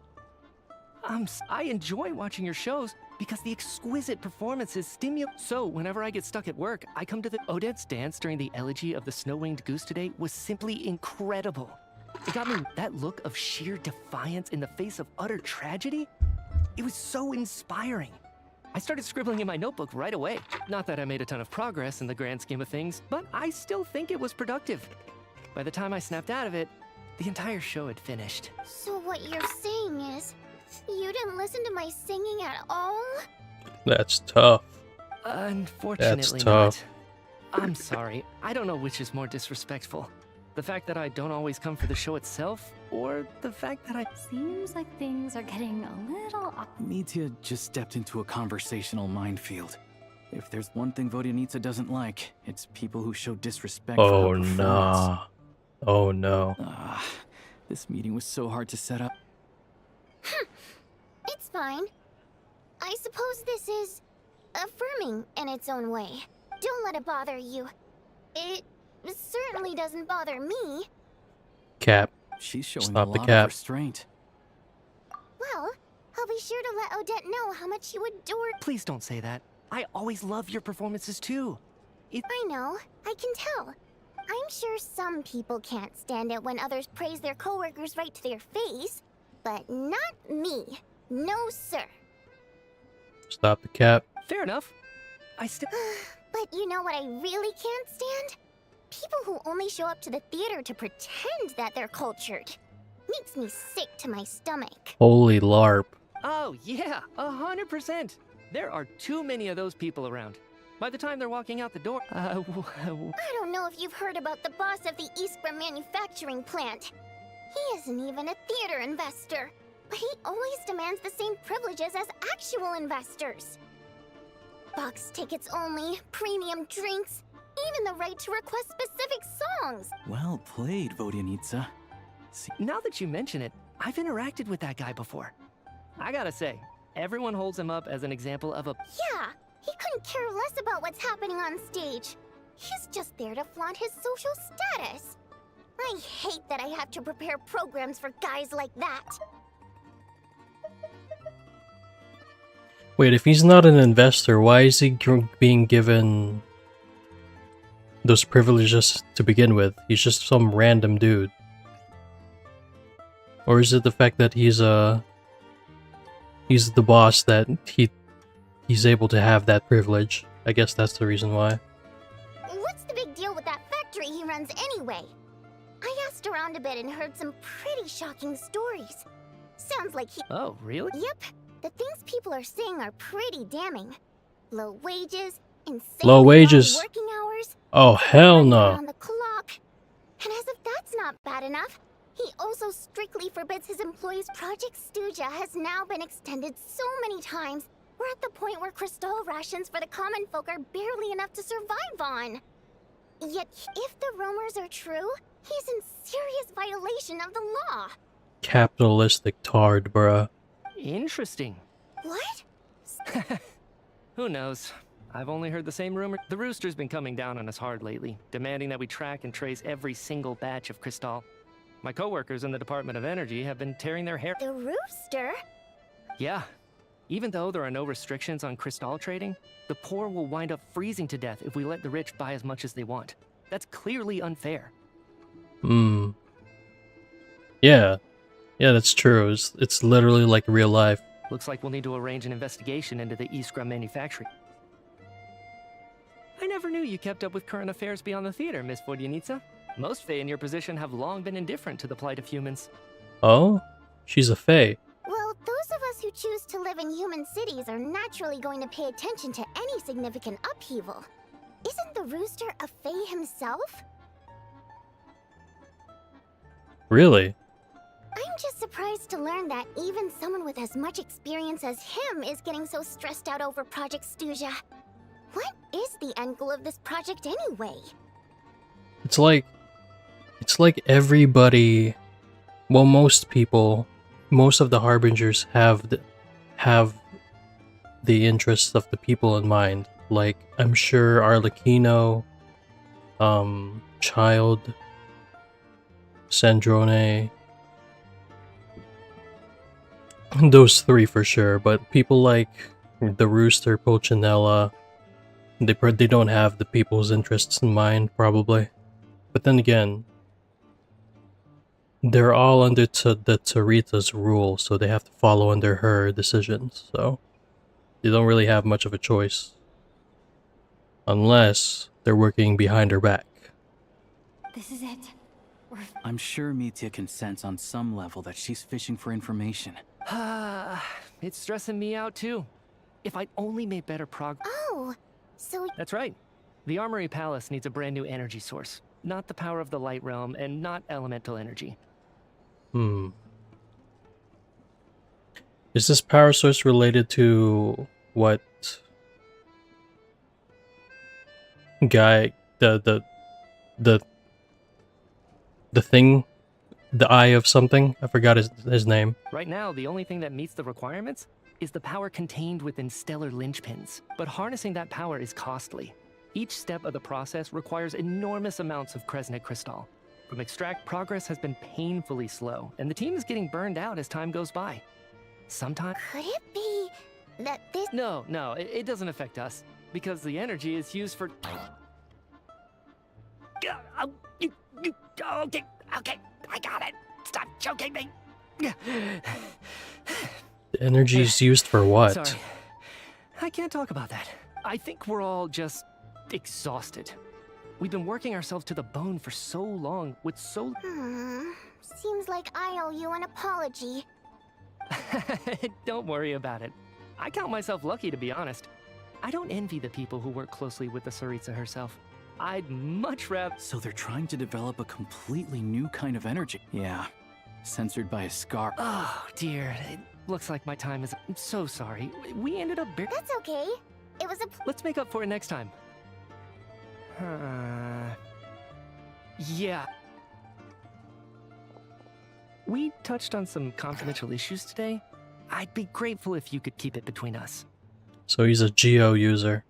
I enjoy watching your shows because the exquisite performances stimulate. So whenever I get stuck at work, I come to the... Odette's dance during the Elegy of the Snow-Winged Goose today was simply incredible. It got me that look of sheer defiance in the face of utter tragedy. It was so inspiring. I started scribbling in my notebook right away. Not that I made a ton of progress in the grand scheme of things, but I still think it was productive. By the time I snapped out of it, the entire show had finished. So what you're saying is, you didn't listen to my singing at all? That's tough. Unfortunately That's tough. not. I'm sorry. I don't know which is more disrespectful. The fact that I don't always come for the show itself, or the fact that I... Seems like things are getting a little... Mitya just stepped into a conversational minefield. If there's one thing Vodyanitsa doesn't like, it's people who show disrespect for Oh her performance. nah. Oh no. This meeting was so hard to set up. It's fine. I suppose this is affirming in its own way. Don't let it bother you. It certainly doesn't bother me. Cap. She's showing Stop a the lot cap. of restraint. Well, I'll be sure to let Odette know how much you adore... Please don't say that. I always love your performances too. I know. I can tell. I'm sure some people can't stand it when others praise their coworkers right to their face, but not me. No, sir. Stop the cap. Fair enough. I still... But you know what I really can't stand? People who only show up to the theater to pretend that they're cultured. Makes me sick to my stomach. Holy LARP. Oh, yeah, 100%. There are too many of those people around. By the time they're walking out the door... I don't know if you've heard about the boss of the Eastborough manufacturing plant. He isn't even a theater investor, but he always demands the same privileges as actual investors. Box tickets only, premium drinks, even the right to request specific songs. Well played, Vodyanitsa. Now that you mention it, I've interacted with that guy before. I gotta say, everyone holds him up as an example of a... Yeah, he couldn't care less about what's happening on stage. He's just there to flaunt his social status. I hate that I have to prepare programs for guys like that. Wait, if he's not an investor, why is he being given those privileges to begin with? He's just some random dude. Or is it the fact that he's the boss that he's able to have that privilege? I guess that's the reason why. What's the big deal with that factory he runs anyway? I asked around a bit and heard some pretty shocking stories. Sounds like he... Oh, really? Yep. The things people are saying are pretty damning. Low wages, Low wages. working hours. Oh, hell no. On the clock. And as if that's not bad enough, he also strictly forbids his employees. Project Stuja has now been extended so many times. We're at the point where crystal rations for the common folk are barely enough to survive on. Yet, if the rumors are true, he's in serious violation of the law. Capitalistic tard, bruh. Interesting. What? Who knows? I've only heard the same rumor. The Rooster's been coming down on us hard lately, demanding that we track and trace every single batch of Crystal. My coworkers in the Department of Energy have been tearing their hair. The Rooster? Yeah. Even though there are no restrictions on Crystal trading, the poor will wind up freezing to death if we let the rich buy as much as they want. That's clearly unfair. Hmm. Yeah. Yeah, that's true. It's literally like real life. Looks like we'll need to arrange an investigation into the Iskra manufacturing. I never knew you kept up with current affairs beyond the theater, Miss Vodyanica. Most Fae in your position have long been indifferent to the plight of humans. Oh? She's a Fae. Well, those of us who choose to live in human cities are naturally going to pay attention to any significant upheaval. Isn't the Rooster a Fae himself? Really? I'm just surprised to learn that even someone with as much experience as him is getting so stressed out over Project Stuja. What is the end goal of this project anyway? It's like everybody, well, most people, most of the Harbingers have the interests of the people in mind. Like, I'm sure Arlecchino, Child, Sandrone, those three for sure, but people like the Rooster, Pulcinella, they don't have the people's interests in mind, probably. But then again, they're all under the Tarita's rule, so they have to follow under her decisions, so they don't really have much of a choice. Unless they're working behind her back. This is it. I'm sure Mitya can sense on some level that she's fishing for information. It's stressing me out too. If I'd only made better progress. Oh, so... That's right. The Armory Palace needs a brand new energy source. Not the power of the Light Realm, and not elemental energy. Hmm. Is this power source related to what guy, the thing, the eye of something? I forgot his name. Right now, the only thing that meets the requirements is the power contained within stellar linchpins. But harnessing that power is costly. Each step of the process requires enormous amounts of Kresnik crystal. From extract, progress has been painfully slow, and the team is getting burned out as time goes by. Sometimes... Could it be that this... No, it doesn't affect us, because the energy is used for... Okay, I got it. Stop choking me. The energy is used for what? Sorry. I can't talk about that. I think we're all just exhausted. We've been working ourselves to the bone for so long with so... Seems like I owe you an apology. Don't worry about it. I count myself lucky, to be honest. I don't envy the people who work closely with the Tsaritsa herself. I'd much rather... So they're trying to develop a completely new kind of energy. Yeah. Censored by a scar. Oh, dear. It looks like my time is... I'm so sorry. We ended up... That's okay. It was a... Let's make up for it next time. Yeah. We touched on some confidential issues today. I'd be grateful if you could keep it between us. So he's a Geo user.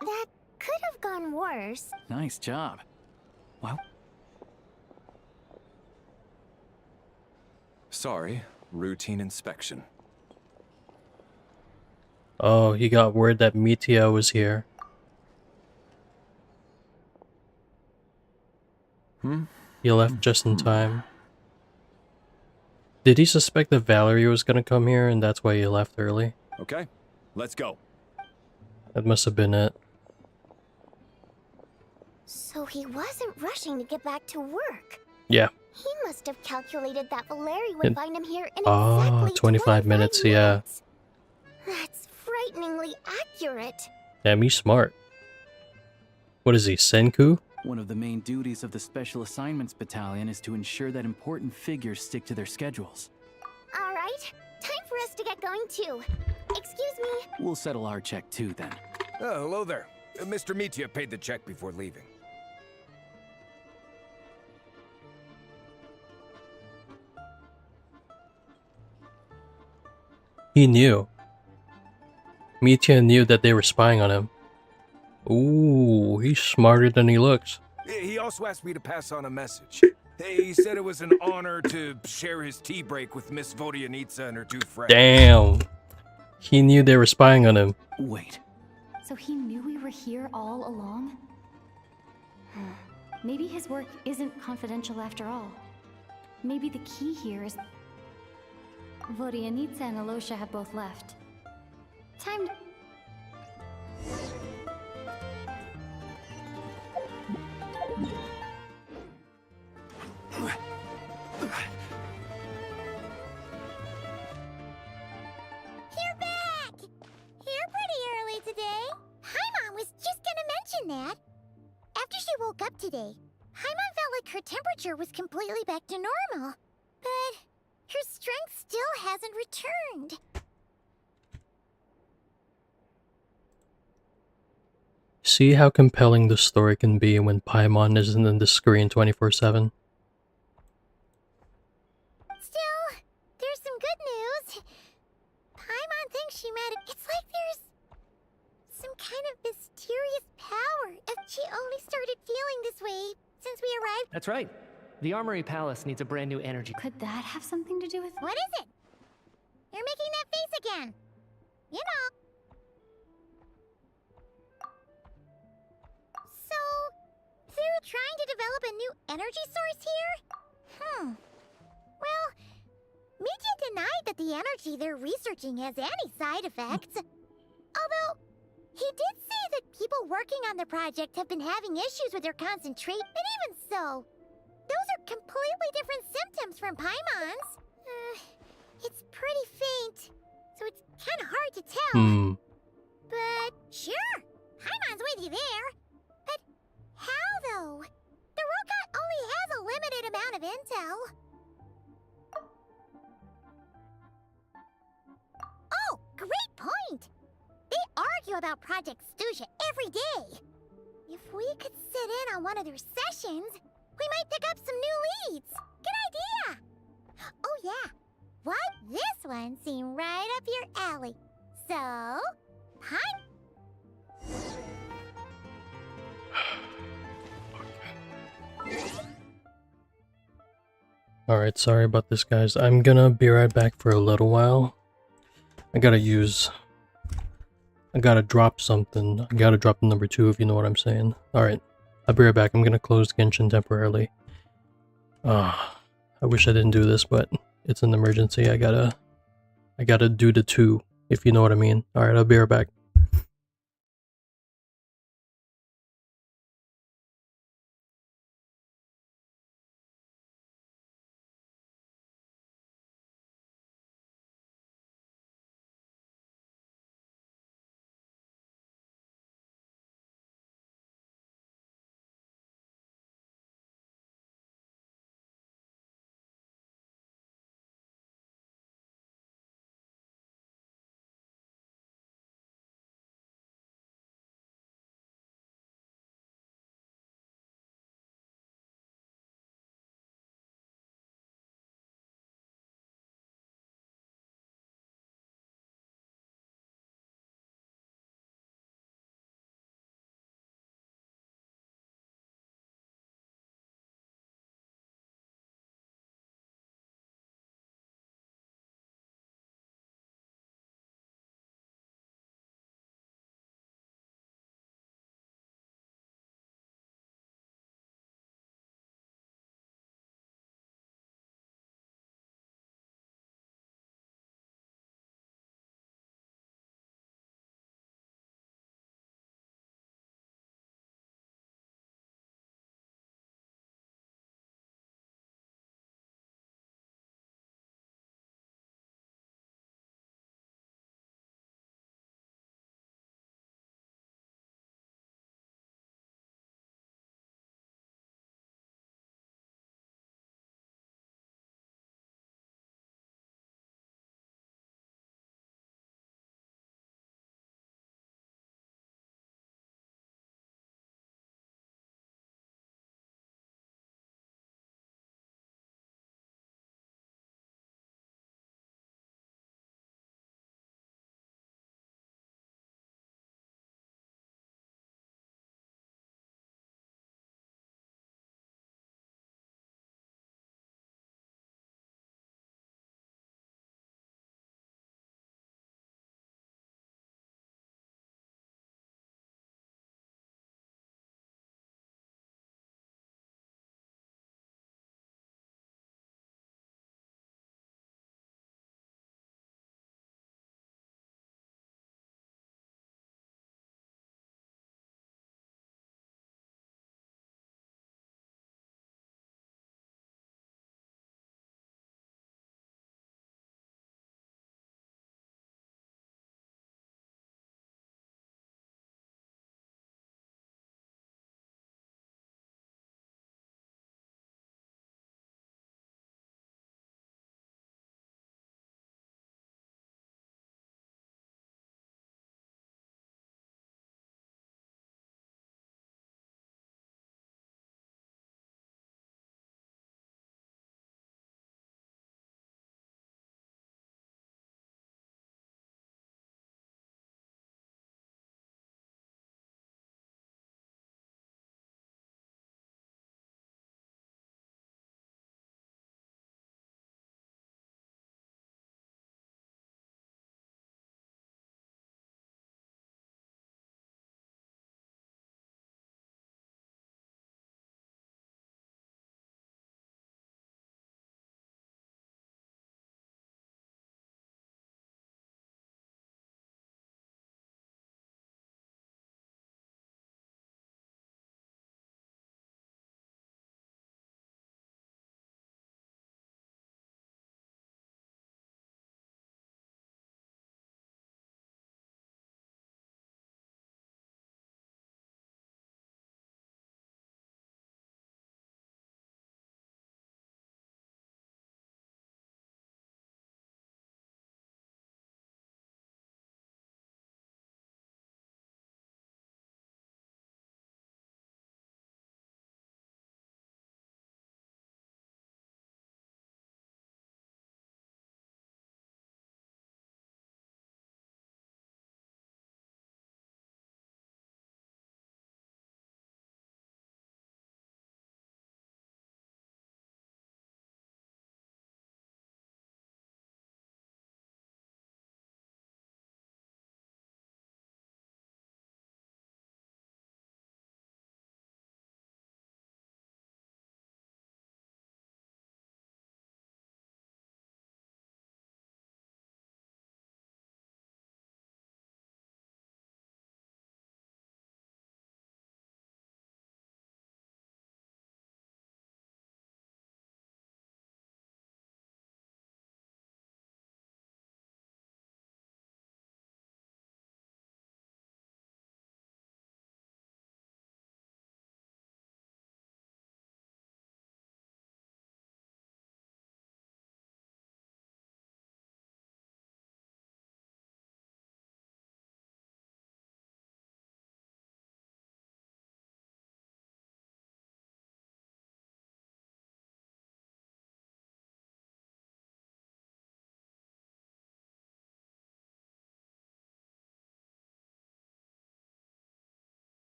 That could have gone worse. Nice job. Wow. Sorry, routine inspection. Oh, he got word that Mitya was here. He left just in time. Did he suspect that Valerie was gonna come here and that's why he left early? Okay, let's go. That must have been it. So he wasn't rushing to get back to work. Yeah. He must have calculated that Valerie would find him here in Ah, exactly 25 minutes, yeah. That's frighteningly accurate. Damn, he's smart. What is he, Senku? One of the main duties of the Special Assignments Battalion is to ensure that important figures stick to their schedules. All right, time for us to get going too. Excuse me. We'll settle our check too then. Oh, hello there. Mr. Mitya paid the check before leaving. He knew. Mitya knew that they were spying on him. Ooh, he's smarter than he looks. He also asked me to pass on a message. He said it was an honor to share his tea break with Miss Vodyanitsa and her two friends. Damn. He knew they were spying on him. Wait. So he knew we were here all along? Maybe his work isn't confidential after all. Maybe the key here is... Vodyanitsa and Alosha have both left. Time to... You're back! Here pretty early today. Paimon was just gonna mention that. After she woke up today, Paimon felt like her temperature was completely back to normal. But her strength still hasn't returned. See how compelling the story can be when Paimon isn't in the screen 24/7. Still, there's some good news. Paimon thinks she might have... It's like there's some kind of mysterious power. She only started feeling this way since we arrived. That's right. The Armory Palace needs a brand new energy. Could that have something to do with... What is it? You're making that face again. You know. So, they're trying to develop a new energy source here? Well, Mitya denied that the energy they're researching has any side effects. Although, he did say that people working on the project have been having issues with their concentration. But even so, those are completely different symptoms from Paimon's. It's pretty faint, so it's kind of hard to tell. But sure, Paimon's with you there. But how though? The robot only has a limited amount of intel. Oh, great point! They argue about Project Stuja every day. If we could sit in on one of their sessions, we might pick up some new leads. Good idea! Oh yeah, what? This one seemed right up your alley. So, Alright, sorry about this, guys. I'm gonna be right back for a little while. I gotta drop something. I gotta drop the number 2, if you know what I'm saying. Alright, I'll be right back. I'm gonna close Genshin temporarily. I wish I didn't do this, but it's an emergency. I gotta do the 2, if you know what I mean. Alright, I'll be right back.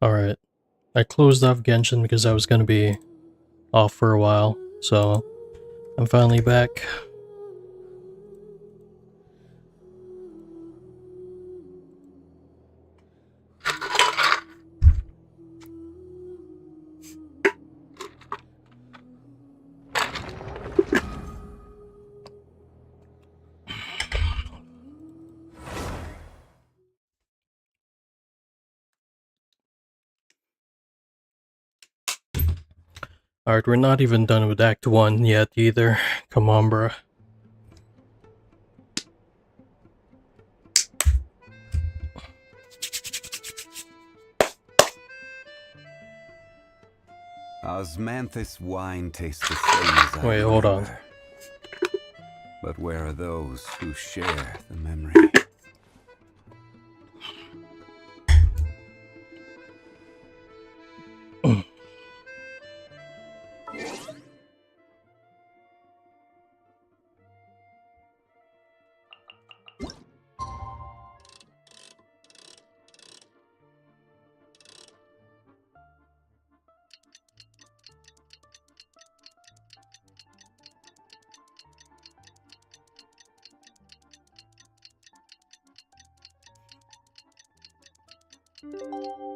Alright. I closed off Genshin because I was gonna be off for a while, so I'm finally back. Alright, we're not even done with Act I yet either. Come on, bruh. Osmanthus wine tastes the same as I Wait, hold on. remember. But where are those who share the memory?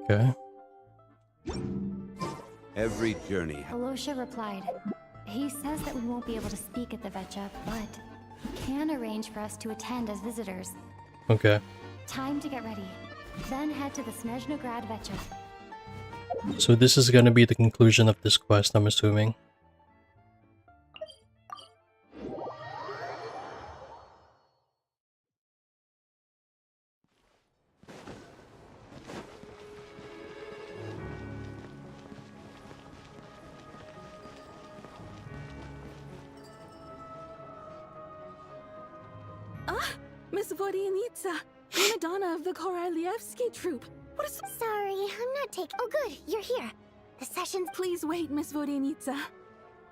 Okay. Every journey. Alosha replied, he says that we won't be able to speak at the Vetcha, but he can arrange for us to attend as visitors. Okay. Time to get ready. Then head to the Snezhnograd Vetcha. So this is gonna be the conclusion of this quest, I'm assuming. Miss Vodyanitsa, prima donna of the Korolievsky troupe. What is... Sorry, I'm not taking... Oh good, you're here. The session's... Please wait, Miss Vodyanitsa.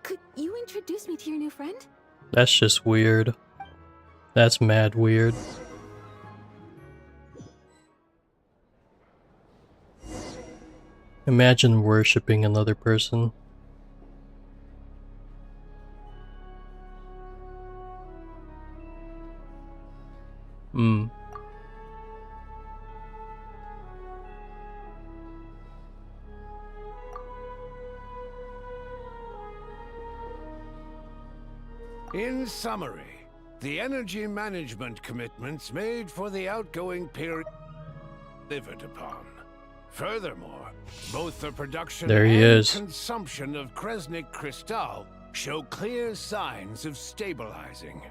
Could you introduce me to your new friend? That's just weird. That's mad weird. Imagine worshipping another person. In summary, the energy management commitments made for the outgoing period delivered upon. Furthermore, both the production There he and is. consumption of Kresnik Crystal show clear signs of stabilizing.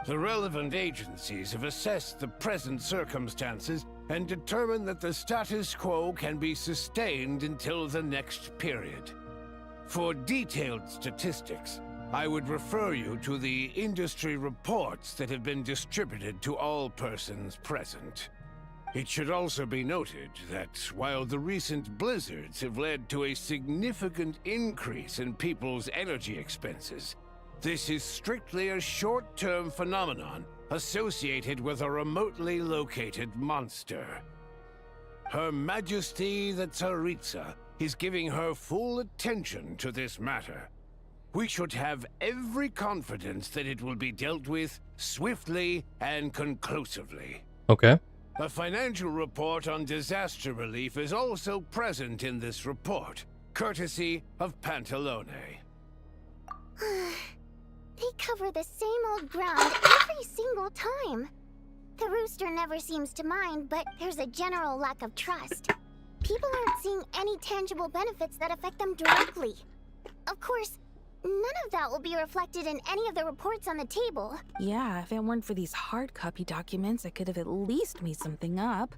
The relevant agencies have assessed the present circumstances and determined that the status quo can be sustained until the next period. For detailed statistics, I would refer you to the industry reports that have been distributed to all persons present. It should also be noted that while the recent blizzards have led to a significant increase in people's energy expenses, this is strictly a short-term phenomenon associated with a remotely located monster. Her Majesty the Tsaritsa is giving her full attention to this matter. We should have every confidence that it will be dealt with swiftly and conclusively. Okay. A financial report on disaster relief is also present in this report, courtesy of Pantalone. They cover the same old ground every single time. The rooster never seems to mind, but there's a general lack of trust. People aren't seeing any tangible benefits that affect them directly. Of course, none of that will be reflected in any of the reports on the table. Yeah, if it weren't for these hard copy documents, I could have at least made something up.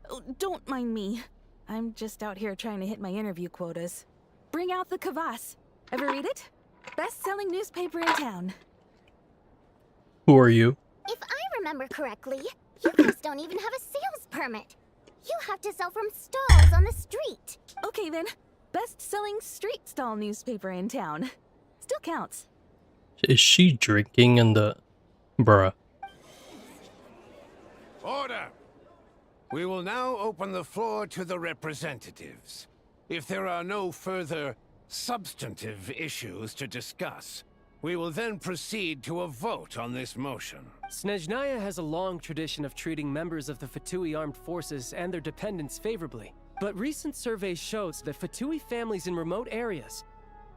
Oh, don't mind me. I'm just out here trying to hit my interview quotas. Bring out the Kvass. Ever read it? Best-selling newspaper in town. Who are you? If I remember correctly, you guys don't even have a sales permit. You have to sell from stalls on the street. Okay then, best-selling street stall newspaper in town. Still counts. Is she drinking in the... Bruh. Order! We will now open the floor to the representatives. If there are no further substantive issues to discuss, we will then proceed to a vote on this motion. Snezhnaya has a long tradition of treating members of the Fatui armed forces and their dependents favorably. But recent surveys shows that Fatui families in remote areas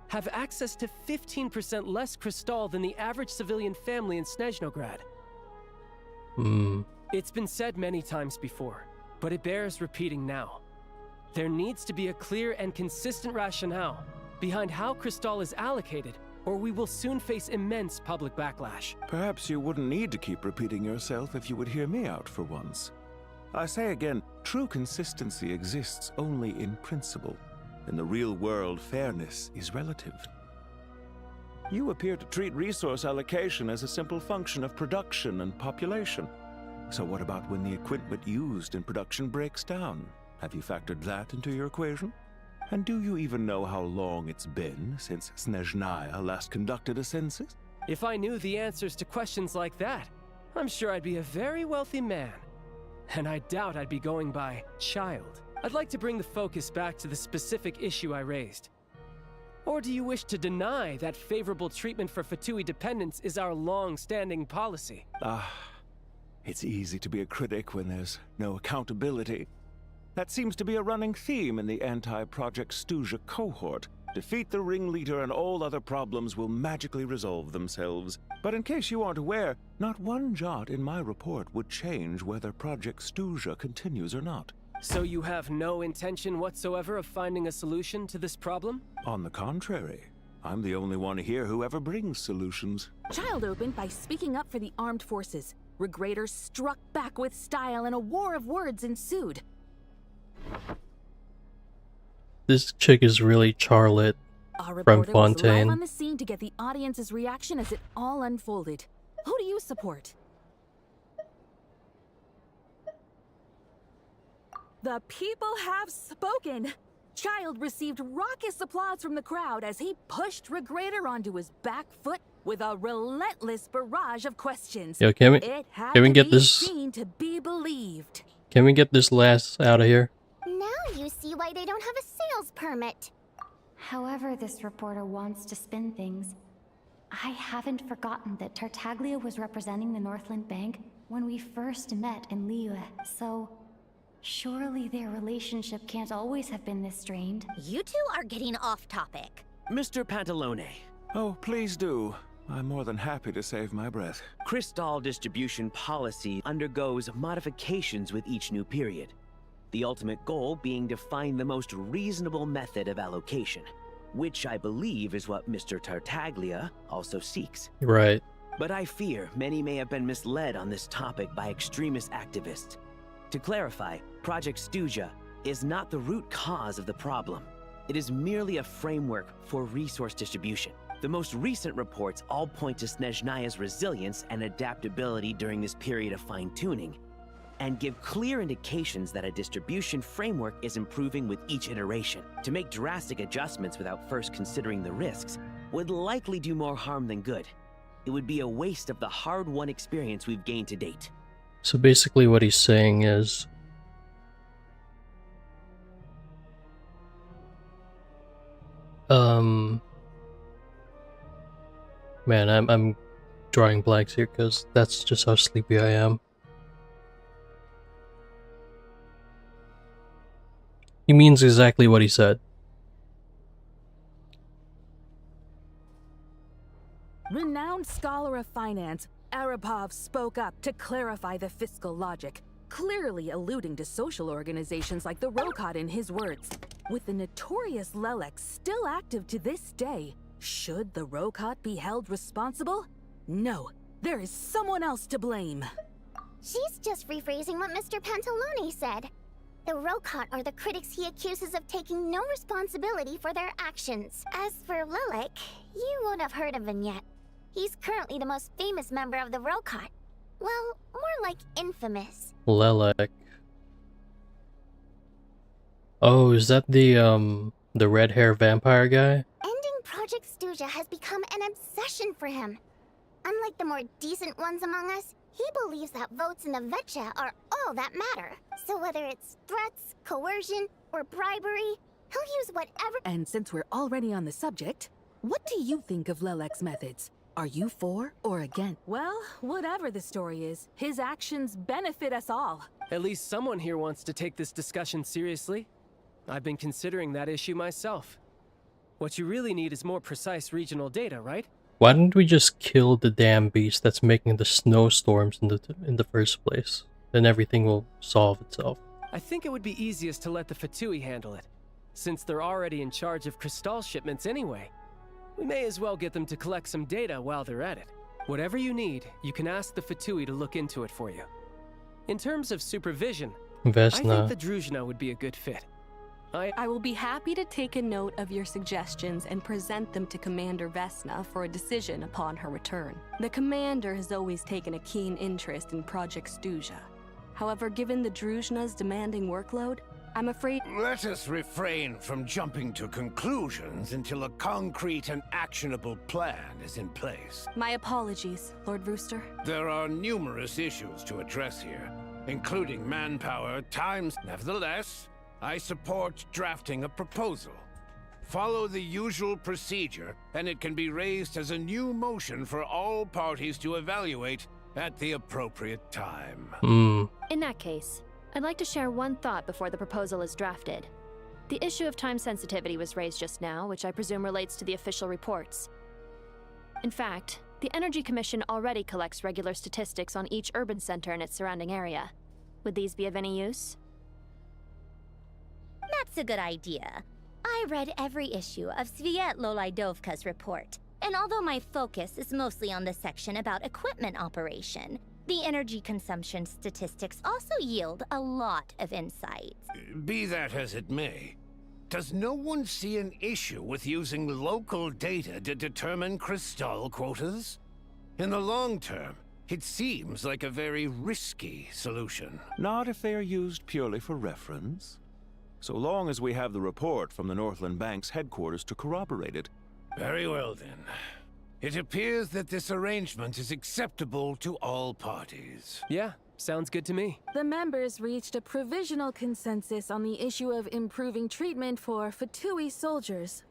have access to 15% less crystal than the average civilian family in Snezhnograd. It's been said many times before, but it bears repeating now. There needs to be a clear and consistent rationale behind how crystal is allocated, or we will soon face immense public backlash. Perhaps you wouldn't need to keep repeating yourself if you would hear me out for once. I say again, true consistency exists only in principle. In the real world, fairness is relative. You appear to treat resource allocation as a simple function of production and population. So what about when the equipment used in production breaks down? Have you factored that into your equation? And do you even know how long it's been since Snezhnaya last conducted a census? If I knew the answers to questions like that, I'm sure I'd be a very wealthy man. And I doubt I'd be going by child. I'd like to bring the focus back to the specific issue I raised. Or do you wish to deny that favorable treatment for Fatui dependents is our long-standing policy? It's easy to be a critic when there's no accountability. That seems to be a running theme in the anti-Project Stuja cohort. Defeat the ringleader and all other problems will magically resolve themselves. But in case you aren't aware, not one jot in my report would change whether Project Stuja continues or not. So you have no intention whatsoever of finding a solution to this problem? On the contrary, I'm the only one here who ever brings solutions. Child opened by speaking up for the armed forces. Regrator struck back with style and a war of words ensued. This chick is really Charlotte Our from reporter was live Fontaine. on the scene to get the audience's reaction as it all unfolded. Who do you support? The people have spoken. Child received raucous applause from the crowd as he pushed Regrator onto his back foot with a relentless barrage of questions. Yo, can we get this? Seen to be believed. Can we get this lass out of here? Now you see why they don't have a sales permit. However this reporter wants to spin things, I haven't forgotten that Tartaglia was representing the Northland Bank when we first met in Liyue, so surely their relationship can't always have been this strained. You two are getting off topic. Mr. Pantalone. Oh, please do. I'm more than happy to save my breath. Crystal distribution policy undergoes modifications with each new period. The ultimate goal being to find the most reasonable method of allocation, which I believe is what Mr. Tartaglia also seeks. Right. But I fear many may have been misled on this topic by extremist activists. To clarify, Project Stuja is not the root cause of the problem. It is merely a framework for resource distribution. The most recent reports all point to Snezhnaya's resilience and adaptability during this period of fine-tuning, and give clear indications that a distribution framework is improving with each iteration. To make drastic adjustments without first considering the risks would likely do more harm than good. It would be a waste of the hard-won experience we've gained to date. So basically what he's saying is... Man, I'm drawing blanks here because that's just how sleepy I am. He means exactly what he said. Renowned scholar of finance, Arapov spoke up to clarify the fiscal logic, clearly alluding to social organizations like the Rokot in his words. With the notorious Lelex still active to this day, should the Rokot be held responsible? No, there is someone else to blame. She's just rephrasing what Mr. Pantalone said. The Rokot are the critics he accuses of taking no responsibility for their actions. As for Lilac, you won't have heard of him yet. He's currently the most famous member of the Rokot. Well, more like infamous. Lelek. Oh, is that the red hair vampire guy? Ending Project Stuja has become an obsession for him. Unlike the more decent ones among us, he believes that votes in the Vetcha are all that matter. So whether it's threats, coercion, or bribery, he'll use whatever— And since we're already on the subject, what do you think of Lelek's methods? Are you for or against? Well, whatever the story is, his actions benefit us all. At least someone here wants to take this discussion seriously. I've been considering that issue myself. What you really need is more precise regional data, right? Why didn't we just kill the damn beast that's making the snowstorms in the first place? Then everything will solve itself. I think it would be easiest to let the Fatui handle it, since they're already in charge of Crystal shipments anyway. We may as well get them to collect some data while they're at it. Whatever you need, you can ask the Fatui to look into it for you. In terms of supervision, Vesna. I think the Druzhna would be a good fit. I will be happy to take a note of your suggestions and present them to Commander Vesna for a decision upon her return. The Commander has always taken a keen interest in Project Stuja. However, given the Druzhna's demanding workload, I'm afraid— Let us refrain from jumping to conclusions until a concrete and actionable plan is in place. My apologies, Lord Rooster. There are numerous issues to address here, including manpower, times. Nevertheless, I support drafting a proposal. Follow the usual procedure, and it can be raised as a new motion for all parties to evaluate at the appropriate time. In that case, I'd like to share one thought before the proposal is drafted. The issue of time sensitivity was raised just now, which I presume relates to the official reports. In fact, the Energy Commission already collects regular statistics on each urban center and its surrounding area. Would these be of any use? That's a good idea. I read every issue of Svietlo Laidovka's report, and although my focus is mostly on the section about equipment operation, the energy consumption statistics also yield a lot of insights. Be that as it may, does no one see an issue with using local data to determine Crystal quotas? In the long term, it seems like a very risky solution. Not if they are used purely for reference. So long as we have the report from the Northland Bank's headquarters to corroborate it. Very well then. It appears that this arrangement is acceptable to all parties. Yeah, sounds good to me. The members reached a provisional consensus on the issue of improving treatment for Fatui soldiers.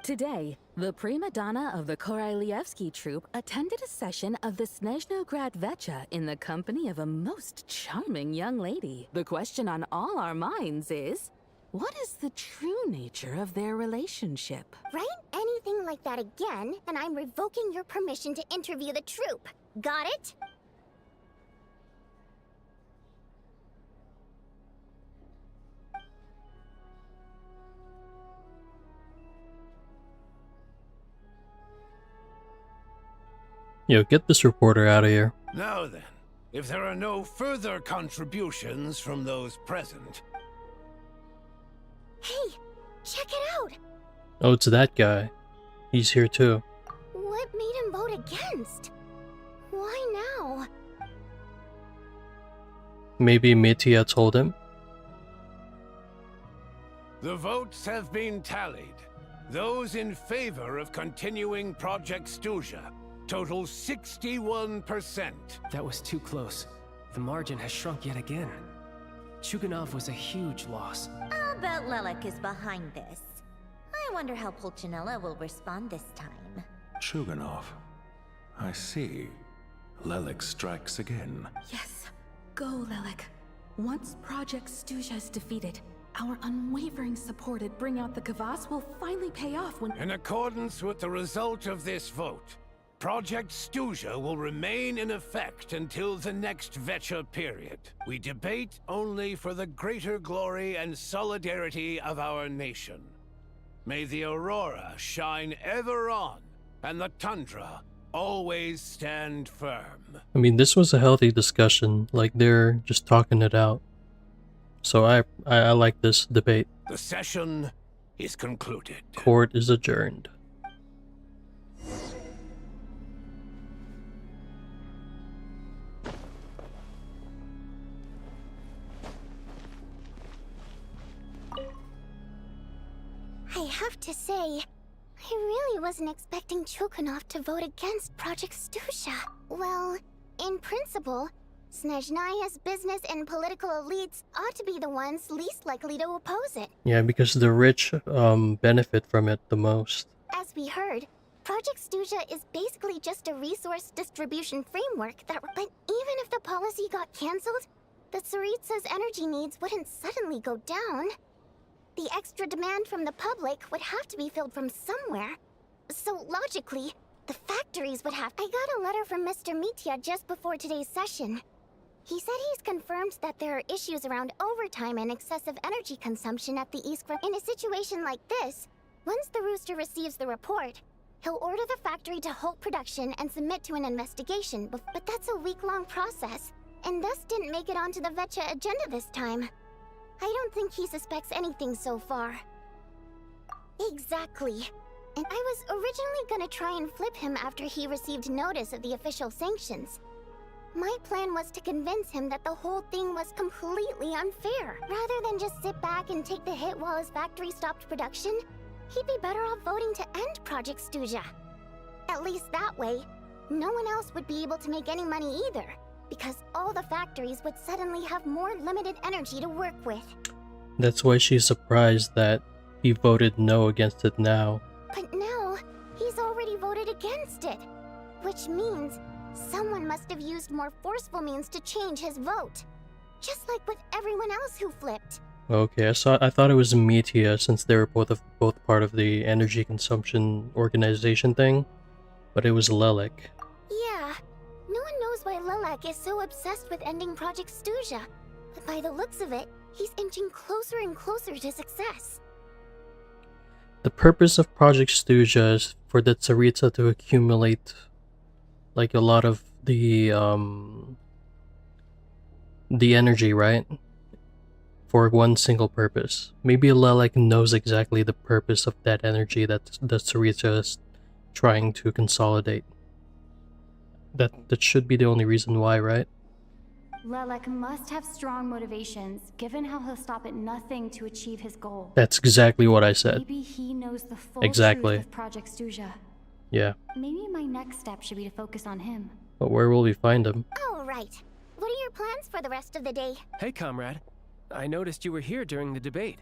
Today, the prima donna of the Korailievsky troupe attended a session of the Snezhnograd Vetcha in the company of a most charming young lady. The question on all our minds is, what is the true nature of their relationship? Write anything like that again, and I'm revoking your permission to interview the troupe. Got it? Yo, get this reporter out of here. Now then, if there are no further contributions from those present... Hey, check it out! Oh, it's that guy. He's here too. What made him vote against? Why now? Maybe Mitya told him? The votes have been tallied. Those in favor of continuing Project Stuja total 61%. That was too close. The margin has shrunk yet again. Chuganov was a huge loss. I'll bet Lelek is behind this. I wonder how Pulcinella will respond this time. Chuganov. I see. Lelek strikes again. Yes. Go, Lelek. Once Project Stuja is defeated, our unwavering support at Bring Out the Kvass will finally pay off when— In accordance with the result of this vote, Project Stuja will remain in effect until the next Vetcha period. We debate only for the greater glory and solidarity of our nation. May the Aurora shine ever on, and the Tundra always stand firm. I mean, this was a healthy discussion. Like, they're just talking it out. So I like this debate. The session is concluded. Court is adjourned. have to say, I really wasn't expecting Chulkanov to vote against Project Stusha. Well, in principle, Snezhnaya's business and political elites ought to be the ones least likely to oppose it. Yeah, because the rich benefit from it the most. As we heard, Project Stusha is basically just a resource distribution framework that... But even if the policy got cancelled, the Tsaritsa's energy needs wouldn't suddenly go down. The extra demand from the public would have to be filled from somewhere. So logically, the factories would have... I got a letter from Mr. Mitya just before today's session. He said he's confirmed that there are issues around overtime and excessive energy consumption at the East Front. In a situation like this, once the Rooster receives the report, he'll order the factory to halt production and submit to an investigation, but that's a week-long process, and thus didn't make it onto the Vetcha agenda this time. I don't think he suspects anything so far. Exactly. And I was originally gonna try and flip him after he received notice of the official sanctions. My plan was to convince him that the whole thing was completely unfair. Rather than just sit back and take the hit while his factory stopped production, he'd be better off voting to end Project Stusha. At least that way, no one else would be able to make any money either, because all the factories would suddenly have more limited energy to work with. That's why she's surprised that he voted no against it now. But now, he's already voted against it, which means someone must have used more forceful means to change his vote. Just like with everyone else who flipped. Okay, I thought it was Mitya since they were both part of the energy consumption organization thing, but it was Lelik. Yeah, no one knows why Lilac is so obsessed with ending Project Stusha, but by the looks of it, he's inching closer and closer to success. The purpose of Project Stusha is for the Tsaritsa to accumulate like a lot of the energy, right? For one single purpose. Maybe Lelek knows exactly the purpose of that energy that the Tsaritsa is trying to consolidate. That should be the only reason why, right? Lelek must have strong motivations, given how he'll stop at nothing to achieve his goal. That's exactly what I said. Maybe he knows the full exactly. truth of Project Stusha. Yeah. Maybe my next step should be to focus on him. But where will we find him? All right. What are your plans for the rest of the day? Hey, comrade. I noticed you were here during the debate.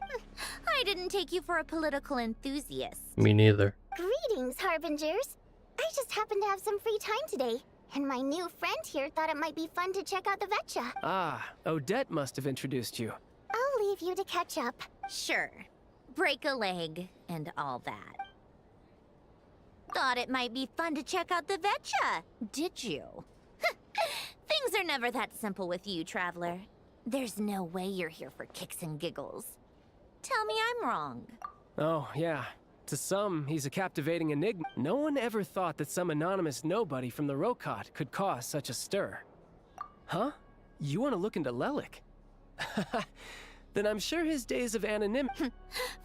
I didn't take you for a political enthusiast. Me neither. Greetings, Harbingers. I just happened to have some free time today, and my new friend here thought it might be fun to check out the Vetcha. Ah, Odette must have introduced you. I'll leave you to catch up. Sure. Break a leg and all that. Thought it might be fun to check out the Vetcha, did you? Things are never that simple with you, Traveler. There's no way you're here for kicks and giggles. Tell me I'm wrong. Oh, yeah. To some, he's a captivating enigma. No one ever thought that some anonymous nobody from the Rokot could cause such a stir. Huh? You want to look into Lelik? Then I'm sure his days of anonymity...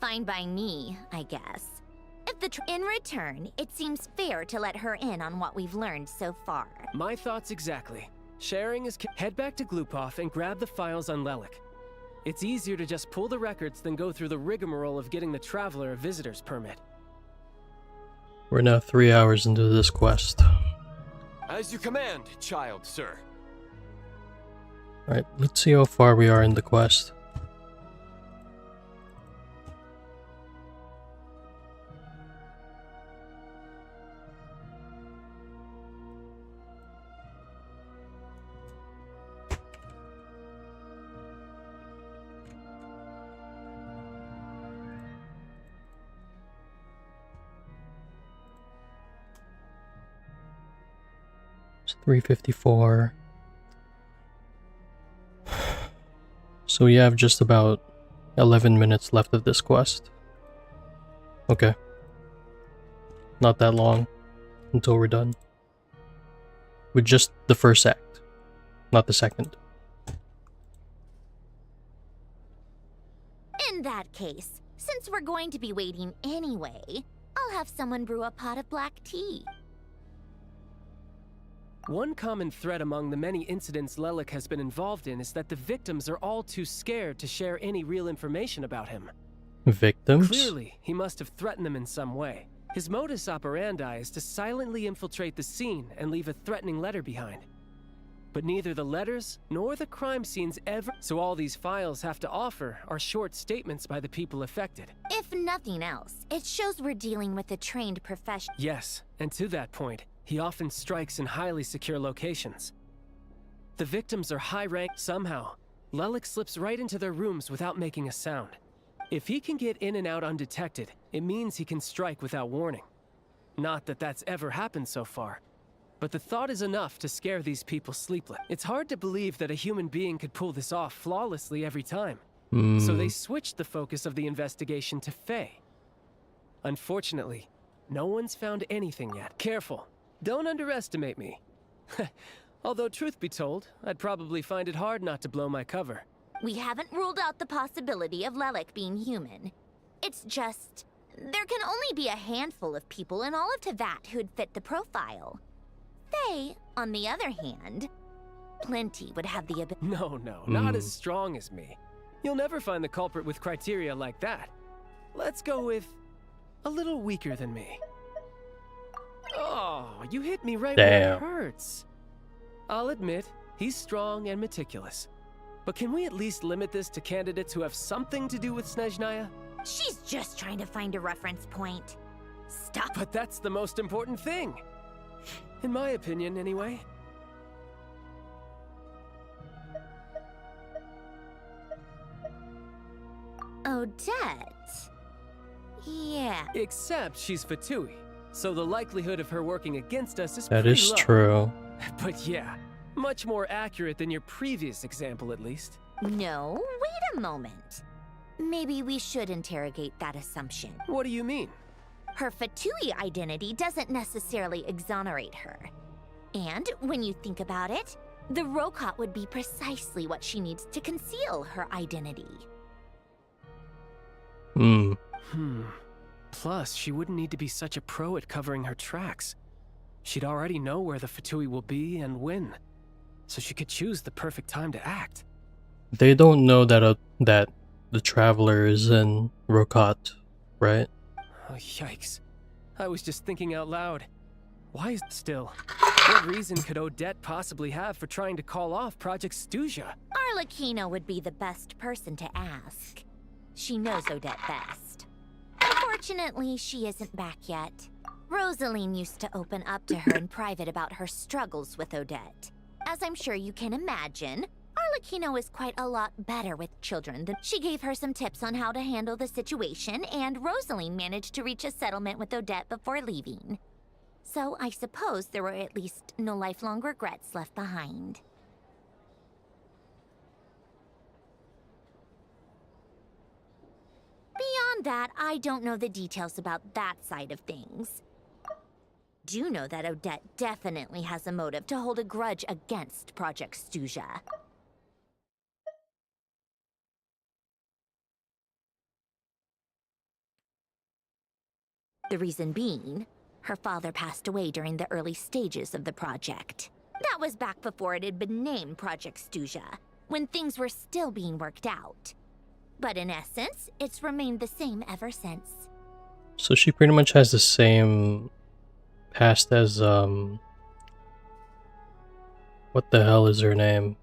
Fine by me, I guess. If in return, it seems fair to let her in on what we've learned so far. My thoughts exactly. Sharing is... Head back to Glupov and grab the files on Lelik. It's easier to just pull the records than go through the rigmarole of getting the Traveler a visitor's permit. We're now 3 hours into this quest. As you command, child, sir. Alright, let's see how far we are in the quest. It's 3:54. So we have just about 11 minutes left of this quest. Okay. Not that long until we're done. With just the first act, not the second. In that case, since we're going to be waiting anyway, I'll have someone brew a pot of black tea. One common thread among the many incidents Lelik has been involved in is that the victims are all too scared to share any real information about him. Victims? Clearly, he must have threatened them in some way. His modus operandi is to silently infiltrate the scene and leave a threatening letter behind. But neither the letters nor the crime scenes ever... So all these files have to offer are short statements by the people affected. If nothing else, it shows we're dealing with a trained professional. Yes, and to that point, he often strikes in highly secure locations. The victims are high-ranked somehow. Lelik slips right into their rooms without making a sound. If he can get in and out undetected, it means he can strike without warning. Not that that's ever happened so far. But the thought is enough to scare these people sleepless. It's hard to believe that a human being could pull this off flawlessly every time. So they switched the focus of the investigation to Faye. Unfortunately, no one's found anything yet. Careful, don't underestimate me. Although truth be told, I'd probably find it hard not to blow my cover. We haven't ruled out the possibility of Lelik being human. It's just, there can only be a handful of people in all of Teyvat who'd fit the profile. Faye, on the other hand, plenty would have the ability. No, not as strong as me. You'll never find the culprit with criteria like that. Let's go with a little weaker than me. Oh, you hit me right where it hurts. I'll admit, he's strong and meticulous. But can we at least limit this to candidates who have something to do with Snezhnaya? She's just trying to find a reference point. Stop. But that's the most important thing. In my opinion, anyway. Odette? Yeah. Except she's Fatui, so the likelihood of her working against us is That pretty is low. true. But yeah, much more accurate than your previous example, at least. No, wait a moment. Maybe we should interrogate that assumption. What do you mean? Her Fatui identity doesn't necessarily exonerate her. And when you think about it, the Rokot would be precisely what she needs to conceal her identity. Plus, she wouldn't need to be such a pro at covering her tracks. She'd already know where the Fatui will be and when, so she could choose the perfect time to act. They don't know that that the Traveler is in Rokot, right? Oh, yikes. I was just thinking out loud. Why is still? What reason could Odette possibly have for trying to call off Project Stuja? Arlecchino would be the best person to ask. She knows Odette best. Unfortunately, she isn't back yet. Rosaline used to open up to her in private about her struggles with Odette. As I'm sure you can imagine, Arlecchino is quite a lot better with children than she gave her some tips on how to handle the situation, and Rosaline managed to reach a settlement with Odette before leaving. So I suppose there were at least no lifelong regrets left behind. Beyond that, I don't know the details about that side of things. Do know that Odette definitely has a motive to hold a grudge against Project Stuja. The reason being, her father passed away during the early stages of the project. That was back before it had been named Project Stuja, when things were still being worked out. But in essence, it's remained the same ever since. So she pretty much has the same past as, what the hell is her name?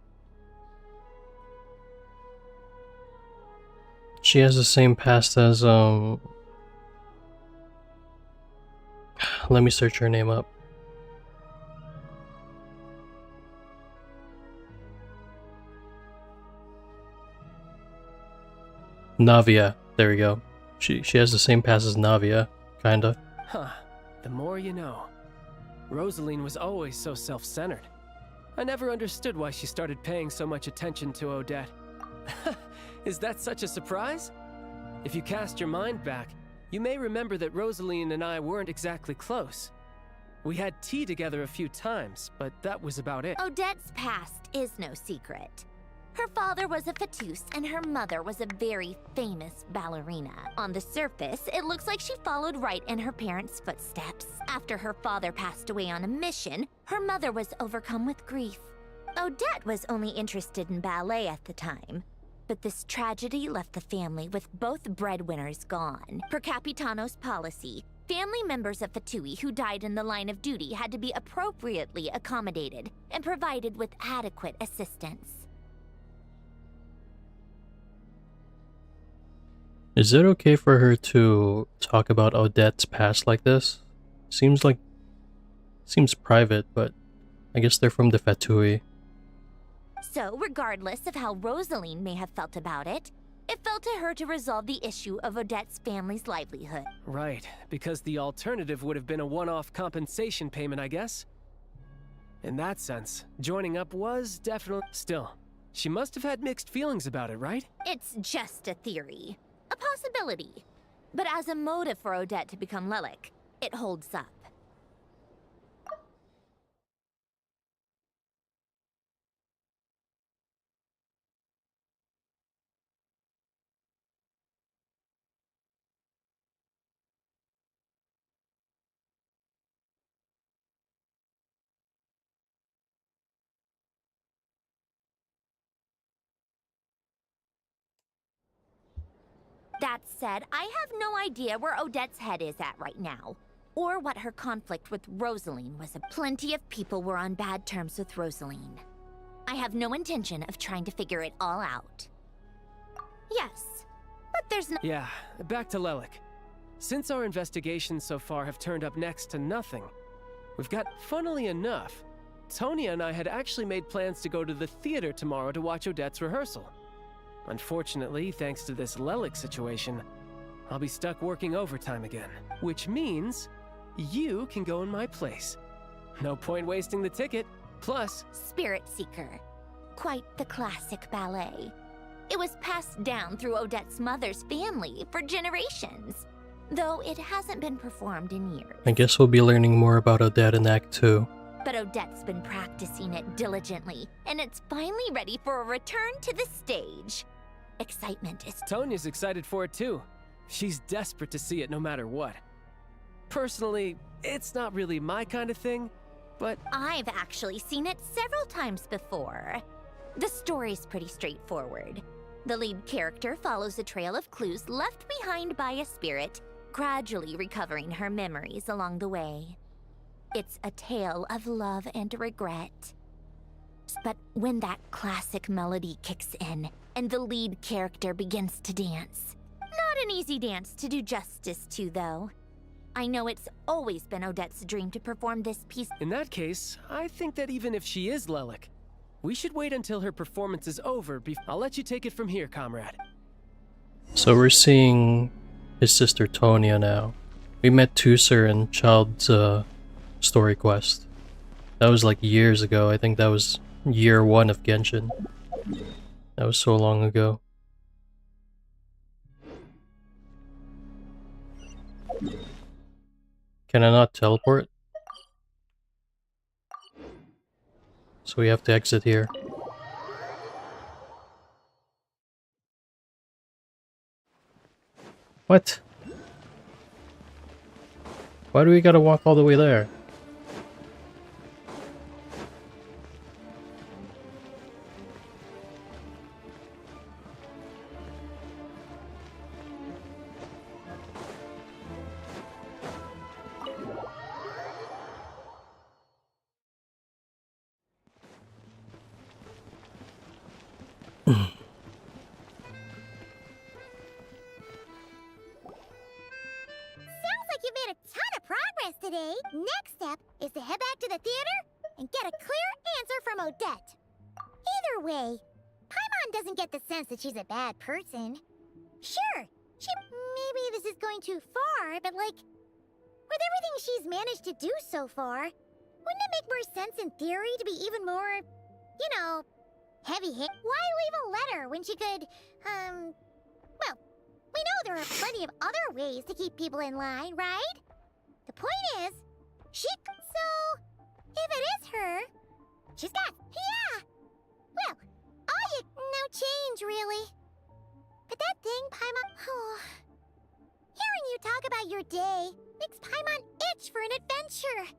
She has the same past as, let me search her name up. Navia. There we go. She has the same past as Navia, kinda. Huh. The more you know. Rosaline was always so self-centered. I never understood why she started paying so much attention to Odette. Is that such a surprise? If you cast your mind back, you may remember that Rosaline and I weren't exactly close. We had tea together a few times, but that was about it. Odette's past is no secret. Her father was a Fatus, and her mother was a very famous ballerina. On the surface, it looks like she followed right in her parents' footsteps. After her father passed away on a mission, her mother was overcome with grief. Odette was only interested in ballet at the time, But this tragedy left the family with both breadwinners gone. Per Capitano's policy, family members of Fatui who died in the line of duty had to be appropriately accommodated and provided with adequate assistance. Is it okay for her to talk about Odette's past like this? Seems private, but I guess they're from the Fatui. So, regardless of how Rosaline may have felt about it, it fell to her to resolve the issue of Odette's family's livelihood. Right, because the alternative would have been a one-off compensation payment, I guess. In that sense, joining up was definitely... Still, she must have had mixed feelings about it, right? It's just a theory. A possibility. But as a motive for Odette to become Lelik, it holds up. That said, I have no idea where Odette's head is at right now, or what her conflict with Rosaline was. Plenty of people were on bad terms with Rosaline. I have no intention of trying to figure it all out. Yes, but there's no— Yeah, back to Lelik. Since our investigations so far have turned up next to nothing, we've got, funnily enough, Tonya and I had actually made plans to go to the theater tomorrow to watch Odette's rehearsal. Unfortunately, thanks to this Lelik situation, I'll be stuck working overtime again. Which means you can go in my place. No point wasting the ticket. Plus... Spirit Seeker. Quite the classic ballet. It was passed down through Odette's mother's family for generations, though it hasn't been performed in years. I guess we'll be learning more about Odette in Act II. But Odette's been practicing it diligently, and it's finally ready for a return to the stage. Excitement is... Tonya's excited for it too. She's desperate to see it no matter what. Personally, it's not really my kind of thing, but... I've actually seen it several times before. The story's pretty straightforward. The lead character follows a trail of clues left behind by a spirit, gradually recovering her memories along the way. It's a tale of love and regret. But when that classic melody kicks in, and the lead character begins to dance. Not an easy dance to do justice to, though. I know it's always been Odette's dream to perform this piece. In that case, I think that even if she is Lelik, we should wait until her performance is over I'll let you take it from here, comrade. So we're seeing his sister Tonya now. We met Tusser in Child's story quest. That was like years ago. I think that was year 1 of Genshin. That was so long ago. Can I not teleport? So we have to exit here. What? Why do we gotta walk all the way there? Today, next step is to head back to the theater and get a clear answer from Odette. Either way, Paimon doesn't get the sense that she's a bad person. Sure, maybe this is going too far, but like, with everything she's managed to do so far, wouldn't it make more sense in theory to be even more, you know, heavy hit? Why leave a letter when she could, well, we know there are plenty of other ways to keep people in line, right? The point is, so, if it is her, she's got, yeah! Well, no change, really. But that thing, Paimon, hearing you talk about your day makes Paimon itch for an adventure.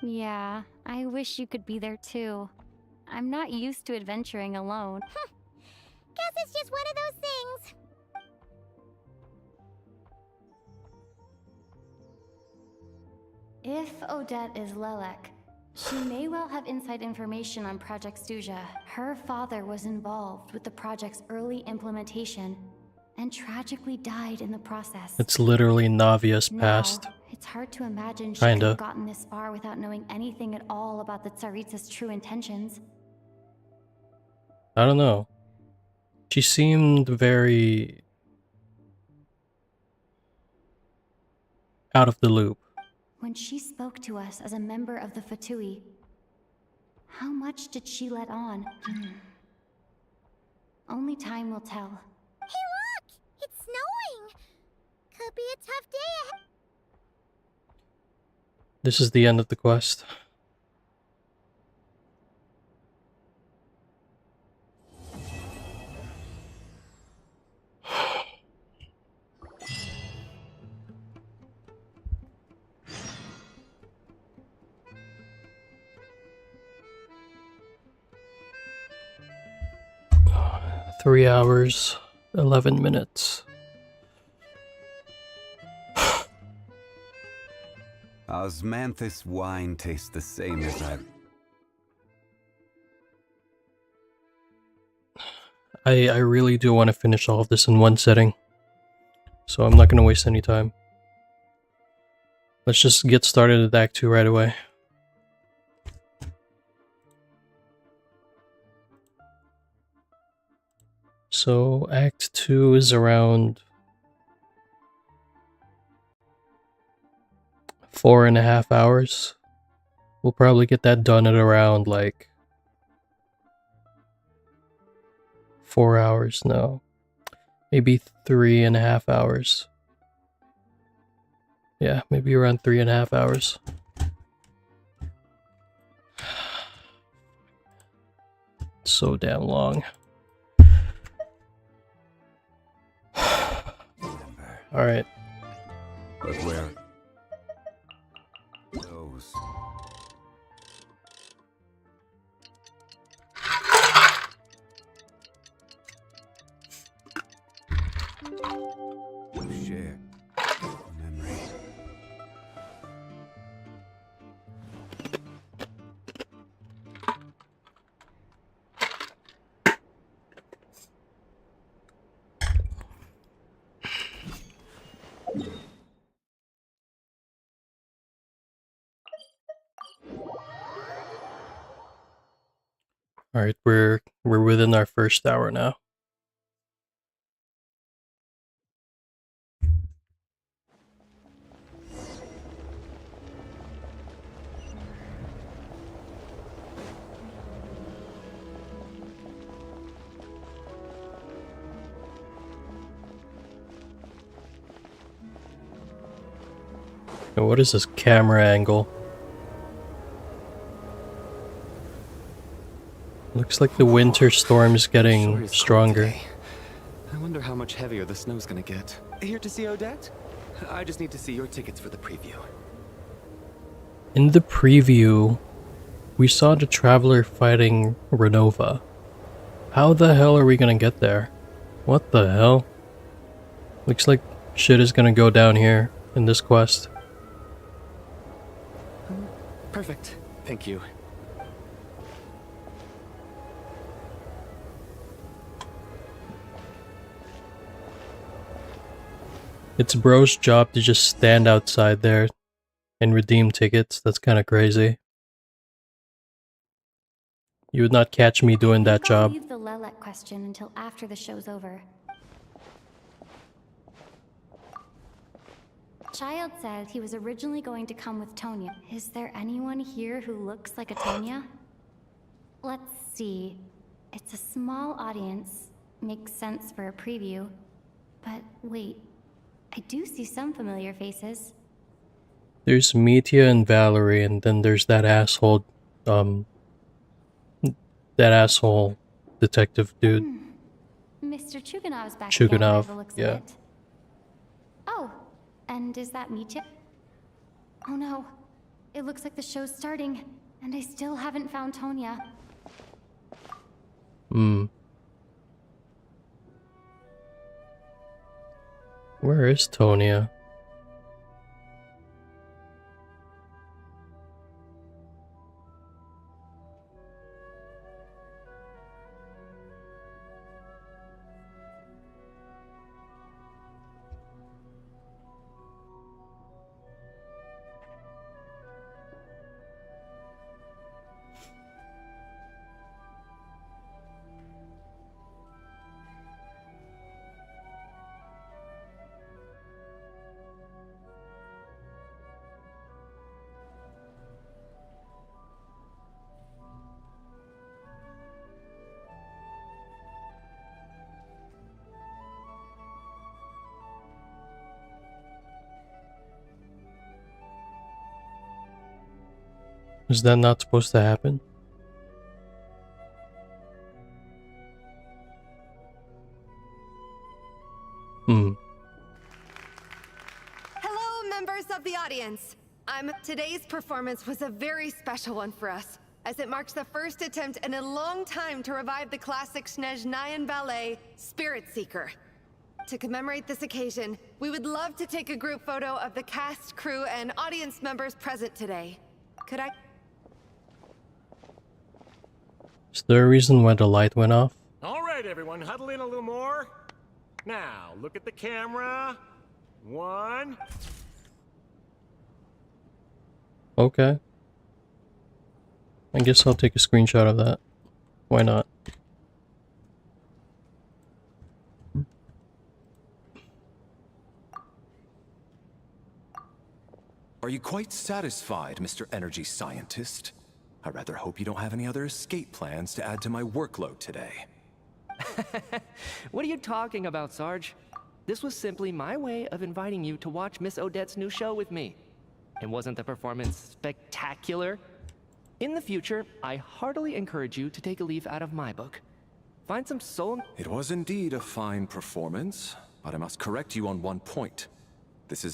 Yeah, I wish you could be there too. I'm not used to adventuring alone. Guess it's just one of those things. If Odette is Lelek, she may well have inside information on Project Stuja. Her father was involved with the project's early implementation and tragically died in the process. It's literally Navia's past. Now, it's hard to imagine she could Kinda. have gotten this far without knowing anything at all about the Tsaritsa's true intentions. I don't know. She seemed very out of the loop. When she spoke to us as a member of the Fatui, how much did she let on? Only time will tell. Hey look! It's snowing! Could be a tough day ahead. This is the end of the quest. Three hours, 11 minutes. Osmanthus wine tastes the same as I really do want to finish all of this in one setting, so I'm not going to waste any time. Let's just get started with Act 2 right away. So Act 2 is around 4.5 hours. We'll probably get that done at around like 4 hours, no. Maybe 3.5 hours. Yeah, maybe around 3.5 hours. It's so damn long. Alright. But where? Those. Share memory. Alright, we're within our first hour now. And what is this camera angle? Looks like the winter storm is getting stronger. I wonder how much heavier the snow's gonna get. Here to see Odette? I just need to see your tickets for the preview. In the preview, we saw the Traveler fighting Renova. How the hell are we gonna get there? What the hell? Looks like shit is gonna go down here in this quest. Perfect. Thank you. It's bro's job to just stand outside there and redeem tickets. That's kind of crazy. You would not catch me doing that I'll job. leave the Lelek question until after the show's over. Child said he was originally going to come with Tonya. Is there anyone here who looks like a Tonya? Let's see. It's a small audience. Makes sense for a preview. But wait, I do see some familiar faces. There's Mitya and Valerie, and then there's that asshole, detective dude. Mr. Chuganov's back Chuganov, again by the looks yeah. of it. Oh, and is that Mitya? Oh no, it looks like the show's starting, and I still haven't found Tonya. Where is Tonia? Is that not supposed to happen? Hello, members of the audience. Today's performance was a very special one for us, as it marks the first attempt in a long time to revive the classic Snezhnayan ballet, Spirit Seeker. To commemorate this occasion, we would love to take a group photo of the cast, crew, and audience members present today. Could I? Is there a reason why the light went off? All right, everyone, huddle in a little more. Now, look at the camera. 1. Okay. I guess I'll take a screenshot of that. Why not? Are you quite satisfied, Mr. Energy Scientist? I rather hope you don't have any other escape plans to add to my workload today. What are you talking about, Sarge? This was simply my way of inviting you to watch Miss Odette's new show with me. And wasn't the performance spectacular? In the future, I heartily encourage you to take a leaf out of my book. Find some soul. It was indeed a fine performance, but I must correct you on one point. This is...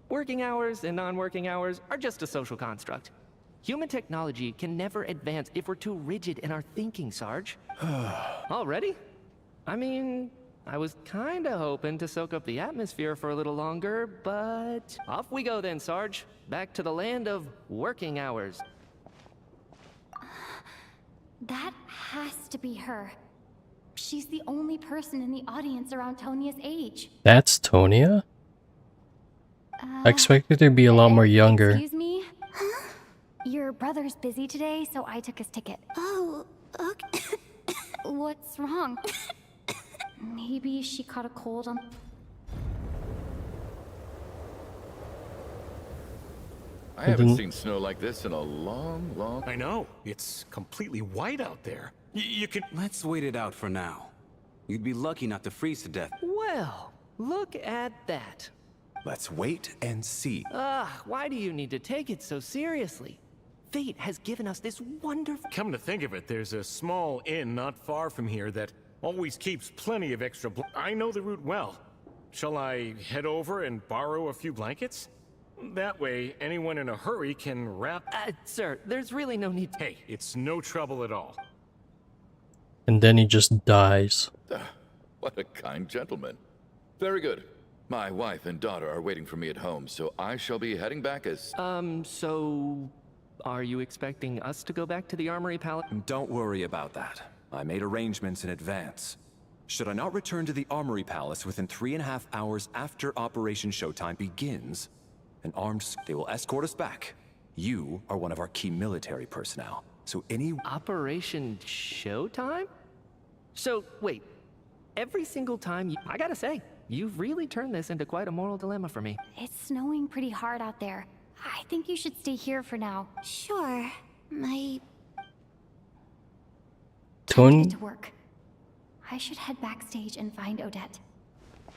Working hours and non-working hours are just a social construct. Human technology can never advance if we're too rigid in our thinking, Sarge. Already? I mean, I was kinda hoping to soak up the atmosphere for a little longer, but off we go then, Sarge. Back to the land of working hours. That has to be her. She's the only person in the audience around Tonia's age. That's Tonia? I expected her to be a lot more younger. Excuse me? Your brother's busy today, so I took his ticket. Oh, okay. What's wrong? Maybe she caught a cold on... I haven't seen snow like this in a long... I know. It's completely white out there. You can... Let's wait it out for now. You'd be lucky not to freeze to death. Well, look at that. Let's wait and see. Why do you need to take it so seriously? Fate has given us this wonderful... Come to think of it, there's a small inn not far from here that always keeps plenty of extra I know the route well. Shall I head over and borrow a few blankets? That way, anyone in a hurry can wrap... Sir, there's really no need... Hey, it's no trouble at all. And then he just dies. What a kind gentleman. Very good. My wife and daughter are waiting for me at home, so I shall be heading back as... So... Are you expecting us to go back to the Armory Palace? Don't worry about that. I made arrangements in advance. Should I not return to the Armory Palace within 3.5 hours after Operation Showtime begins, they will escort us back. You are one of our key military personnel, so any... Operation Showtime? So, wait. Every single time you... I gotta say, you've really turned this into quite a moral dilemma for me. It's snowing pretty hard out there. I think you should stay here for now. Sure. My... Time to get to work. I should head backstage and find Odette.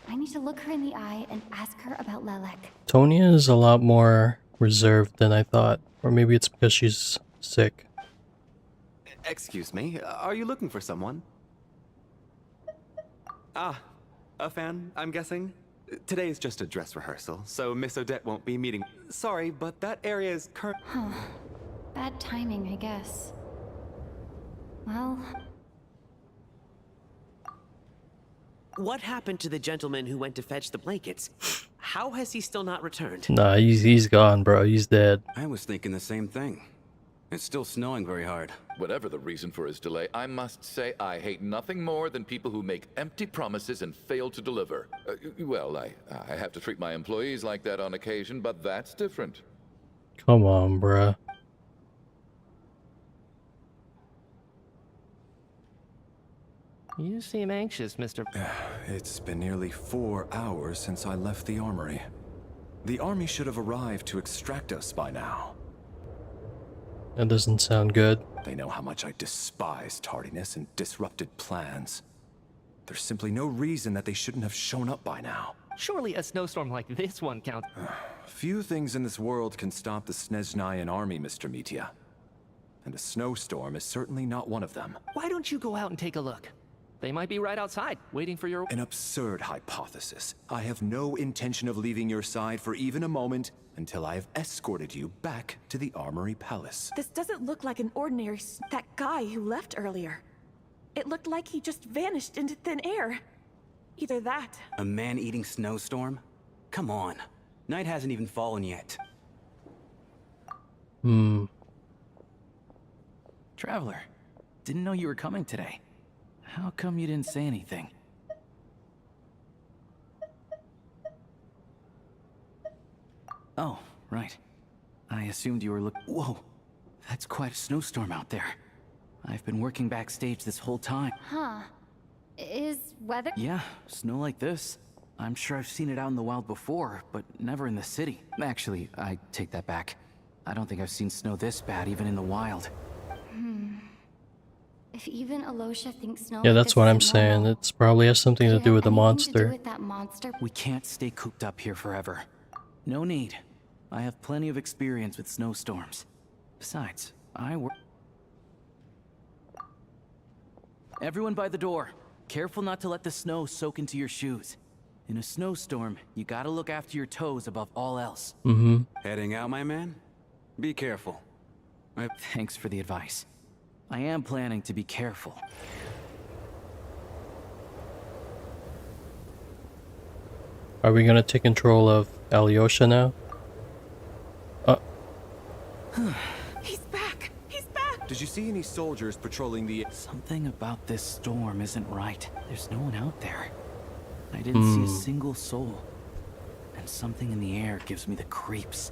I need to look her in the eye and ask her about Lelek. Tonia is a lot more reserved than I thought. Or maybe it's because she's sick. Excuse me, are you looking for someone? A fan, I'm guessing? Today is just a dress rehearsal, so Miss Odette won't be meeting. Sorry, but that area is Huh. Bad timing, I guess. Well... What happened to the gentleman who went to fetch the blankets? How has he still not returned? Nah, he's gone, bro. He's dead. I was thinking the same thing. It's still snowing very hard. Whatever the reason for his delay, I must say I hate nothing more than people who make empty promises and fail to deliver. Well, I have to treat my employees like that on occasion, but that's different. Come on, bruh. You seem anxious, Mr. It's been nearly 4 hours since I left the armory. The army should have arrived to extract us by now. That doesn't sound good. They know how much I despise tardiness and disrupted plans. There's simply no reason that they shouldn't have shown up by now. Surely a snowstorm like this one counts. Few things in this world can stop the Snezhnayan army, Mr. Mitya. And a snowstorm is certainly not one of them. Why don't you go out and take a look? They might be right outside, waiting for your... An absurd hypothesis. I have no intention of leaving your side for even a moment until I have escorted you back to the Armory Palace. This doesn't look like an ordinary... That guy who left earlier. It looked like he just vanished into thin air. Either that... A man-eating snowstorm? Come on. Night hasn't even fallen yet. Traveler, didn't know you were coming today. How come you didn't say anything? Oh, right. I assumed you were Whoa! That's quite a snowstorm out there. I've been working backstage this whole time. Huh. Is weather? Yeah, snow like this. I'm sure I've seen it out in the wild before, but never in the city. Actually, I take that back. I don't think I've seen snow this bad even in the wild. If even Alosha thinks snow... Yeah, that's what I'm saying. It's probably has something to do with the monster. We can't stay cooped up here forever. No need. I have plenty of experience with snowstorms. Besides, I work... Everyone by the door. Careful not to let the snow soak into your shoes. In a snowstorm, you gotta look after your toes above all else. Heading out, my man? Be careful. Thanks for the advice. I am planning to be careful. Are we gonna take control of Alyosha now? He's back! He's back! Did you see any soldiers patrolling the... Something about this storm isn't right. There's no one out there. I didn't see a single soul. And something in the air gives me the creeps.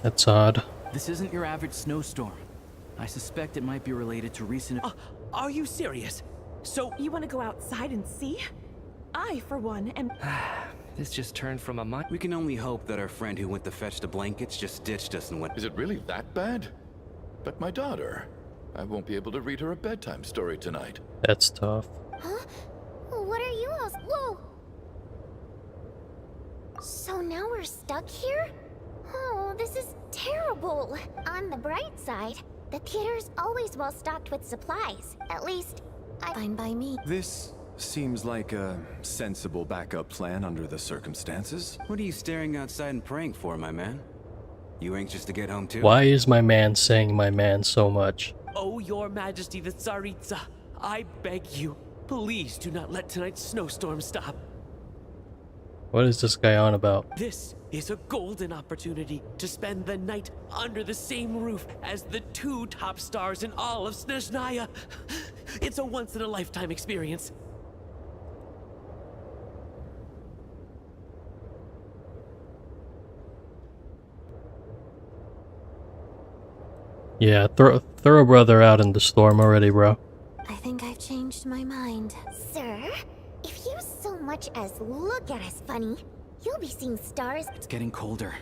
That's odd. This isn't your average snowstorm. I suspect it might be related to recent... Are you serious? So... You want to go outside and see? I, for one, am... This just turned from a We can only hope that our friend who went to fetch the blankets just ditched us and went... Is it really that bad? But my daughter... I won't be able to read her a bedtime story tonight. That's tough. Huh? What are you all... Whoa! So now we're stuck here? Oh, this is terrible. On the bright side, the theater's always well stocked with supplies. At least, Fine by me. This seems like a sensible backup plan under the circumstances. What are you staring outside and praying for, my man? You anxious to get home too? Why is my man saying my man so much? Oh, your majesty the Tsaritsa, I beg you, please do not let tonight's snowstorm stop. What is this guy on about? This is a golden opportunity to spend the night under the same roof as the 2 top stars in all of Snezhnaya. It's a once-in-a-lifetime experience. Yeah, throw a brother out in the storm already, bro. I think I've changed my mind. Sir, if you so much as look at us funny, you'll be seeing stars. It's getting colder.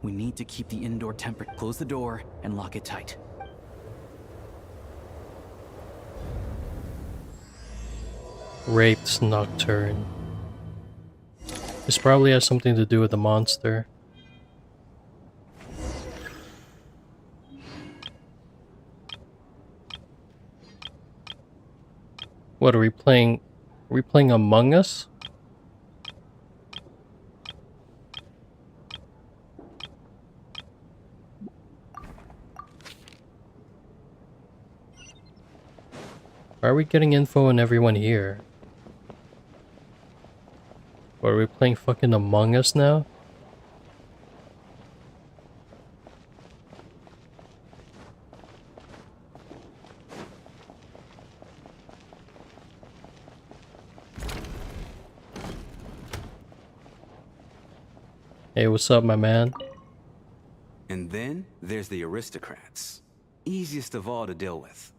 We need to keep the indoor temperature. Close the door and lock it tight. Wraith's Nocturne. This probably has something to do with the monster. What are we playing? Are we playing Among Us? Why are we getting info on everyone here? What, are we playing fucking Among Us now? Hey, what's up, my man? And then there's the aristocrats. Easiest of all to deal with.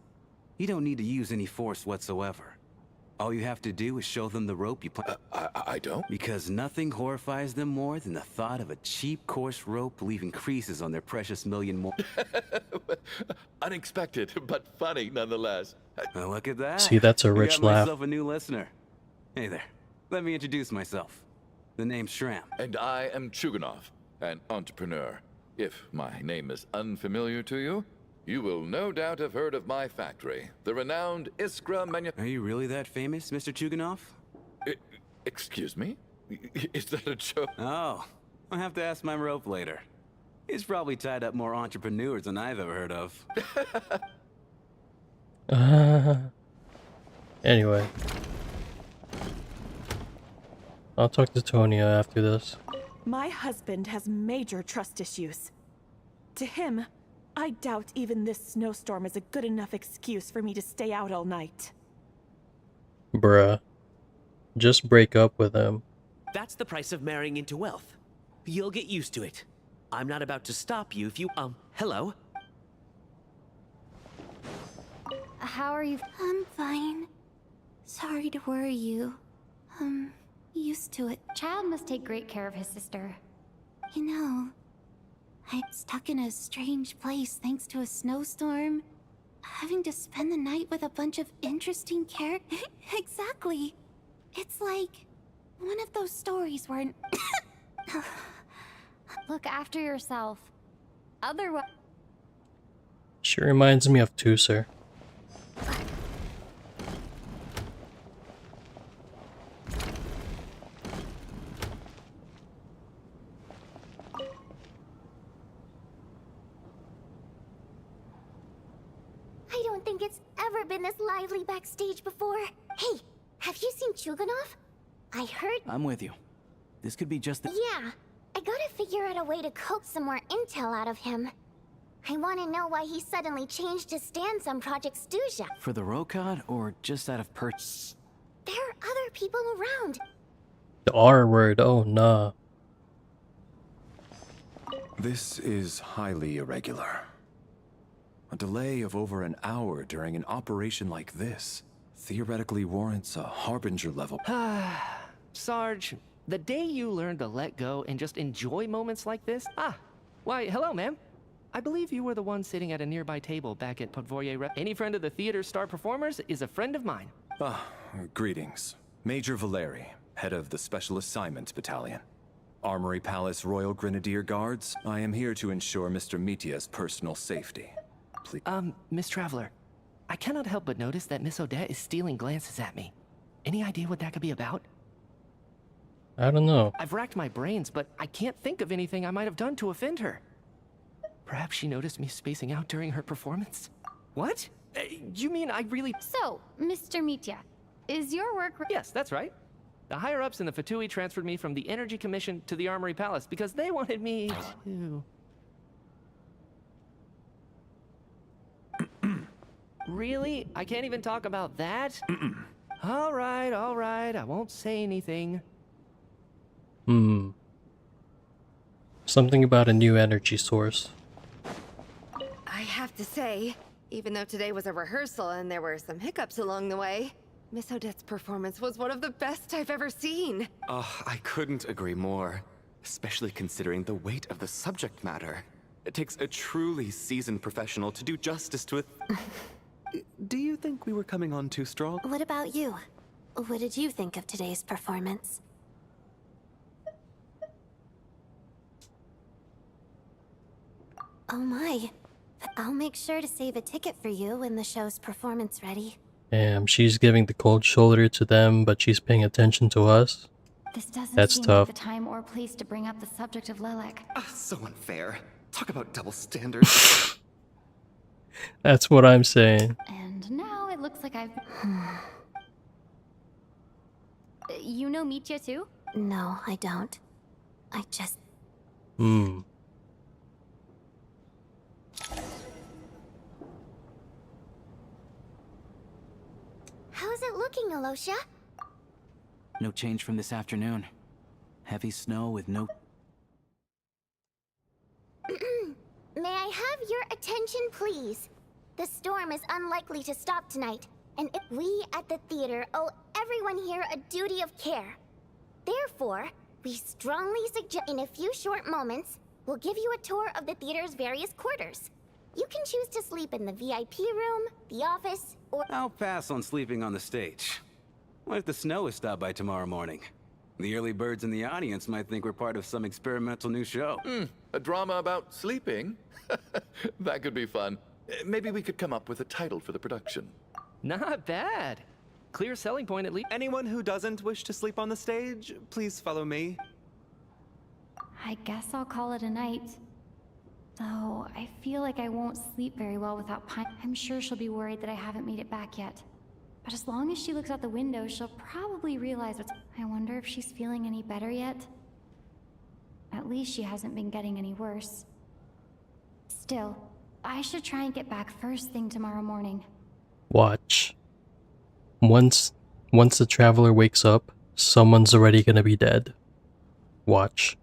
You don't need to use any force whatsoever. All you have to do is show them the rope you plan. I don't? Because nothing horrifies them more than the thought of a cheap, coarse rope leaving creases on their precious million more. Unexpected, but funny nonetheless. Well, look at that. See, that's a rich I got laugh. myself a new listener. Hey there. Let me introduce myself. The name's Shram. And I am Chuganov, an entrepreneur. If my name is unfamiliar to you, you will no doubt have heard of my factory, the renowned Iskra Are you really that famous, Mr. Chuganov? Excuse me? Is that a joke? Oh, I'll have to ask my rope later. He's probably tied up more entrepreneurs than I've ever heard of. Anyway. I'll talk to Tonya after this. My husband has major trust issues. To him, I doubt even this snowstorm is a good enough excuse for me to stay out all night. Bruh. Just break up with him. That's the price of marrying into wealth. You'll get used to it. I'm not about to stop you if you, hello? How are you? I'm fine. Sorry to worry you. Used to it. Child must take great care of his sister. You know, I'm stuck in a strange place thanks to a snowstorm. Having to spend the night with a bunch of interesting characters. Exactly. It's like one of those stories where Look after yourself. Otherwise... She reminds me of Tuser. I don't think it's ever been this lively backstage before. Hey, have you seen Chuganov? I heard... I'm with you. This could be just the... Yeah, I gotta figure out a way to coax some more intel out of him. I want to know why he suddenly changed his stance on Project Stuja. For the Rokad, or just out of purchase? There are other people around. The R word, oh nah. This is highly irregular. A delay of over an hour during an operation like this theoretically warrants a Harbinger level. Sarge, the day you learn to let go and just enjoy moments like this... why, hello, ma'am. I believe you were the one sitting at a nearby table back at Podvorye Rep. Any friend of the theater's star performers is a friend of mine. Greetings. Major Valeri, head of the Special Assignments Battalion. Armory Palace Royal Grenadier Guards, I am here to ensure Mr. Mitya's personal safety. Please. Miss Traveler, I cannot help but notice that Miss Odette is stealing glances at me. Any idea what that could be about? I don't know. I've racked my brains, but I can't think of anything I might have done to offend her. Perhaps she noticed me spacing out during her performance? What? You mean I really... So, Mr. Mitya, is your work... Yes, that's right. The higher-ups in the Fatui transferred me from the Energy Commission to the Armory Palace because they wanted me to... Really? I can't even talk about that? All right, I won't say anything. Something about a new energy source. I have to say, even though today was a rehearsal and there were some hiccups along the way, Miss Odette's performance was one of the best I've ever seen. Oh, I couldn't agree more. Especially considering the weight of the subject matter. It takes a truly seasoned professional to do justice to it. Do you think we were coming on too strong? What about you? What did you think of today's performance? Oh my. I'll make sure to save a ticket for you when the show's performance ready. Damn, she's giving the cold shoulder to them, but she's paying attention to us. This doesn't That's seem tough. like the time or place to bring up the subject of Lilac. So unfair. Talk about double standards. That's what I'm saying. And now it looks like I've... You know Mitya too? No, I don't. I just... How's it looking, Alosha? No change from this afternoon. Heavy snow with no... May I have your attention, please? The storm is unlikely to stop tonight, and we at the theater owe everyone here a duty of care. Therefore, we strongly suggest in a few short moments, we'll give you a tour of the theater's various quarters. You can choose to sleep in the VIP room, the office, or... I'll pass on sleeping on the stage. What if the snow is stopped by tomorrow morning? The early birds in the audience might think we're part of some experimental new show. A drama about sleeping? That could be fun. Maybe we could come up with a title for the production. Not bad. Clear selling point at least. Anyone who doesn't wish to sleep on the stage, please follow me. I guess I'll call it a night. Though, I feel like I won't sleep very well without Pine. I'm sure she'll be worried that I haven't made it back yet. But as long as she looks out the window, she'll probably realize what's... I wonder if she's feeling any better yet? At least she hasn't been getting any worse. Still, I should try and get back first thing tomorrow morning. Watch. Once the traveler wakes up, someone's already gonna be dead. Watch.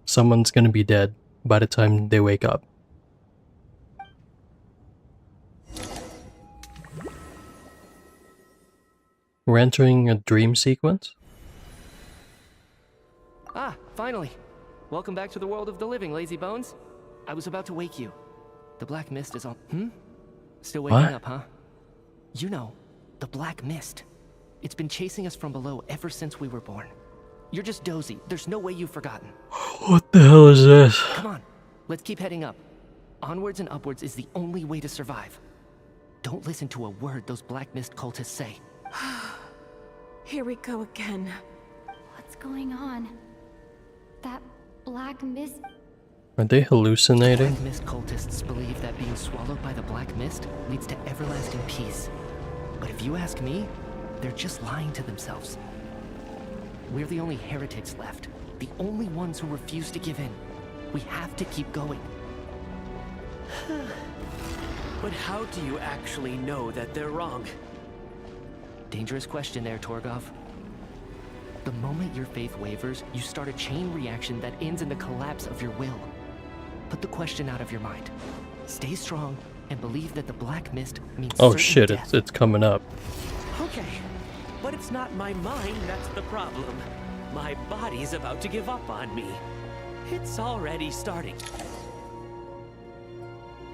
Someone's gonna be dead by the time they wake up. We're entering a dream sequence? Ah, finally. Welcome back to the world of the living, lazy bones. I was about to wake you. The black mist is on... Still waking up, huh? You know, the black mist. It's been chasing us from below ever since we were born. You're just dozy. There's no way you've forgotten. What the hell is this? Come on, let's keep heading up. Onwards and upwards is the only way to survive. Don't listen to a word those black mist cultists say. Here we go again. What's going on? That black mist... Are they hallucinating? Black mist cultists believe that being swallowed by the black mist leads to everlasting peace. But if you ask me, they're just lying to themselves. We're the only heretics left. The only ones who refuse to give in. We have to keep going. But how do you actually know that they're wrong? Dangerous question there, Torgov. The moment your faith wavers, you start a chain reaction that ends in the collapse of your will. Put the question out of your mind. Stay strong and believe that the black mist means Oh certain shit, death. it's coming up. Okay, but it's not my mind that's the problem. My body's about to give up on me. It's already starting.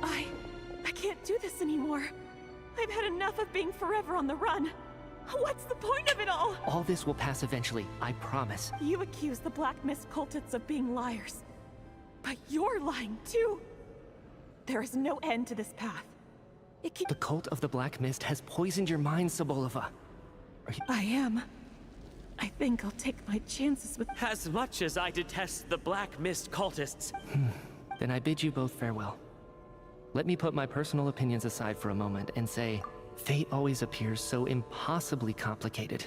I can't do this anymore. I've had enough of being forever on the run. What's the point of it all? All this will pass eventually, I promise. You accuse the Black Mist cultists of being liars. But you're lying too. There is no end to this path. The cult of the Black Mist has poisoned your mind, Sobolova. I am. I think I'll take my chances with... As much as I detest the Black Mist cultists... Then I bid you both farewell. Let me put my personal opinions aside for a moment and say, fate always appears so impossibly complicated.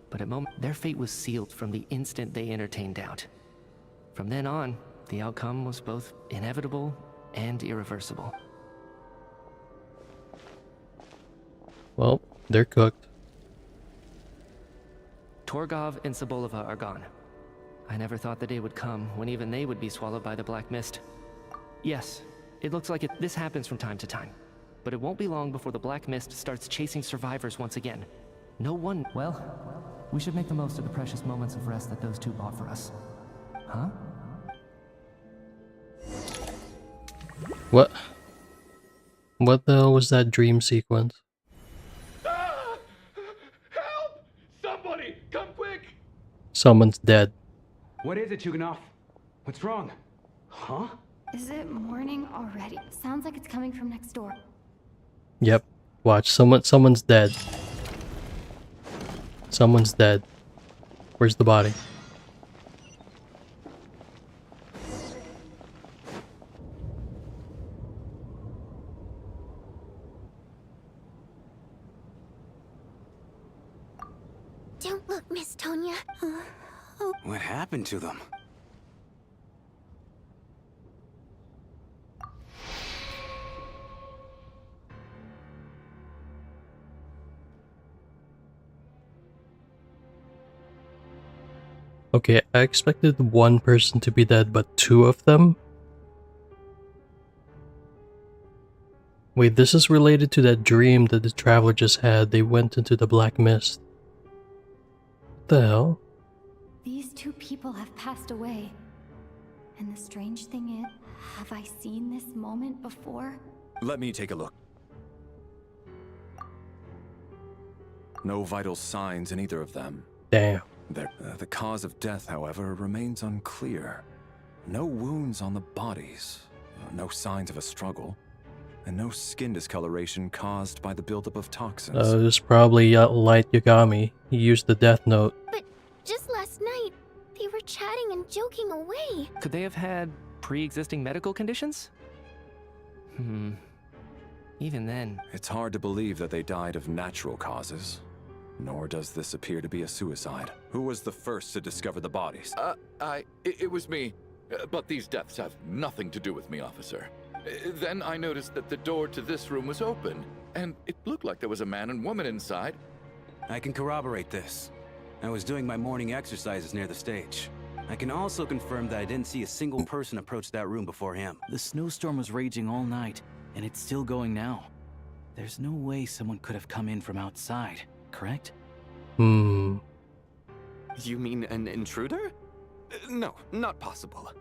But at their fate was sealed from the instant they entertained doubt. From then on, the outcome was both inevitable and irreversible. Well, they're cooked. Torgov and Sobolova are gone. I never thought the day would come when even they would be swallowed by the Black Mist. Yes, it looks like this happens from time to time. But it won't be long before the Black Mist starts chasing survivors once again. No one... Well, we should make the most of the precious moments of rest that those two bought for us. Huh? What? What the hell was that dream sequence? Help! Somebody, come quick! Someone's dead. What is it, Chuganov? What's wrong? Huh? Is it morning already? Sounds like it's coming from next door. Yep. Watch, someone's dead. Someone's dead. Where's the body? Don't look, Miss Tonya. What happened to them? Okay, I expected one person to be dead, but two of them? Wait, this is related to that dream that the traveler just had. They went into the black mist. What the hell? These two people have passed away. And the strange thing is, have I seen this moment before? Let me take a look. No vital signs in either of them. Damn. The cause of death, however, remains unclear. No wounds on the bodies, no signs of a struggle, and no skin discoloration caused by the buildup of toxins. It was probably Light Yagami. He used the Death Note. But just last night, they were chatting and joking away. Could they have had pre-existing medical conditions? Even then... It's hard to believe that they died of natural causes. Nor does this appear to be a suicide. Who was the first to discover the bodies? It was me. But these deaths have nothing to do with me, officer. Then I noticed that the door to this room was open, and it looked like there was a man and woman inside. I can corroborate this. I was doing my morning exercises near the stage. I can also confirm that I didn't see a single person approach that room before him. The snowstorm was raging all night, and it's still going now. There's no way someone could have come in from outside, correct? You mean an intruder? No, not possible.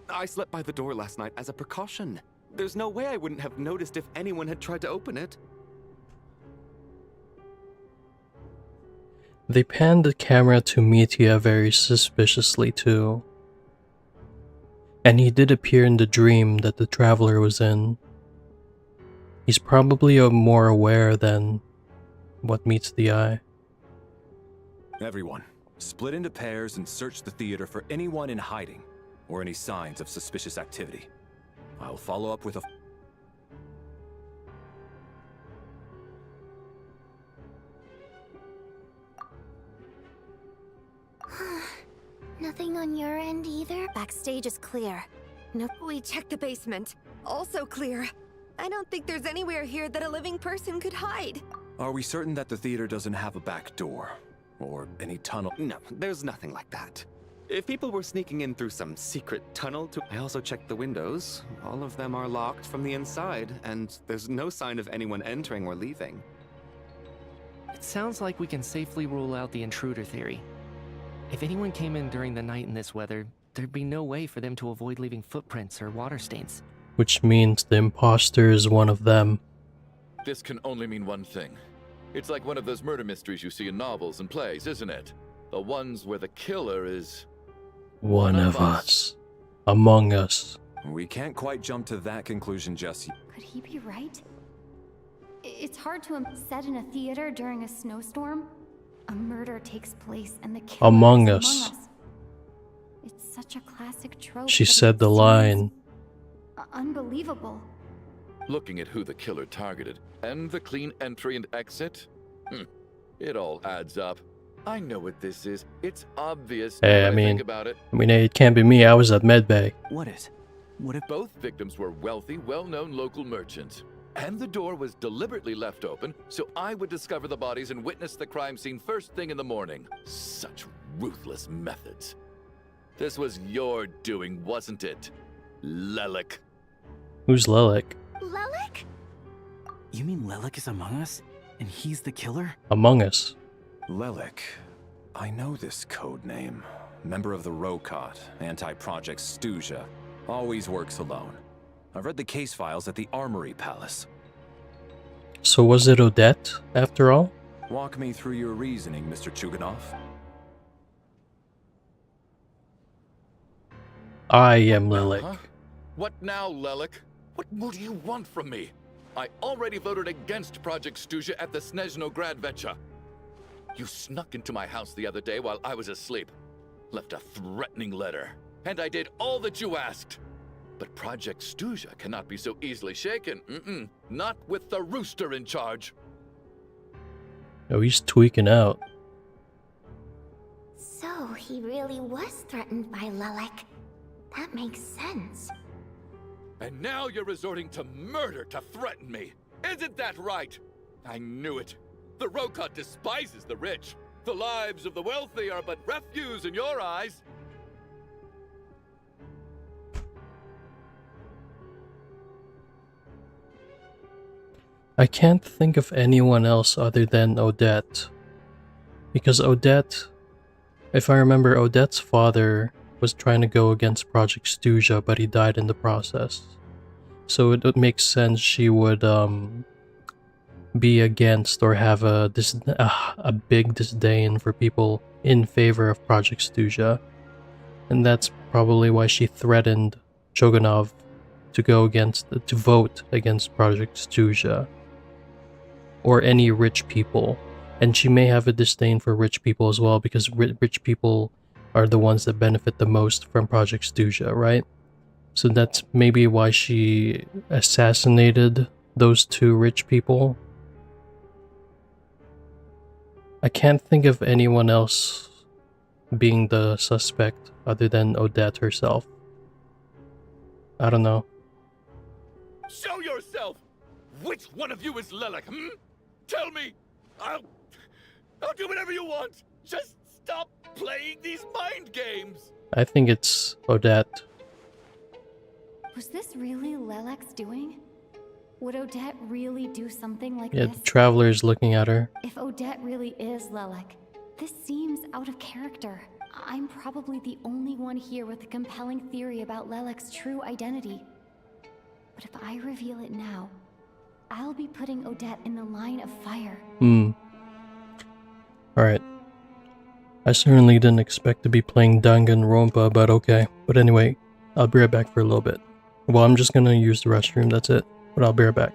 I slept by the door last night as a precaution. There's no way I wouldn't have noticed if anyone had tried to open it. They panned the camera to Mitya very suspiciously too. And he did appear in the dream that the traveler was in. He's probably more aware than what meets the eye. Everyone, split into pairs and search the theater for anyone in hiding, or any signs of suspicious activity. I'll follow up with a... Nothing on your end either? Backstage is clear. Nope. We checked the basement. Also clear. I don't think there's anywhere here that a living person could hide. Are we certain that the theater doesn't have a back door? Or any tunnel? No, there's nothing like that. If people were sneaking in through some secret tunnel to... I also checked the windows. All of them are locked from the inside, and there's no sign of anyone entering or leaving. It sounds like we can safely rule out the intruder theory. If anyone came in during the night in this weather, there'd be no way for them to avoid leaving footprints or water stains. Which means the imposter is one of them. This can only mean one thing. It's like one of those murder mysteries you see in novels and plays, isn't it? The ones where the killer is... One of us. Among us. We can't quite jump to that conclusion just yet. Could he be right? It's hard to set in a theater during a snowstorm. A murder takes place and the killer Among is us. among us. It's such a classic trope. She but said it the seems line. Unbelievable. Looking at who the killer targeted, and the clean entry and exit, it all adds up. I know what this is. It's obvious. Hey, when I think about it. it can't be me. I was at Medbay. What if Both victims were wealthy, well-known local merchants. And the door was deliberately left open, so I would discover the bodies and witness the crime scene first thing in the morning. Such ruthless methods. This was your doing, wasn't it, Lelik? Who's Lelik? Lelik? You mean Lelik is among us? And he's the killer? Among Us. Lelik. I know this code name. Member of the Rokot, anti-Project Stuja. Always works alone. I've read the case files at the Armory Palace. So was it Odette, after all? Walk me through your reasoning, Mr. Chuganov. I am Lelik. Huh? What now, Lelik? What more do you want from me? I already voted against Project Stuja at the Snezhnograd Vecha. You snuck into my house the other day while I was asleep. Left a threatening letter. And I did all that you asked. But Project Stuja cannot be so easily shaken. Not with the rooster in charge. Oh, he's tweaking out. So, he really was threatened by Lelek. That makes sense. And now you're resorting to murder to threaten me. Isn't that right? I knew it. The Rokot despises the rich. The lives of the wealthy are but refuse in your eyes. I can't think of anyone else other than Odette. Because Odette, if I remember, Odette's father was trying to go against Project Stuja, but he died in the process. So it would make sense she would be against or have a big disdain for people in favor of Project Stuja. And that's probably why she threatened Choganov to vote against Project Stuja. Or any rich people. And she may have a disdain for rich people as well, because rich people are the ones that benefit the most from Project Stuja, right? So that's maybe why she assassinated those two rich people. I can't think of anyone else being the suspect other than Odette herself. I don't know. Show yourself! Which one of you is Lelek, Tell me! I'll do whatever you want! Just stop playing these mind games! I think it's Odette. Was this really Lelek's doing? Would Odette really do something like Yeah, this? the Traveler's looking at her. If Odette really is Lelek, this seems out of character. I'm probably the only one here with a compelling theory about Lelek's true identity. But if I reveal it now, I'll be putting Odette in the line of fire. Alright. I certainly didn't expect to be playing Danganronpa, but okay. But anyway, I'll be right back for a little bit. Well, I'm just gonna use the restroom, that's it. But I'll be right back.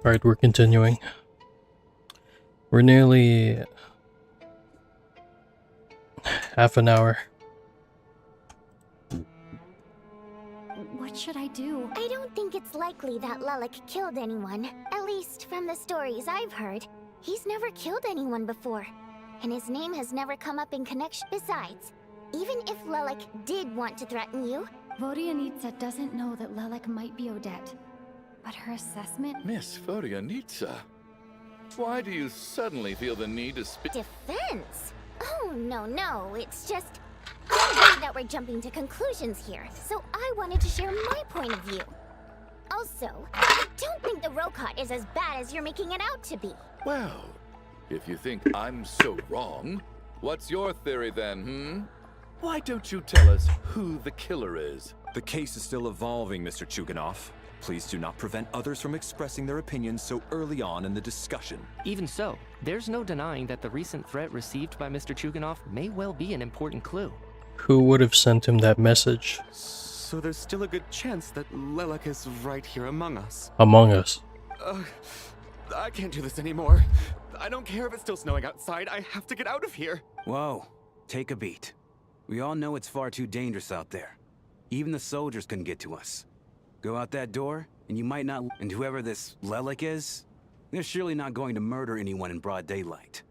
Alright, we're continuing. We're nearly half an hour. What should I do? I don't think it's likely that Lelik killed anyone. At least from the stories I've heard. He's never killed anyone before. And his name has never come up in connection. Besides, even if Lelik did want to threaten you... Vodianitsa doesn't know that Lelik might be Odette. But her assessment... Miss Vodianitsa, why do you suddenly feel the need to speak? Defense? Oh, no, it's just... I worry that we're jumping to conclusions here, so I wanted to share my point of view. Also, I don't think the Rokot is as bad as you're making it out to be. Well, if you think I'm so wrong, what's your theory then, Why don't you tell us who the killer is? The case is still evolving, Mr. Chuganov. Please do not prevent others from expressing their opinions so early on in the discussion. Even so, there's no denying that the recent threat received by Mr. Chuganov may well be an important clue. Who would have sent him that message? So there's still a good chance that Lelik is right here among us. Among us. I can't do this anymore. I don't care if it's still snowing outside. I have to get out of here. Whoa, take a beat. We all know it's far too dangerous out there. Even the soldiers couldn't get to us. Go out that door, and you might not... And whoever this Lelik is, they're surely not going to murder anyone in broad daylight.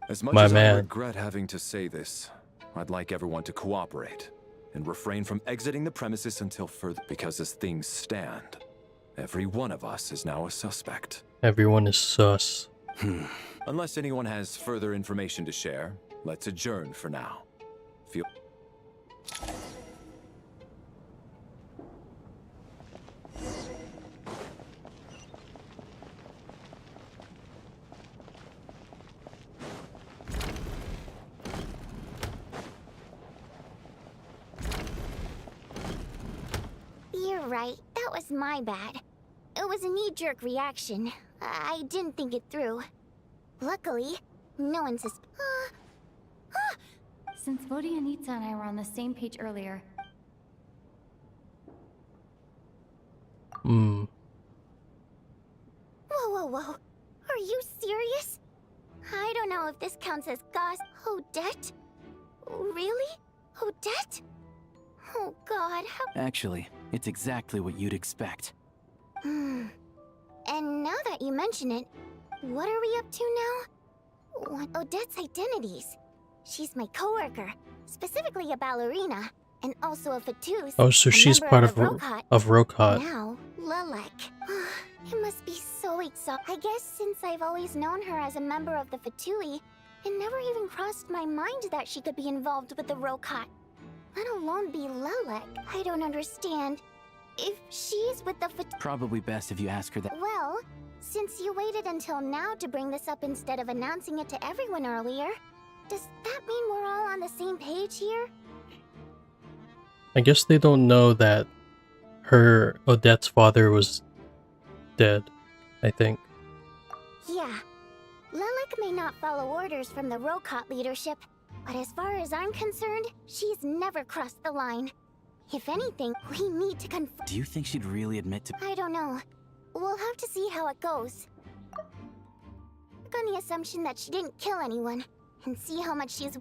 As much as I regret having to say this, I'd like everyone to cooperate and refrain from exiting the premises until further... Because as things stand, every one of us is now a suspect. Everyone is sus. Unless anyone has further information to share, let's adjourn for now. Feel... You're right, that was my bad. It was a knee-jerk reaction. I didn't think it through. Luckily, no one Since Vodianitsa and I were on the same page earlier... Whoa. Are you serious? I don't know if this counts as gossip. Odette? Really? Odette? Oh god, how... Actually, it's exactly what you'd expect. And now that you mention it, what are we up to now? Odette's identities. She's my coworker, specifically a ballerina, and also a Fatous. Oh, so she's part of Rokot. Now, Lelik. It must be so exhausting. I guess since I've always known her as a member of the Fatui, it never even crossed my mind that she could be involved with the Rokot. Let alone be Lelik. I don't understand. If she's with the Probably best if you ask her that. Well, since you waited until now to bring this up instead of announcing it to everyone earlier, does that mean we're all on the same page here? I guess they don't know that Odette's father was dead, I think. Yeah. Lelik may not follow orders from the Rokot leadership, but as far as I'm concerned, she's never crossed the line. If anything, we need to confirm. Do you think she'd really admit to... I don't know. We'll have to see how it goes. Work on the assumption that she didn't kill anyone, and see how much she's...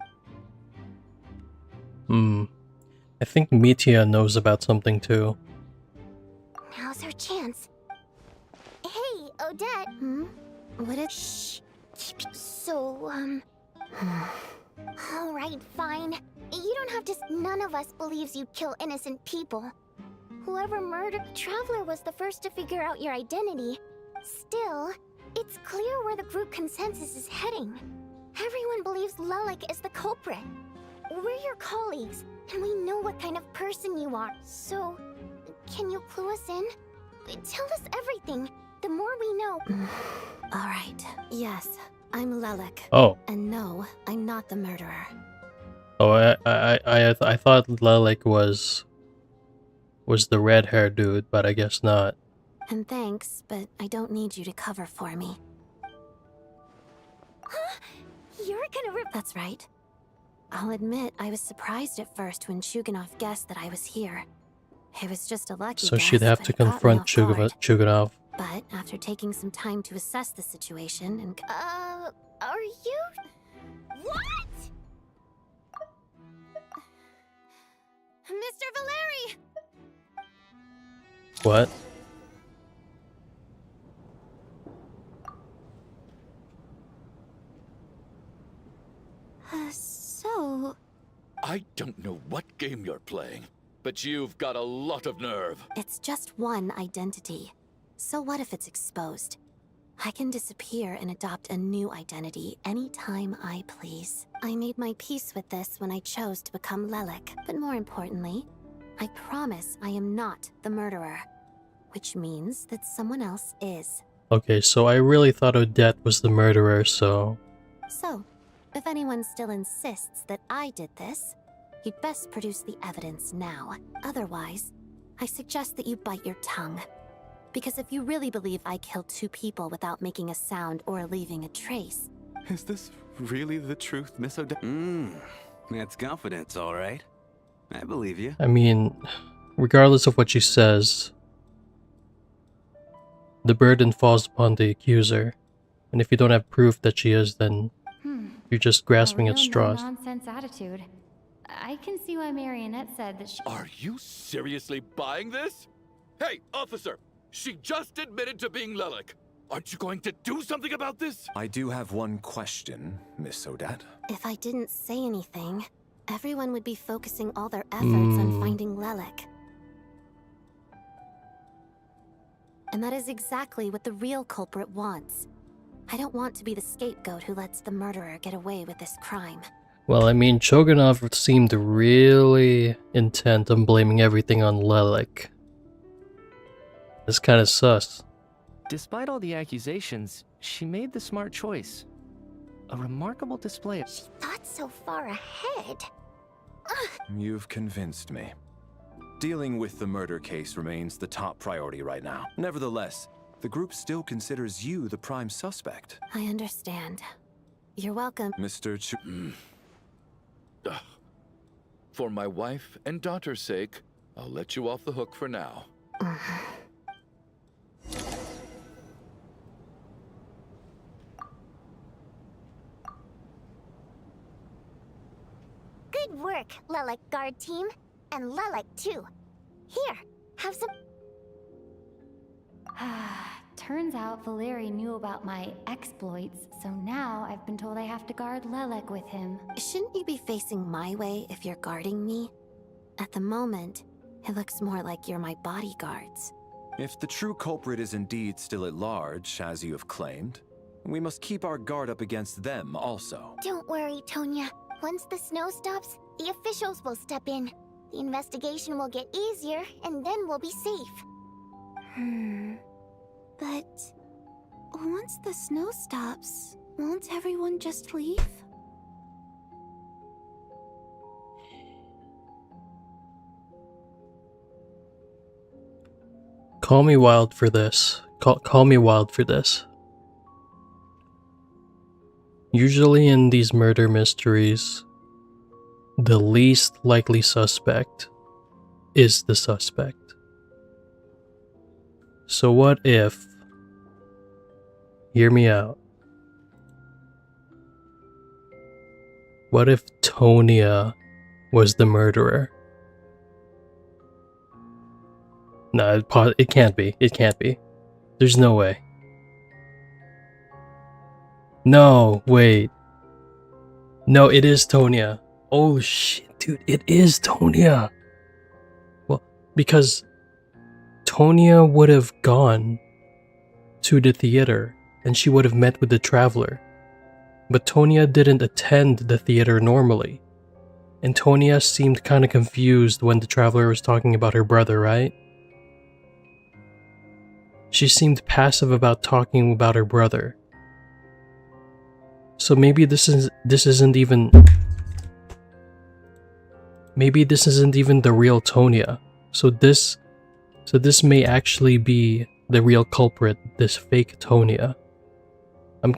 I think Mitya knows about something too. Now's her chance. Hey, Odette. What is... Shh. So, Alright, fine. You don't have to... None of us believes you'd kill innocent people. Whoever murdered the Traveler was the first to figure out your identity. Still, it's clear where the group consensus is heading. Everyone believes Lelik is the culprit. We're your colleagues, and we know what kind of person you are. So, can you clue us in? Tell us everything. The more we know... Alright, yes, I'm Lelik. Oh. And no, I'm not the murderer. Oh, I thought Lelik was the red-haired dude, but I guess not. And thanks, but I don't need you to cover for me. You're gonna That's right. I'll admit, I was surprised at first when Chuganov guessed that I was here. It was just a lucky So guess, she'd have but to it caught me confront off guard. Chuganov. But after taking some time to assess the situation and... Are you... What? Mr. Valeri! What? So... I don't know what game you're playing, but you've got a lot of nerve. It's just one identity. So what if it's exposed? I can disappear and adopt a new identity anytime I please. I made my peace with this when I chose to become Lelik. But more importantly, I promise I am not the murderer. Which means that someone else is. Okay, so I really thought Odette was the murderer, so... So, if anyone still insists that I did this, you'd best produce the evidence now. Otherwise, I suggest that you bite your tongue. Because if you really believe I killed 2 people without making a sound or leaving a trace... Is this really the truth, Miss Odette? That's confidence, all right. I believe you. I mean, regardless of what she says, the burden falls upon the accuser. And if you don't have proof that she is, then you're just grasping at straws. Nonsense attitude. I can see why Marionette said that she... Are you seriously buying this? Hey, officer! She just admitted to being Lelik. Aren't you going to do something about this? I do have one question, Miss Odette. If I didn't say anything, everyone would be focusing all their efforts on finding Lelik. And that is exactly what the real culprit wants. I don't want to be the scapegoat who lets the murderer get away with this crime. Well, I mean, Choganov seemed really intent on blaming everything on Lelik. It's kind of sus. Despite all the accusations, she made the smart choice. A remarkable display of... She thought so far ahead. You've convinced me. Dealing with the murder case remains the top priority right now. Nevertheless, the group still considers you the prime suspect. I understand. You're welcome. Mr. For my wife and daughter's sake, I'll let you off the hook for now. Good work, Lelik Guard Team. And Lelik, too. Here, have some... Turns out Valeri knew about my exploits, so now I've been told I have to guard Lelik with him. Shouldn't you be facing my way if you're guarding me? At the moment, it looks more like you're my bodyguards. If the true culprit is indeed still at large, as you have claimed, we must keep our guard up against them also. Don't worry, Tonya. Once the snow stops, the officials will step in. The investigation will get easier, and then we'll be safe. But... once the snow stops, won't everyone just leave? Call me wild for this. Call me wild for this. Usually in these murder mysteries, the least likely suspect is the suspect. So what if... Hear me out. What if Tonya was the murderer? No, it can't be. It can't be. There's no way. No, wait. No, it is Tonya. Oh shit, dude, it is Tonya. Well, because Tonya would have gone to the theater and she would have met with the traveler. But Tonya didn't attend the theater normally. And Tonya seemed kind of confused when the traveler was talking about her brother, right? She seemed passive about talking about her brother. So maybe this isn't even the real Tonya. So this may actually be the real culprit, this fake Tonya. I'm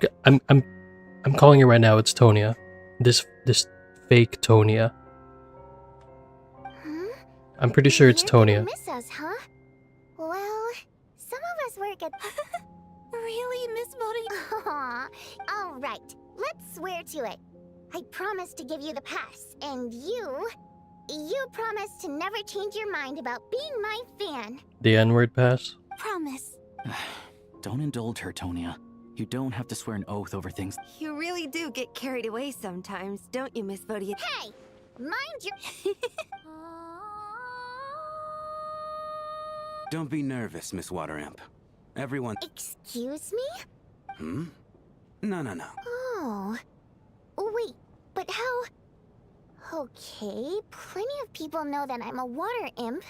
calling it right now, it's Tonya. This fake Tonya. I'm pretty sure it's Tonya. Miss us, huh? Well, Some of us work at... Really, Miss Bodhi? Aw, all right. Let's swear to it. I promise to give you the pass, and you promise to never change your mind about being my fan. The N-word pass? Promise. Don't indulge her, Tonia. You don't have to swear an oath over things. You really do get carried away sometimes, don't you, Miss Vodia? Hey, mind your... Don't be nervous, Miss Wateramp. Everyone... Excuse me? Hmm? No. Oh. Wait, but how... Okay, plenty of people know that I'm a water imp.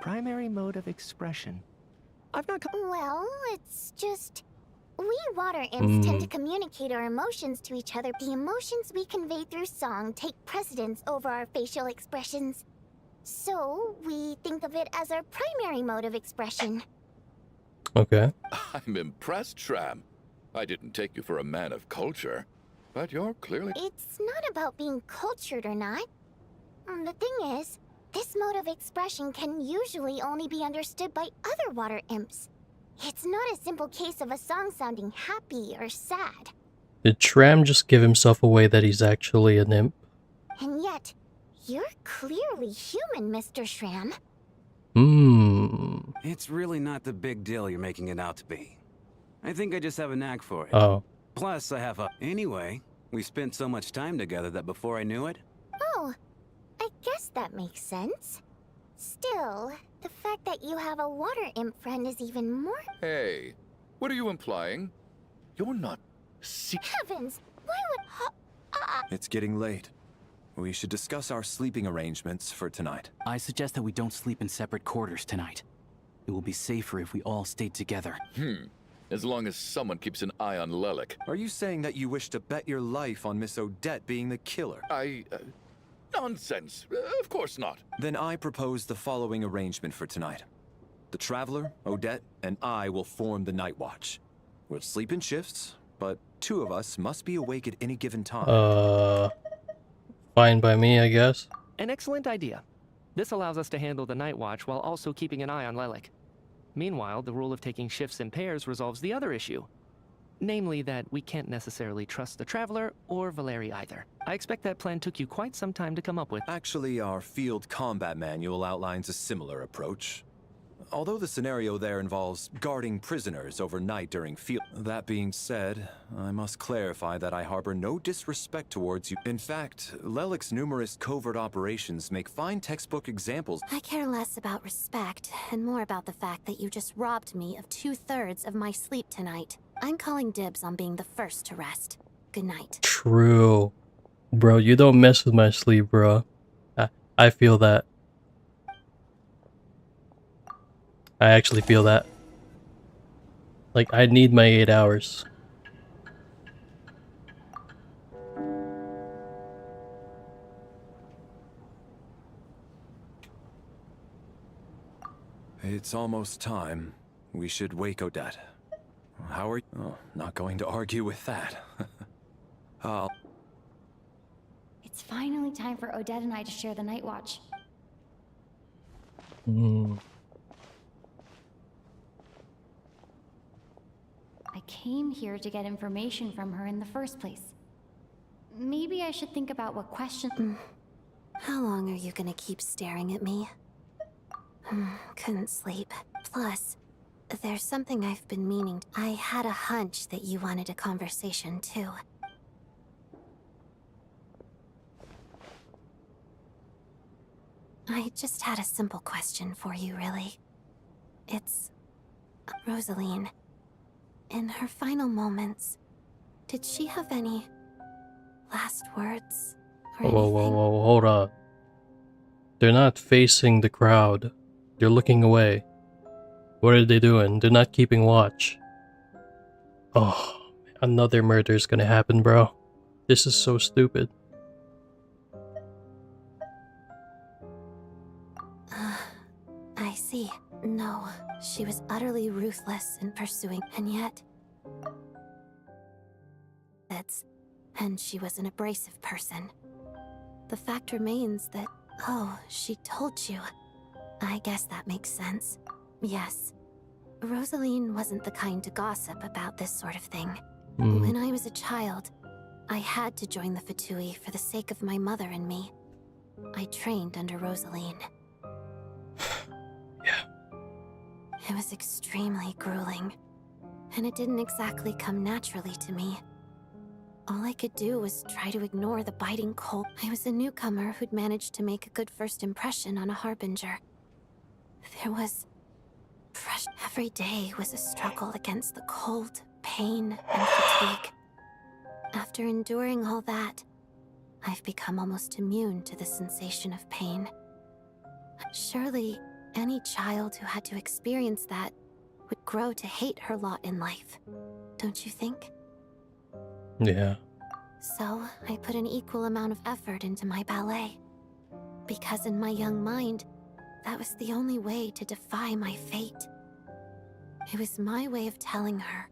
Primary mode of expression. I've not... Well, it's just... We water imps tend to communicate our emotions to each other. The emotions we convey through song take precedence over our facial expressions. So, we think of it as our primary mode of expression. Okay. I'm impressed, Shram. I didn't take you for a man of culture, but you're clearly... It's not about being cultured or not. The thing is, this mode of expression can usually only be understood by other water imps. It's not a simple case of a song sounding happy or sad. Did Shram just give himself away that he's actually an imp? And yet, you're clearly human, Mr. Shram. It's really not the big deal you're making it out to be. I think I just have a knack for it. Oh. Plus, I have a... Anyway, we spent so much time together that before I knew it... Oh, I guess that makes sense. Still, the fact that you have a water imp friend is even more... Hey, what are you implying? You're not... Heavens! Why would... It's getting late. We should discuss our sleeping arrangements for tonight. I suggest that we don't sleep in separate quarters tonight. It will be safer if we all stay together. As long as someone keeps an eye on Lelik. Are you saying that you wish to bet your life on Miss Odette being the killer? Nonsense. Of course not. Then I propose the following arrangement for tonight. The Traveler, Odette, and I will form the Night Watch. We'll sleep in shifts, but 2 of us must be awake at any given time. Fine by me, I guess. An excellent idea. This allows us to handle the Night Watch while also keeping an eye on Lelik. Meanwhile, the rule of taking shifts in pairs resolves the other issue. Namely that we can't necessarily trust the Traveler or Valeri either. I expect that plan took you quite some time to come up with. Actually, our field combat manual outlines a similar approach. Although the scenario there involves guarding prisoners overnight during field... That being said, I must clarify that I harbor no disrespect towards you. In fact, Lelik's numerous covert operations make fine textbook examples. I care less about respect and more about the fact that you just robbed me of 2/3 of my sleep tonight. I'm calling dibs on being the first to rest. Good night. True. Bro, you don't mess with my sleep, bro. I feel that. I actually feel that. Like, I need my 8 hours. It's almost time. We should wake Odette. How are you? Oh, not going to argue with that. It's finally time for Odette and I to share the night watch. I came here to get information from her in the first place. Maybe I should think about what questions... How long are you gonna keep staring at me? Couldn't sleep. Plus, there's something I've been meaning. I had a hunch that you wanted a conversation, too. I just had a simple question for you, really. It's... Rosaline. In her final moments, did she have any... last words? Whoa, hold on. They're not facing the crowd. They're looking away. What are they doing? They're not keeping watch. Oh, another murder's gonna happen, bro. This is so stupid. I see. No, she was utterly ruthless in pursuing, and yet... And she was an abrasive person. The fact remains that... Oh, she told you. I guess that makes sense. Yes. Rosaline wasn't the kind to gossip about this sort of thing. Mm. When I was a child, I had to join the Fatui for the sake of my mother and me. I trained under Rosaline. Yeah. It was extremely grueling, and it didn't exactly come naturally to me. All I could do was try to ignore the biting cold. I was a newcomer who'd managed to make a good first impression on a harbinger. There was pressure. Every day was a struggle against the cold, pain, and fatigue. After enduring all that, I've become almost immune to the sensation of pain. Surely, any child who had to experience that would grow to hate her lot in life, don't you think? Yeah. So, I put an equal amount of effort into my ballet. Because in my young mind, that was the only way to defy my fate. It was my way of telling her,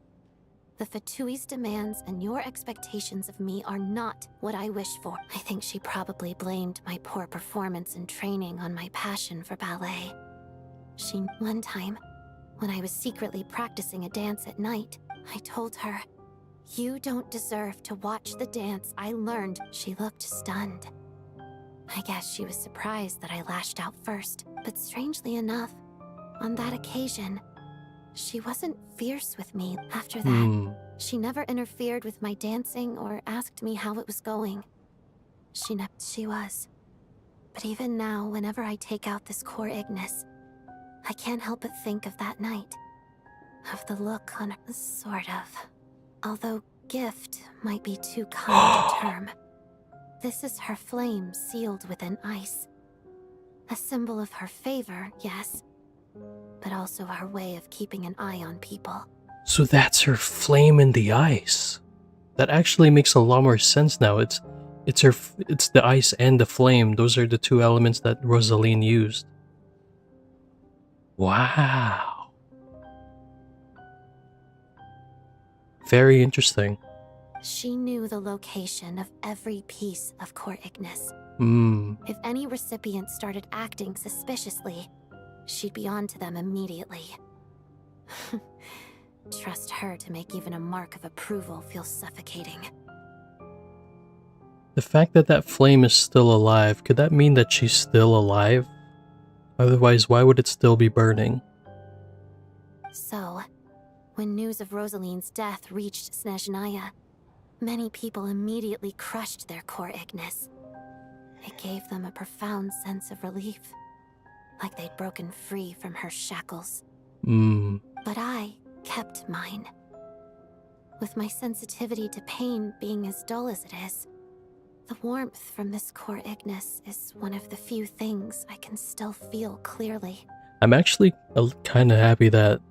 the Fatui's demands and your expectations of me are not what I wish for. I think she probably blamed my poor performance and training on my passion for ballet. One time, when I was secretly practicing a dance at night, I told her, "You don't deserve to watch the dance I learned." She looked stunned. I guess she was surprised that I lashed out first, but strangely enough, on that occasion, she wasn't fierce with me. After that, she never interfered with my dancing or asked me how it was going. She was. But even now, whenever I take out this core Ignis, I can't help but think of that night. Of the look on her, sort of. Although gift might be too kind a term. This is her flame sealed within ice. A symbol of her favor, yes, but also her way of keeping an eye on people. So that's her flame in the ice. That actually makes a lot more sense now. It's the ice and the flame. Those are the two elements that Rosaline used. Wow. Very interesting. She knew the location of every piece of core Ignis. If any recipient started acting suspiciously, she'd be on to them immediately. Trust her to make even a mark of approval feel suffocating. The fact that that flame is still alive, could that mean that she's still alive? Otherwise, why would it still be burning? So, when news of Rosaline's death reached Snezhnaya, many people immediately crushed their core Ignis. It gave them a profound sense of relief, like they'd broken free from her shackles. But I kept mine. With my sensitivity to pain being as dull as it is, the warmth from this core Ignis is one of the few things I can still feel clearly. I'm actually kind of happy that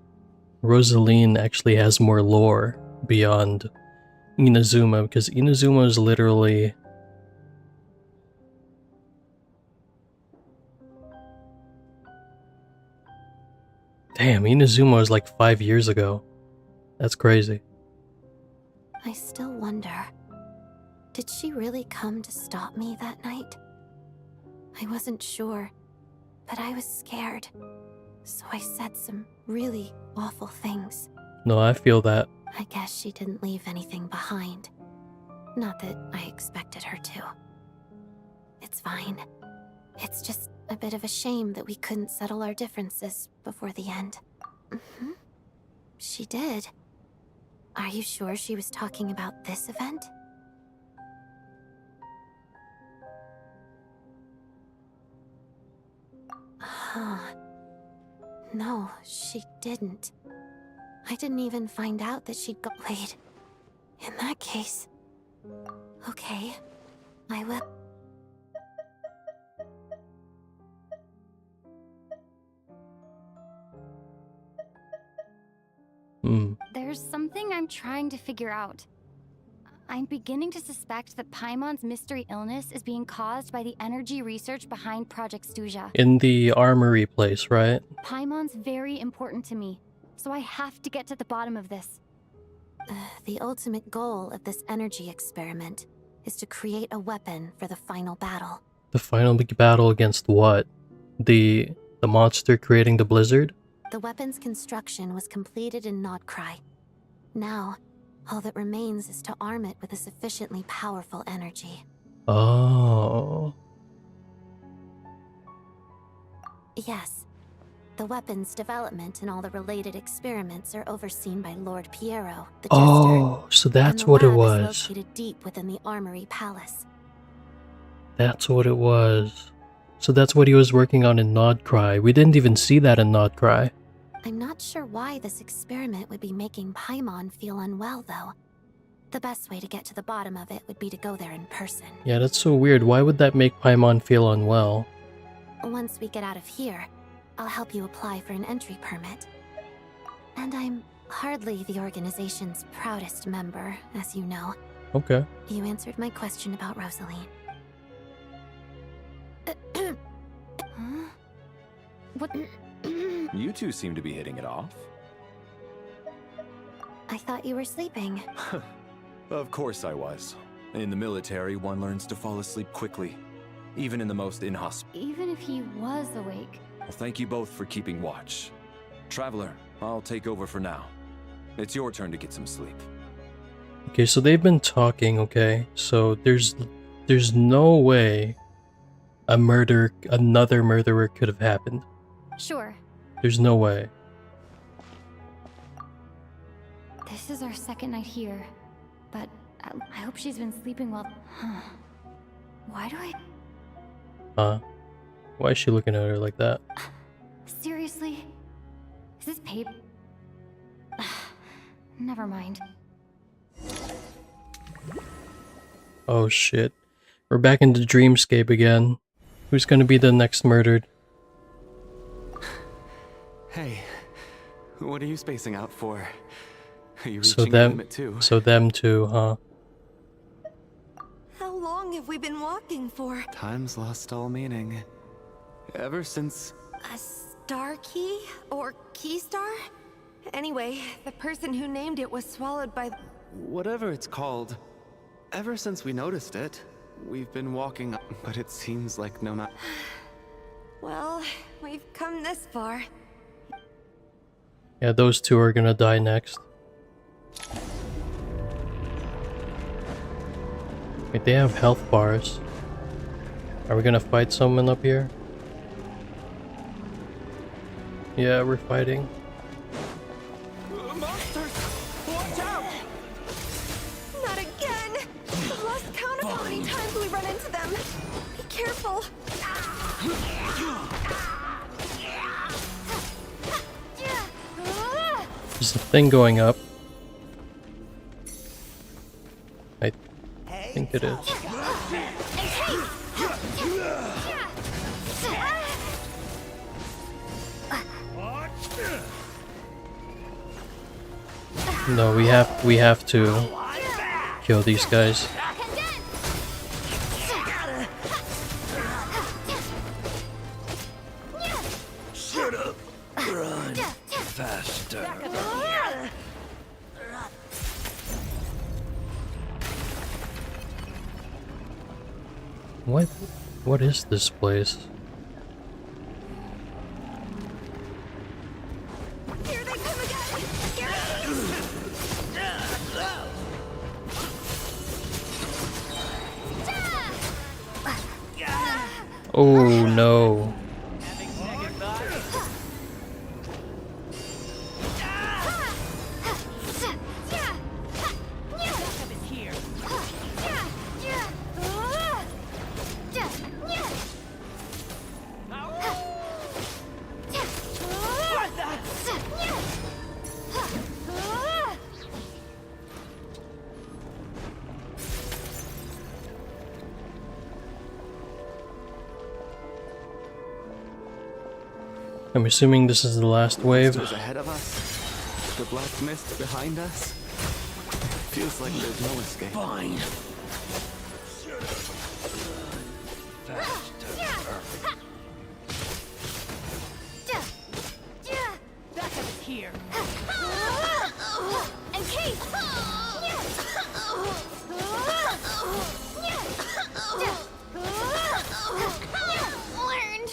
Rosaline actually has more lore beyond Inazuma, because Inazuma is literally... Damn, Inazuma was like 5 years ago. That's crazy. I still wonder, did she really come to stop me that night? I wasn't sure, but I was scared, so I said some really awful things. No, I feel that. I guess she didn't leave anything behind. Not that I expected her to. It's fine. It's just a bit of a shame that we couldn't settle our differences before the end. She did. Are you sure she was talking about this event? No, she didn't. I didn't even find out that she'd got laid. In that case... Okay, I will... There's something I'm trying to figure out. I'm beginning to suspect that Paimon's mystery illness is being caused by the energy research behind Project Stuja. In the armory place, right? Paimon's very important to me, so I have to get to the bottom of this. The ultimate goal of this energy experiment is to create a weapon for the final battle. The final big battle against what? The monster creating the blizzard? The weapon's construction was completed in Nodcry. Now, all that remains is to arm it with a sufficiently powerful energy. Oh. Yes. The weapon's development and all the related experiments are overseen by Lord Piero, the Jester. Oh, so that's and the what it lab was. is located deep within the Armory Palace. That's what it was. So that's what he was working on in Nodcry. We didn't even see that in Nodcry. I'm not sure why this experiment would be making Paimon feel unwell, though. The best way to get to the bottom of it would be to go there in person. Yeah, that's so weird. Why would that make Paimon feel unwell? Once we get out of here, I'll help you apply for an entry permit. And I'm hardly the organization's proudest member, as you know. Okay. You answered my question about Rosaline. Huh? What? You two seem to be hitting it off. I thought you were sleeping. Of course I was. In the military, one learns to fall asleep quickly, even in the most inhospitable. Even if he was awake. Well, thank you both for keeping watch. Traveler, I'll take over for now. It's your turn to get some sleep. Okay, so they've been talking, okay? So there's no way another murderer could have happened. Sure. There's no way. This is our second night here, but I hope she's been sleeping well. Huh. Why do I... Huh? Why is she looking at her like that? Seriously? Is this paid? Never mind. Oh shit. We're back into Dreamscape again. Who's gonna be the next murdered? Hey, what are you spacing out for? Are you So reaching your limit too? So them too, huh? How long have we been walking for? Time's lost all meaning. Ever since... A star key? Or key star? Anyway, the person who named it was swallowed by... Whatever it's called. Ever since we noticed it, we've been walking up, but it seems like no matter... Well, we've come this far. Yeah, those two are gonna die next. Wait, they have health bars. Are we gonna fight someone up here? Yeah, we're fighting. Monsters! Watch out! Not again! I've lost count of how many times we run into them. Be careful. There's a thing going up. I think it is. No, we have to kill these guys. Shut up! Run faster! What is this place? Here they come again! Oh no. I'm assuming this is the last wave. Monsters ahead of us. The black mist behind us. Feels like there's no escape. Fine. Here. And Kate! Learned.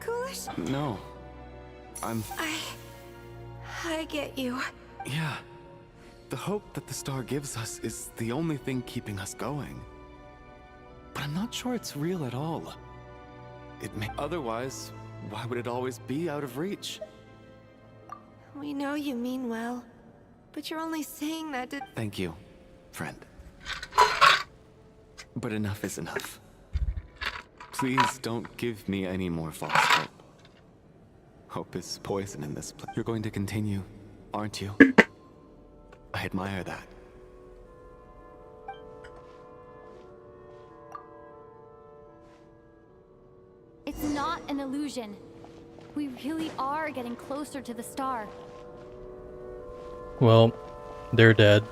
Coolish? No. I get you. Yeah. The hope that the star gives us is the only thing keeping us going. But I'm not sure it's real at all. Otherwise, why would it always be out of reach? We know you mean well, but you're only saying that to— Thank you, friend. But enough is enough. Please don't give me any more false hope. Hope is poison in this place. You're going to continue, aren't you? I admire that. It's not an illusion. We really are getting closer to the star. Well, they're dead.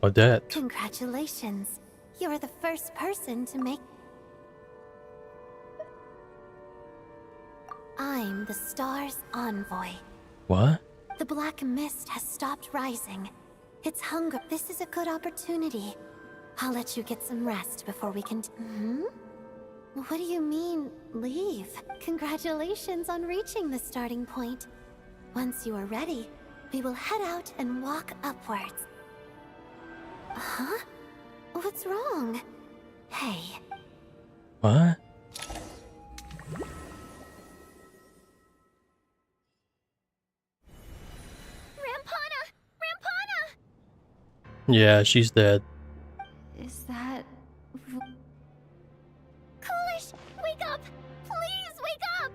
Odette. Congratulations. You're the first person to make... I'm the star's envoy. What? The black mist has stopped rising. It's hunger. This is a good opportunity. I'll let you get some rest before we can... What do you mean, leave? Congratulations on reaching the starting point. Once you are ready, we will head out and walk upwards. Huh? What's wrong? Hey. What? Yeah, she's dead. Is that... Coolish, wake up! Please wake up!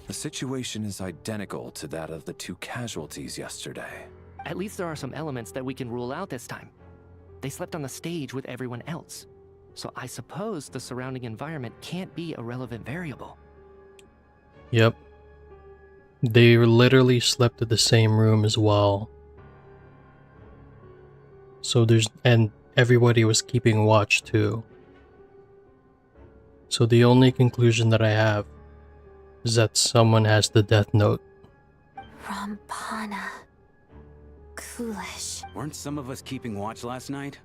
The situation is identical to that of the 2 casualties yesterday. At least there are some elements that we can rule out this time. They slept on the stage with everyone else. So I suppose the surrounding environment can't be a relevant variable. Yep. They literally slept in the same room as well. So and everybody was keeping watch too. So the only conclusion that I have is that someone has the death note. Rampana. Coolish. Weren't some of us keeping watch last night?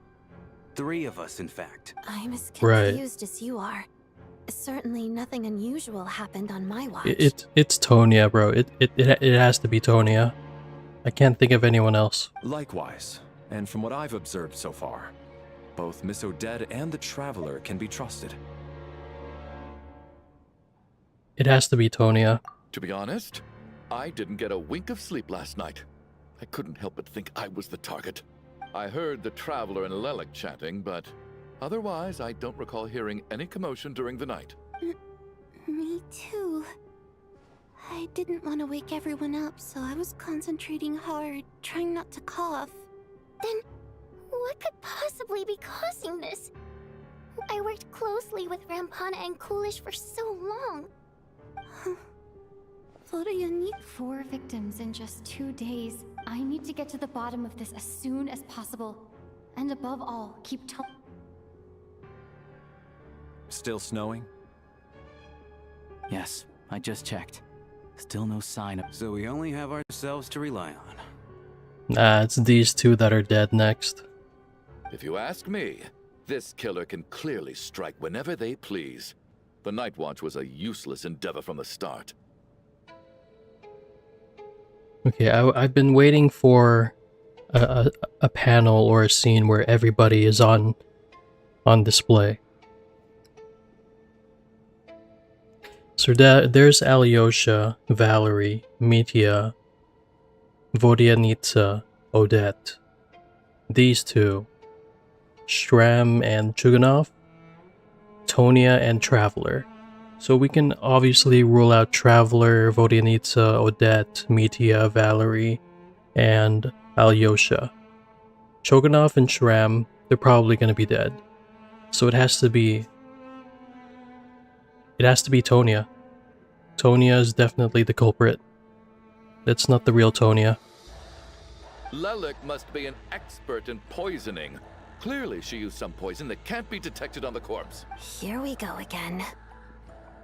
3 of us, in fact. I'm as Right. confused as you are. Certainly nothing unusual happened on my watch. It's Tonya, bro. It has to be Tonya. I can't think of anyone else. Likewise, and from what I've observed so far, both Miss Odette and the Traveler can be trusted. It has to be Tonya. To be honest, I didn't get a wink of sleep last night. I couldn't help but think I was the target. I heard the Traveler and Lelik chatting, but otherwise I don't recall hearing any commotion during the night. Me too. I didn't want to wake everyone up, so I was concentrating hard, trying not to cough. Then, what could possibly be causing this? I worked closely with Rampana and Coolish for so long. What a unique 4 victims in just 2 days. I need to get to the bottom of this as soon as possible. And above all, keep Still snowing? Yes, I just checked. Still no sign of... So we only have ourselves to rely on. Nah, it's these 2 that are dead next. If you ask me, this killer can clearly strike whenever they please. The Night Watch was a useless endeavor from the start. Okay, I've been waiting for a panel or a scene where everybody is on display. So there's Alyosha, Valerie, Mitya, Vodyanitsa, Odette. These 2. Shram and Chuganov, Tonya and Traveler. So we can obviously rule out Traveler, Vodyanitsa, Odette, Mitya, Valerie, and Alyosha. Choganov and Shram, they're probably going to be dead. So it has to be Tonya. Tonya is definitely the culprit. It's not the real Tonya. Lelik must be an expert in poisoning. Clearly, she used some poison that can't be detected on the corpse. Here we go again.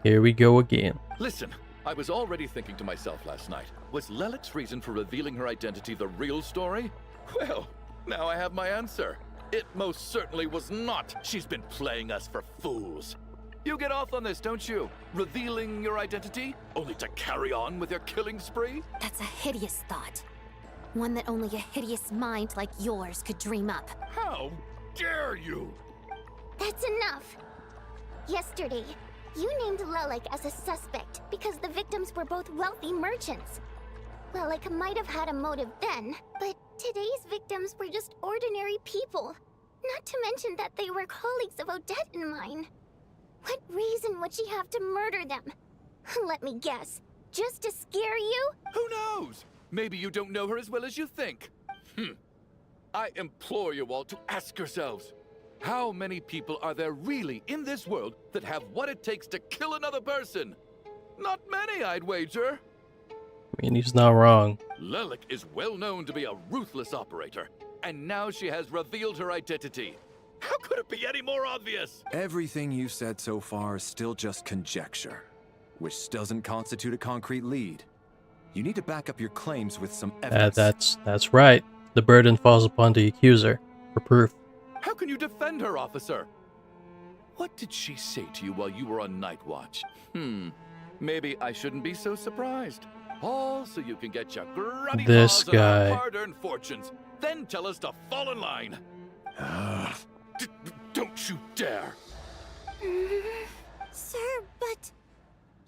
Here we go again. Listen, I was already thinking to myself last night, was Lelik's reason for revealing her identity the real story? Well, now I have my answer. It most certainly was not. She's been playing us for fools. You get off on this, don't you? Revealing your identity, only to carry on with your killing spree? That's a hideous thought. One that only a hideous mind like yours could dream up. How dare you? That's enough. Yesterday, you named Lelik as a suspect because the victims were both wealthy merchants. Lelik might have had a motive then, but today's victims were just ordinary people. Not to mention that they were colleagues of Odette and mine. What reason would she have to murder them? Let me guess. Just to scare you? Who knows? Maybe you don't know her as well as you think. I implore you all to ask yourselves, how many people are there really in this world that have what it takes to kill another person? Not many, I'd wager. I mean, he's not wrong. Lelik is well known to be a ruthless operator, and now she has revealed her identity. How could it be any more obvious? Everything you've said so far is still just conjecture, which doesn't constitute a concrete lead. You need to back up your claims with some evidence. That's right. The burden falls upon the accuser for proof. How can you defend her, officer? What did she say to you while you were on night watch? Maybe I shouldn't be so surprised. All so you can get your grubby This paws on our guy. hard-earned fortunes. Then tell us to fall in line. Don't you dare. Sir, but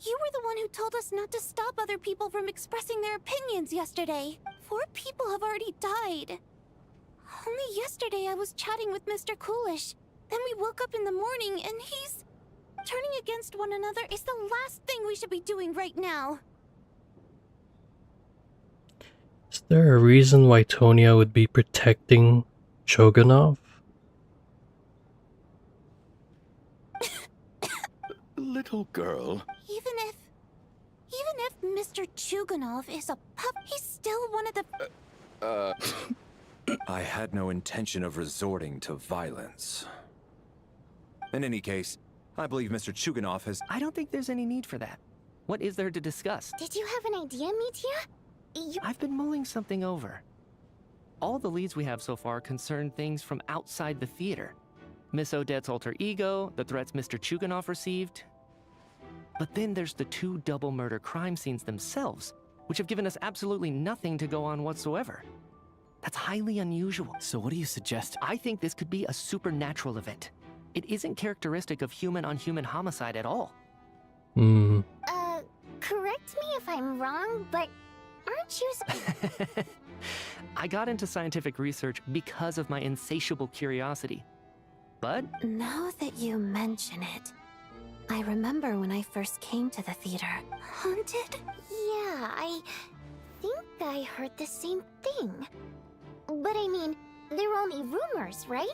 you were the one who told us not to stop other people from expressing their opinions yesterday. 4 people have already died. Only yesterday I was chatting with Mr. Coolish. Then we woke up in the morning and he's... Turning against one another is the last thing we should be doing right now. Is there a reason why Tonya would be protecting Shogunov? Little girl. Even if Mr. Chuganov is a pup, he's still one of the... I had no intention of resorting to violence. In any case, I believe Mr. Chuganov has... I don't think there's any need for that. What is there to discuss? Did you have an idea, Mitya? I've been mulling something over. All the leads we have so far concern things from outside the theater. Miss Odette's alter ego, the threats Mr. Chuganov received. But then there's the 2 double murder crime scenes themselves, which have given us absolutely nothing to go on whatsoever. That's highly unusual. So what do you suggest? I think this could be a supernatural event. It isn't characteristic of human-on-human homicide at all. Correct me if I'm wrong, but aren't you... I got into scientific research because of my insatiable curiosity. But... Now that you mention it, I remember when I first came to the theater. Haunted? Yeah, I think I heard the same thing. But I mean, they're only rumors, right?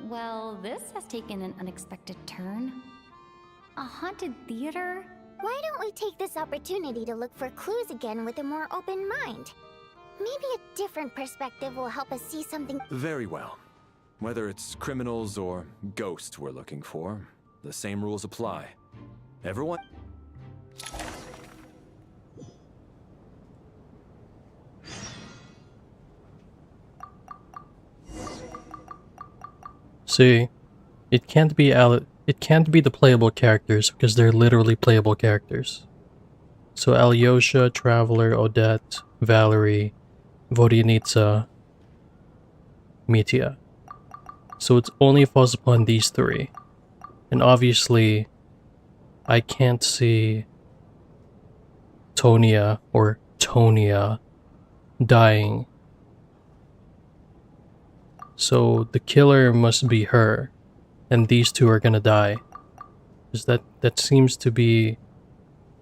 Well, this has taken an unexpected turn. A haunted theater? Why don't we take this opportunity to look for clues again with a more open mind? Maybe a different perspective will help us see something. Very well. Whether it's criminals or ghosts we're looking for, the same rules apply. Everyone... See, it can't be the playable characters because they're literally playable characters. So Alyosha, Traveler, Odette, Valerie, Vodyanitsa, Mitya. So it only falls upon these 3. And obviously, I can't see Tonya or Tonya dying. So the killer must be her, and these 2 are gonna die. Because that seems to be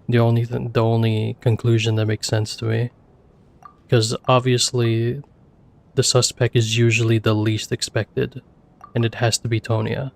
the only conclusion that makes sense to me. Because obviously, the suspect is usually the least expected, and it has to be Tonya.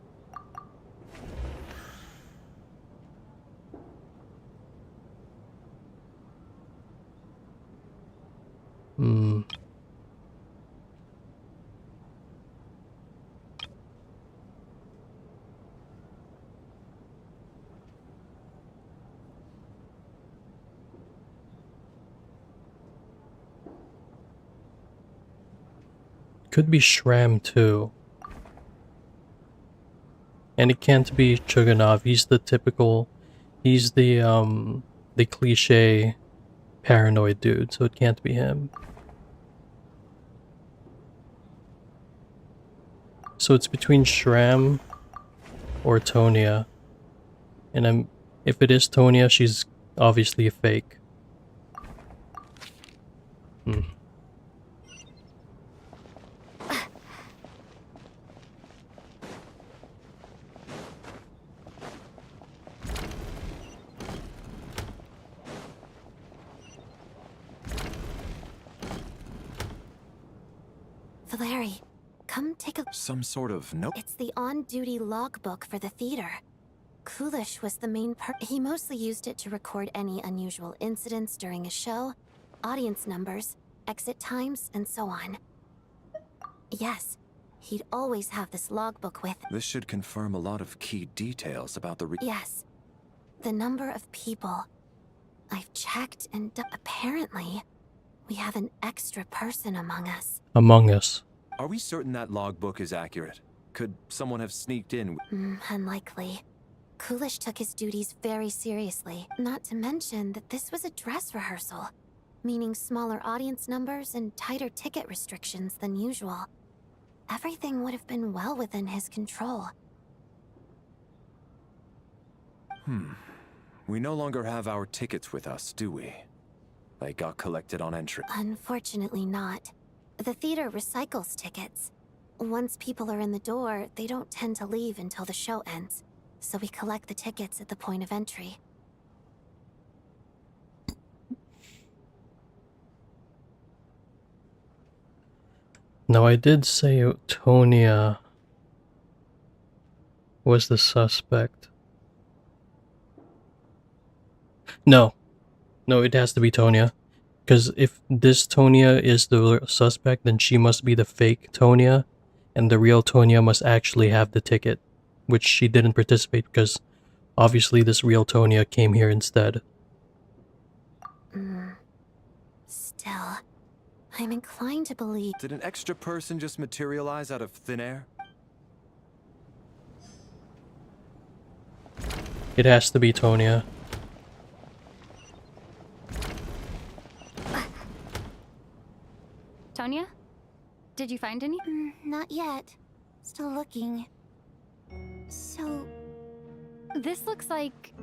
could be Shram too. And it can't be Chuganov. He's the typical, he's the cliche paranoid dude, so it can't be him. So it's between Shram or Tonya. And if it is Tonya, she's obviously a fake. Valeri, come take a... Some sort of note? It's the on-duty logbook for the theater. Kulish was the main he mostly used it to record any unusual incidents during a show, audience numbers, exit times, and so on. Yes, he'd always have this logbook with... This should confirm a lot of key details about the Yes. The number of people. I've checked and apparently, we have an extra person among us. Among us. Are we certain that logbook is accurate? Could someone have sneaked in? Unlikely. Kulish took his duties very seriously, not to mention that this was a dress rehearsal, meaning smaller audience numbers and tighter ticket restrictions than usual. Everything would have been well within his control. We no longer have our tickets with us, do we? They got collected on entry. Unfortunately not. The theater recycles tickets. Once people are in the door, they don't tend to leave until the show ends. So we collect the tickets at the point of entry. Now I did say Tonya was the suspect. No, it has to be Tonya. Because if this Tonya is the suspect, then she must be the fake Tonya, and the real Tonya must actually have the ticket, which she didn't participate because obviously this real Tonya came here instead. Still, I'm inclined to believe... Did an extra person just materialize out of thin air? It has to be Tonya. Tonya? Did you find any? Not yet. Still looking. So... This looks like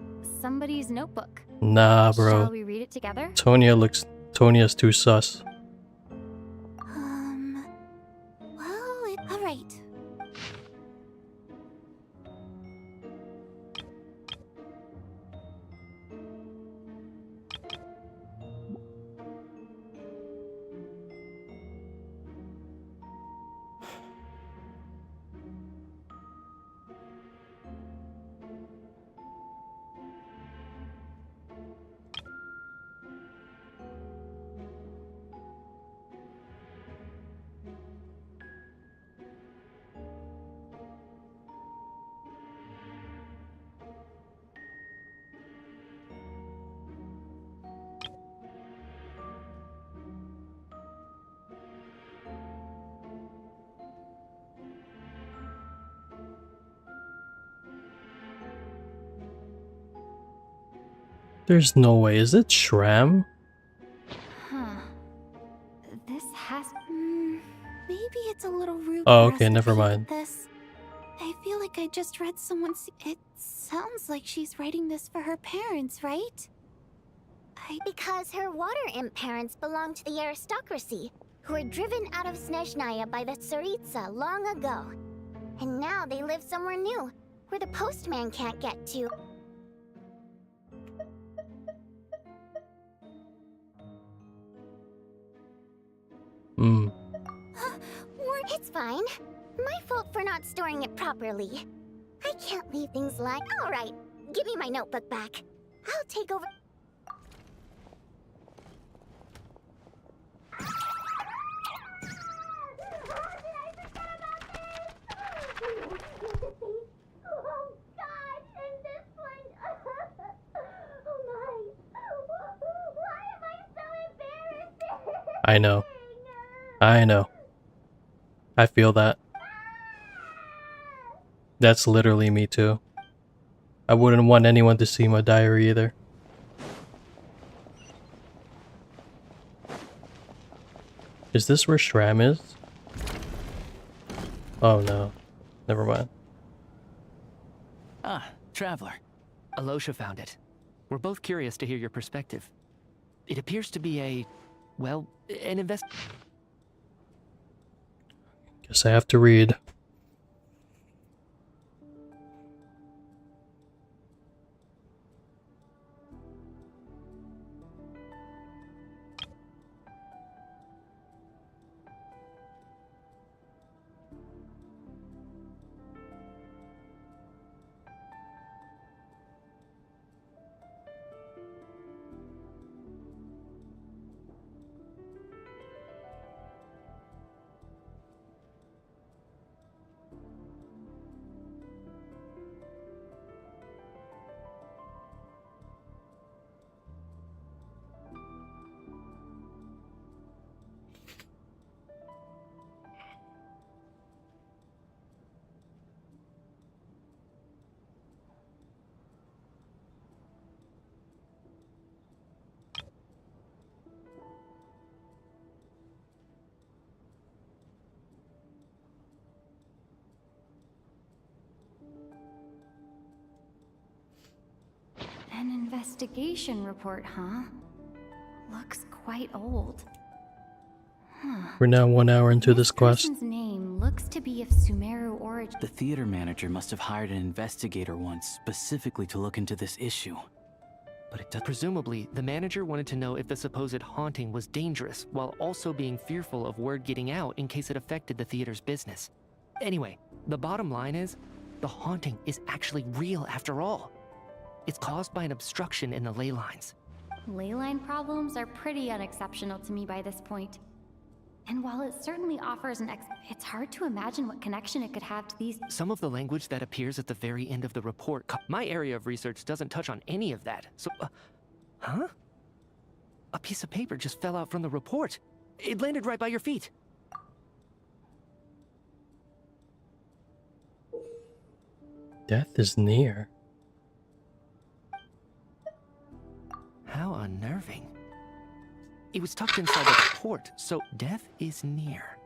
somebody's notebook. Nah, bro. Shall we read it together? Tonya's too sus. Well, alright. There's no way. Is it Shram? Huh. This has... Maybe it's a little rude. Oh, for us okay, to never peek mind. at This. I feel like I just read someone's... It sounds like she's writing this for her parents, right? Because her water imp parents belong to the aristocracy, who were driven out of Snezhnaya by the Tsaritsa long ago. And now they live somewhere new, where the postman can't get to. It's fine. My fault for not storing it properly. I can't leave things like... Alright, give me my notebook back. I'll take over... I know. I feel that. That's literally me too. I wouldn't want anyone to see my diary either. Is this where Shram is? Oh no. Never mind. Ah, Traveler. Alosha found it. We're both curious to hear your perspective. It appears to be a, well, an Guess I have to read. An investigation report, huh? Looks quite old. Huh. We're now 1 hour into this quest. Person's name looks to be of Sumeru origin. The theater manager must have hired an investigator once specifically to look into this issue. But it does. Presumably, the manager wanted to know if the supposed haunting was dangerous, while also being fearful of word getting out in case it affected the theater's business. Anyway, the bottom line is, the haunting is actually real after all. It's caused by an obstruction in the ley lines. Ley line problems are pretty unexceptional to me by this point. And while it certainly offers it's hard to imagine what connection it could have to these. Some of the language that appears at the very end of the report. My area of research doesn't touch on any of that. So, huh? A piece of paper just fell out from the report. It landed right by your feet. Death is near. How unnerving. It was tucked inside the report, so death is near.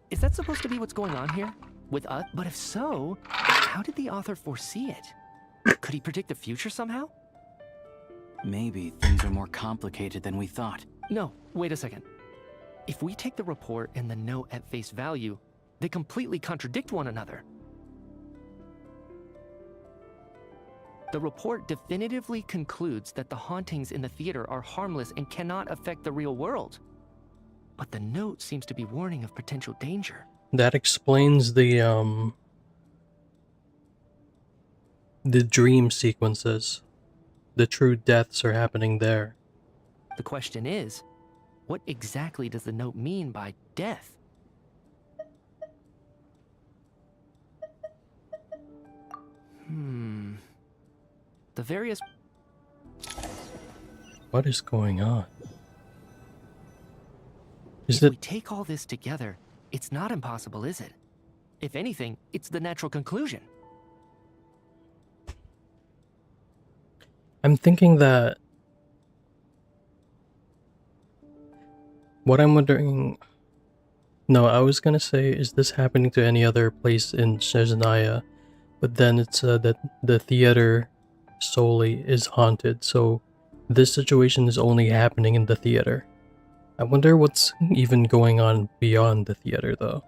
Is that supposed to be what's going on here? With us? But if so, how did the author foresee it? Could he predict the future somehow? Maybe things are more complicated than we thought. No, wait a second. If we take the report and the note at face value, they completely contradict one another. The report definitively concludes that the hauntings in the theater are harmless and cannot affect the real world. But the note seems to be warning of potential danger. That explains the dream sequences. The true deaths are happening there. The question is, what exactly does the note mean by death? The various... What is going on? If we take all this together, it's not impossible, is it? If anything, it's the natural conclusion. I'm thinking that... What I'm wondering... No, I was gonna say, is this happening to any other place in Snezhnaya? But then it said that the theater solely is haunted, so this situation is only happening in the theater. I wonder what's even going on beyond the theater, though.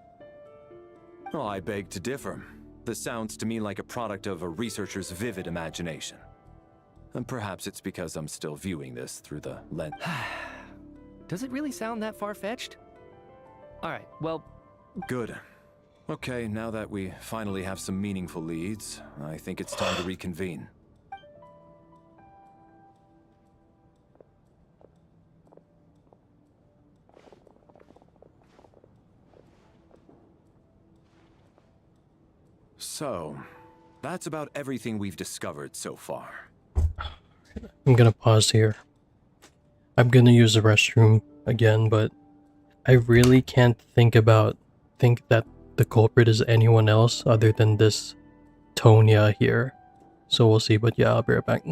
Well, I beg to differ. This sounds to me like a product of a researcher's vivid imagination. And perhaps it's because I'm still viewing this through the lens. Does it really sound that far-fetched? Alright, well... Good. Okay, now that we finally have some meaningful leads, I think it's time to reconvene. So, that's about everything we've discovered so far. I'm gonna pause here. I'm gonna use the restroom again, but I really can't think about think that the culprit is anyone else other than this Tonya here. So we'll see, but yeah, I'll be right back.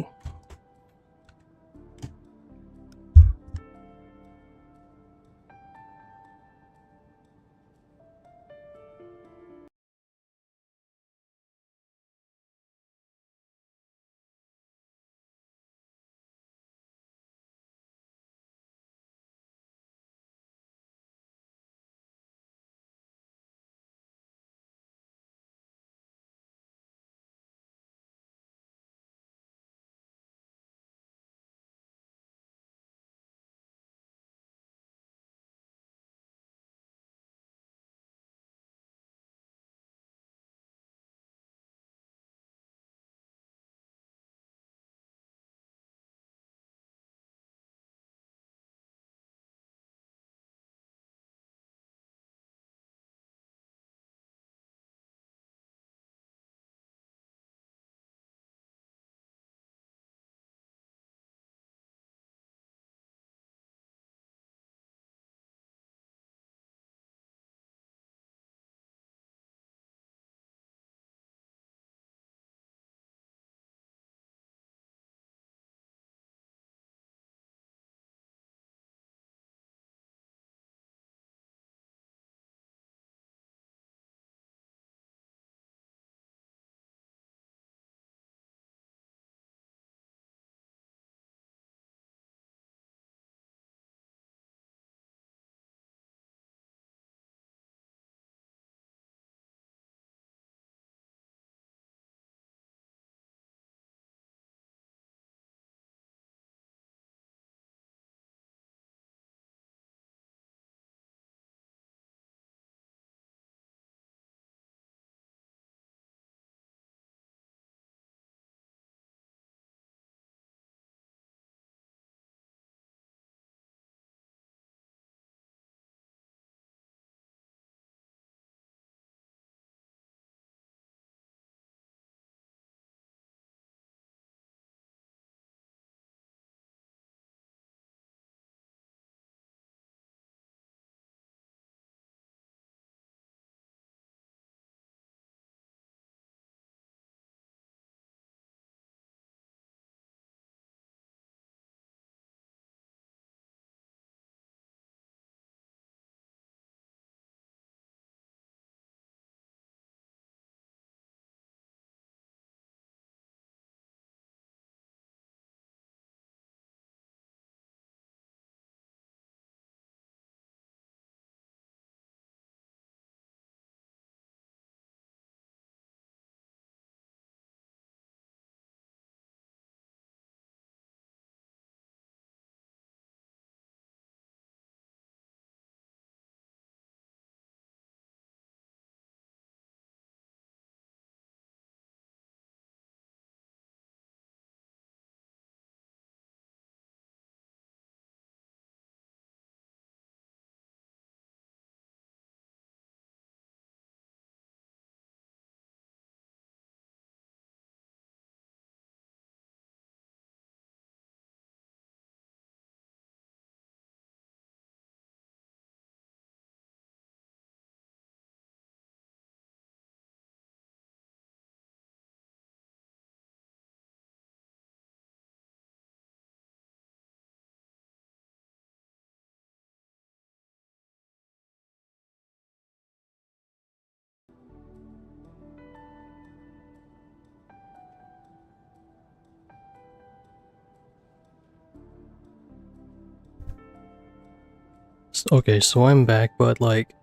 Okay, so I'm back, but like,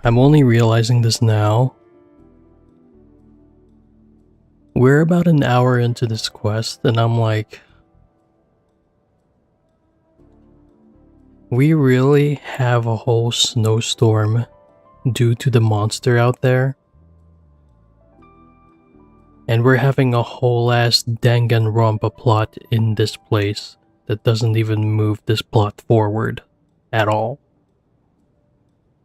I'm only realizing this now. We're about an hour into this quest, and I'm like, we really have a whole snowstorm due to the monster out there? And we're having a whole ass Danganronpa plot in this place that doesn't even move this plot forward at all.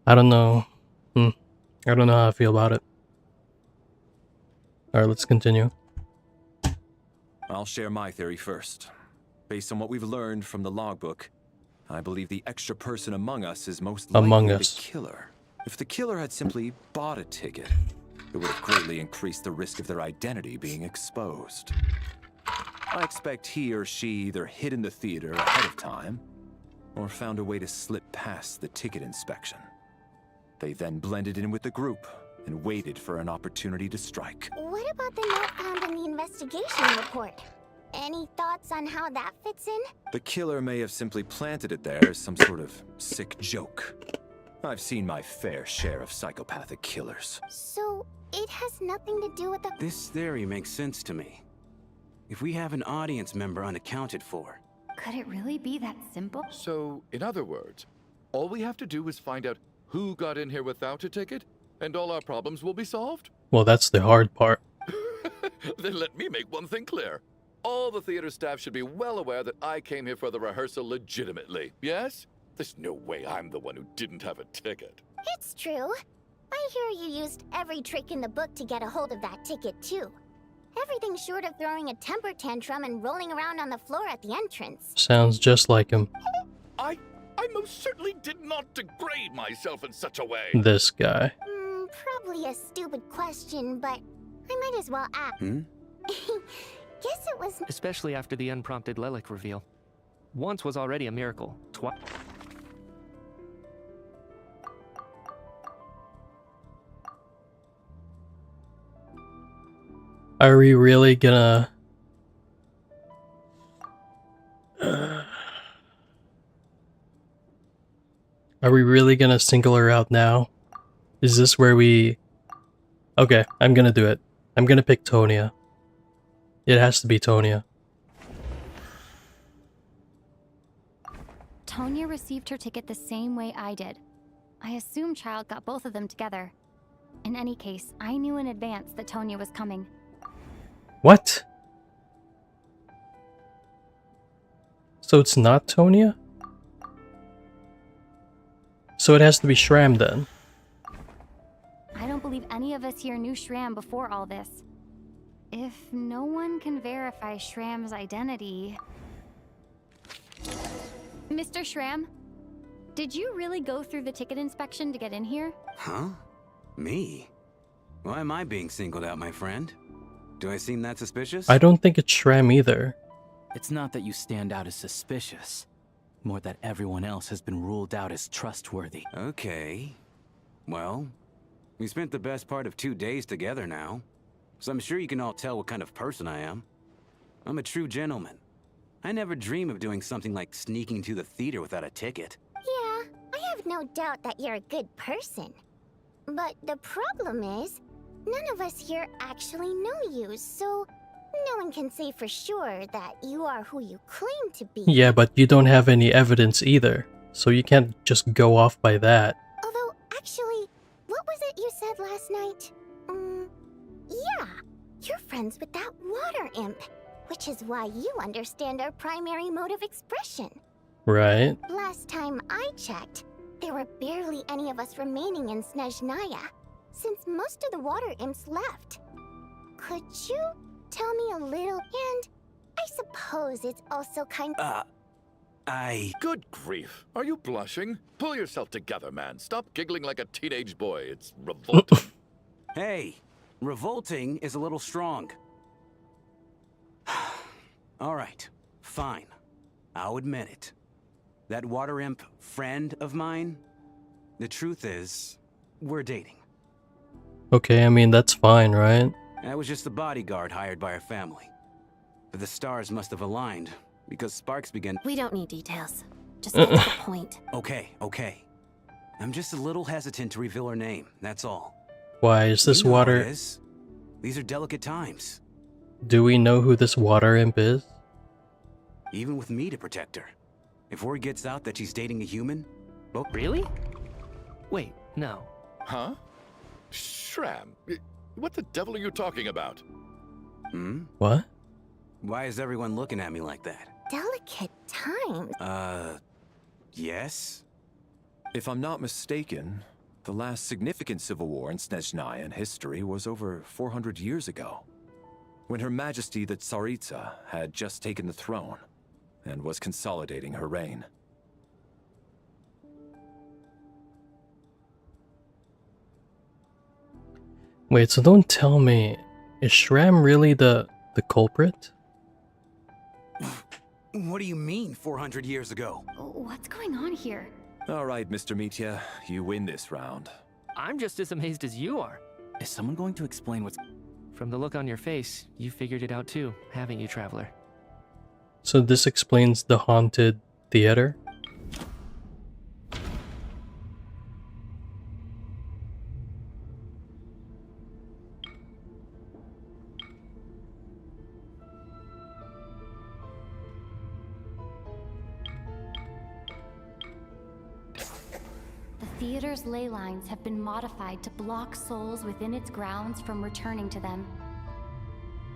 I don't know. I don't know how I feel about it. Alright, let's continue. I'll share my theory first. Based on what we've learned from the logbook, I believe the extra person among us is most likely the killer. If the killer had simply bought a ticket, it would have greatly increased the risk of their identity being exposed. I expect he or she either hid in the theater ahead of time, or found a way to slip past the ticket inspection. They then blended in with the group and waited for an opportunity to strike. What about the note found in the investigation report? Any thoughts on how that fits in? The killer may have simply planted it there as some sort of sick joke. I've seen my fair share of psychopathic killers. So, it has nothing to do with the... This theory makes sense to me. If we have an audience member unaccounted for... Could it really be that simple? So, in other words, all we have to do is find out who got in here without a ticket, and all our problems will be solved? Well, that's the hard part. Then let me make one thing clear. All the theater staff should be well aware that I came here for the rehearsal legitimately, yes? There's no way I'm the one who didn't have a ticket. It's true. I hear you used every trick in the book to get a hold of that ticket, too. Everything short of throwing a temper tantrum and rolling around on the floor at the entrance. Sounds just like him. I most certainly did not degrade myself in such a way. This guy. Probably a stupid question, but I might as well ask. Guess it was... Especially after the unprompted Lelik reveal. Once was already a miracle. Twice. Are we really gonna... Are we really gonna single her out now? Is this where we... Okay, I'm gonna do it. I'm gonna pick Tonya. It has to be Tonya. Tonya received her ticket the same way I did. I assume Child got both of them together. In any case, I knew in advance that Tonya was coming. What? So it's not Tonya? So it has to be Shram then. I don't believe any of us here knew Shram before all this. If no one can verify Shram's identity... Mr. Shram, did you really go through the ticket inspection to get in here? Huh? Me? Why am I being singled out, my friend? Do I seem that suspicious? I don't think it's Shram either. It's not that you stand out as suspicious. More that everyone else has been ruled out as trustworthy. Okay. Well, we spent the best part of 2 days together now. So I'm sure you can all tell what kind of person I am. I'm a true gentleman. I never dream of doing something like sneaking to the theater without a ticket. Yeah, I have no doubt that you're a good person. But the problem is, none of us here actually know you, so no one can say for sure that you are who you claim to be. Yeah, but you don't have any evidence either, so you can't just go off by that. Although, actually, what was it you said last night? Yeah, you're friends with that water imp, which is why you understand our primary mode of expression. Right. Last time I checked, there were barely any of us remaining in Snezhnaya, since most of the water imps left. Could you tell me a little? And I suppose it's also kind of... Good grief. Are you blushing? Pull yourself together, man. Stop giggling like a teenage boy. It's revolting. Hey, revolting is a little strong. All right, fine. I'll admit it. That water imp friend of mine, the truth is, we're dating. Okay, I mean, that's fine, right? I was just the bodyguard hired by our family. But the stars must have aligned, because sparks began... We don't need details. Just get to the point. Okay. I'm just a little hesitant to reveal her name, that's all. Why is this You know how water... it is. These are delicate times. Do we know who this water imp is? Even with me to protect her. If word gets out that she's dating a human... Oh, really? Wait, no. Huh? Shram, what the devil are you talking about? What? Why is everyone looking at me like that? Delicate times. Yes? If I'm not mistaken, the last significant civil war in Snezhnayan history was over 400 years ago, when Her Majesty the Tsaritsa had just taken the throne and was consolidating her reign. Wait, so don't tell me, is Shram really the culprit? What do you mean, 400 years ago? What's going on here? All right, Mr. Mitya, you win this round. I'm just as amazed as you are. Is someone going to explain what's... From the look on your face, you figured it out too, haven't you, Traveler? So this explains the haunted theater? The theater's ley lines have been modified to block souls within its grounds from returning to them.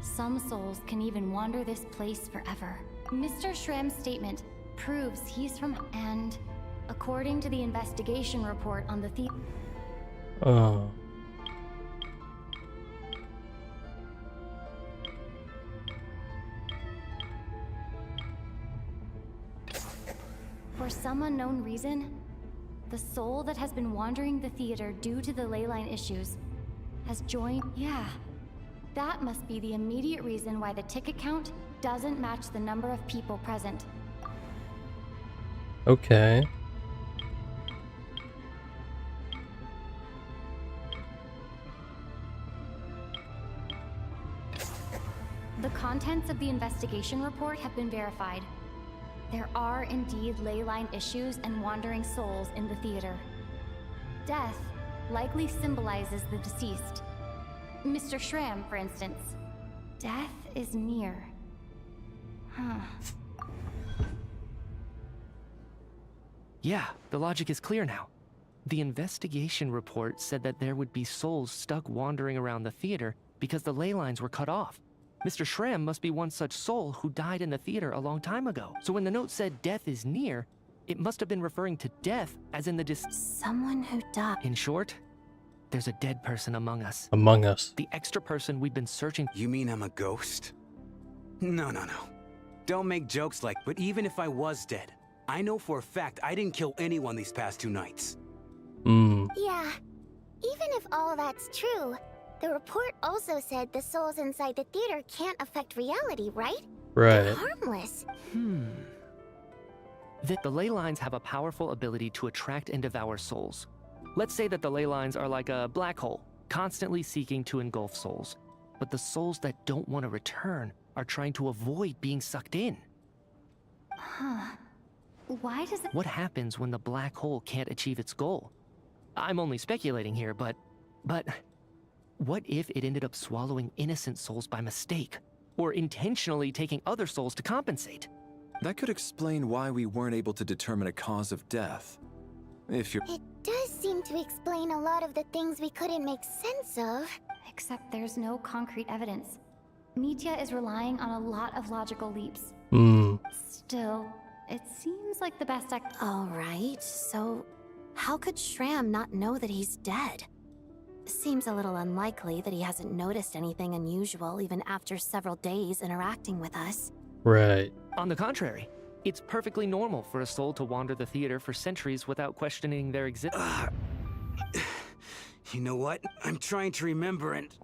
Some souls can even wander this place forever. Mr. Shram's statement proves he's from... And according to the investigation report on the theater... Oh. For some unknown reason, the soul that has been wandering the theater due to the ley line issues has joined... Yeah. That must be the immediate reason why the ticket count doesn't match the number of people present. Okay. The contents of the investigation report have been verified. There are indeed ley line issues and wandering souls in the theater. Death likely symbolizes the deceased. Mr. Shram, for instance. Death is near. Huh. Yeah, the logic is clear now. The investigation report said that there would be souls stuck wandering around the theater because the ley lines were cut off. Mr. Shram must be one such soul who died in the theater a long time ago. So when the note said death is near, it must have been referring to death as in the Someone who died. In short, there's a dead person among us. Among us. The extra person we've been searching... You mean I'm a ghost? No. Don't make jokes like... But even if I was dead, I know for a fact I didn't kill anyone these past 2 nights. Yeah. Even if all that's true, the report also said the souls inside the theater can't affect reality, right? Right. They're harmless. The ley lines have a powerful ability to attract and devour souls. Let's say that the ley lines are like a black hole, constantly seeking to engulf souls. But the souls that don't want to return are trying to avoid being sucked in. Huh. Why does it... What happens when the black hole can't achieve its goal? I'm only speculating here, but what if it ended up swallowing innocent souls by mistake? Or intentionally taking other souls to compensate? That could explain why we weren't able to determine a cause of death. If you're... It does seem to explain a lot of the things we couldn't make sense of. Except there's no concrete evidence. Mitya is relying on a lot of logical leaps. Still, it seems like the best Alright, so how could Shram not know that he's dead? Seems a little unlikely that he hasn't noticed anything unusual even after several days interacting with us. Right. On the contrary, it's perfectly normal for a soul to wander the theater for centuries without questioning their existence. You know what? I'm trying to remember and...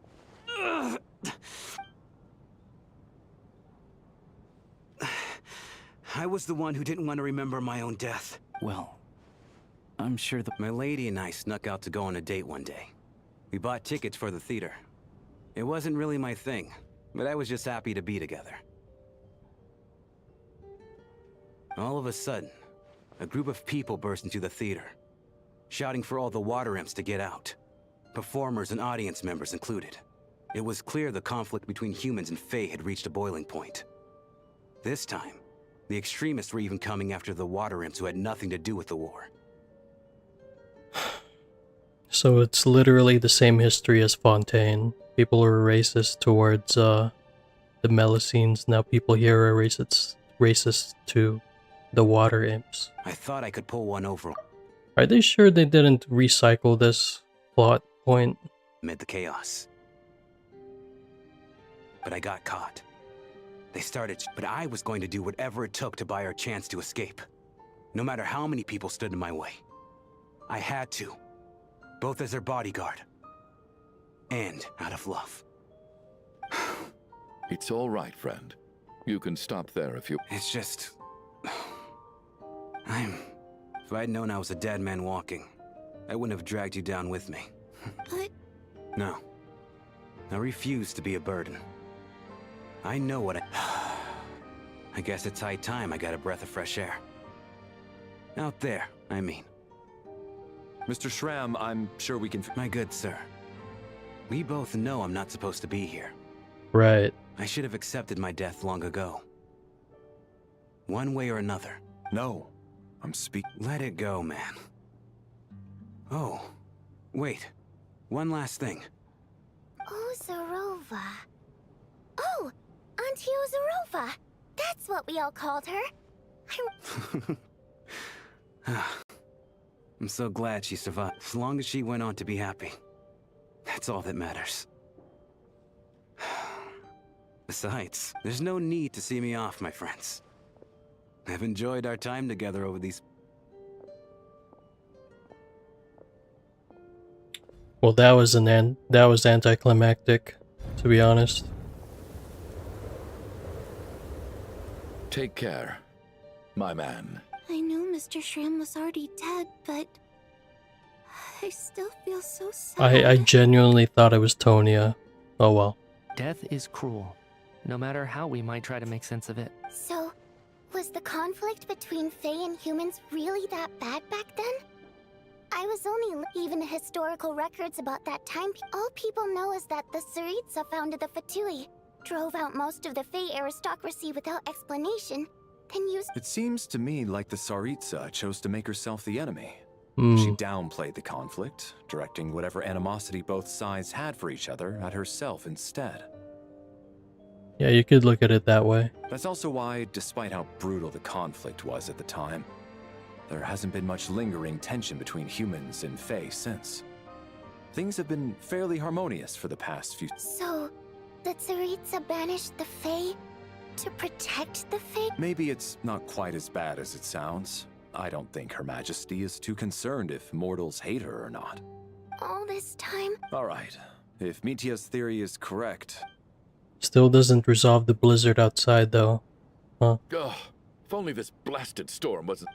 I was the one who didn't want to remember my own death. Well, I'm sure My lady and I snuck out to go on a date one day. We bought tickets for the theater. It wasn't really my thing, but I was just happy to be together. All of a sudden, a group of people burst into the theater, shouting for all the water imps to get out. Performers and audience members included. It was clear the conflict between humans and Fae had reached a boiling point. This time, the extremists were even coming after the water imps who had nothing to do with the war. So it's literally the same history as Fontaine. People are racist towards the Melusines. Now people here are racist to the water imps. I thought I could pull one over. Are they sure they didn't recycle this plot point? Amid the chaos. But I got caught. They started, but I was going to do whatever it took to buy our chance to escape. No matter how many people stood in my way. I had to. Both as their bodyguard. and out of love. It's all right, friend. You can stop there if you... It's just... If I'd known I was a dead man walking, I wouldn't have dragged you down with me. But... No. I refuse to be a burden. I know what I guess it's high time I got a breath of fresh air. Out there, I mean. Mr. Schramm, I'm sure we can... My good sir. We both know I'm not supposed to be here. Right. I should have accepted my death long ago. One way or another. No. I'm speaking... Let it go, man. Oh. Wait. One last thing. Ozarova. Oh! Auntie Ozarova! That's what we all called her. I'm so glad she survived. As long as she went on to be happy. That's all that matters. Besides, there's no need to see me off, my friends. I've enjoyed our time together over these... Well, that was anticlimactic, to be honest. Take care, my man. I knew Mr. Schramm was already dead, but... I still feel so sad. I genuinely thought it was Tonya. Oh well. Death is cruel, no matter how we might try to make sense of it. So, was the conflict between Fae and humans really that bad back then? I was only even historical records about that time. All people know is that the Tsaritsa founded the Fatui, drove out most of the Fae aristocracy without explanation, then used... It seems to me like the Tsaritsa chose to make herself the enemy. Hmm. She downplayed the conflict, directing whatever animosity both sides had for each other at herself instead. Yeah, you could look at it that way. That's also why, despite how brutal the conflict was at the time, there hasn't been much lingering tension between humans and Fae since. Things have been fairly harmonious for the past few... So, the Tsaritsa banished the Fae to protect the Fae? Maybe it's not quite as bad as it sounds. I don't think Her Majesty is too concerned if mortals hate her or not. All this time? Alright, if Mitia's theory is correct... Still doesn't resolve the blizzard outside, though. Huh? Ugh, if only this blasted storm wasn't...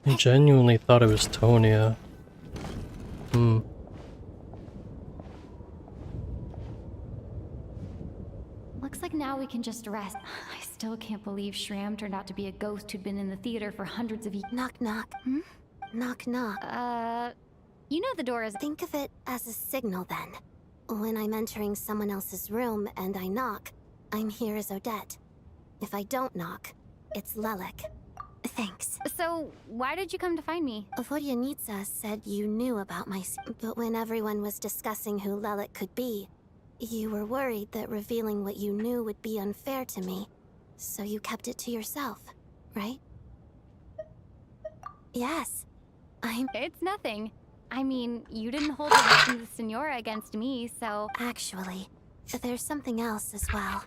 I genuinely thought it was Tonya. Looks like now we can just rest. I still can't believe Schramm turned out to be a ghost who'd been in the theater for hundreds of years. Knock knock. Hmm? Knock knock. You know the door is... Think of it as a signal then. When I'm entering someone else's room and I knock, I'm here as Odette. If I don't knock, it's Lelik. Thanks. So, why did you come to find me? Vodyanitsa said you knew about my... But when everyone was discussing who Lelik could be, you were worried that revealing what you knew would be unfair to me. So you kept it to yourself, right? Yes. It's nothing. I mean, you didn't hold the Senora against me, so... Actually, there's something else as well.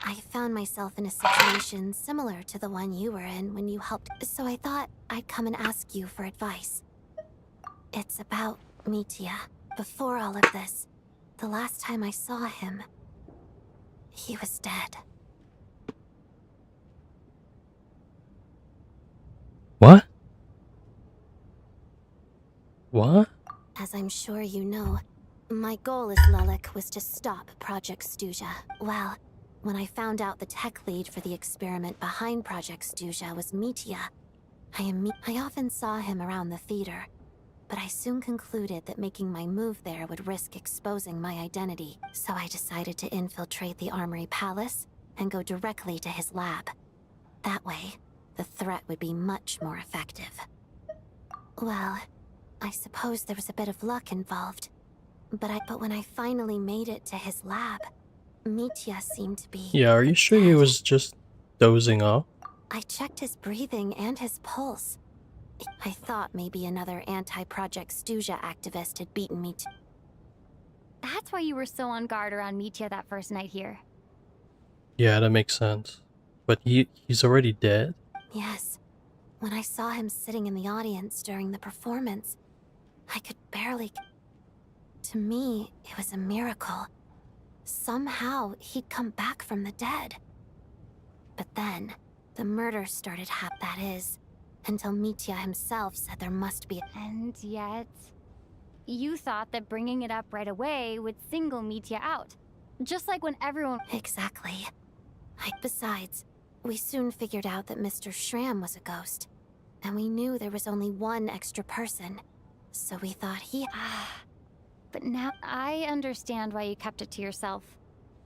I found myself in a situation similar to the one you were in when you helped, so I thought I'd come and ask you for advice. It's about Mitia. Before all of this, the last time I saw him, he was dead. What? What? As I'm sure you know, my goal as Lelik was to stop Project Stuja. Well, when I found out the tech lead for the experiment behind Project Stuja was Mitia, I often saw him around the theater, but I soon concluded that making my move there would risk exposing my identity, so I decided to infiltrate the Armory Palace and go directly to his lab. That way, the threat would be much more effective. Well, I suppose there was a bit of luck involved, but when I finally made it to his lab, Mitia seemed to be... Yeah, are you sure he was just dozing off? I checked his breathing and his pulse. I thought maybe another anti-Project Stuja activist had beaten me to... That's why you were so on guard around Mitya that first night here. Yeah, that makes sense. But he's already dead? Yes. When I saw him sitting in the audience during the performance, I could barely... To me, it was a miracle. Somehow, he'd come back from the dead. But then, the murder started that is, until Mitya himself said there must be... And yet... You thought that bringing it up right away would single Mitya out. Just like when everyone... Exactly. Besides, we soon figured out that Mr. Schramm was a ghost. And we knew there was only one extra person. So we thought he... But now I understand why you kept it to yourself.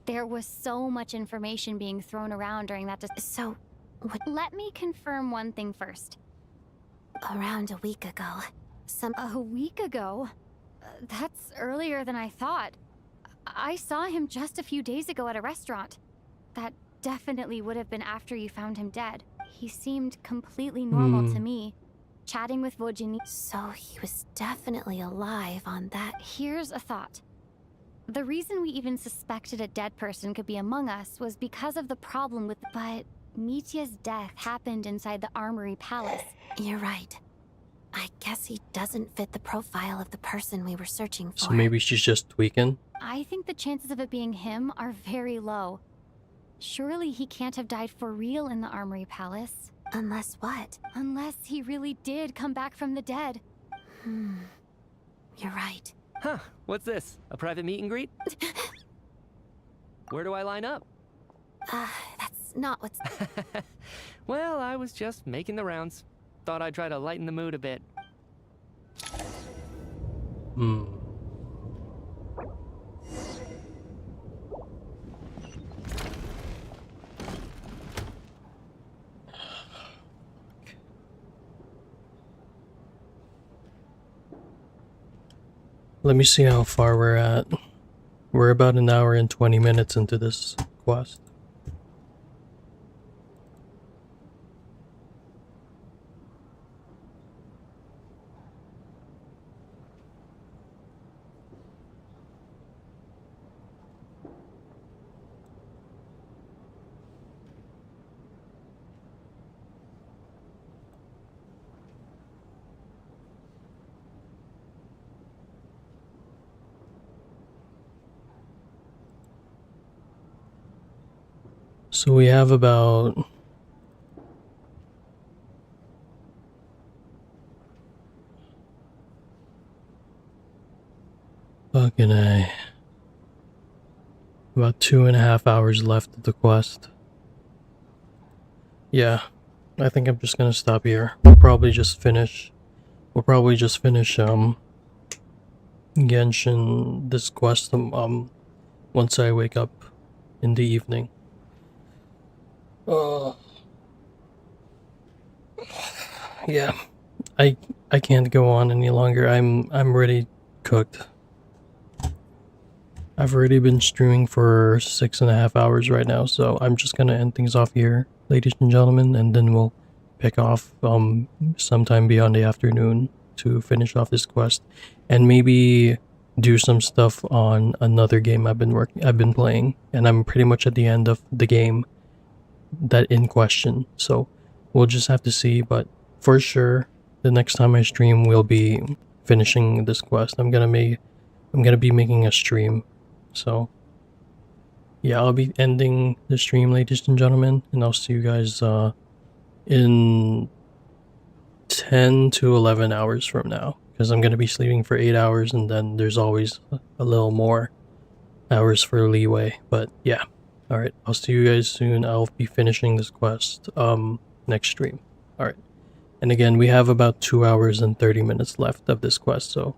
There was so much information being thrown around during that... So... Let me confirm one thing first. Around a week ago, A week ago? That's earlier than I thought. I saw him just a few days ago at a restaurant. That definitely would have been after you found him dead. He seemed completely normal to me, chatting with Vojini. So he was definitely alive on that. Here's a thought. The reason we even suspected a dead person could be among us was because of the problem with... But Mitya's death happened inside the Armory Palace. You're right. I guess he doesn't fit the profile of the person we were searching for. So maybe she's just tweaking? I think the chances of it being him are very low. Surely he can't have died for real in the Armory Palace. Unless what? Unless he really did come back from the dead. You're right. Huh, what's this? A private meet and greet? Where do I line up? That's not what's... Well, I was just making the rounds. Thought I'd try to lighten the mood a bit. Let me see how far we're at. We're about an hour and 20 minutes into this quest. So we have about about 2.5 hours left of the quest. Yeah, I think I'm just gonna stop here. We'll probably just finish Genshin, this quest once I wake up in the evening. Yeah, I can't go on any longer. I'm already cooked. I've already been streaming for 6.5 hours right now, so I'm just gonna end things off here, ladies and gentlemen, and then we'll pick off sometime beyond the afternoon to finish off this quest, and maybe do some stuff on another game I've been playing, and I'm pretty much at the end of the game that in question, so we'll just have to see. But for sure, the next time I stream, we'll be finishing this quest. I'm gonna be making a stream, so yeah, I'll be ending the stream, ladies and gentlemen, and I'll see you guys in 10 to 11 hours from now, because I'm gonna be sleeping for 8 hours, and then there's always a little more hours for leeway. But yeah, alright, I'll see you guys soon. I'll be finishing this quest next stream. Alright, and again, we have about 2 hours and 30 minutes left of this quest, so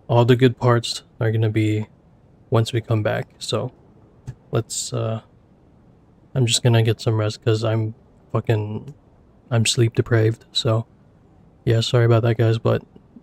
all the good parts are gonna be once we come back. So let's I'm just gonna get some rest because I'm sleep deprived. So yeah, sorry about that, guys, but